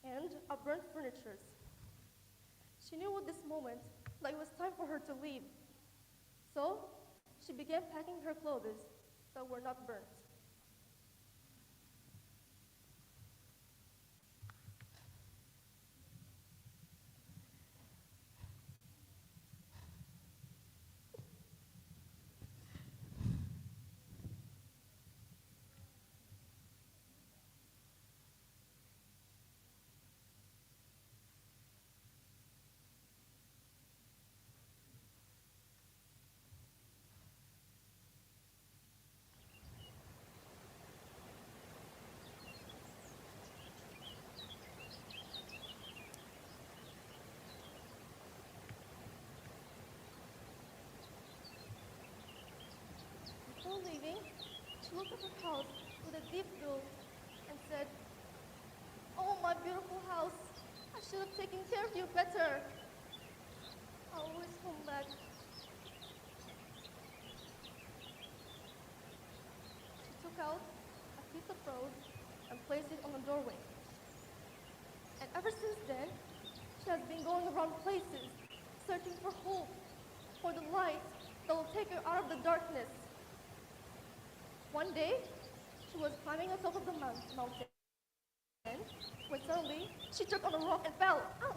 Speaker 5: and a burnt furniture. She knew at this moment that it was time for her to leave. So she began packing her clothes that were not burnt. Before leaving, she looked at her house with a deep glow and said, "Oh, my beautiful house, I should have taken care of you better. I always come back." She took out a piece of rose and placed it on the doorway. And ever since then, she has been going around places, searching for hope, for the light that will take her out of the darkness. One day, she was climbing on top of the mountain when suddenly she tripped on a rock and fell. Ow!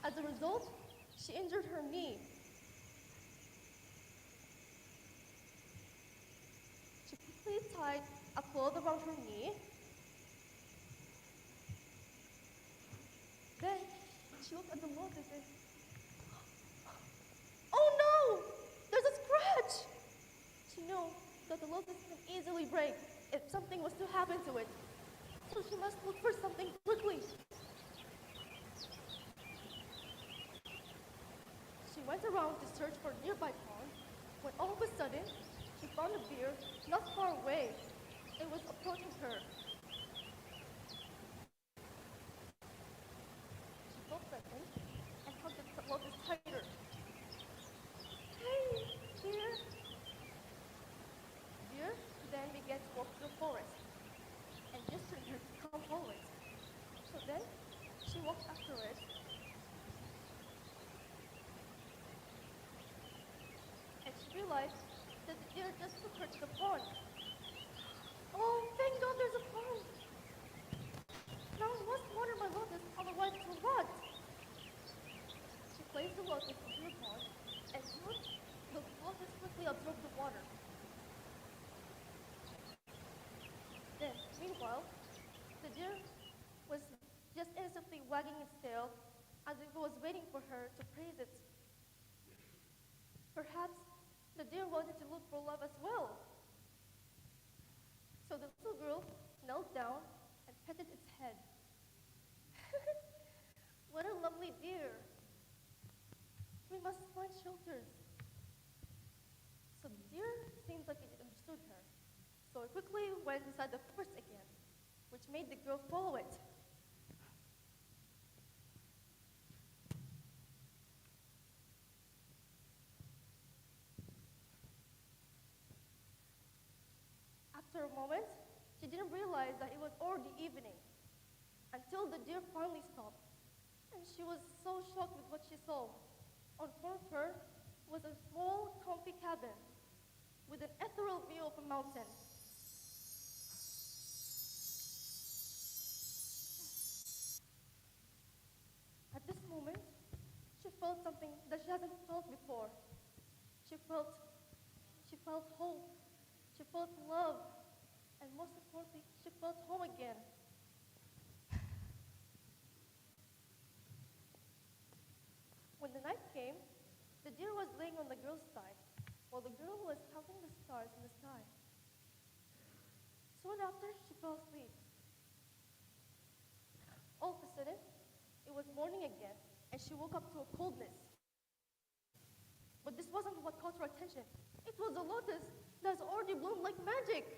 Speaker 5: As a result, she injured her knee. She quickly tied a cloth around her knee. Then she looked at the lotus and, "Oh no! There's a scratch!" She knew that the lotus can easily break if something was to happen to it. So she must look for something quickly. She went around to search for a nearby pond when all of a sudden she found a deer not far away. It was approaching her. She felt threatened and hugged the lotus tighter. "Hey, dear." Deer then began to walk through the forest and gestured her to come forward. So then she walked after it. And she realized that the deer just took her to the pond. "Oh, thank God there's a pond. Now I must water my lotus, otherwise it will rot." She placed the lotus into the pond, and soon the lotus quickly absorbed the water. Then, meanwhile, the deer was just innocently wagging its tail as if it was waiting for her to praise it. Perhaps the deer wanted to look for love as well. So the little girl knelt down and petted its head. "What a lovely deer. must find shelters. So the deer seems like it understood her. So it quickly went inside the forest again, which made the girl follow it. After a moment, she didn't realize that it was already evening until the deer finally stopped. And she was so shocked with what she saw. On front of her was a small, comfy cabin with an ethereal view of a mountain. At this moment, she felt something that she hasn't felt before. She felt, she felt hope. She felt love. And most importantly, she felt home again. When the night came, the deer was laying on the girl's side, while the girl was counting the stars in the sky. Soon after, she fell asleep. All of a sudden, it was morning again, and she woke up to a coldness. But this wasn't what caught her attention. It was a lotus that has already bloomed like magic.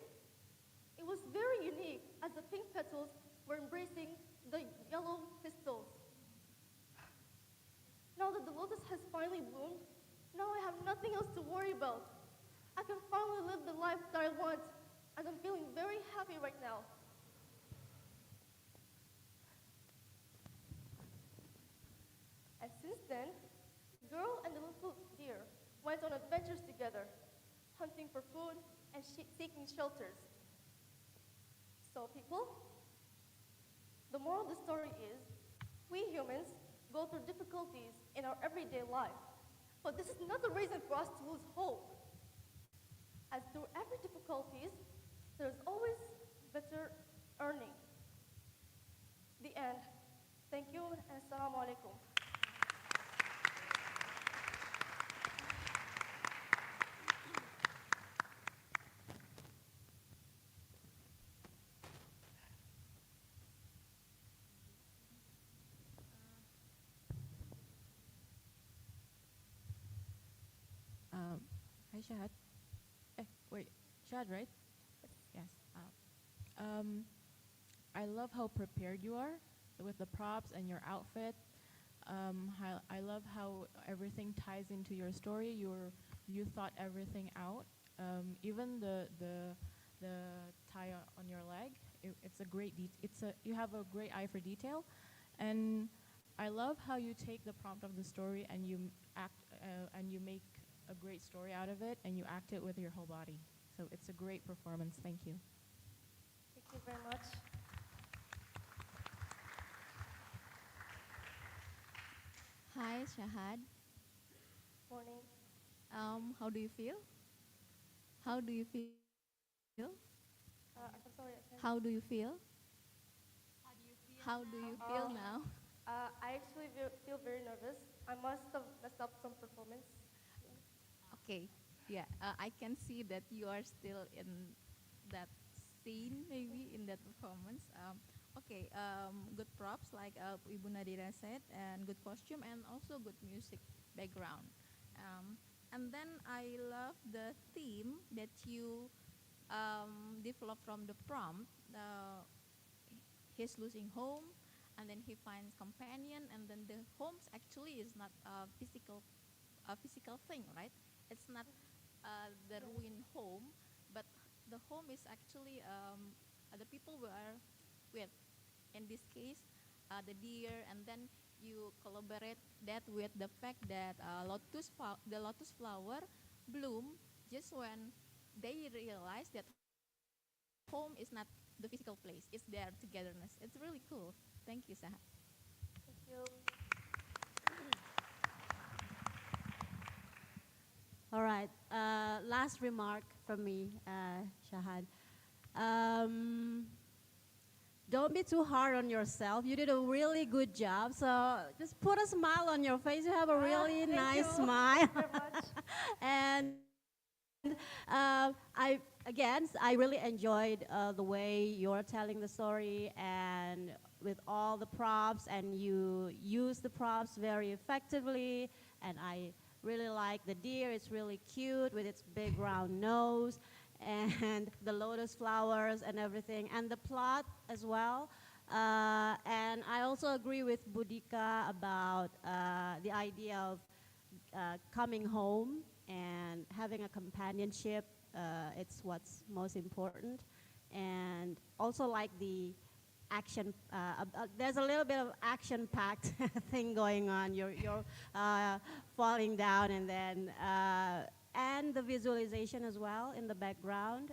Speaker 5: It was very unique, as the pink petals were embracing the yellow pistils. Now that the lotus has finally bloomed, now I have nothing else to worry about. I can finally live the life that I want, and I'm feeling very happy right now. And since then, the girl and the little deer went on adventures together, hunting for food and seeking shelters. So people, the moral of the story is, we humans go through difficulties in our everyday life, but this is not a reason for us to lose hope. As through every difficulties, there's always better earning. The end. Thank you, and assalamu alaikum.
Speaker 12: Hi, Shahad. Wait, Shahad, right? Yes. I love how prepared you are with the props and your outfit. I love how everything ties into your story. You thought everything out. Even the tie on your leg. It's a great you have a great eye for detail, and I love how you take the prompt of the story and you make a great story out of it, and you act it with your whole body. So it's a great performance. Thank you.
Speaker 5: Thank you very much.
Speaker 23: Hi, Shahad.
Speaker 5: Morning.
Speaker 23: How do you feel? How do you feel?
Speaker 5: I'm sorry.
Speaker 23: How do you feel? How do you feel now?
Speaker 5: I actually feel very nervous. I must have messed up some performance.
Speaker 23: Okay, yeah, I can see that you are still in that scene, maybe in that performance. Okay, good props, like Ibu Nadira said, and good costume, and also good music background. And then I love the theme that you developed from the prompt. He's losing home, and then he finds companion, and then the homes actually is not a physical thing, right? It's not the ruined home, but the home is actually the people we are with. In this case, the deer, and then you collaborate that with the fact that the lotus flower bloom just when they realize that home is not the physical place, it's their togetherness. It's really cool. Thank you, Saha.
Speaker 5: Thank you.
Speaker 10: All right, last remark from me, Shahad. Don't be too hard on yourself. You did a really good job. So just put a smile on your face. You have a really nice smile. And I really enjoyed the way you're telling the story and with all the props, and you use the props very effectively. And I really like the deer. It's really cute with its big round nose and the lotus flowers and everything, and the plot as well. And I also agree with Budika about the idea of coming home and having a companionship. It's what's most important. And also like the action, there's a little bit of action-packed thing going on. You're falling down, and then and the visualization as well in the background.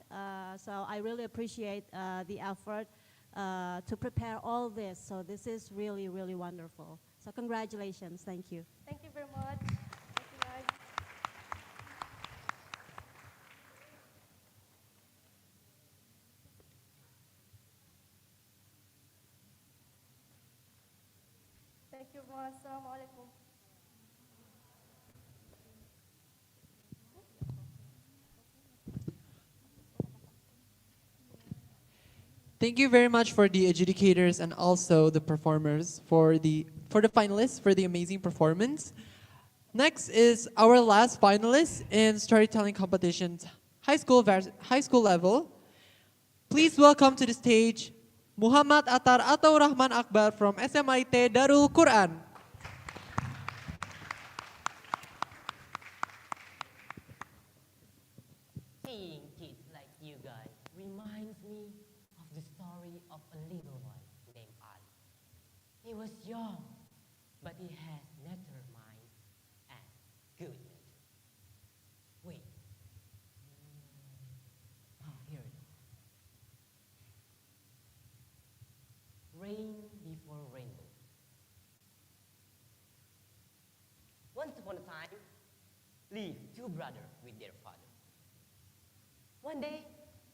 Speaker 10: So I really appreciate the effort to prepare all this. So this is really, really wonderful. So congratulations. Thank you.
Speaker 5: Thank you very much. Thank you, guys. Thank you very much. Assalamualaikum.
Speaker 1: Thank you very much for the adjudicators and also the performers for the finalists for the amazing performance. Next is our last finalist in storytelling competitions, high school level. Please welcome to the stage Muhammad Attar atau Rahman Akbar from SMIT Darul Quran.
Speaker 13: Seeing kids like you guys reminds me of the story of a little boy named Ali. He was young, but he has nature mind and good nature. Wait. Here it is. Rain before rainbow. Once upon a time, lived two brothers with their father. One day,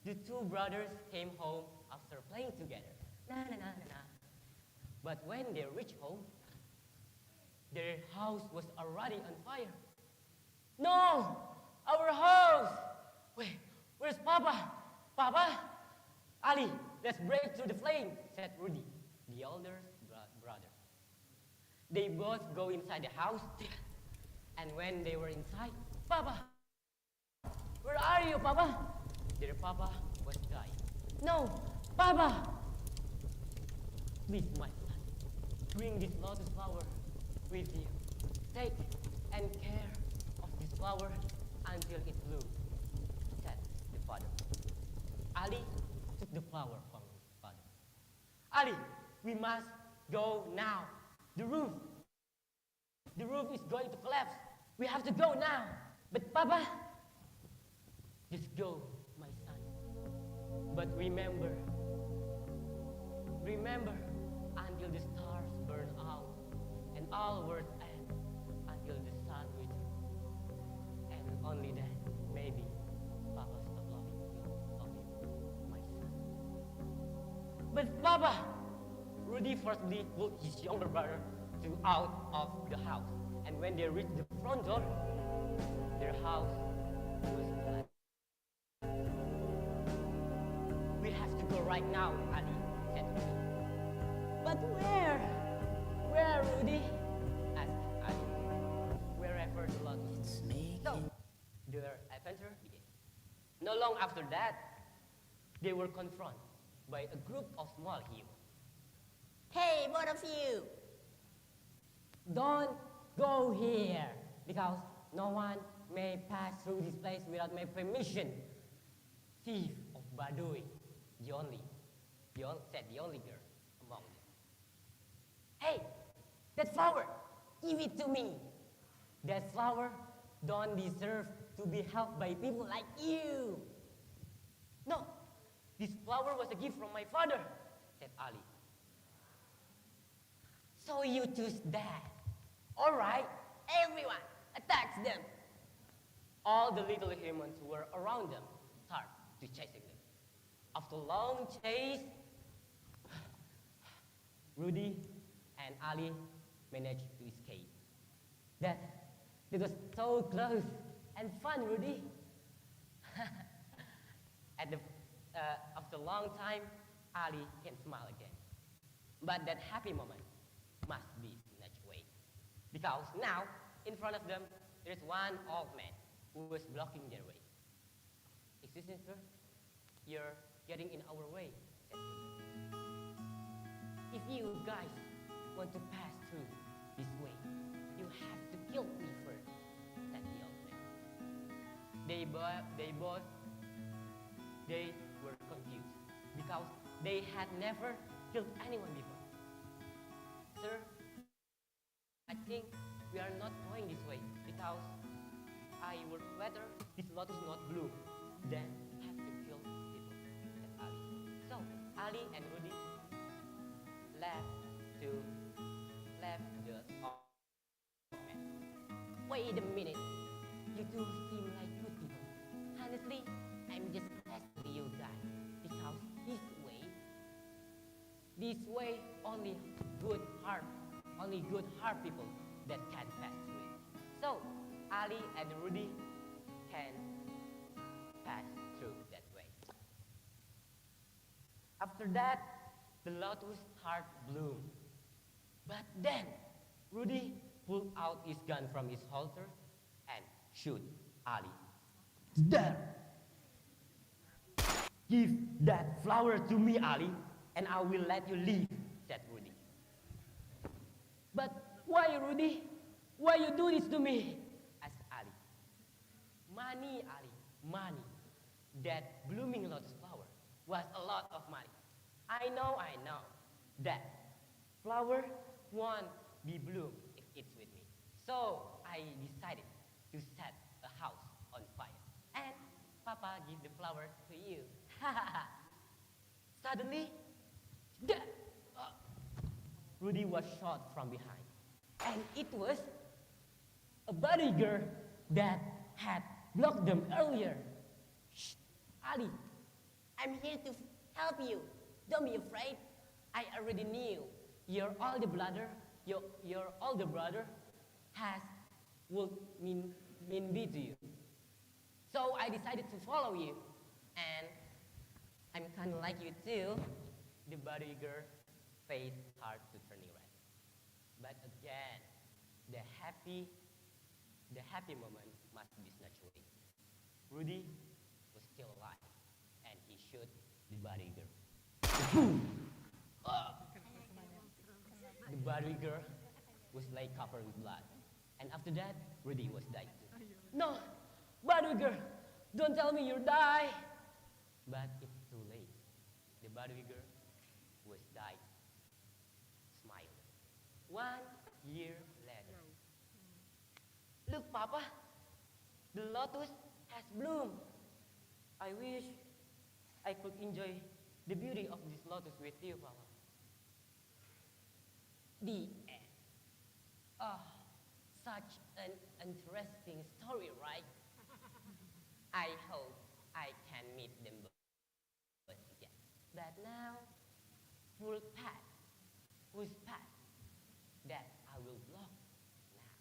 Speaker 13: the two brothers came home after playing together. Na na na na na. But when they reached home, their house was already on fire. No! Our house! Wait, where's Papa? Papa? Ali, let's break through the flame, said Rudy, the older brother. They both go inside the house, and when they were inside, Papa! Where are you, Papa? Their Papa was dying. No, Papa! Please, my son, bring this lotus flower with you. Take and care of this flower until it blooms, said the father. Ali took the flower from his father. Ali, we must go now. The roof is going to collapse. We have to go now. But Papa, just go, my son. But remember until the stars burn out and all words end, until the sun returns. And only then, maybe, Papa stop loving you, my son. But Papa, Rudy forcibly pulled his younger brother out of the house. And when they reached the front door, their house was flooded. We have to go right now, Ali, said Rudy. But where? Where, Rudy? Asked Ali. Wherever the lotus is. So, their adventure began. No long after that, they were confronted by a group of small heroes. Hey, both of you! Don't go here, because no one may pass through this place without my permission. Thief of Baduy, said the only girl among them. Hey, that flower, give it to me. That flower don't deserve to be held by people like you. No, this flower was a gift from my father, said Ali. So you choose that. All right, everyone, attacks them. All the little humans who were around them started to chasing them. After a long chase, Rudy and Ali managed to escape. That was so close and fun, Rudy. After a long time, Ali can smile again. But that happy moment must be snatched away. Because now, in front of them, there is one old man who is blocking their way. Excuse me, sir, you're getting in our way. If you guys want to pass through this way, you have to kill me first, said the old man. They were confused because they had never killed anyone before. Sir, I think we are not going this way because I would rather this lotus not bloom than have to kill people, said Ali. So Ali and Rudy left the old man. Wait a minute, you two seem like good people. Honestly, I'm just glad you died because this way only good heart people that can pass through it. So Ali and Rudy can pass through that way. After that, the lotus heart bloomed. But then Rudy pulled out his gun from his holster and shoot Ali. There! Give that flower to me, Ali, and I will let you leave, said Rudy. But why, Rudy? Why you do this to me? Asked Ali. Money, Ali, money. That blooming lotus flower was a lot of money. I know that flower won't be bloom if it's with me. So I decided to set a house on fire. And Papa give the flower to you. Suddenly, Rudy was shot from behind. And it was a bodyguard that had blocked them earlier. Shh, Ali, I'm here to help you. Don't be afraid. I already knew your older brother would mean be to you. So I decided to follow you. And I'm kind of like you too. The bodyguard face started to turning red. But again, the happy moment must be snatched away. Rudy was still alive, and he shot the bodyguard. Boom! The bodyguard was like covered with blood, and after that, Rudy was died too. No, bodyguard, don't tell me you die. But it's too late. The bodyguard was died, smiling. 1 year later. Look, Papa, the lotus has bloomed. I wish I could enjoy the beauty of this lotus with you, Papa. The end. Oh, such an interesting story, right? I hope I can meet them both again. But now, whose path that I will block now.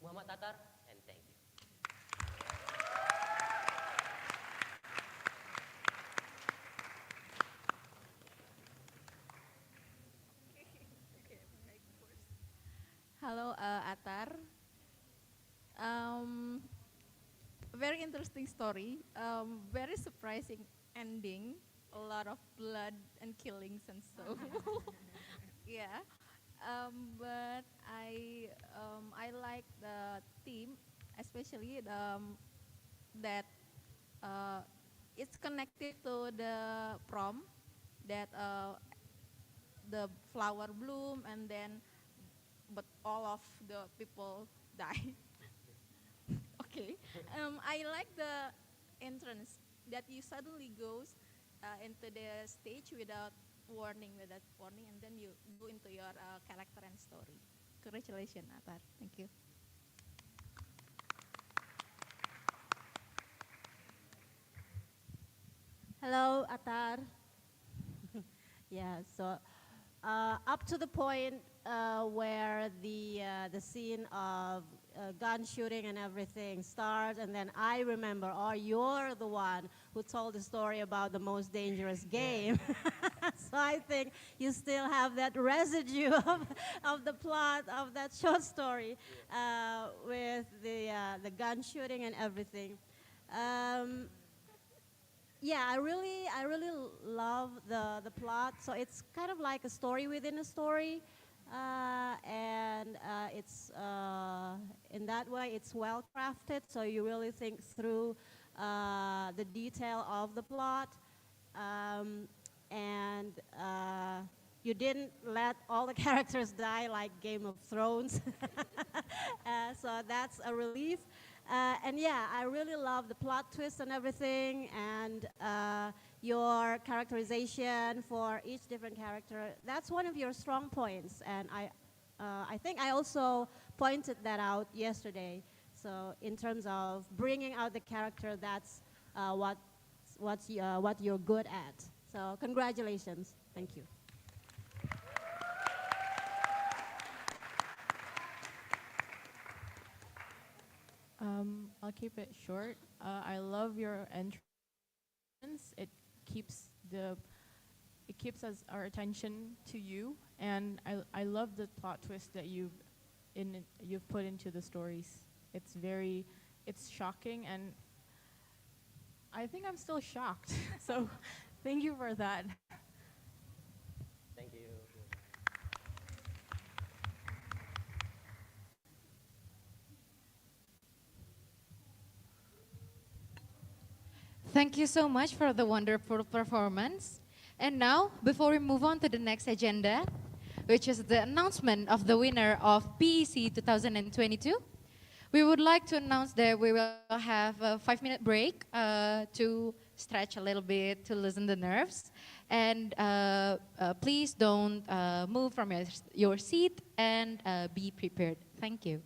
Speaker 13: Muhammad Tatar, and thank you.
Speaker 23: Hello, Atar. Very interesting story. Very surprising ending. A lot of blood and killings and so. Yeah. But I like the theme, especially that it's connected to the prom, that the flower bloom and then but all of the people die. Okay. I like the entrance that you suddenly goes into the stage without warning, and then you go into your character and story. Congratulations, Atar. Thank you.
Speaker 10: Hello, Atar. Yeah, so up to the point where the scene of gun shooting and everything starts, and then I remember, or you're the one who told the story about the most dangerous game. So I think you still have that residue of the plot of that short story with the gun shooting and everything. Um, yeah, I really love the plot. So it's kind of like a story within a story, and it's in that way it's well crafted. So you really think through the detail of the plot, and you didn't let all the characters die like Game of Thrones. So that's a relief. And yeah, I really love the plot twist and everything, and your characterization for each different character. That's one of your strong points, and I think I also pointed that out yesterday. So in terms of bringing out the character, that's what you're good at. So congratulations. Thank you.
Speaker 12: I'll keep it short. I love your entrance. It keeps us our attention to you, and I love the plot twist that you've put into the stories. It's shocking, and I think I'm still shocked. So, thank you for that.
Speaker 13: Thank you.
Speaker 2: Thank you so much for the wonderful performance. And now, before we move on to the next agenda, which is the announcement of the winner of PEC 2022, we would like to announce that we will have a 5-minute break to stretch a little bit, to loosen the nerves. And please don't move from your seat, and be prepared. Thank you.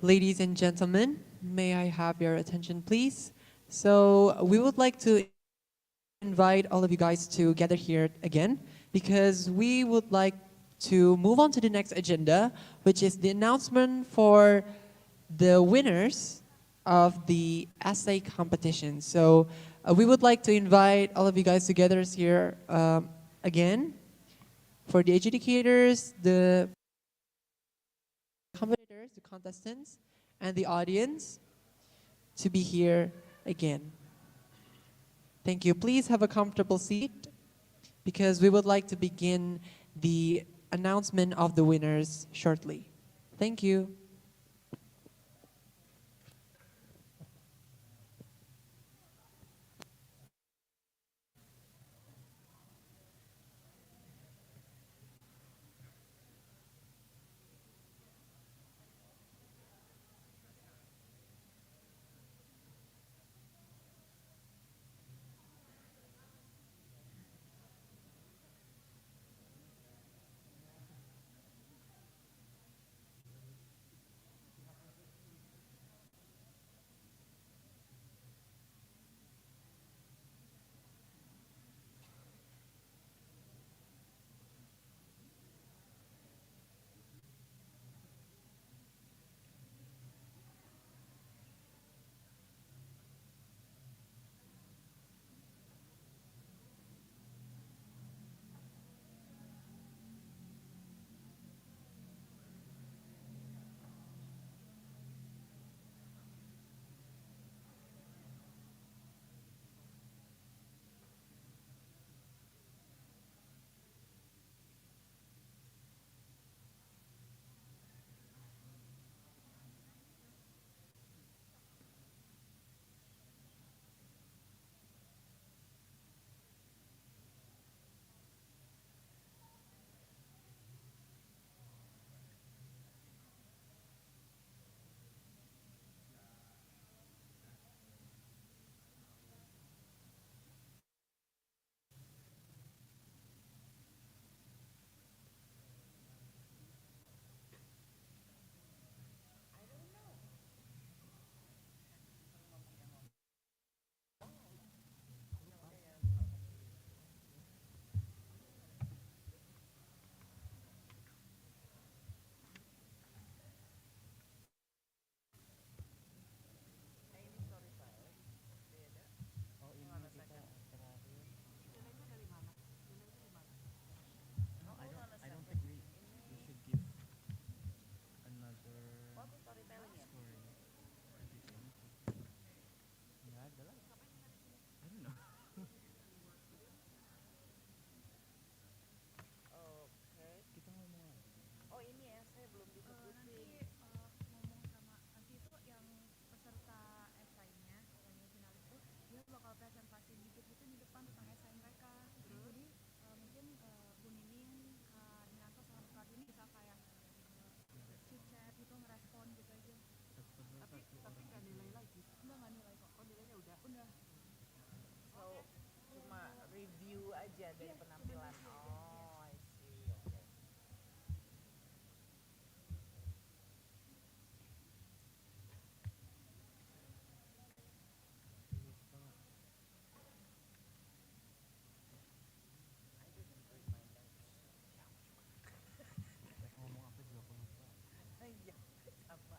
Speaker 1: Ladies and gentlemen, may I have your attention, please? So we would like to invite all of you guys to gather here again because we would like to move on to the next agenda, which is the announcement for the winners of the essay competition. So we would like to invite all of you guys together here again for the adjudicators, the competitors, the contestants, and the audience to be here again. Thank you. Please have a comfortable seat because we would like to begin the announcement of the winners shortly. Thank you.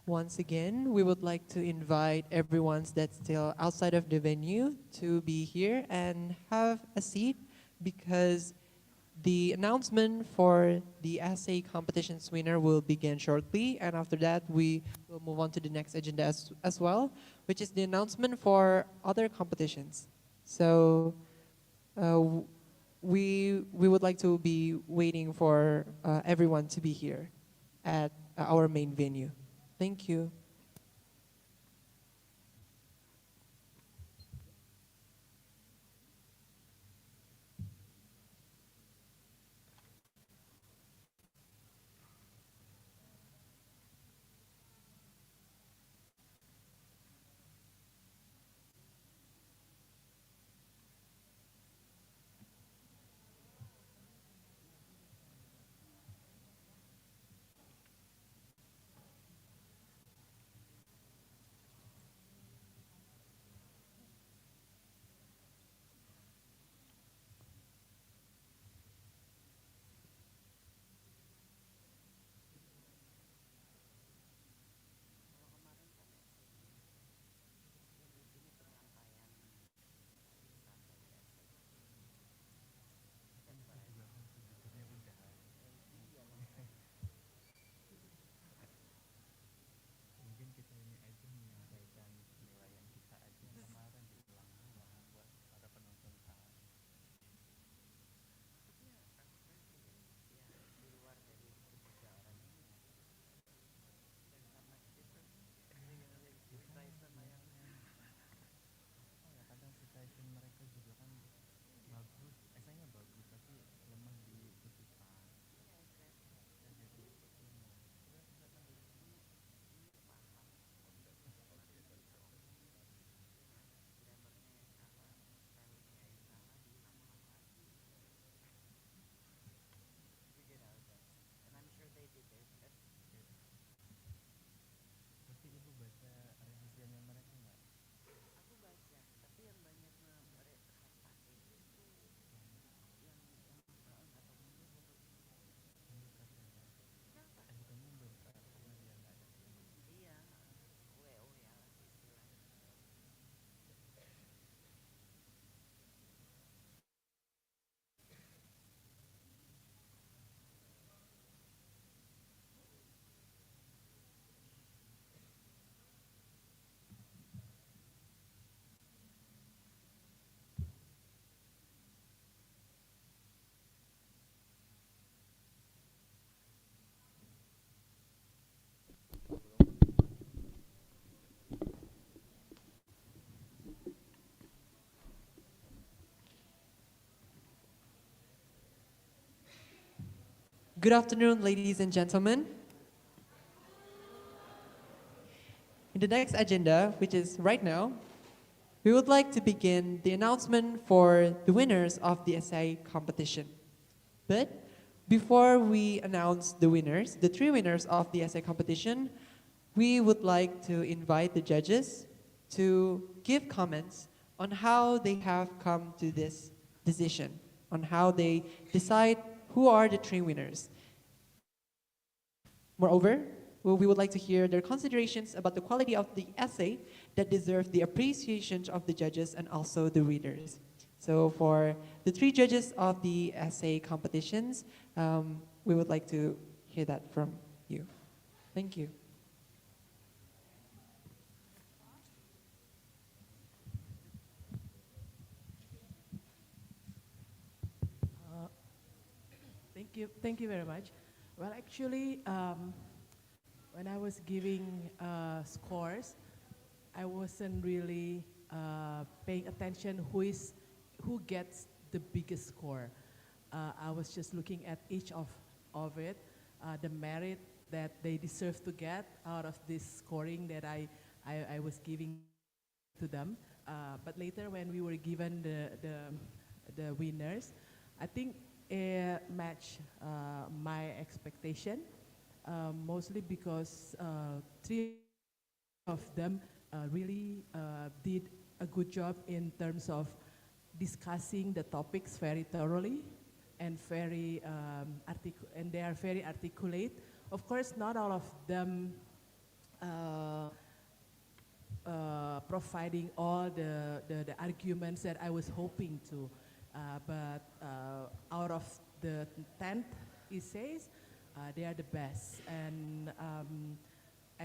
Speaker 1: Once again, we would like to invite everyone that's still outside of the venue to be here and have a seat because the announcement for the essay competition's winner will begin shortly. And after that, we will move on to the next agenda as well, which is the announcement for other competitions. So we would like to be waiting for everyone to be here at our main venue. Thank you. Good afternoon, ladies and gentlemen. In the next agenda, which is right now, we would like to begin the announcement for the winners of the essay competition. But before we announce the winners, the three winners of the essay competition, we would like to invite the judges to give comments on how they have come to this decision, on how they decide who are the three winners. Moreover, we would like to hear their considerations about the quality of the essay that deserve the appreciation of the judges and also the readers. So for the three judges of the essay competitions, we would like to hear that from you. Thank you.
Speaker 14: Thank you very much. Well, actually, when I was giving scores, I wasn't really paying attention who gets the biggest score. I was just looking at each of it, the merit that they deserve to get out of this scoring that I was giving to them. But later, when we were given the winners, I think it matched my expectation, mostly because three of them really did a good job in terms of discussing the topics very thoroughly and and they are very articulate. Of course, not all of them providing all the arguments that I was hoping to. But out of the 10 essays, they are the best. And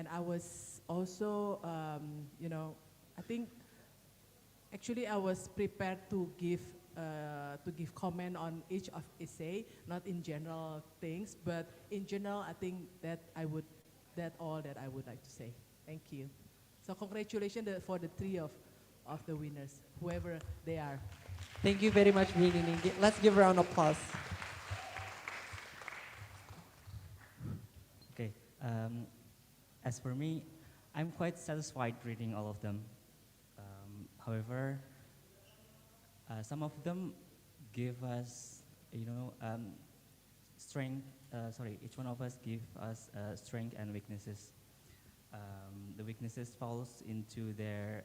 Speaker 14: I was also, I think, actually I was prepared to give comment on each of essay, not in general things, but in general, I think that's all that I would like to say. Thank you. So congratulations for the three of the winners, whoever they are.
Speaker 1: Thank you very much, Rini. Let's give a round of applause.
Speaker 19: Okay. As for me, I'm quite satisfied reading all of them. However, some of them give us, strength. Each one of us give us strength and weaknesses. The weaknesses falls into their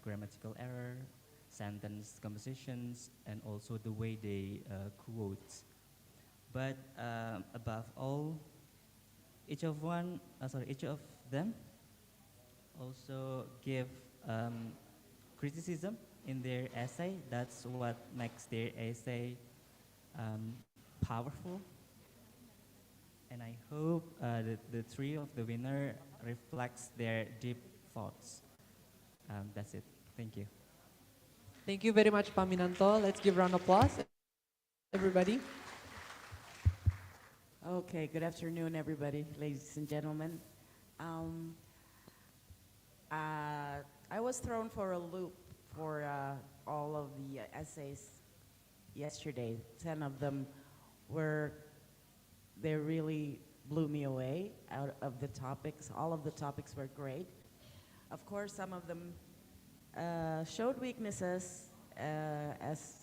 Speaker 19: grammatical error, sentence compositions, and also the way they quote. But above all, each of them also give criticism in their essay. That's what makes their essay powerful. And I hope that the three of the winner reflects their deep thoughts. That's it. Thank you.
Speaker 1: Thank you very much, Paminanto. Let's give a round of applause, everybody.
Speaker 21: Okay, good afternoon, everybody, ladies and gentlemen. I was thrown for a loop for all of the essays yesterday. 10 of them they really blew me away out of the topics. All of the topics were great. Of course, some of them showed weaknesses, as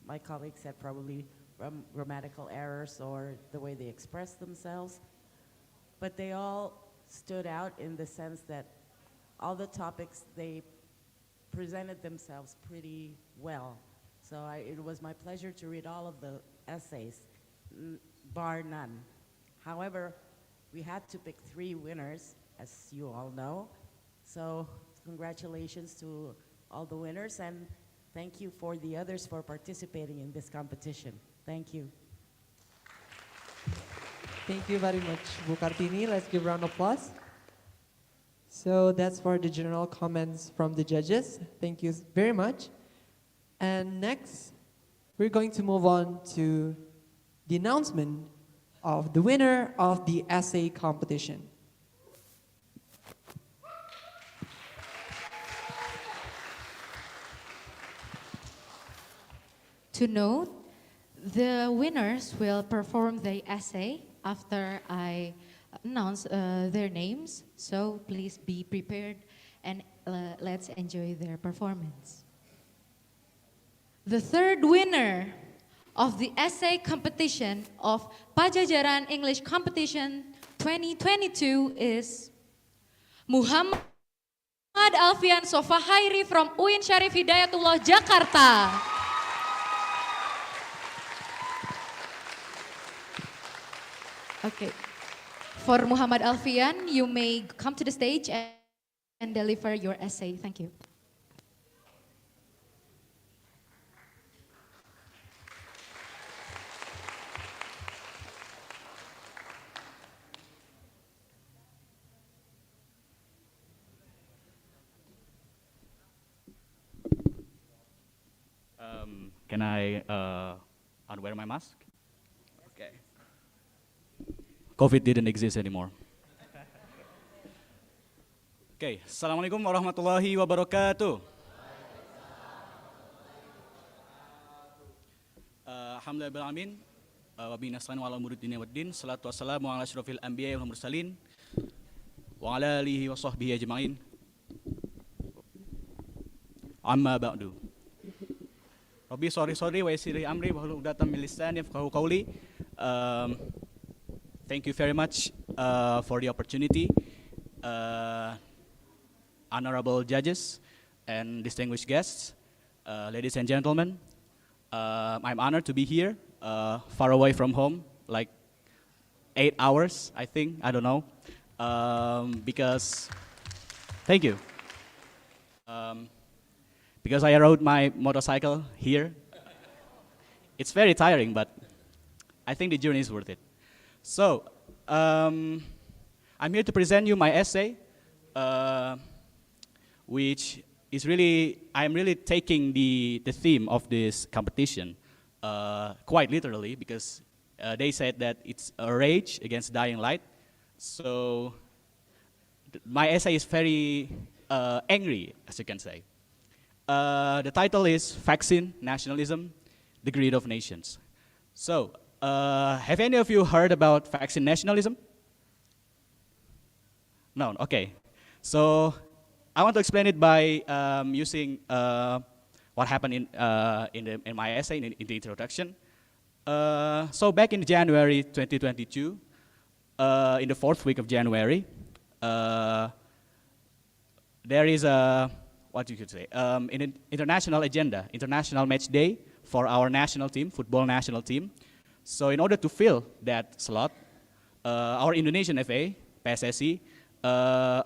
Speaker 21: my colleague said, probably from grammatical errors or the way they expressed themselves. But they all stood out in the sense that all the topics, they presented themselves pretty well. So it was my pleasure to read all of the essays, bar none. However, we had to pick 3 winners, as you all know. So congratulations to all the winners, and thank you for the others for participating in this competition. Thank you.
Speaker 1: Thank you very much, Bu Kartini. Let's give a round of applause. So that's for the general comments from the judges. Thank you very much. And next, we're going to move on to the announcement of the winner of the essay competition.
Speaker 2: To note, the winners will perform the essay after I announce their names. So please be prepared and let's enjoy their performance. The third winner of the essay competition of Padjadjaran English Competition 2022 is Muhammad Alfian Sofahairi from UIN Syarif Hidayatullah, Jakarta. Okay, for Muhammad Alfian, you may come to the stage and deliver your essay. Thank you.
Speaker 4: Can I unwear my mask? Okay. COVID didn't exist anymore. Okay, Assalamualaikum warahmatullahi wabarakatuh. Alhamdulillah alamin. Wa bi nasran wa ala umuruddin waddin. Salatu wassalamu ala asyrafil anbiya'i wal mursalin wa ala alihi wa sahbihi ajma'in. Amma ba'du. Rabbi sorry wa yassir amri wa hlul 'uqdatam min lisani yafqahu qawli. Thank you very much for the opportunity, honorable judges and distinguished guests, ladies and gentlemen. I'm honored to be here, far away from home, like 8 hours, I think, I don't know, because, thank you. Because I rode my motorcycle here. It's very tiring, but I think the journey is worth it. So, I'm here to present you my essay, which is I'm really taking the theme of this competition quite literally, because they said that it's a rage against dying light. So, my essay is very angry, as you can say. The title is Vaccine Nationalism, the Greed of Nations. So, have any of you heard about vaccine nationalism? No, okay. So, I want to explain it by using what happened in my essay, in the introduction. So, back in January 2022, in the 4th week of January, there is a, what you could say, an international agenda, international match day for our national team, football national team. So in order to fill that slot, our Indonesian FA, PSSI,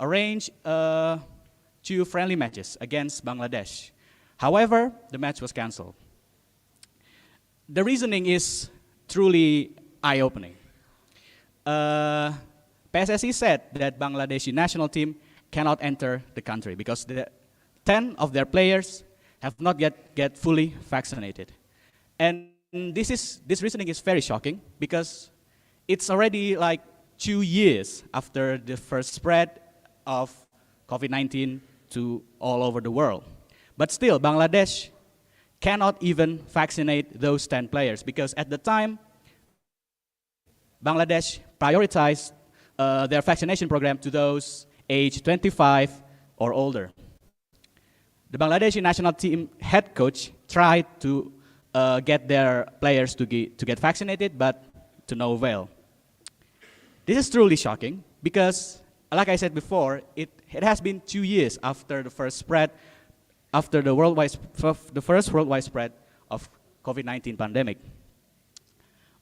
Speaker 4: arranged 2 friendly matches against Bangladesh. However, the match was canceled. The reasoning is truly eye-opening. PSSI said that Bangladeshi national team cannot enter the country because 10 of their players have not yet get fully vaccinated. And this reasoning is very shocking because it's already like 2 years after the first spread of COVID-19 to all over the world. But still, Bangladesh cannot even vaccinate those 10 players because at the time, Bangladesh prioritized their vaccination program to those aged 25 or older. The Bangladeshi national team head coach tried to get their players to get vaccinated, but to no avail. This is truly shocking because, like I said before, it has been 2 years after the first spread, after the first worldwide spread of COVID-19 pandemic.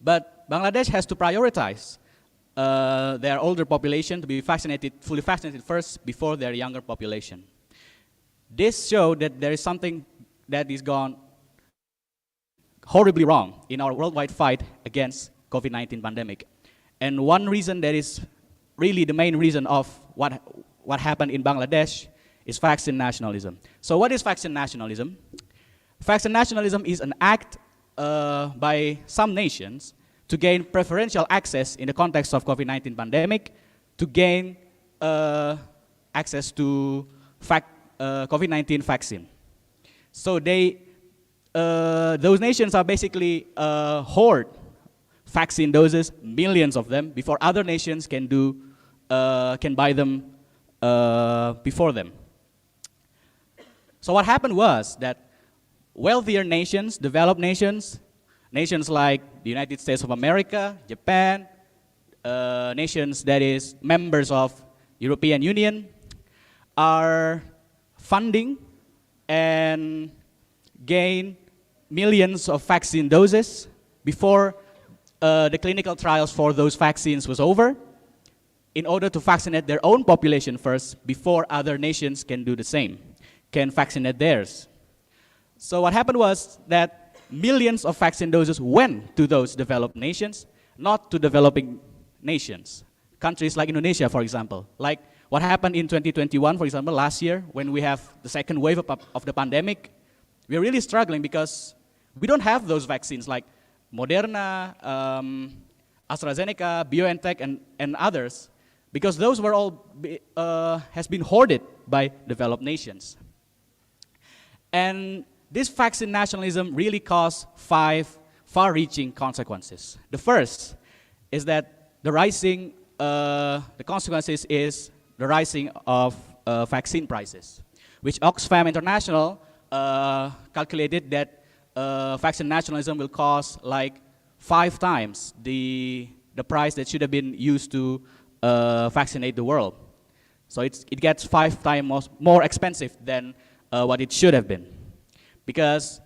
Speaker 4: But Bangladesh has to prioritize their older population to be vaccinated, fully vaccinated first before their younger population. This shows that there is something that is gone horribly wrong in our worldwide fight against COVID-19 pandemic. And one reason that is really the main reason of what happened in Bangladesh is vaccine nationalism. So what is vaccine nationalism? Vaccine nationalism is an act by some nations to gain preferential access in the context of COVID-19 pandemic to gain access to COVID-19 vaccine. So those nations are basically hoard vaccine doses, millions of them, before other nations can buy them before them. So what happened was that wealthier nations, developed nations, nations like the United States of America, Japan, nations that is members of European Union, are funding and gain millions of vaccine doses before the clinical trials for those vaccines was over, in order to vaccinate their own population first before other nations can do the same, can vaccinate theirs. So what happened was that millions of vaccine doses went to those developed nations, not to developing nations. Countries like Indonesia, for example. Like what happened in 2021, for example, last year, when we have the second wave of the pandemic, we're really struggling because we don't have those vaccines like Moderna, AstraZeneca, BioNTech, and others, because those were all has been hoarded by developed nations. And this vaccine nationalism really caused 5 far-reaching consequences. The first is that the consequences is the rising of vaccine prices, which Oxfam International calculated that vaccine nationalism will cost like 5 times the price that should have been used to vaccinate the world. So it gets 5 times more expensive than what it should have been. Because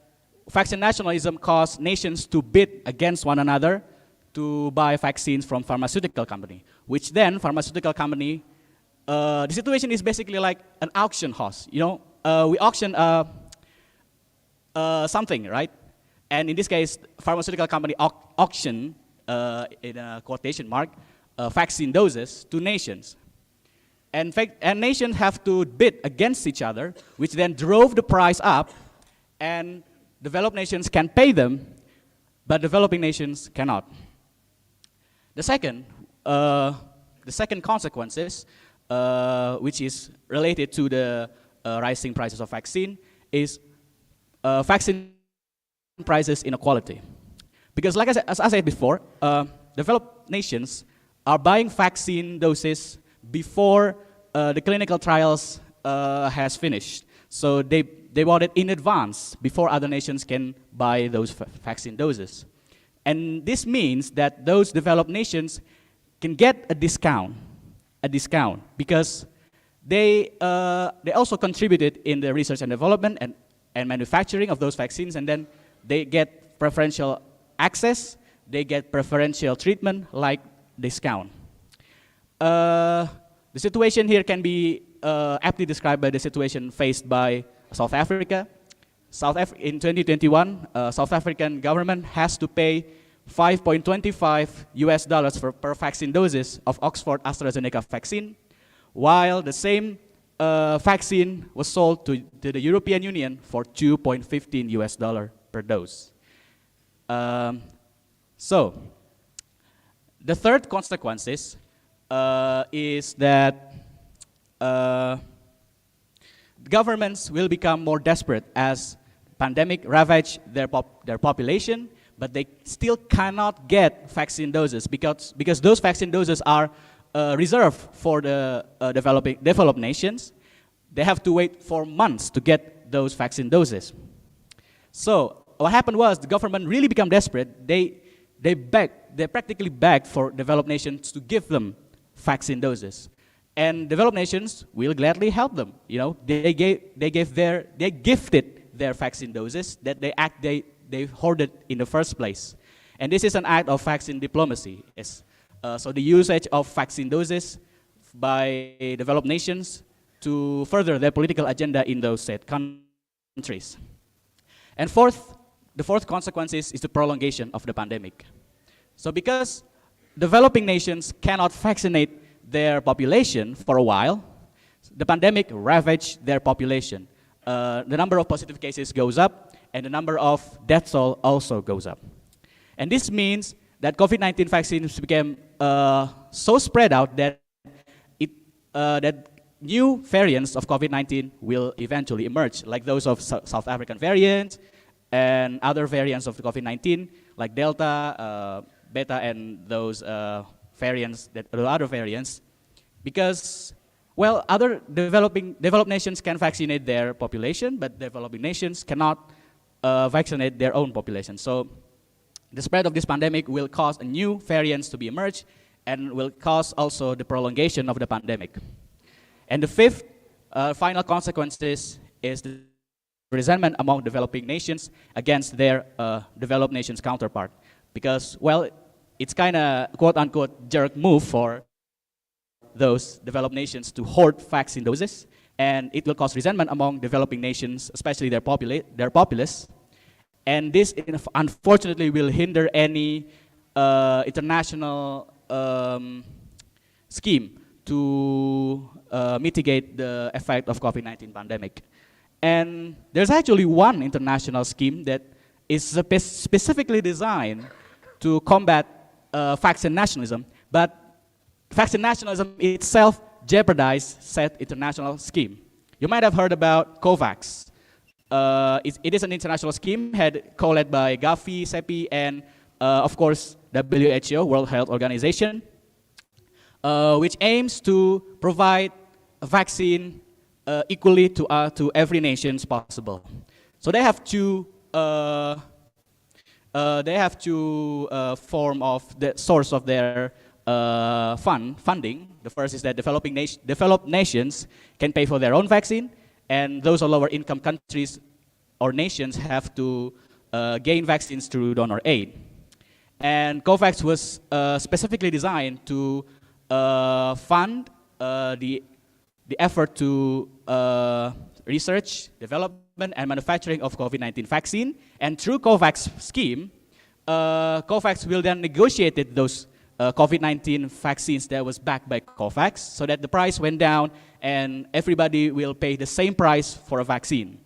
Speaker 4: vaccine nationalism caused nations to bid against one another to buy vaccines from pharmaceutical company, which then pharmaceutical company, the situation is basically like an auction house. You know, we auction something, right? And in this case, pharmaceutical company auction, in a quotation mark, vaccine doses to nations. And nations have to bid against each other, which then drove the price up, and developed nations can pay them, but developing nations cannot. The second consequences, which is related to the rising prices of vaccine, is vaccine prices inequality. Because like as I said before, developed nations are buying vaccine doses before the clinical trials has finished. So they bought it in advance before other nations can buy those vaccine doses. And this means that those developed nations can get a discount because they also contributed in the research and development and manufacturing of those vaccines, and then they get preferential access, they get preferential treatment like discount. The situation here can be aptly described by the situation faced by South Africa. In 2021, South African government has to pay $5.25 per vaccine doses of Oxford AstraZeneca vaccine, while the same vaccine was sold to the European Union for $2.15 per dose. So, the third consequences is that governments will become more desperate as pandemic ravage their population, but they still cannot get vaccine doses because those vaccine doses are reserved for the developed nations. They have to wait for months to get those vaccine doses. So what happened was the government really became desperate. They practically begged for developed nations to give them vaccine doses. And developed nations will gladly help them. You know, they gifted their vaccine doses that they hoarded in the first place. And this is an act of vaccine diplomacy. So the usage of vaccine doses by developed nations to further their political agenda in those said countries. And the fourth consequence is the prolongation of the pandemic. So because developing nations cannot vaccinate their population for a while, the pandemic ravaged their population. The number of positive cases goes up, and the number of deaths also goes up. And this means that COVID-19 vaccines became so spread out that that new variants of COVID-19 will eventually emerge, like those of South African variants and other variants of the COVID-19, like Delta, beta and those variants, the other variants, because, well, other developed nations can vaccinate their population, but developing nations cannot vaccinate their own population. So the spread of this pandemic will cause a new variants to be emerged and will cause also the prolongation of the pandemic. And the fifth final consequences is the resentment among developing nations against their developed nations counterpart. Because, well, it's kind of quote-unquote jerk move for those developed nations to hoard vaccine doses, and it will cause resentment among developing nations, especially their populace. And this, unfortunately, will hinder any international scheme to mitigate the effect of COVID-19 pandemic. And there's actually one international scheme that is specifically designed to combat vaccine nationalism, but vaccine nationalism itself jeopardizes said international scheme. You might have heard about COVAX. It is an international scheme co-led by Gavi, CEPI, and of course WHO, World Health Organization, which aims to provide a vaccine equally to every nation possible. So they have two form of the source of their funding. The first is that developed nations can pay for their own vaccine, and those of lower income countries or nations have to gain vaccines through donor aid. And COVAX was specifically designed to fund the effort to research, development, and manufacturing of COVID-19 vaccine. And through COVAX scheme, COVAX will then negotiate those COVID-19 vaccines that was backed by COVAX, so that the price went down and everybody will pay the same price for a vaccine.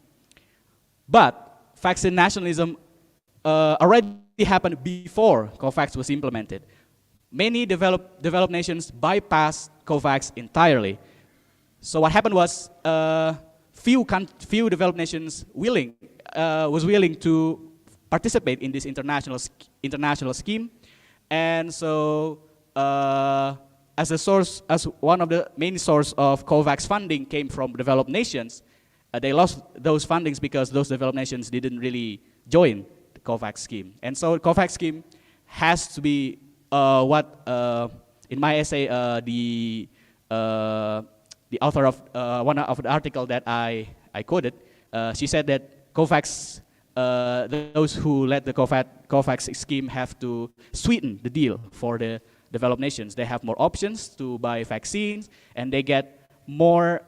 Speaker 4: But vaccine nationalism already happened before COVAX was implemented. Many developed nations bypassed COVAX entirely. So what happened was few developed nations was willing to participate in this international scheme, and so as one of the main source of COVAX funding came from developed nations, they lost those fundings because those developed nations didn't really join the COVAX scheme. And so the COVAX scheme has to be in my essay, the author of one of the article that I quoted, she said that COVAX, those who led the COVAX scheme have to sweeten the deal for the developed nations. They have more options to buy vaccines, and they get more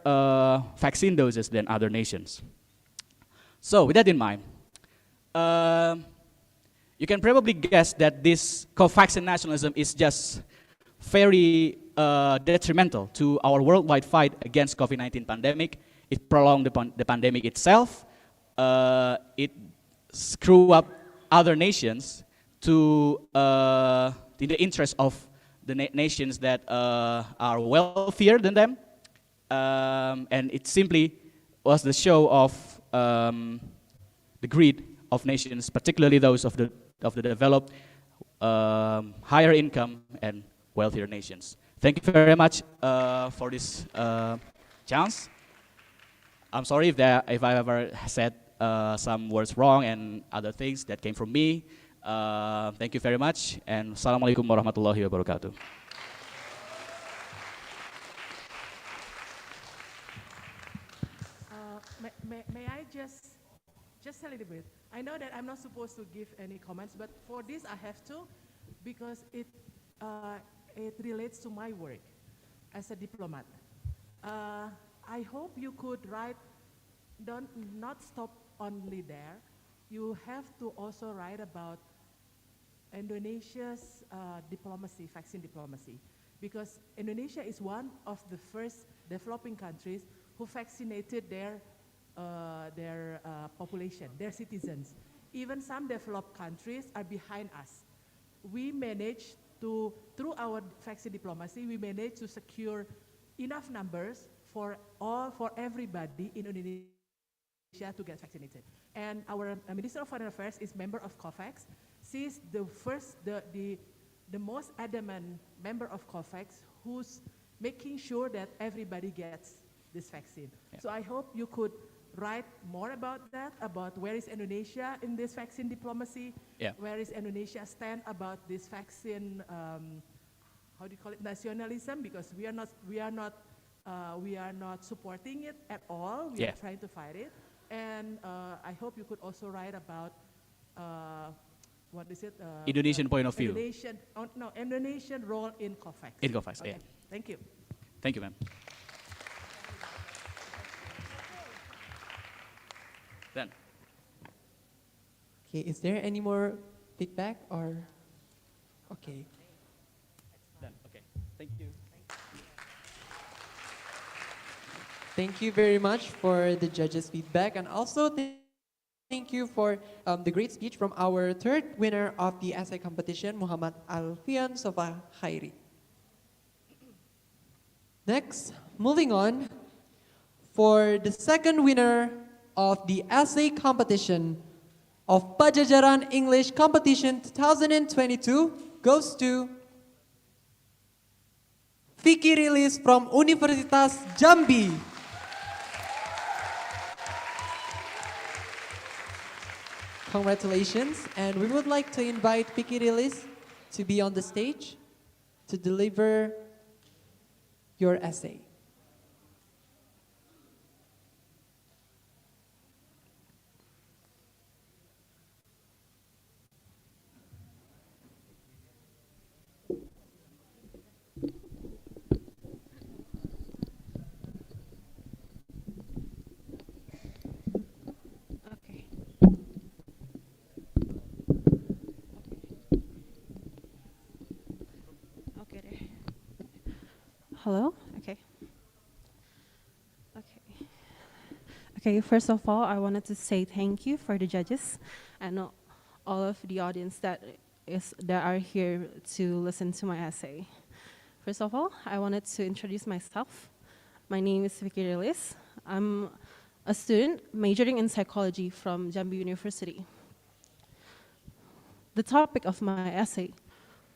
Speaker 4: vaccine doses than other nations. So with that in mind, you can probably guess that this vaccine nationalism is just very detrimental to our worldwide fight against COVID-19 pandemic. It prolonged the pandemic itself. It screw up other nations in the interest of the nations that are wealthier than them. And it simply was the show of the greed of nations, particularly those of the developed, higher income and wealthier nations. Thank you very much for this chance. I'm sorry if I ever said some words wrong and other things that came from me. Thank you very much, and Assalamualaikum warahmatullahi wabarakatuh.
Speaker 14: May I just a little bit? I know that I'm not supposed to give any comments, but for this I have to, because it relates to my work as a diplomat. I hope you could write, not stop only there. You have to also write about Indonesia's diplomacy, vaccine diplomacy, because Indonesia is one of the first developing countries who vaccinated their population, their citizens. Even some developed countries are behind us. We managed to, through our vaccine diplomacy, we managed to secure enough numbers for everybody in Indonesia to get vaccinated. And our Minister of Foreign Affairs is member of COVAX. She's the first, the the most adamant member of COVAX who's making sure that everybody gets this vaccine. So I hope you could write more about that, about where is Indonesia in this vaccine diplomacy, where is Indonesia stand about this vaccine, how do you call it, nationalism, because we are not supporting it at all. We are trying to fight it. And I hope you could also write about what is it?
Speaker 4: Indonesian point of view.
Speaker 14: Indonesian role in COVAX.
Speaker 4: In COVAX,
Speaker 14: okay. Thank you.
Speaker 4: Thank you, ma'am. Then.
Speaker 1: Okay, is there any more feedback or? Okay.
Speaker 4: Done. Okay. Thank you.
Speaker 1: Thank you very much for the judges' feedback, and also thank you for the great speech from our third winner of the essay competition, Muhammad Alfian Sofa Khairi. Next, moving on, for the second winner of the essay competition of Padjadjaran English Competition 2022 goes to Vicky Rilis from Universitas Jambi. Congratulations, and we would like to invite Vicky Rilis to be on the stage to deliver your essay.
Speaker 6: Hello? Okay. Okay, first of all, I wanted to say thank you for the judges and all of the audience that are here to listen to my essay. First of all, I wanted to introduce myself. My name is Vicky Rilis. I'm a student majoring in psychology from Jambi University. The topic of my essay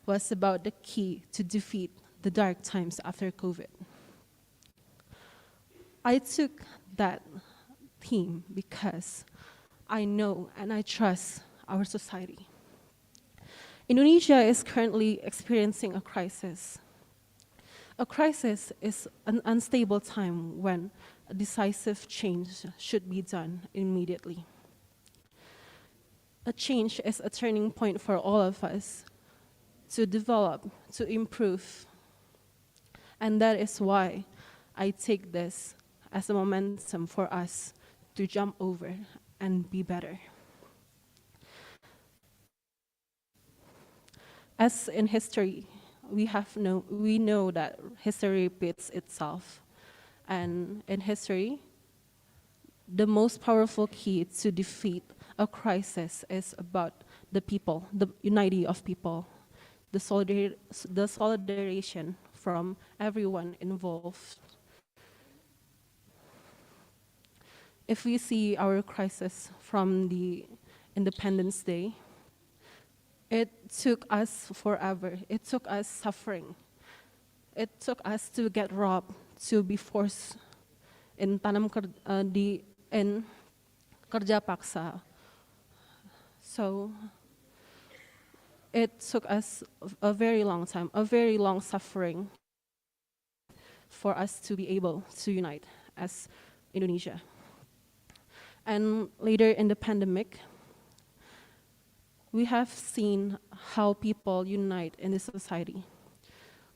Speaker 6: was about the key to defeat the dark times after COVID. I took that theme because I know and I trust our society. Indonesia is currently experiencing a crisis. A crisis is an unstable time when a decisive change should be done immediately. A change is a turning point for all of us to develop, to improve. And that is why I take this as a momentum for us to jump over and be better. As in history, we know that history repeats itself. And in history, the most powerful key to defeat a crisis is about the people, the unity of people, the solidarization from everyone involved. If we see our crisis from the Independence Day, it took us forever. It took us suffering. It took us to get robbed, to be forced in kerja paksa. So it took us a very long time, a very long suffering for us to be able to unite as Indonesia. And later in the pandemic, we have seen how people unite in this society.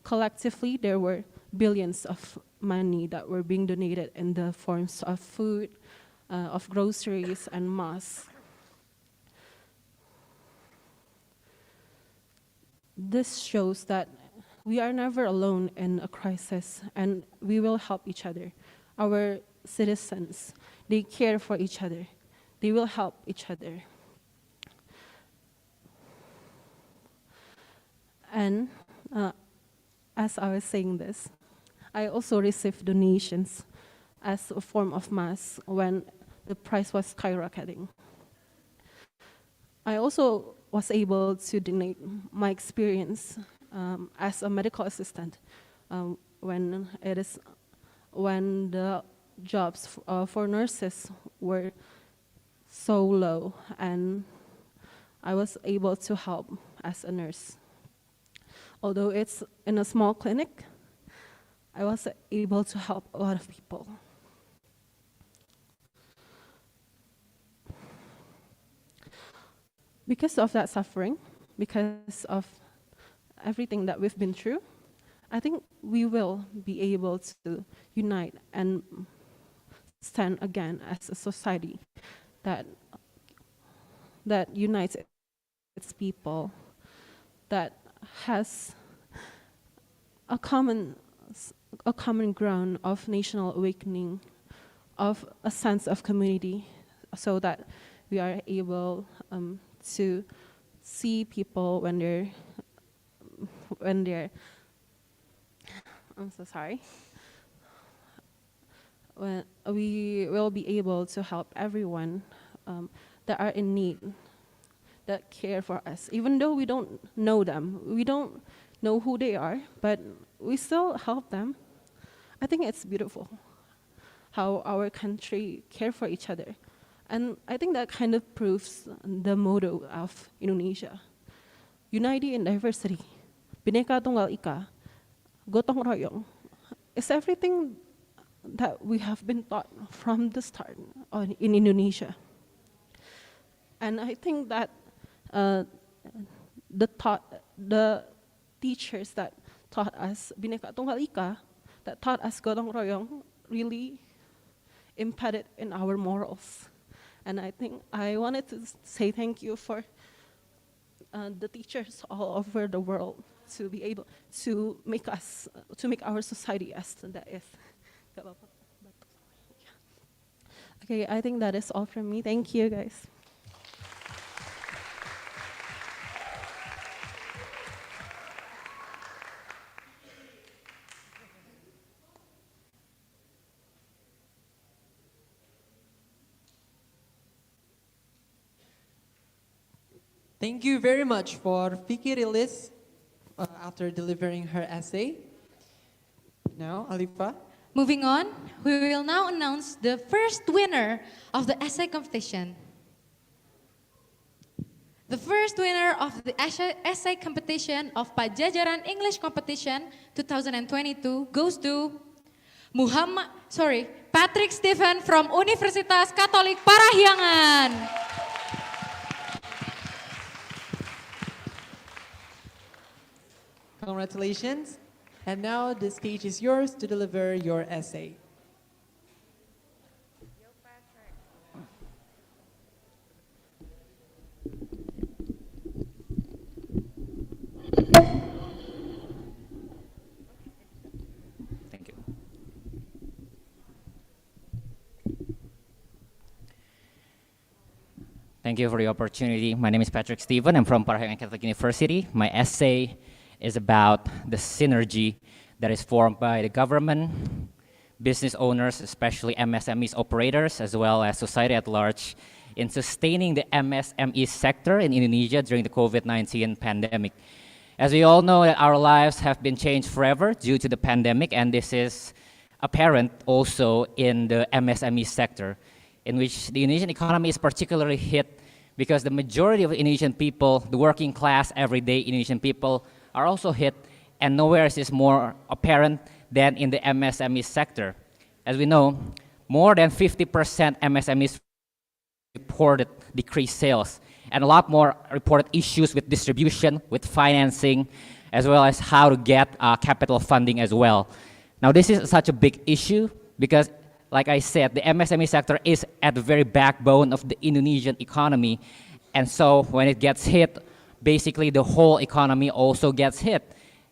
Speaker 6: Collectively, there were billions of money that were being donated in the forms of food, of groceries and masks. This shows that we are never alone in a crisis, and we will help each other. Our citizens, they care for each other. They will help each other. And as I was saying this, I also received donations as a form of mask when the price was skyrocketing. I also was able to donate my experience as a medical assistant when the jobs for nurses were so low, and I was able to help as a nurse. Although it's in a small clinic, I was able to help a lot of people. Because of that suffering, because of everything that we've been through, I think we will be able to unite and stand again as a society that unites its people, that has a common ground of national awakening, of a sense of community, so that we are able to see people when they're I'm so sorry. When we will be able to help everyone that are in need, that care for us, even though we don't know them, we don't know who they are, but we still help them. I think it's beautiful how our country care for each other. And I think that kind of proves the motto of Indonesia. Unity in diversity. Bhinneka Tunggal Ika. Gotong royong. It's everything that we have been taught from the start in Indonesia. And I think that the teachers that taught us Bhinneka Tunggal Ika, that taught us Gotong royong, really embedded in our morals. And I think I wanted to say thank you for the teachers all over the world to be able to make our society as that is. Okay, I think that is all from me. Thank you, guys.
Speaker 1: Thank you very much for Vicky Rilis after delivering her essay. Now, Alifa.
Speaker 2: Moving on, we will now announce the first winner of the essay competition. The first winner of the essay competition of Padjadjaran English Competition 2022 goes to Patrick Stephen from Universitas Katolik Parahyangan.
Speaker 1: Congratulations. And now the stage is yours to deliver your essay.
Speaker 7: Thank you. Thank you for the opportunity. My name is Patrick Stephen. I'm from Parahyangan Catholic University. My essay is about the synergy that is formed by the government, business owners, especially MSMEs operators, as well as society at large, in sustaining the MSME sector in Indonesia during the COVID-19 pandemic. As we all know, that our lives have been changed forever due to the pandemic, and this is apparent also in the MSME sector, in which the Indonesian economy is particularly hit because the majority of Indonesian people, the working class, everyday Indonesian people, are also hit, and nowhere is this more apparent than in the MSME sector. As we know, more than 50% MSMEs reported decreased sales, and a lot more reported issues with distribution, with financing, as well as how to get capital funding as well. Now, this is such a big issue because, like I said, the MSME sector is at the very backbone of the Indonesian economy, and so when it gets hit, basically the whole economy also gets hit.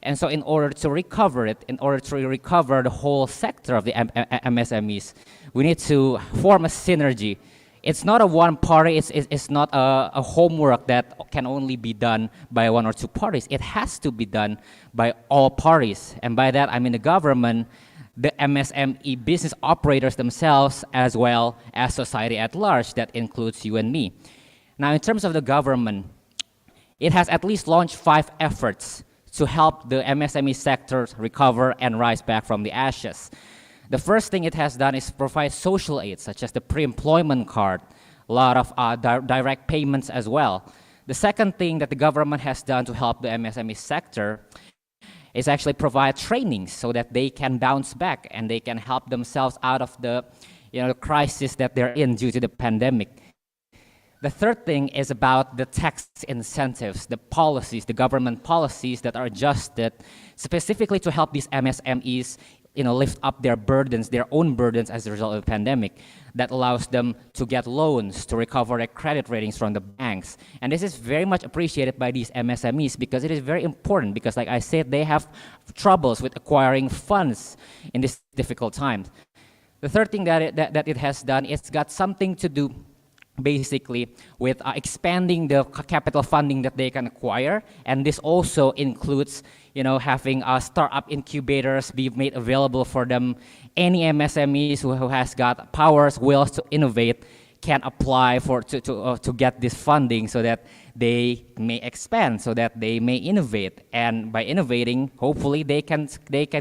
Speaker 7: And so in order to recover it, in order to recover the whole sector of the MSMEs, we need to form a synergy. It's not a one party, it's not a homework that can only be done by one or two parties. It has to be done by all parties. And by that, I mean the government, the MSME business operators themselves, as well as society at large. That includes you and me. Now, in terms of the government, it has at least launched 5 efforts to help the MSME sector recover and rise back from the ashes. The first thing it has done is provide social aid, such as the pre-employment card, a lot of direct payments as well. The second thing that the government has done to help the MSME sector is actually provide trainings so that they can bounce back and they can help themselves out of the crisis that they're in due to the pandemic. The third thing is about the tax incentives, the policies, the government policies that are adjusted specifically to help these MSMEs lift up their burdens, their own burdens as a result of the pandemic, that allows them to get loans, to recover their credit ratings from the banks. And this is very much appreciated by these MSMEs because it is very important because, like I said, they have troubles with acquiring funds in this difficult time. The third thing that it has done, it's got something to do basically with expanding the capital funding that they can acquire, and this also includes having startup incubators be made available for them. Any MSMEs who has got powers, wills to innovate can apply to get this funding so that they may expand, so that they may innovate, and by innovating, hopefully they can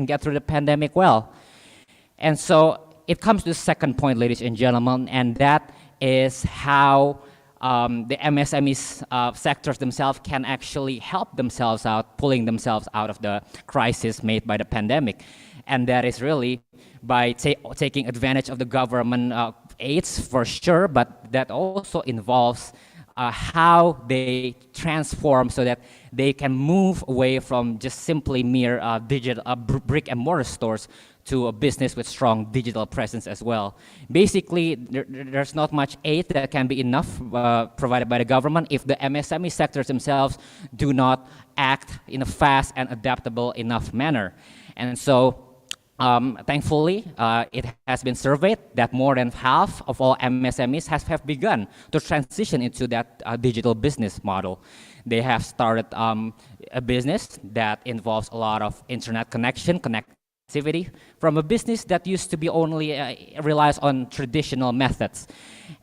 Speaker 7: get through the pandemic well. And so it comes to the second point, ladies and gentlemen, and that is how the MSME sectors themselves can actually help themselves out, pulling themselves out of the crisis made by the pandemic. And that is really by taking advantage of the government aids for sure, but that also involves how they transform so that they can move away from just simply mere digital brick and mortar stores to a business with strong digital presence as well. Basically, there's not much aid that can be enough provided by the government if the MSME sectors themselves do not act in a fast and adaptable enough manner. And so, thankfully, it has been surveyed that more than half of all MSMEs have begun to transition into that digital business model. They have started a business that involves a lot of internet connectivity from a business that used to be only relies on traditional methods.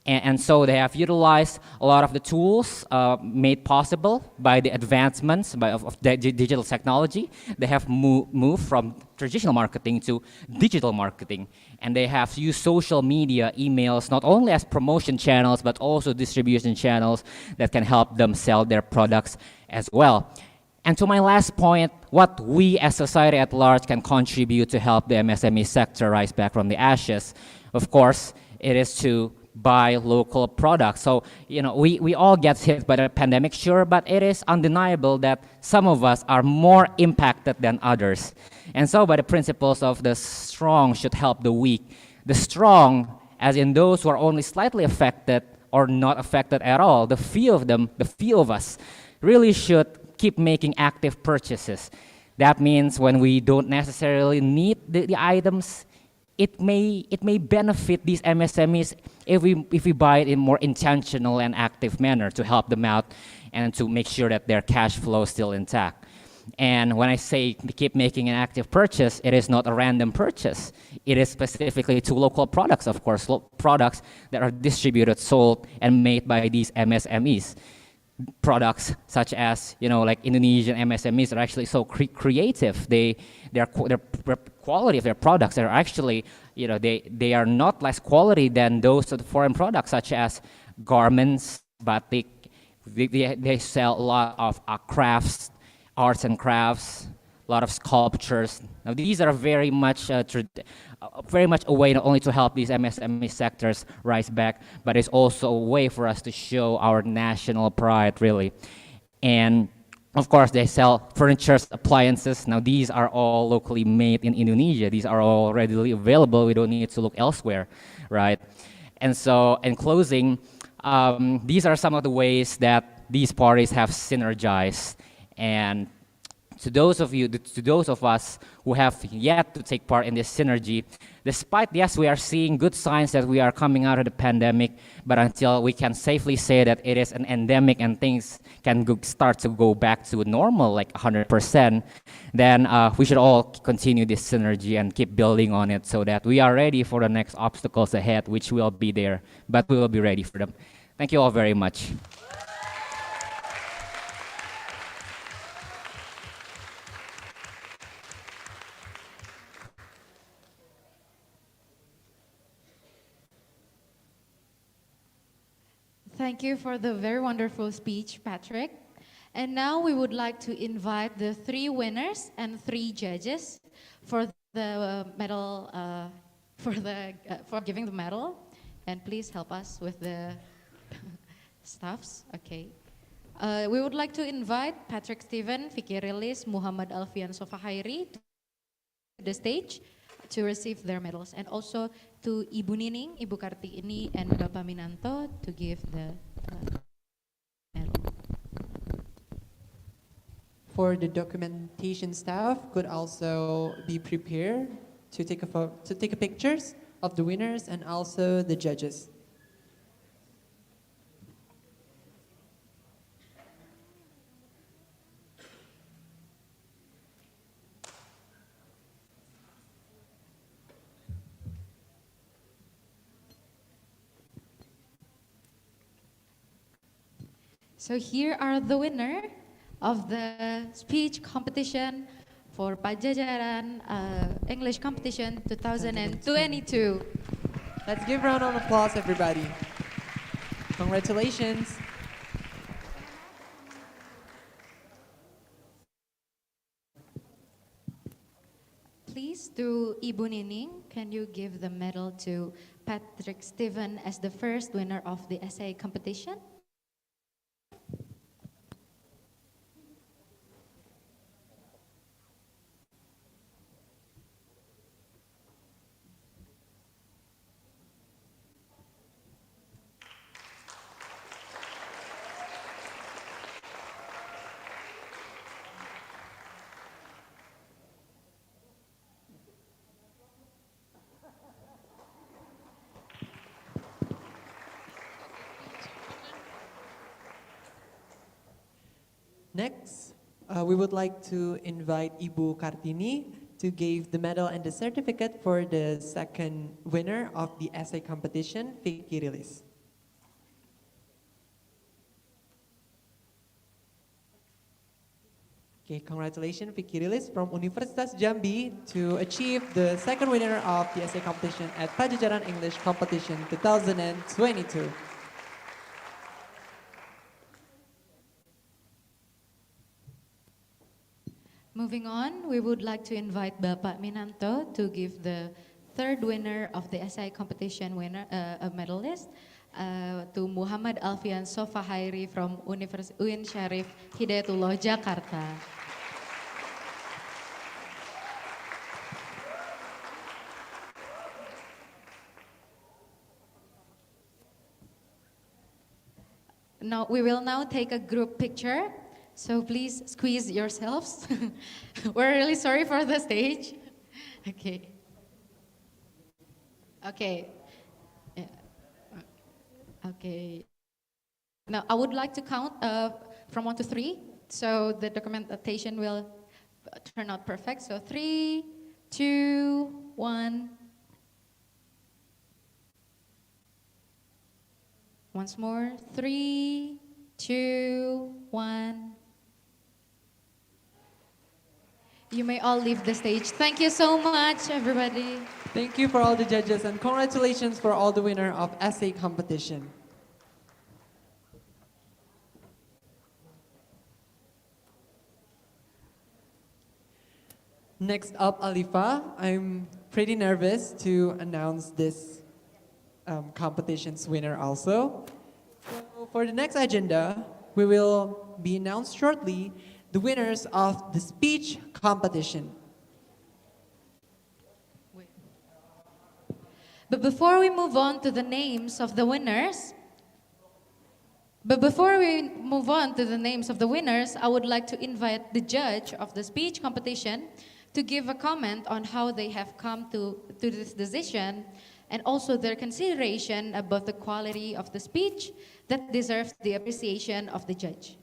Speaker 7: And so they have utilized a lot of the tools made possible by the advancements of digital technology. They have moved from traditional marketing to digital marketing. And they have used social media, emails, not only as promotion channels, but also distribution channels that can help them sell their products as well. And to my last point, what we as society at large can contribute to help the MSME sector rise back from the ashes, of course, it is to buy local products. So, we all get hit by the pandemic, sure, but it is undeniable that some of us are more impacted than others. And so by the principles of the strong should help the weak, the strong, as in those who are only slightly affected or not affected at all, the few of them, the few of us, really should keep making active purchases. That means when we don't necessarily need the items, it may benefit these MSMEs if we buy it in more intentional and active manner to help them out and to make sure that their cash flow is still intact. And when I say keep making an active purchase, it is not a random purchase. It is specifically to local products, of course, products that are distributed, sold, and made by these MSMEs. Products such as, like Indonesian MSMEs are actually so creative. Their quality of their products are actually, they are not less quality than those of the foreign products, such as garments, batik. They sell a lot of crafts, arts and crafts, a lot of sculptures. Now these are very much a way not only to help these MSME sectors rise back, but it's also a way for us to show our national pride, really. And of course, they sell furniture, appliances. Now these are all locally made in Indonesia. These are all readily available. We don't need to look elsewhere, right? And so, in closing, these are some of the ways that these parties have synergized. And to those of us who have yet to take part in this synergy, despite, yes, we are seeing good signs that we are coming out of the pandemic, but until we can safely say that it is an endemic and things can start to go back to normal, like 100%, then we should all continue this synergy and keep building on it so that we are ready for the next obstacles ahead, which will be there, but we will be ready for them. Thank you all very much.
Speaker 2: Thank you for the very wonderful speech, Patrick. And now we would like to invite the 3 winners and 3 judges for the medal, for giving the medal. And please help us with the staffs. Okay. We would like to invite Patrick Steven, Vicky Rilis, Muhammad Alfian Sofahairi to the stage to receive their medals, and also to Ibu Nining, Ibu Kartini, and Bapak Minanto to give the medal.
Speaker 1: For the documentation staff, could also be prepared to take pictures of the winners and also the judges.
Speaker 2: So here are the winner of the speech competition for Padjadjaran English competition 2022.
Speaker 1: Let's give a round of applause, everybody. Congratulations.
Speaker 2: Please, to Ibu Nining, can you give the medal to Patrick Steven as the first winner of the essay competition?
Speaker 1: Next, we would like to invite Ibu Kartini to give the medal and the certificate for the second winner of the essay competition, Vicky Rilis. Okay, congratulations, Vicky Rilis from Universitas Jambi to achieve the second winner of the essay competition at Padjadjaran English Competition 2022.
Speaker 2: Moving on, we would like to invite Bapak Minanto to give the third winner of the essay competition a medalist to Muhammad Alfian Sofahairi from UIN Syarif Hidayatullah, Jakarta. Now, we will now take a group picture. So please squeeze yourselves. We're really sorry for the stage. Okay. Okay. Yeah. Okay. Now I would like to count from 1 to 3, so the documentation will turn out perfect. So 3, 2, 1. Once more. 3, 2, 1. You may all leave the stage. Thank you so much, everybody.
Speaker 1: Thank you for all the judges, and congratulations for all the winner of essay competition. Next up, Alifa. I'm pretty nervous to announce this competition's winner also. So for the next agenda, we will be announced shortly the winners of the speech competition.
Speaker 2: But before we move on to the names of the winners, I would like to invite the judge of the speech competition to give a comment on how they have come to this decision, and also their consideration about the quality of the speech that deserves the appreciation of the judge.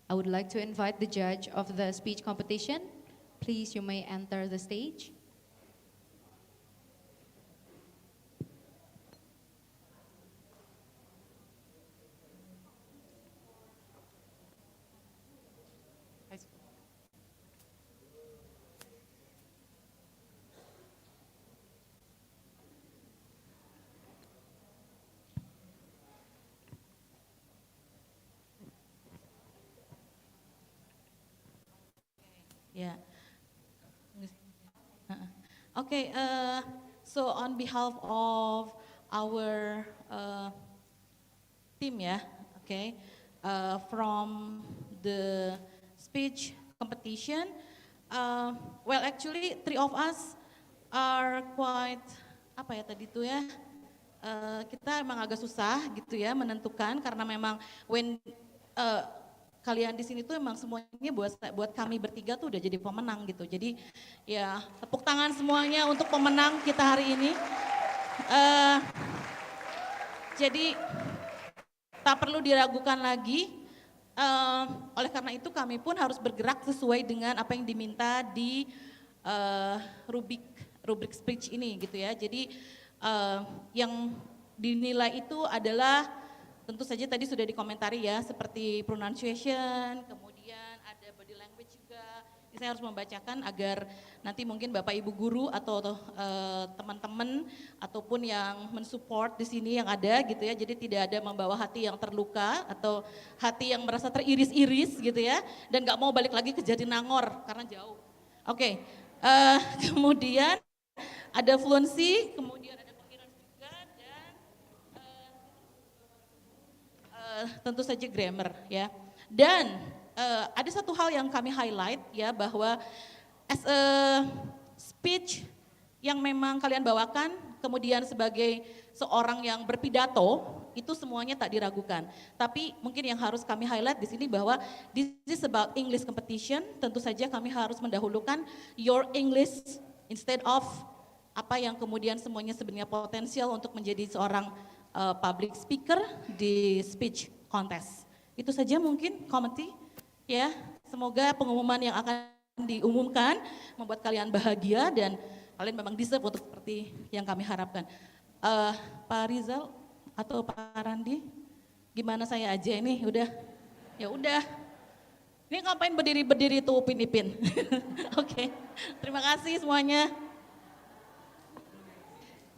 Speaker 2: I would like to invite the judge of the speech competition. Please, you may enter the stage.
Speaker 8: Okay, so on behalf of our team, yeah, okay, from the speech competition, well, actually, three of us are quite, apa ya tadi itu ya, kita emang agak susah gitu ya menentukan karena memang when kalian di sini tuh emang semuanya buat kami bertiga tuh udah jadi pemenang gitu. Jadi ya tepuk tangan semuanya untuk pemenang kita hari ini. Jadi tak perlu diragukan lagi. Oleh karena itu kami pun harus bergerak sesuai dengan apa yang diminta di rubrik speech ini gitu ya. Jadi yang dinilai itu adalah tentu saja tadi sudah dikomentari ya, seperti pronunciation, kemudian ada body language juga. Ini saya harus membacakan agar nanti mungkin Bapak Ibu guru atau teman-teman ataupun yang mensupport di sini yang ada gitu ya. Jadi tidak ada membawa hati yang terluka atau hati yang merasa teriris-iris gitu ya, dan nggak mau balik lagi ke Jatinangor karena jauh. Oke, kemudian ada fluency, kemudian ada coherence juga, dan tentu saja grammar ya. Dan ada satu hal yang kami highlight ya, bahwa as a speech yang memang kalian bawakan, kemudian sebagai seorang yang berpidato, itu semuanya tak diragukan. Tapi mungkin yang harus kami highlight di sini bahwa this is about English competition, tentu saja kami harus mendahulukan your English instead of apa yang kemudian semuanya sebenarnya potensial untuk menjadi seorang public speaker di speech contest. Itu saja mungkin komenti ya. Semoga pengumuman yang akan diumumkan membuat kalian bahagia dan kalian memang deserve untuk seperti yang kami harapkan. Pak Rizal atau Pak Randi, gimana saya aja ini udah? Ya udah. Ini ngapain berdiri-berdiri tuh Upin-Ipin? Oke, terima kasih semuanya.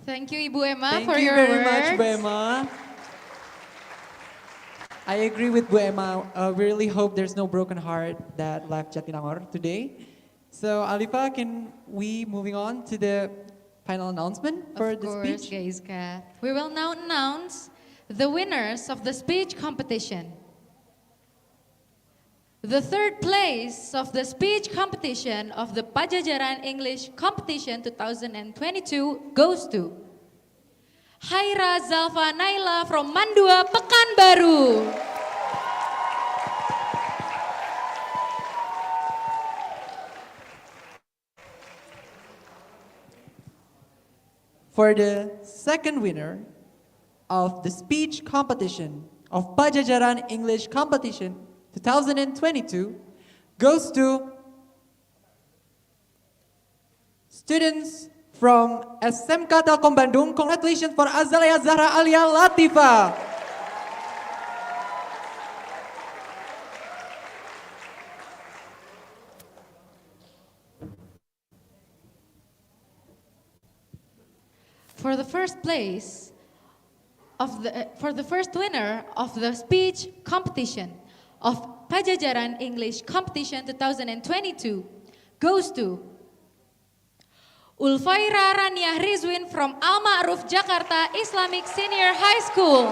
Speaker 2: Thank you Ibu Emma
Speaker 1: Thank
Speaker 2: for
Speaker 1: you
Speaker 2: your
Speaker 1: very
Speaker 2: words.
Speaker 1: much, Bu Emma. I agree with Bu Emma. We really hope there's no broken heart that left Jatinangor today. So Alifa, can we moving on to the final announcement for
Speaker 2: Of
Speaker 1: the
Speaker 2: course,
Speaker 1: speech?
Speaker 2: Gaiska. We will now announce the winners of the speech competition. The third place of the speech competition of the Padjadjaran English Competition 2022 goes to Haira Zalfa Naila from Mandua, Pekanbaru.
Speaker 1: For the second winner of the speech competition of Padjadjaran English Competition 2022 goes to students from SMK Telkom Bandung. Congratulations for Azalea Zahra Alia Latifa.
Speaker 2: For the first place for the first winner of the speech competition of Padjadjaran English Competition 2022 goes to Ulfaira Rania Rizwin from Al Ma'ruf Jakarta Islamic Senior High School.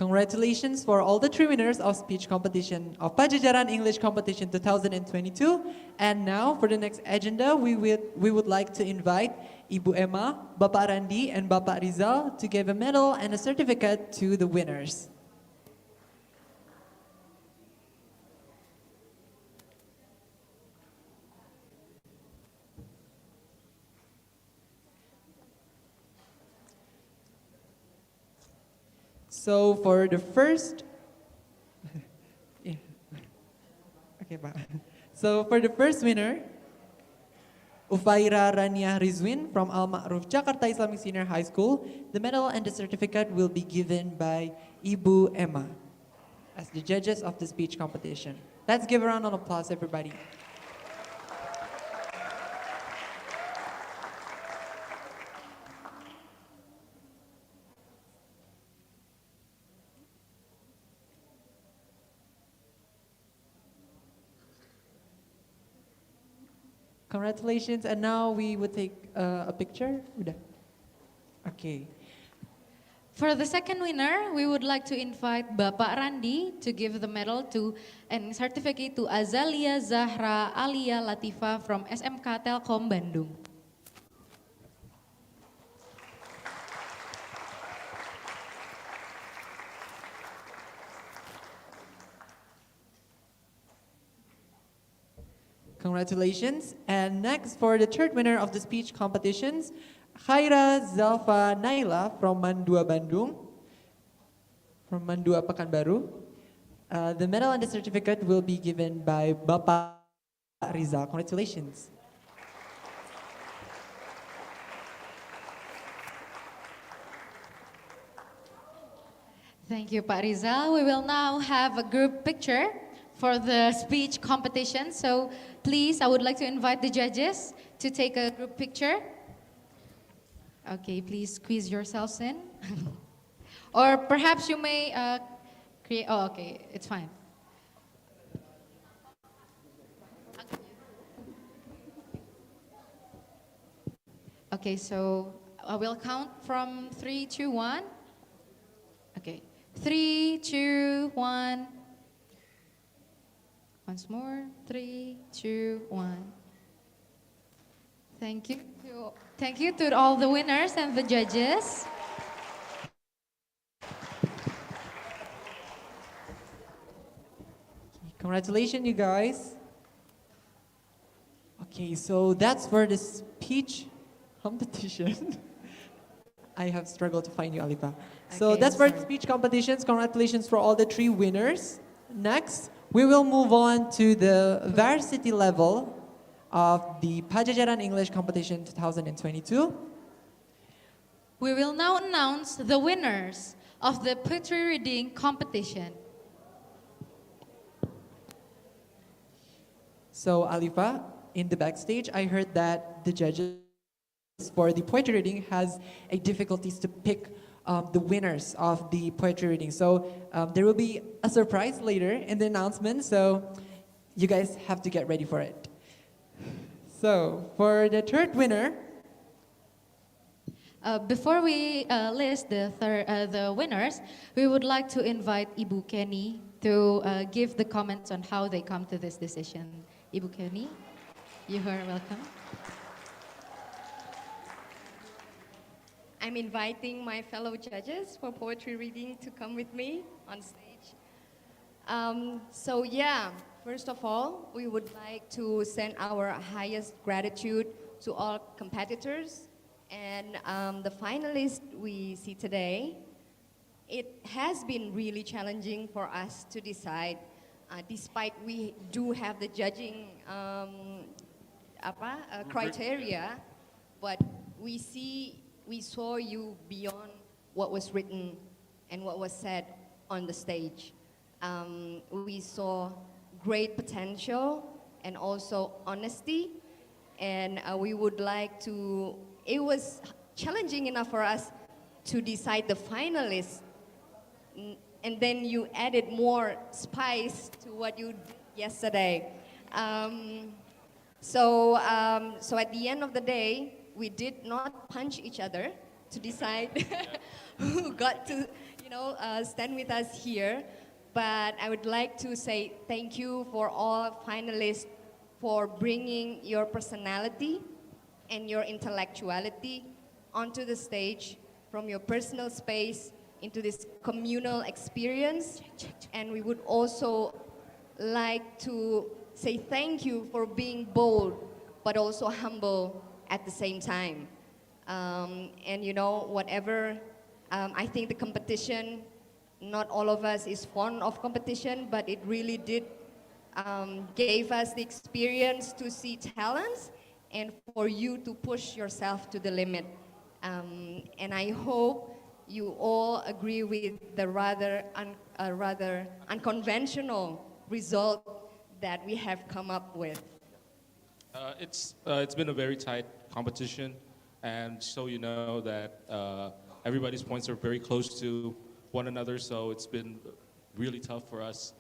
Speaker 1: Congratulations for all the three winners of speech competition of Padjadjaran English Competition 2022. And now for the next agenda, we would like to invite Ibu Emma, Bapak Randi, and Bapak Rizal to give a medal and a certificate to the winners. So for the first, yeah. Okay, Pak. So for the first winner, Ufaira Rania Rizwin from Al Ma'ruf Jakarta Islamic Senior High School, the medal and the certificate will be given by Ibu Emma as the judges of the speech competition. Let's give a round of applause, everybody. Congratulations. And now we would take a picture. Udah. Okay.
Speaker 2: For the second winner, we would like to invite Bapak Randi to give the medal to and certificate to Azalia Zahra Alia Latifa from SMK Telkom Bandung.
Speaker 1: Congratulations. And next, for the third winner of the speech competitions, Khaira Zalfa Naila from Mandua Bandung, from Mandua Pekanbaru. The medal and the certificate will be given by Bapak Rizal. Congratulations.
Speaker 2: Thank you, Pak Rizal. We will now have a group picture for the speech competition. So please, I would like to invite the judges to take a group picture. Okay, please squeeze yourselves in. Or perhaps you may create, oh, okay, it's fine. Okay, so I will count from 3, 2, 1. Okay, 3, 2, 1. Once more, 3, 2, 1. Thank you to all the winners and the judges.
Speaker 1: Congratulations, you guys. Okay, so that's for the speech competition. I have struggled to find you, Alipa. So
Speaker 2: Okay,
Speaker 1: that's
Speaker 2: I'm
Speaker 1: for
Speaker 2: sorry.
Speaker 1: speech competitions. Congratulations for all the 3 winners. Next, we will move on to the varsity level of the Padjadjaran English Competition 2022.
Speaker 2: We will now announce the winners of the poetry reading competition.
Speaker 1: So Alifa, in the backstage, I heard that the judges for the poetry reading has a difficulties to pick the winners of the poetry reading. So there will be a surprise later in the announcement, so you guys have to get ready for it. So for the third winner,
Speaker 2: Before we list the winners, we would like to invite Ibu Kenny to give the comments on how they come to this decision. Ibu Kenny, you are welcome.
Speaker 9: I'm inviting my fellow judges for poetry reading to come with me on stage. So yeah, first of all, we would like to send our highest gratitude to all competitors and the finalists we see today. It has been really challenging for us to decide, despite we do have the judging criteria, but we saw you beyond what was written and what was said on the stage. We saw great potential and also honesty, and we would like to, it was challenging enough for us to decide the finalists, and then you added more spice to what you did yesterday. So at the end of the day, we did not punch each other to decide who got to, stand with us here. But I would like to say thank you for all finalists for bringing your personality and your intellectuality onto the stage from your personal space into this communal experience. And we would also like to say thank you for being bold, but also humble at the same time. And whatever, I think the competition, not all of us is fond of competition, but it really did gave us the experience to see talents and for you to push yourself to the limit. And I hope you all agree with the rather unconventional result that we have come up with.
Speaker 16: It's been a very tight competition, and so you know that everybody's points are very close to one another, so it's been really tough for us.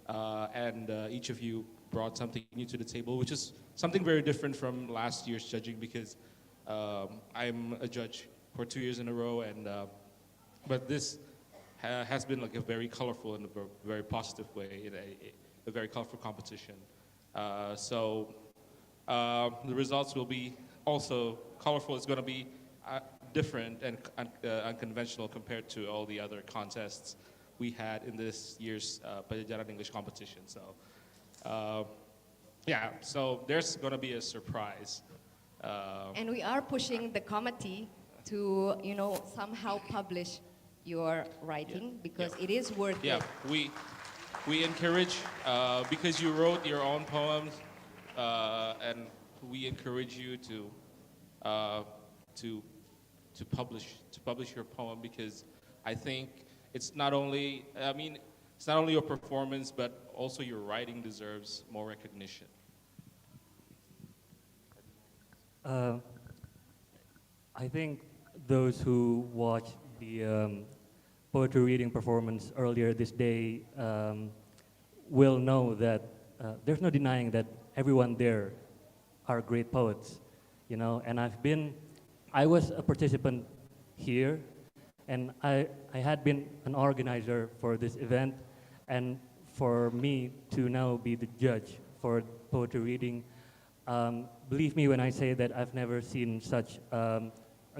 Speaker 16: And each of you brought something new to the table, which is something very different from last year's judging because I'm a judge for 2 years in a row, and but this has been like a very colorful and a very positive way, in a very colorful competition. So the results will be also colorful. It's going to be different and unconventional compared to all the other contests we had in this year's Padjadjaran English competition. So yeah, so there's going to be a surprise.
Speaker 9: And we are pushing the committee to, somehow publish your writing because it is worth it.
Speaker 16: Yeah, we encourage, because you wrote your own poems, and we encourage you to publish your poem because I think it's not only your performance, but also your writing deserves more recognition.
Speaker 15: I think those who watched the poetry reading performance earlier this day will know that there's no denying that everyone there are great poets, and I was a participant here, and I had been an organizer for this event, and for me to now be the judge for poetry reading, believe me when I say that I've never seen such a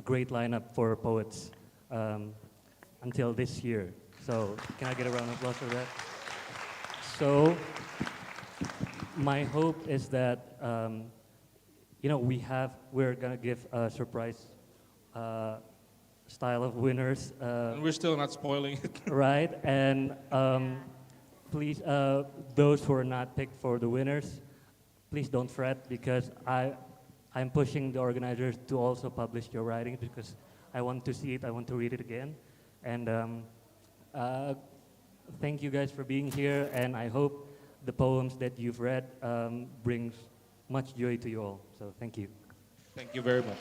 Speaker 15: great lineup for poets until this year. So can I get a round of applause for that? So my hope is that we're gonna give a surprise style of winners.
Speaker 16: And we're still not spoiling it.
Speaker 15: Right, and please, those who are not picked for the winners, please don't fret because I'm pushing the organizers to also publish your writings because I want to see it, I want to read it again. And thank you guys for being here, and I hope the poems that you've read brings much joy to you all. So thank you.
Speaker 16: Thank you very much.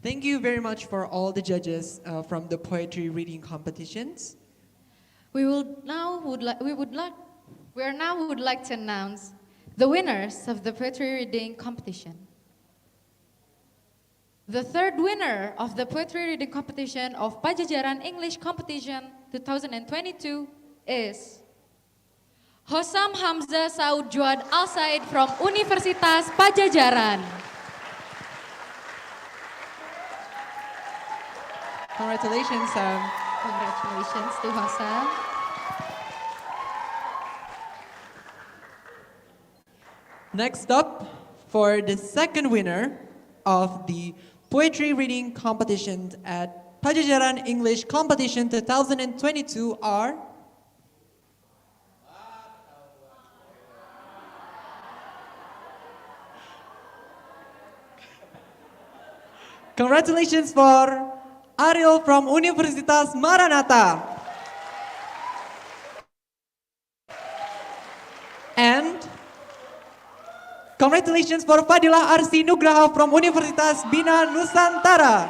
Speaker 1: Thank you very much for all the judges from the poetry reading competitions.
Speaker 2: We now would like to announce the winners of the poetry reading competition. The third winner of the poetry reading competition of Padjadjaran English Competition 2022 is Hosam Hamzah Saud Juad Al-Said from Universitas Padjadjaran.
Speaker 1: Congratulations, Sam.
Speaker 2: Congratulations to Hosam.
Speaker 1: Next up, for the second winner of the poetry reading competition at Padjadjaran English Competition 2022 are congratulations for Ariel from Universitas Maranatha. And congratulations for Fadilah Arsi Nugraha from Universitas Bina Nusantara.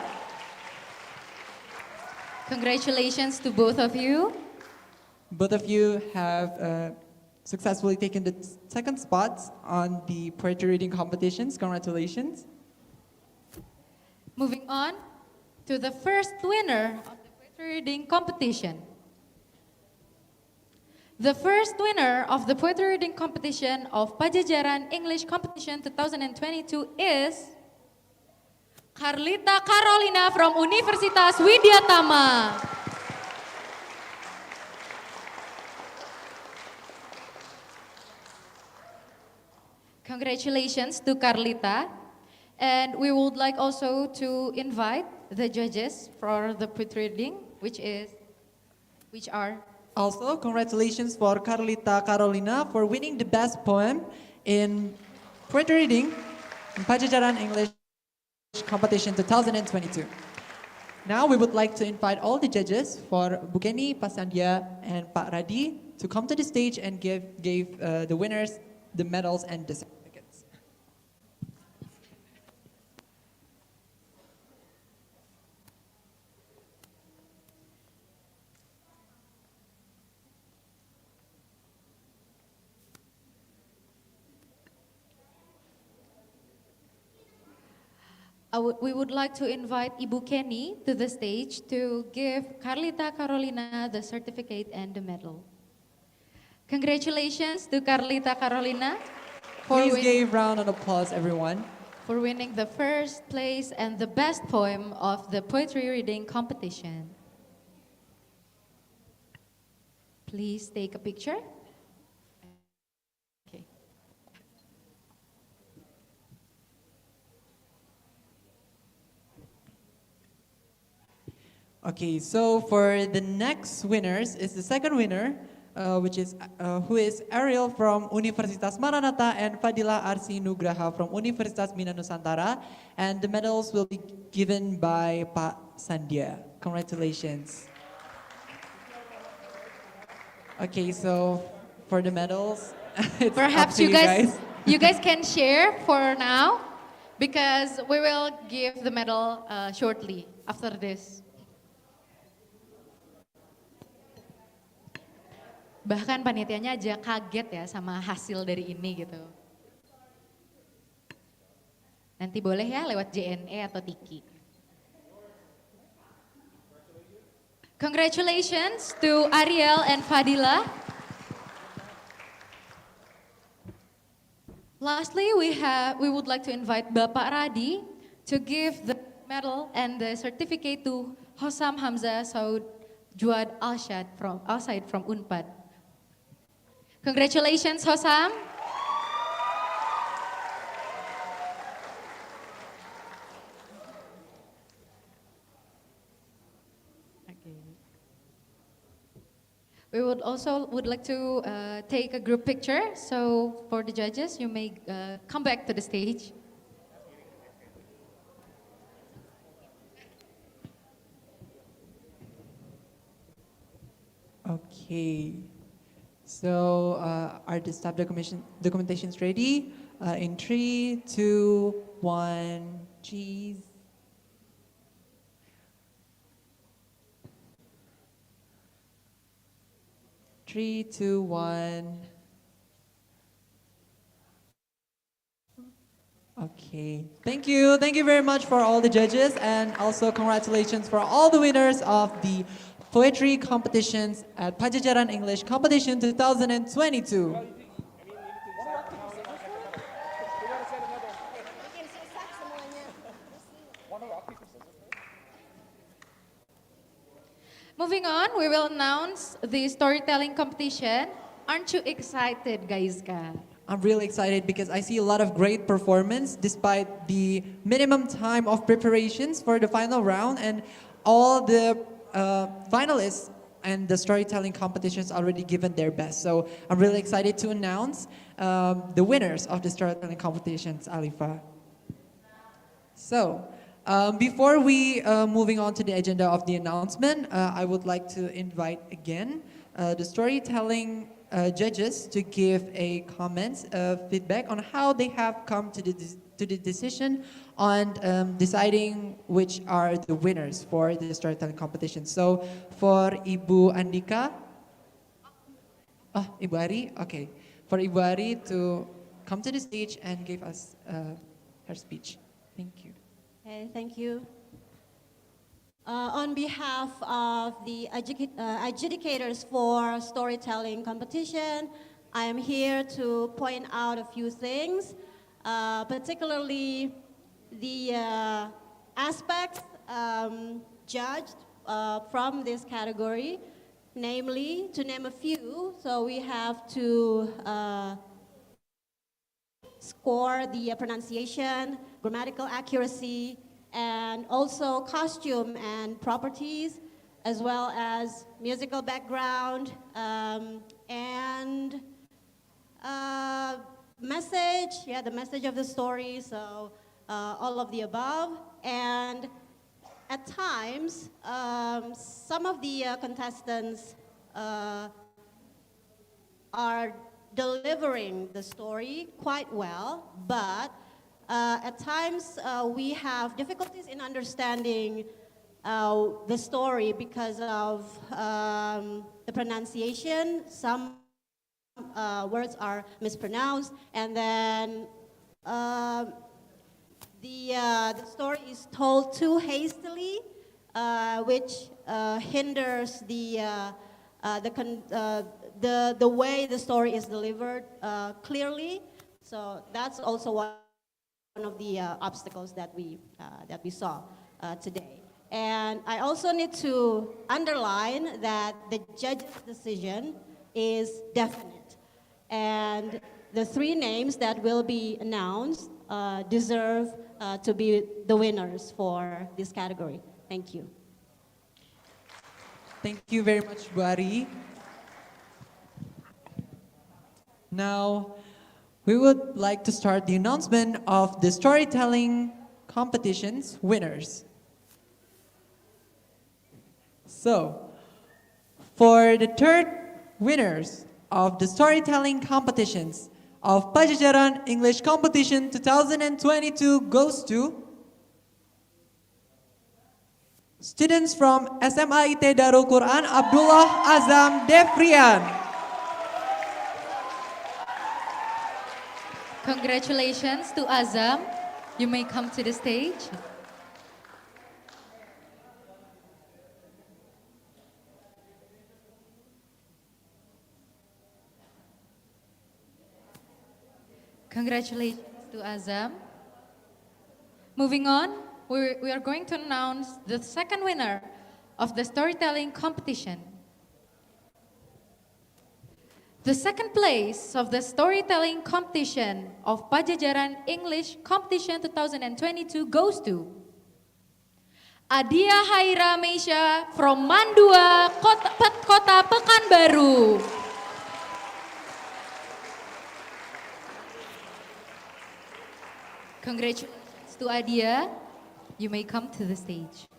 Speaker 2: Congratulations to both of you.
Speaker 1: Both of you have successfully taken the second spots on the poetry reading competitions. Congratulations.
Speaker 2: Moving on to the first winner of the poetry reading competition. The first winner of the poetry reading competition of Padjadjaran English Competition 2022 is Carlita Carolina from Universitas Widyatama. Congratulations to Carlita. And we would like also to invite the judges for the poetry reading, which are
Speaker 1: also, congratulations for Carlita Carolina for winning the best poem in poetry reading in Padjadjaran English Competition 2022. Now we would like to invite all the judges for Bukeni, Pasandia, and Pak Radi to come to the stage and give the winners the medals and the certificates.
Speaker 2: We would like to invite Ibu Kenny to the stage to give Carlita Carolina the certificate and the medal. Congratulations to Carlita Carolina
Speaker 1: Please give round of applause, everyone.
Speaker 2: for winning the first place and the best poem of the poetry reading competition. Please take a picture. Okay.
Speaker 1: Okay, so for the next winners is the second winner, who is Ariel from Universitas Maranatha and Fadila Arsi Nugraha from Universitas Bina Nusantara, and the medals will be given by Pak Sandia. Congratulations. Okay, so for the medals, it's
Speaker 2: Perhaps
Speaker 1: up to
Speaker 2: you guys can share for now, because we will give the medal shortly after this. Bahkan panitianya aja kaget ya sama hasil dari ini gitu. Nanti boleh ya lewat JNE atau Tiki. Congratulations to Ariel and Fadila. Lastly, we would like to invite Bapak Radi to give the medal and the certificate to Hossam Hamzah Saud Juad Alshad from Unpad. Congratulations, Hossam. We would like to take a group picture. So for the judges, you may come back to the stage.
Speaker 1: Okay. So are the staff documentations ready? In 3, 2, 1, cheese. Three, two, one. Okay, thank you. Thank you very much for all the judges, and also congratulations for all the winners of the poetry competitions at Padjadjaran English Competition 2022.
Speaker 2: Moving on, we will announce the storytelling competition. Aren't you excited, guys?
Speaker 1: I'm really excited because I see a lot of great performance despite the minimum time of preparations for the final round, and all the finalists and the storytelling competitions already given their best. So I'm really excited to announce the winners of the storytelling competitions, Alifa. So before we moving on to the agenda of the announcement, I would like to invite again the storytelling judges to give a comment, feedback on how they have come to the decision on deciding which are the winners for the storytelling competition. So for Ibu Andika, Ibu Ari, okay. For Ibu Ari to come to the stage and give us her speech. Thank you.
Speaker 10: Okay, thank you. On behalf of the adjudicators for storytelling competition, I am here to point out a few things, particularly the aspects judged from this category, namely, to name a few, so we have to score the pronunciation, grammatical accuracy, and also costume and properties, as well as musical background, and message, the message of the story, so all of the above. And at times, some of the contestants are delivering the story quite well, but at times we have difficulties in understanding the story because of the pronunciation. Some words are mispronounced, and then
Speaker 3: the story is told too hastily, which hinders the way the story is delivered clearly. So that's also one of the obstacles that we saw today. And I also need to underline that the judge's decision is definite. And the three names that will be announced deserve to be the winners for this category. Thank you.
Speaker 1: Thank you very much, Bu Ari. Now, we would like to start the announcement of the storytelling competition's winners. So, for the third winners of the storytelling competitions of Padjadjaran English Competition 2022 goes to students from SMA IT Darul Quran Abdullah Azam Devrian.
Speaker 2: Congratulations to Azam. You may come to the stage. Congratulations to Azam. Moving on, we are going to announce the second winner of the storytelling competition. The second place of the storytelling competition of Padjadjaran English Competition 2022 goes to Adia Haira Meisha from Mandua, Kota Pekanbaru. Congratulations to Adia. You may come to the stage.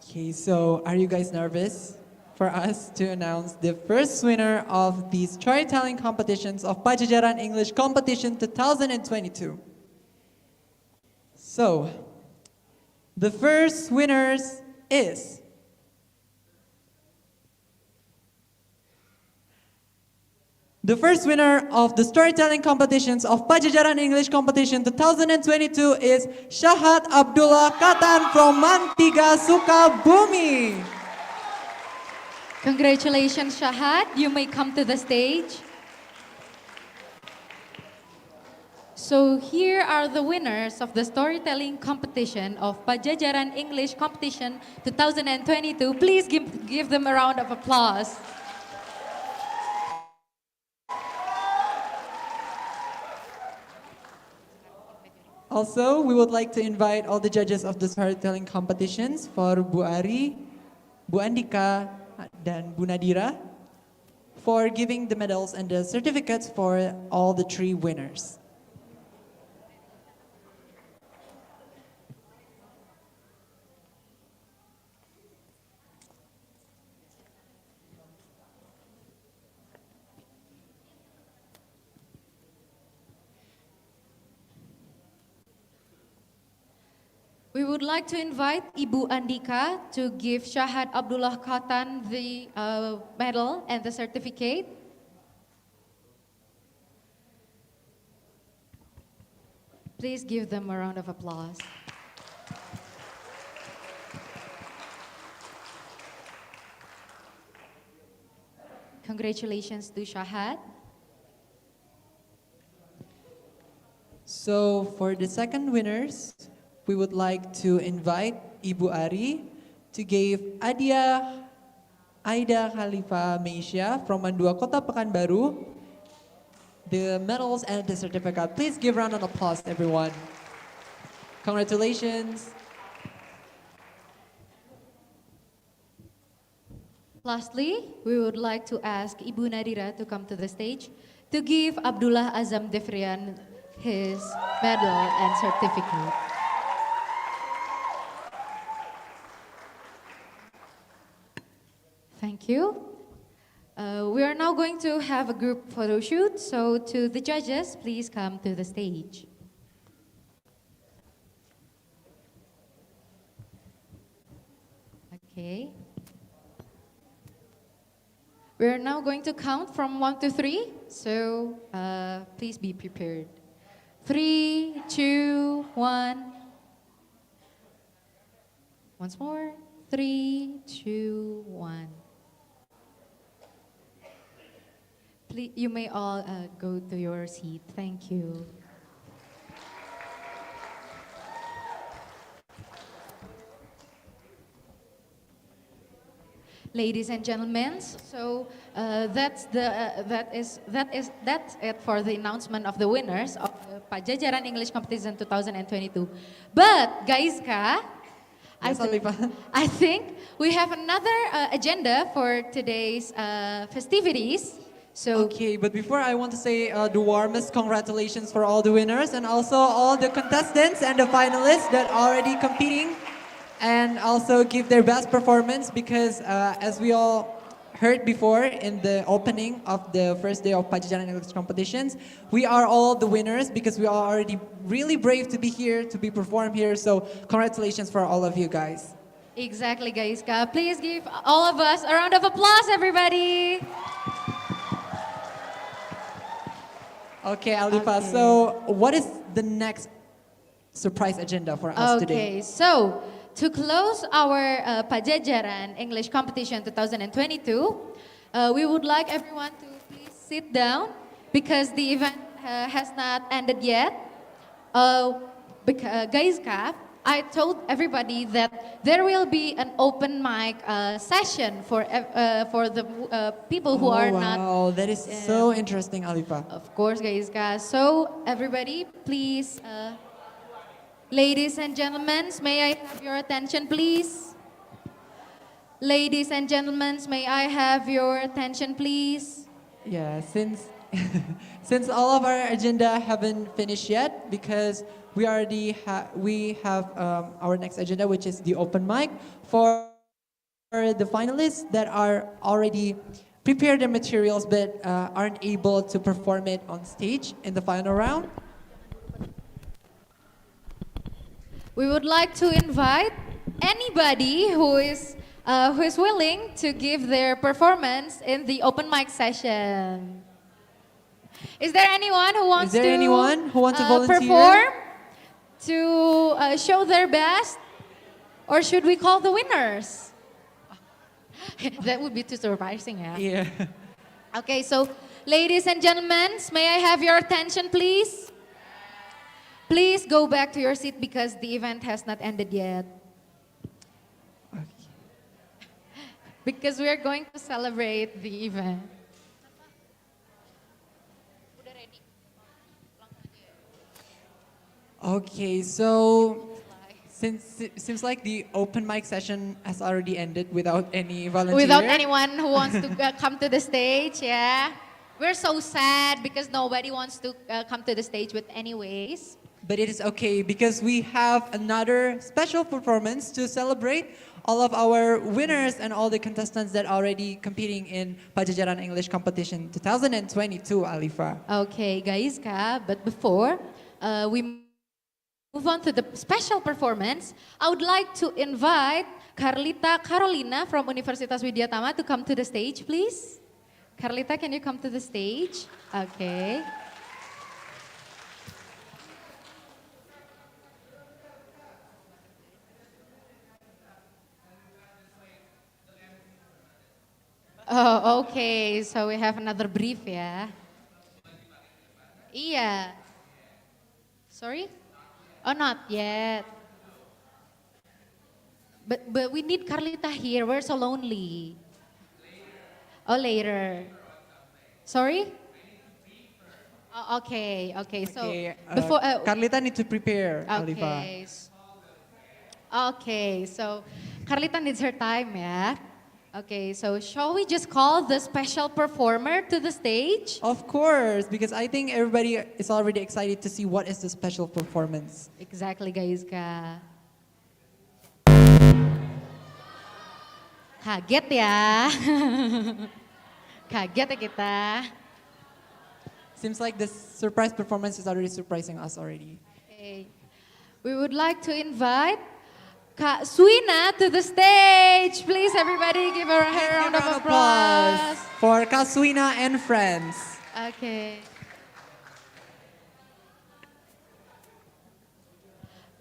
Speaker 1: Okay, so are you guys nervous for us to announce the first winner of the storytelling competitions of Padjadjaran English Competition 2022? So, the first winners is the first winner of the storytelling competitions of Padjadjaran English Competition 2022 is Syahad Abdullah Katan from Mantiga, Sukabumi.
Speaker 2: Congratulations, Syahad. You may come to the stage. So here are the winners of the storytelling competition of Padjadjaran English Competition 2022. Please give them a round of applause.
Speaker 1: Also, we would like to invite all the judges of the storytelling competitions for Bu Ari, Bu Andika, dan Bu Nadira for giving the medals and the certificates for all the three winners.
Speaker 2: We would like to invite Ibu Andika to give Syahad Abdullah Katan the medal and the certificate. Please give them a round of applause. Congratulations to Syahad.
Speaker 1: So for the second winners, we would like to invite Ibu Ari to give Aida Khalifa Meisha from Mandua Kota Pekanbaru the medals and the certificate. Please give a round of applause, everyone. Congratulations.
Speaker 2: Lastly, we would like to ask Ibu Nadira to come to the stage to give Abdullah Azam Devrian his medal and certificate. Thank you. We are now going to have a group photo shoot, so to the judges, please come to the stage. Okay. We're now going to count from 1 to 3, so please be prepared. 3, 2, 1. Once more. 3, 2, 1. Please, you may all go to your seat. Thank you. Ladies and gentlemen, so that's it for the announcement of the winners of the Padjadjaran English Competition 2022. But guys, I think we have another agenda for today's festivities. So
Speaker 1: okay, but before I want to say the warmest congratulations for all the winners and also all the contestants and the finalists that are already competing and also give their best performance because as we all heard before in the opening of the first day of Padjadjaran English competitions, we are all the winners because we are already really brave to be here, to be performed here. So congratulations for all of you guys.
Speaker 2: exactly, guys. Please give all of us a round of applause, everybody.
Speaker 1: Okay, Alifa, so what is the next surprise agenda for us today?
Speaker 2: Okay, so to close our Padjadjaran English Competition 2022, we would like everyone to please sit down because the event has not ended yet. Guys, I told everybody that there will be an open mic session for the people who are not.
Speaker 1: Wow, that is so interesting, Alifa.
Speaker 2: Of course, guys. So everybody, please. Ladies and gentlemen, may I have your attention, please? Ladies and gentlemen, may I have your attention, please?
Speaker 1: Yeah, since since all of our agenda haven't finished yet, because we already have our next agenda, which is the open mic for the finalists that are already prepared their materials but aren't able to perform it on stage in the final round.
Speaker 2: We would like to invite anybody who is willing to give their performance in the open mic session. Is there anyone who wants to
Speaker 1: volunteer?
Speaker 2: perform to show their best, or should we call the winners? That would be too surprising, yeah.
Speaker 1: Yeah.
Speaker 2: Okay, so ladies and gentlemen, may I have your attention, please? Please go back to your seat because the event has not ended yet. Because we are going to celebrate the event.
Speaker 1: Okay, so since it seems like the open mic session has already ended without any volunteer.
Speaker 2: Without anyone who wants to come to the stage, yeah. We're so sad because nobody wants to come to the stage with anyways.
Speaker 1: But it is okay because we have another special performance to celebrate all of our winners and all the contestants that are already competing in Padjadjaran English Competition 2022, Alifa.
Speaker 2: Okay, guys, but before we move on to the special performance, I would like to invite Carlita Carolina from Universitas Widyatama to come to the stage, please. Carlita, can you come to the stage? Okay. Oh, okay. So we have another brief, yeah. Iya. Sorry? Oh, not yet. But we need Carlita here. We're so lonely. Oh, later. Sorry? Oh, okay. So before
Speaker 1: Carlita need to prepare, Alifa.
Speaker 2: Okay. So Carlita needs her time, yeah. Okay, so shall we just call the special performer to the stage?
Speaker 1: Of course, because I think everybody is already excited to see what is the special performance.
Speaker 2: Exactly, guys. Kaget ya. Kaget ya kita.
Speaker 1: Seems like the surprise performance is already surprising us already.
Speaker 2: Okay. We would like to invite Kak Swina to the stage. Please everybody give her a round of applause.
Speaker 1: For Kaswina and friends.
Speaker 2: Okay.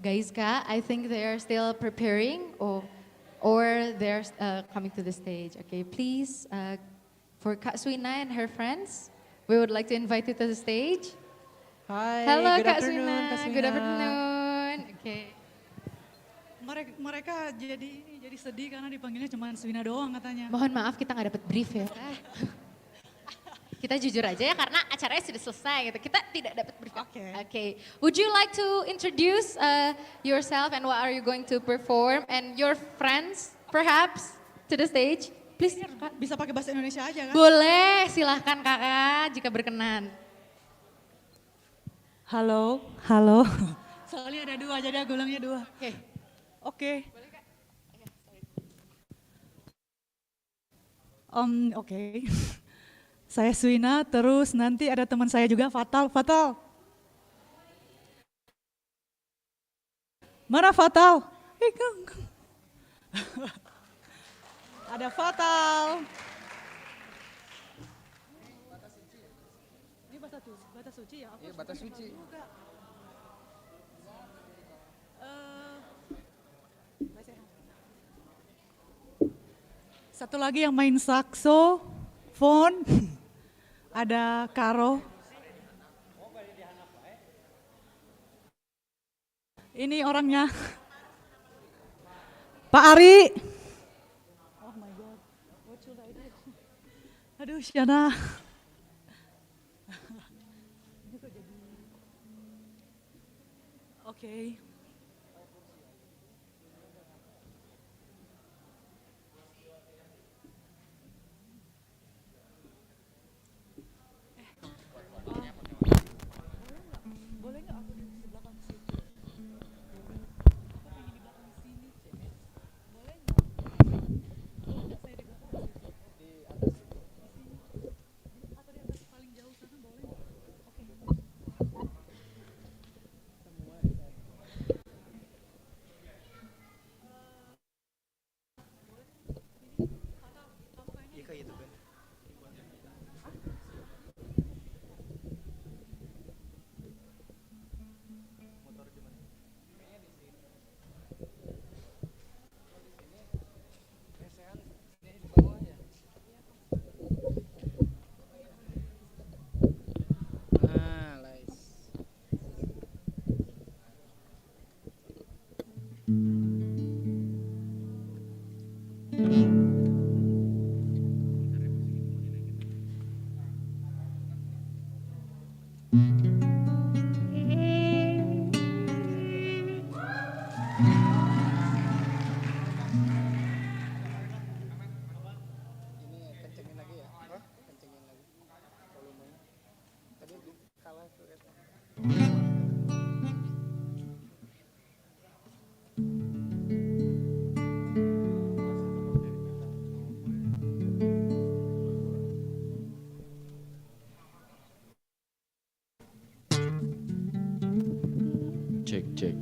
Speaker 2: Guys, Kak, I think they are still preparing or they're coming to the stage. Okay, please, for Kak Swina and her friends, we would like to invite you to the stage.
Speaker 1: Hi,
Speaker 2: Hello,
Speaker 1: good
Speaker 2: Kak
Speaker 1: afternoon,
Speaker 2: Swina.
Speaker 1: Kak Swina.
Speaker 2: Good afternoon. Okay.
Speaker 17: Mereka jadi sedih karena dipanggilnya cuma Swina doang katanya.
Speaker 2: Mohon maaf kita nggak dapat brief ya. Kita jujur aja ya karena acaranya sudah selesai gitu. Kita tidak dapat brief. Okay. Would you like to introduce yourself and what are you going to perform and your friends perhaps to the stage? Please.
Speaker 17: Bisa pakai bahasa Indonesia aja kan?
Speaker 2: Boleh, silahkan kakak jika berkenan.
Speaker 17: Halo. Soalnya ada dua, jadi aku bilangnya dua. Oke. Oke. Saya Swina, terus nanti ada teman saya juga, Fatal. Mana Fatal? Ada Fatal. Ini batas suci ya? Iya, batas suci. Satu lagi yang main saxophone, ada Karo. Ini orangnya, Pak Ari. Oh my God, what should I do? Aduh, Shana. Oke. Boleh nggak aku di belakang situ? Aku pengen di belakang sini, Cek. Boleh nggak? Boleh nggak saya di belakang situ? Di atas situ. Di sini. Atau di atas paling jauh sana boleh nggak? Oke.
Speaker 16: Cek.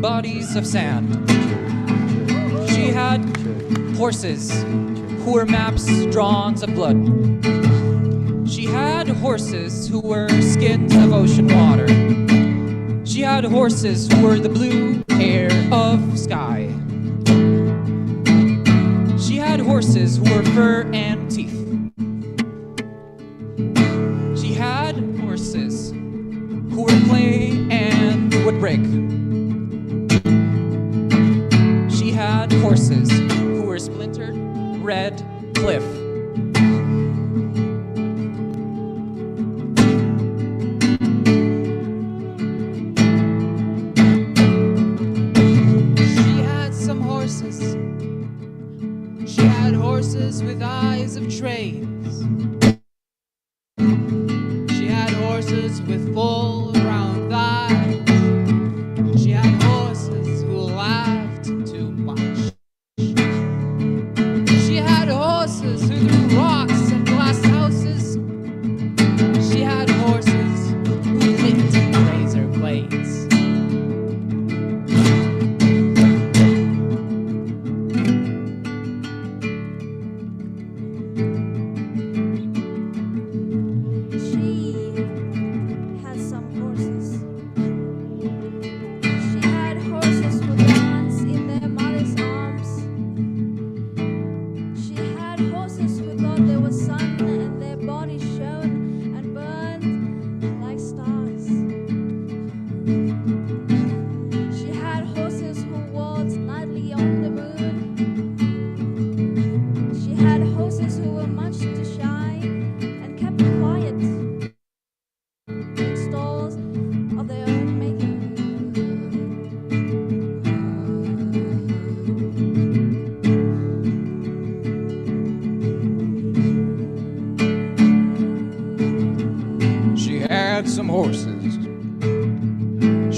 Speaker 18: bodies of sand. She had horses who were maps drawn of blood. She had horses who were skins of ocean water. She had horses who were the blue air of sky. She had horses who were fur and teeth. She had horses who were clay and would break. She had horses who were splintered, red cliff. She had some horses. She had horses with eyes of trains. She had horses with full round thighs.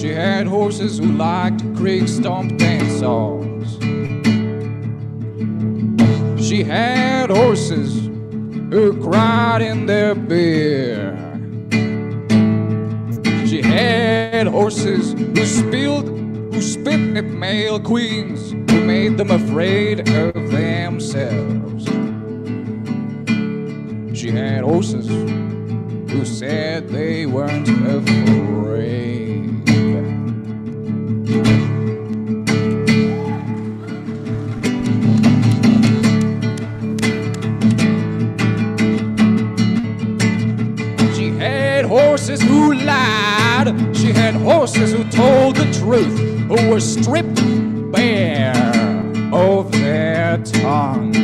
Speaker 11: She had horses who liked creek stomp dance songs. She had horses who cried in their beer. She had horses who spit at male queens, who made them afraid of themselves. She had horses who said they weren't afraid. She had horses who lied. She had horses who told the truth, who were stripped bare of their tongues.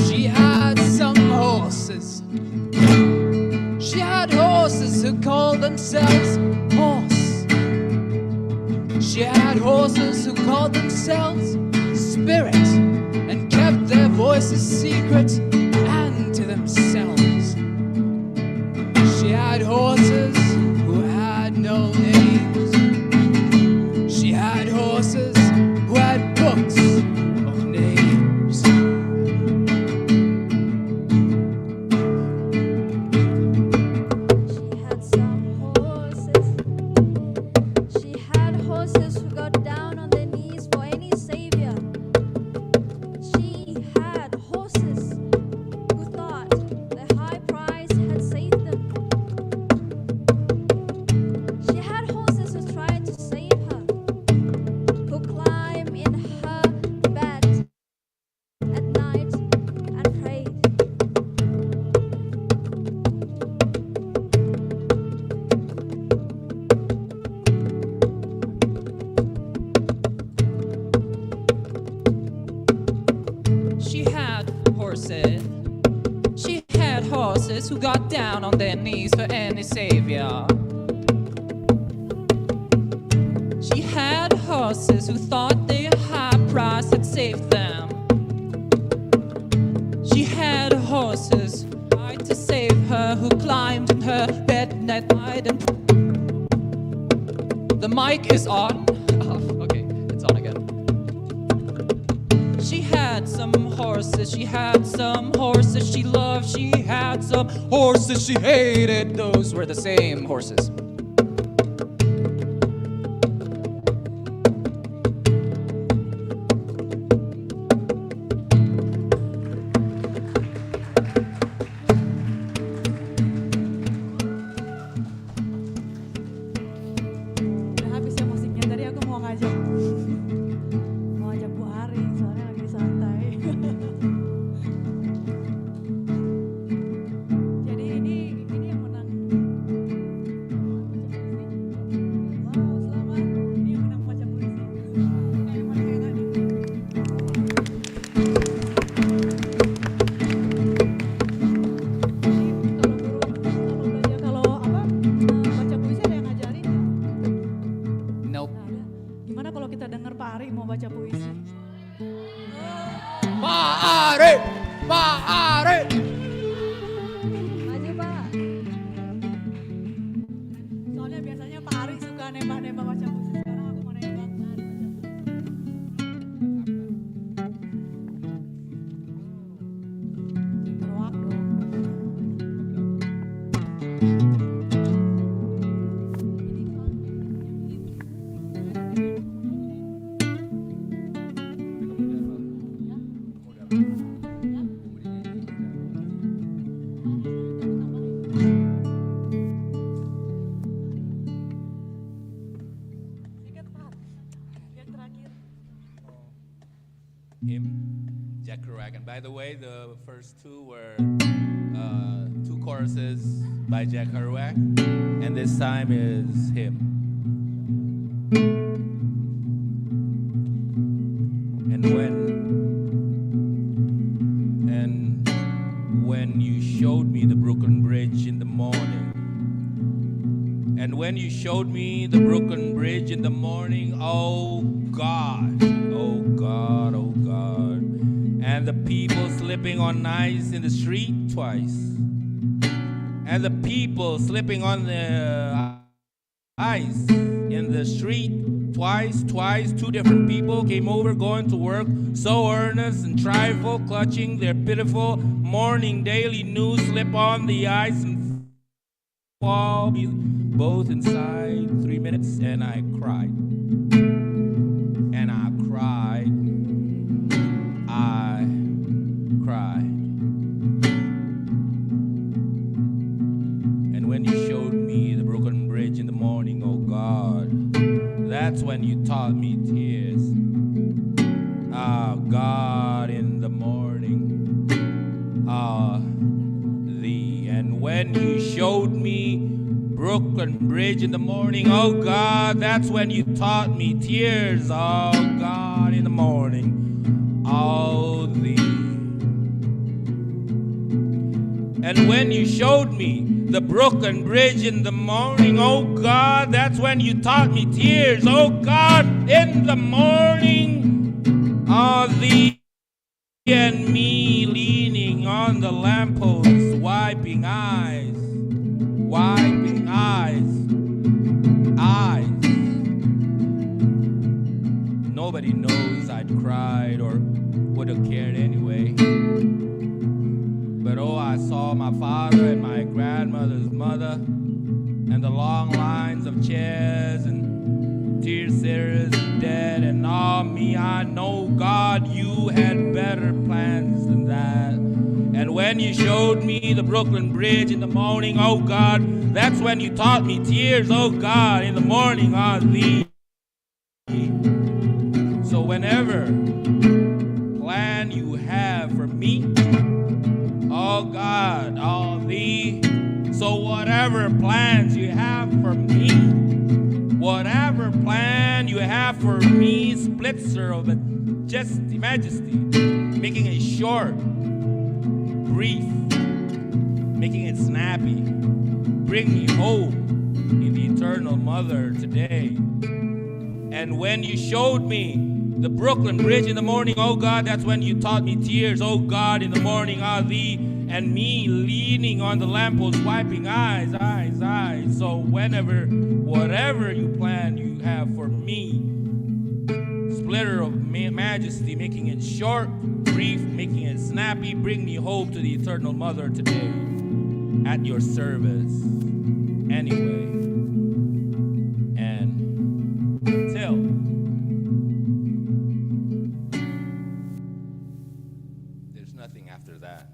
Speaker 18: She had some horses. She had horses who called themselves horse. She had horses who called themselves spirit and kept their voices secret and to themselves. She had horses who had no names. She had horses who had books of names.
Speaker 20: She had horses who got down on their knees for any savior. She had horses who thought the high price had saved them. She had horses who tried to save her, who climbed in her bed at night and prayed.
Speaker 18: She had horses. She had horses who got down on their knees for any savior. She had horses who thought their high price had saved them. She had horses who tried to save her, who climbed in her bed at night and the mic is on. Oh, okay, it's on again. She had some horses, she had some horses she loved, she had some horses she hated. Those were the same horses.
Speaker 17: Udah habis ya musiknya, tadi aku mau ngajak Bu Ari, soalnya lagi santai. Jadi ini yang menang. Wow, selamat. Ini yang menang baca puisi. Kayak mana kayak tadi. Kalau baca puisi ada yang ngajarin nggak?
Speaker 18: Nope.
Speaker 17: Gimana kalau kita dengar Pak Ari mau baca puisi?
Speaker 18: Pak Ari! Pak Ari!
Speaker 20: Maju Pak.
Speaker 17: Soalnya biasanya Pak Ari suka nembak-nembak baca puisi. Sekarang aku mau nembak Pak Ari baca puisi. Teruak dong.
Speaker 22: Him, Jack Kerouac. And by the way, the first two were two choruses by Jack Kerouac, and this time is him. And when you showed me the Brooklyn Bridge in the morning, and when you showed me the Brooklyn Bridge in the morning, oh God, slipping on ice in the street twice. And the people slipping on the ice in the street twice. Two different people came over going to work, so earnest and trifle, clutching their pitiful morning daily news, slip on the ice and fall, both inside 3 minutes, and I cried. And I cried. I cried. And when you showed me the broken bridge in the morning, oh God, that's when you taught me tears. Ah, God, in the morning, thee. And when you showed me broken bridge in the morning, oh God, that's when you taught me tears. Oh God, in the morning, oh thee. And when you showed me the broken bridge in the morning, oh God, that's when you taught me tears. Oh God, in the morning, oh thee and me leaning on the lamppost, wiping eyes, eyes. Nobody knows I'd cried or would have cared anyway. But oh, I saw my father and my grandmother's mother, and the long lines of chairs and tear-serious and dead, and all me, I know, God, you had better plans than that. And when you showed me the Brooklyn Bridge in the morning, oh God, that's when you taught me tears, oh God, in the morning, oh thee. So whenever plan you have for me, oh God, oh thee, so whatever plans you have for me, whatever plan you have for me, splitzer of majesty, making it short, brief, making it snappy, bring me home in the eternal mother today. And when you showed me the Brooklyn Bridge in the morning, oh God, that's when you taught me tears, oh God, in the morning, ah thee, and me leaning on the lamppost, wiping eyes. So whenever, whatever you plan you have for me, splitter of majesty, making it short, brief, making it snappy, bring me home to the eternal mother today, at your service, anyway. And until there's nothing after that.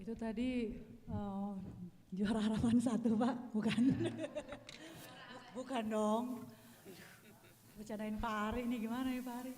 Speaker 17: Itu tadi juara harapan 1, Pak, bukan? Bukan dong. Bercandain Pak Ari ini gimana ya Pak Ari?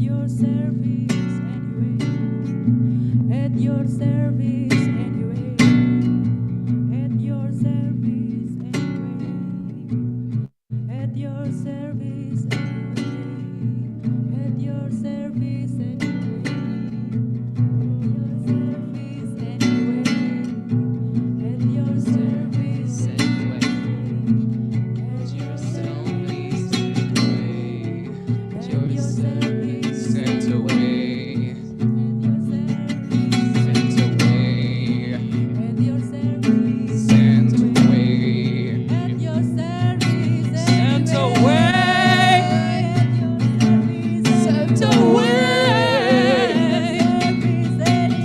Speaker 17: your service anyway. At your service anyway. At your service anyway. At your service anyway. At your service anyway. At your service anyway. At your service anyway. At your service
Speaker 11: Sent away. Sent away.
Speaker 17: At your service
Speaker 11: Sent away.
Speaker 17: At your service
Speaker 11: Sent away.
Speaker 17: Sent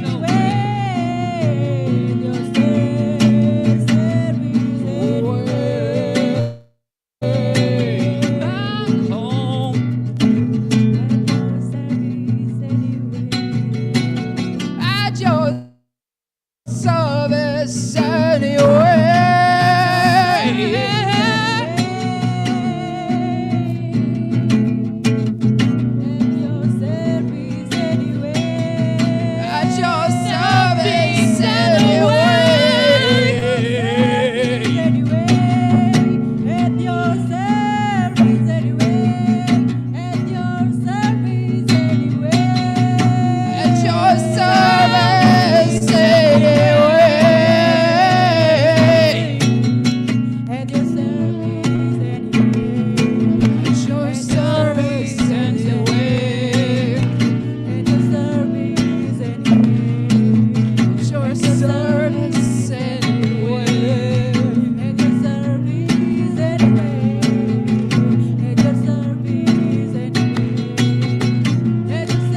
Speaker 11: At your service anyway. At your service anyway.
Speaker 17: At your service anyway. At your service anyway.
Speaker 11: At your service anyway.
Speaker 17: At your service anyway.
Speaker 11: At your service anyway.
Speaker 17: At your service anyway.
Speaker 11: At your service anyway.
Speaker 17: At your service anyway. At your service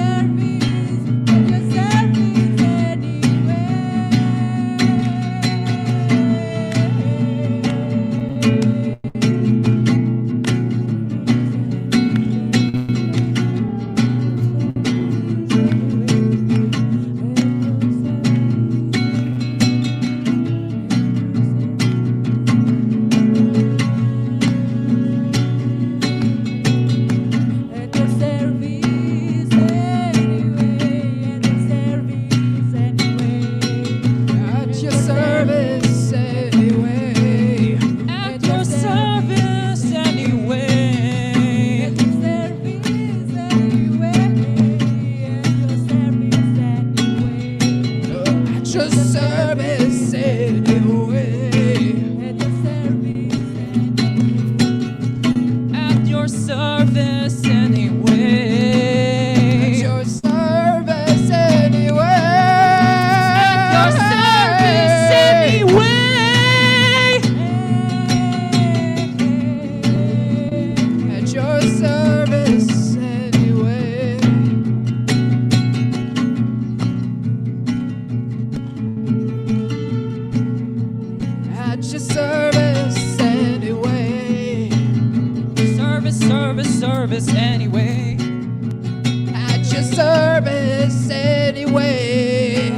Speaker 17: anyway. At your service At your service anyway. At your service anyway.
Speaker 11: At your service anyway.
Speaker 17: At your service anyway.
Speaker 11: At your service anyway. At your service anyway. At your service anyway. At your service anyway. At your service anyway. At your service anyway. Service anyway. At your service anyway.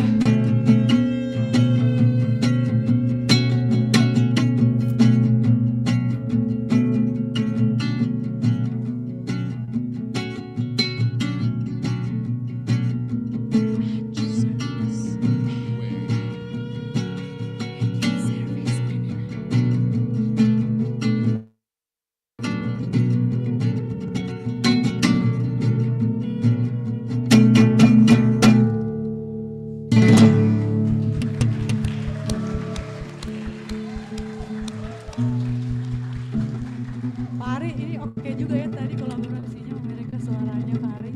Speaker 17: Pak Ari, ini oke juga ya tadi kolaborasinya mereka suaranya Pak Ari.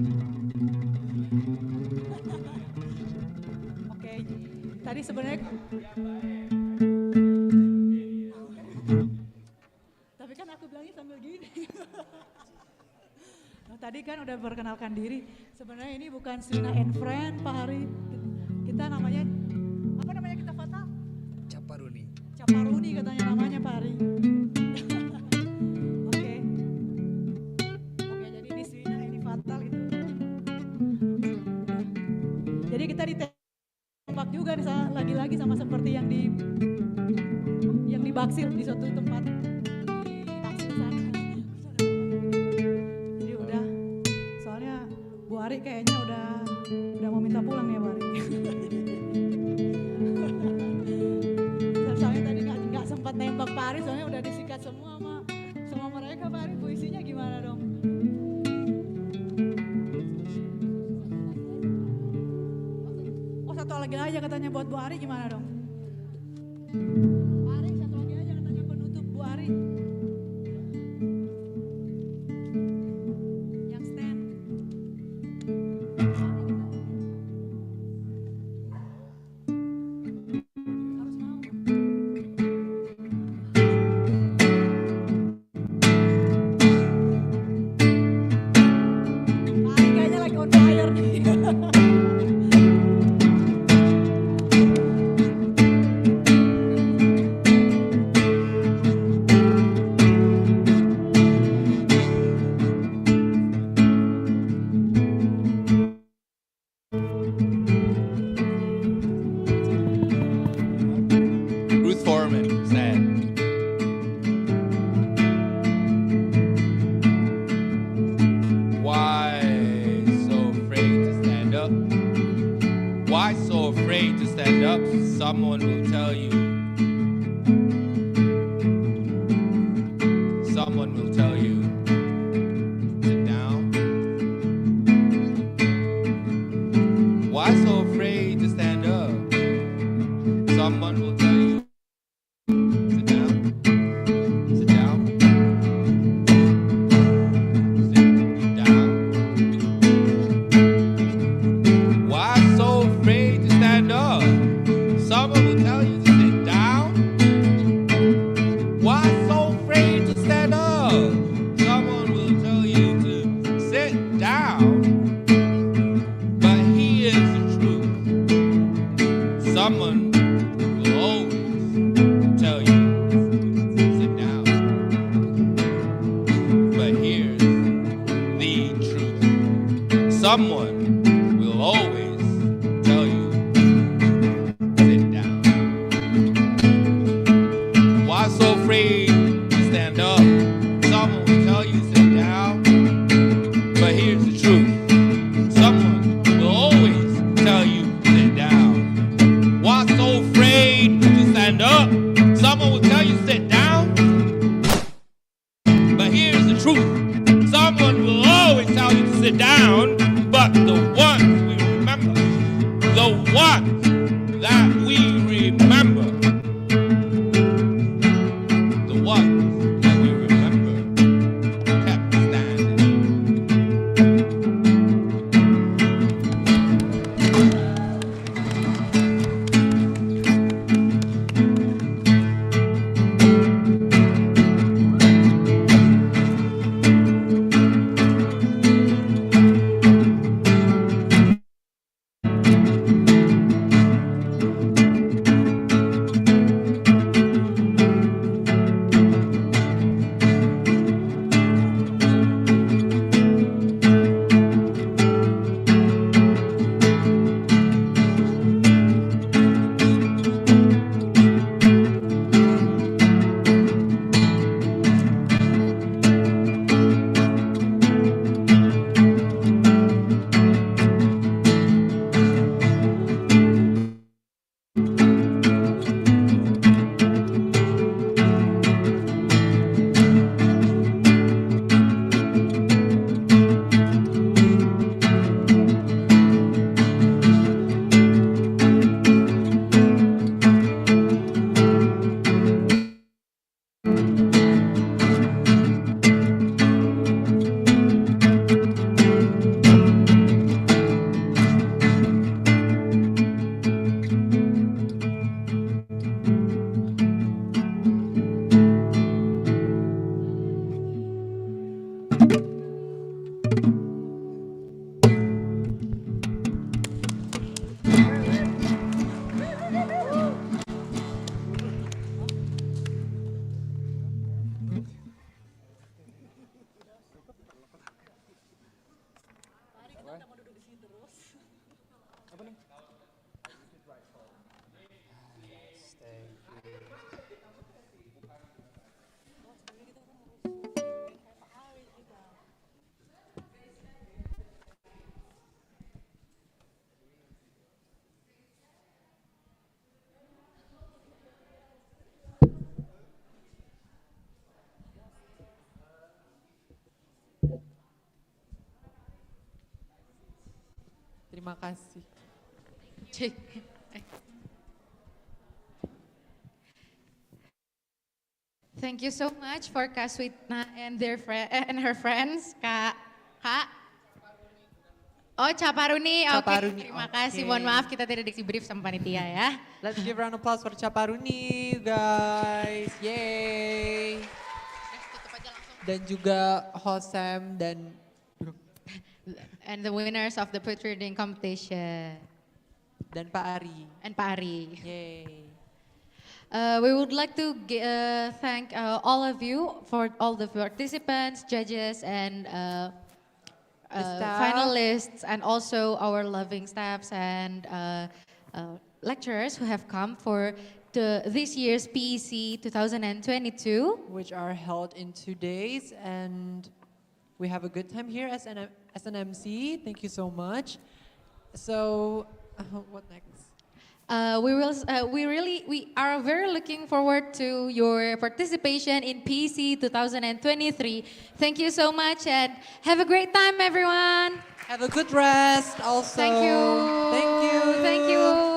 Speaker 17: Oke, tadi sebenarnya tapi kan aku bilangnya sambil gini. Nah, tadi kan udah perkenalkan diri. Sebenarnya ini bukan Srina and Friend Pak Ari. Kita namanya apa namanya kita Fatal?
Speaker 5: Caparuni.
Speaker 17: Caparuni katanya namanya Pak Ari. Jadi ini Srina ini Fatal itu. Jadi kita ditembak juga nih, lagi-lagi sama seperti yang di Baksil di suatu tempat di Baksil sana. Jadi udah, soalnya Bu Ari kayaknya udah mau minta pulang ya Bu Ari. Soalnya tadi nggak sempat nembak Pak Ari, soalnya udah disikat semua sama mereka. Pak Ari, puisinya gimana dong? Oh, satu lagi aja katanya buat Bu Ari, gimana dong? Pak Ari, satu lagi aja katanya penutup Bu Ari. Yang stand. Pak Ari kayaknya lagi on fire nih.
Speaker 22: Ruth Foreman said, "Why so afraid to stand up? Why so afraid to stand up? Someone will tell you. Someone will tell you. Sit down. Why so afraid to stand up? Someone will tell you. Sit down. Sit down. Sit down. Why so afraid to stand up? Someone will tell you to sit down. Why so afraid to stand up? Someone will tell you to sit down. But here's the truth. Someone will always tell you sit down. But here's the truth. Someone will always tell you sit down. Why so afraid to stand up? Someone will tell you sit down. But here's the truth. Someone will always tell you sit down. Why so afraid to stand up? Someone will tell you sit down. But here's the truth. Someone will always tell you to sit down. But the ones we remember, the ones that we remember, the ones that we remember kept standing.
Speaker 1: Terima kasih.
Speaker 2: Thank you so much for Kak Sweetna and and her friends, Kak. Oh, Caparuni. Oke,
Speaker 1: Caparuni,
Speaker 2: terima
Speaker 1: oke.
Speaker 2: kasih. Mohon maaf kita tidak dikasih brief sama panitia ya.
Speaker 1: Let's give round of applause for Caparuni, guys. Yay. Dan juga Hosem dan
Speaker 2: And the winners of the poetry reading competition.
Speaker 1: Dan Pak Ari.
Speaker 2: And Pak Ari.
Speaker 1: Yay.
Speaker 2: We would like to thank all of you for all the participants, judges, and
Speaker 1: staff.
Speaker 2: finalists, and also our loving staffs and lecturers who have come for this year's PEC 2022.
Speaker 1: Which are held in 2 days, and we have a good time here as an MC. Thank you so much. So, what next?
Speaker 2: We are very looking forward to your participation in PEC 2023. Thank you so much and have a great time, everyone.
Speaker 1: Have a good rest also.
Speaker 2: Thank you.
Speaker 1: Thank you.
Speaker 2: Thank you.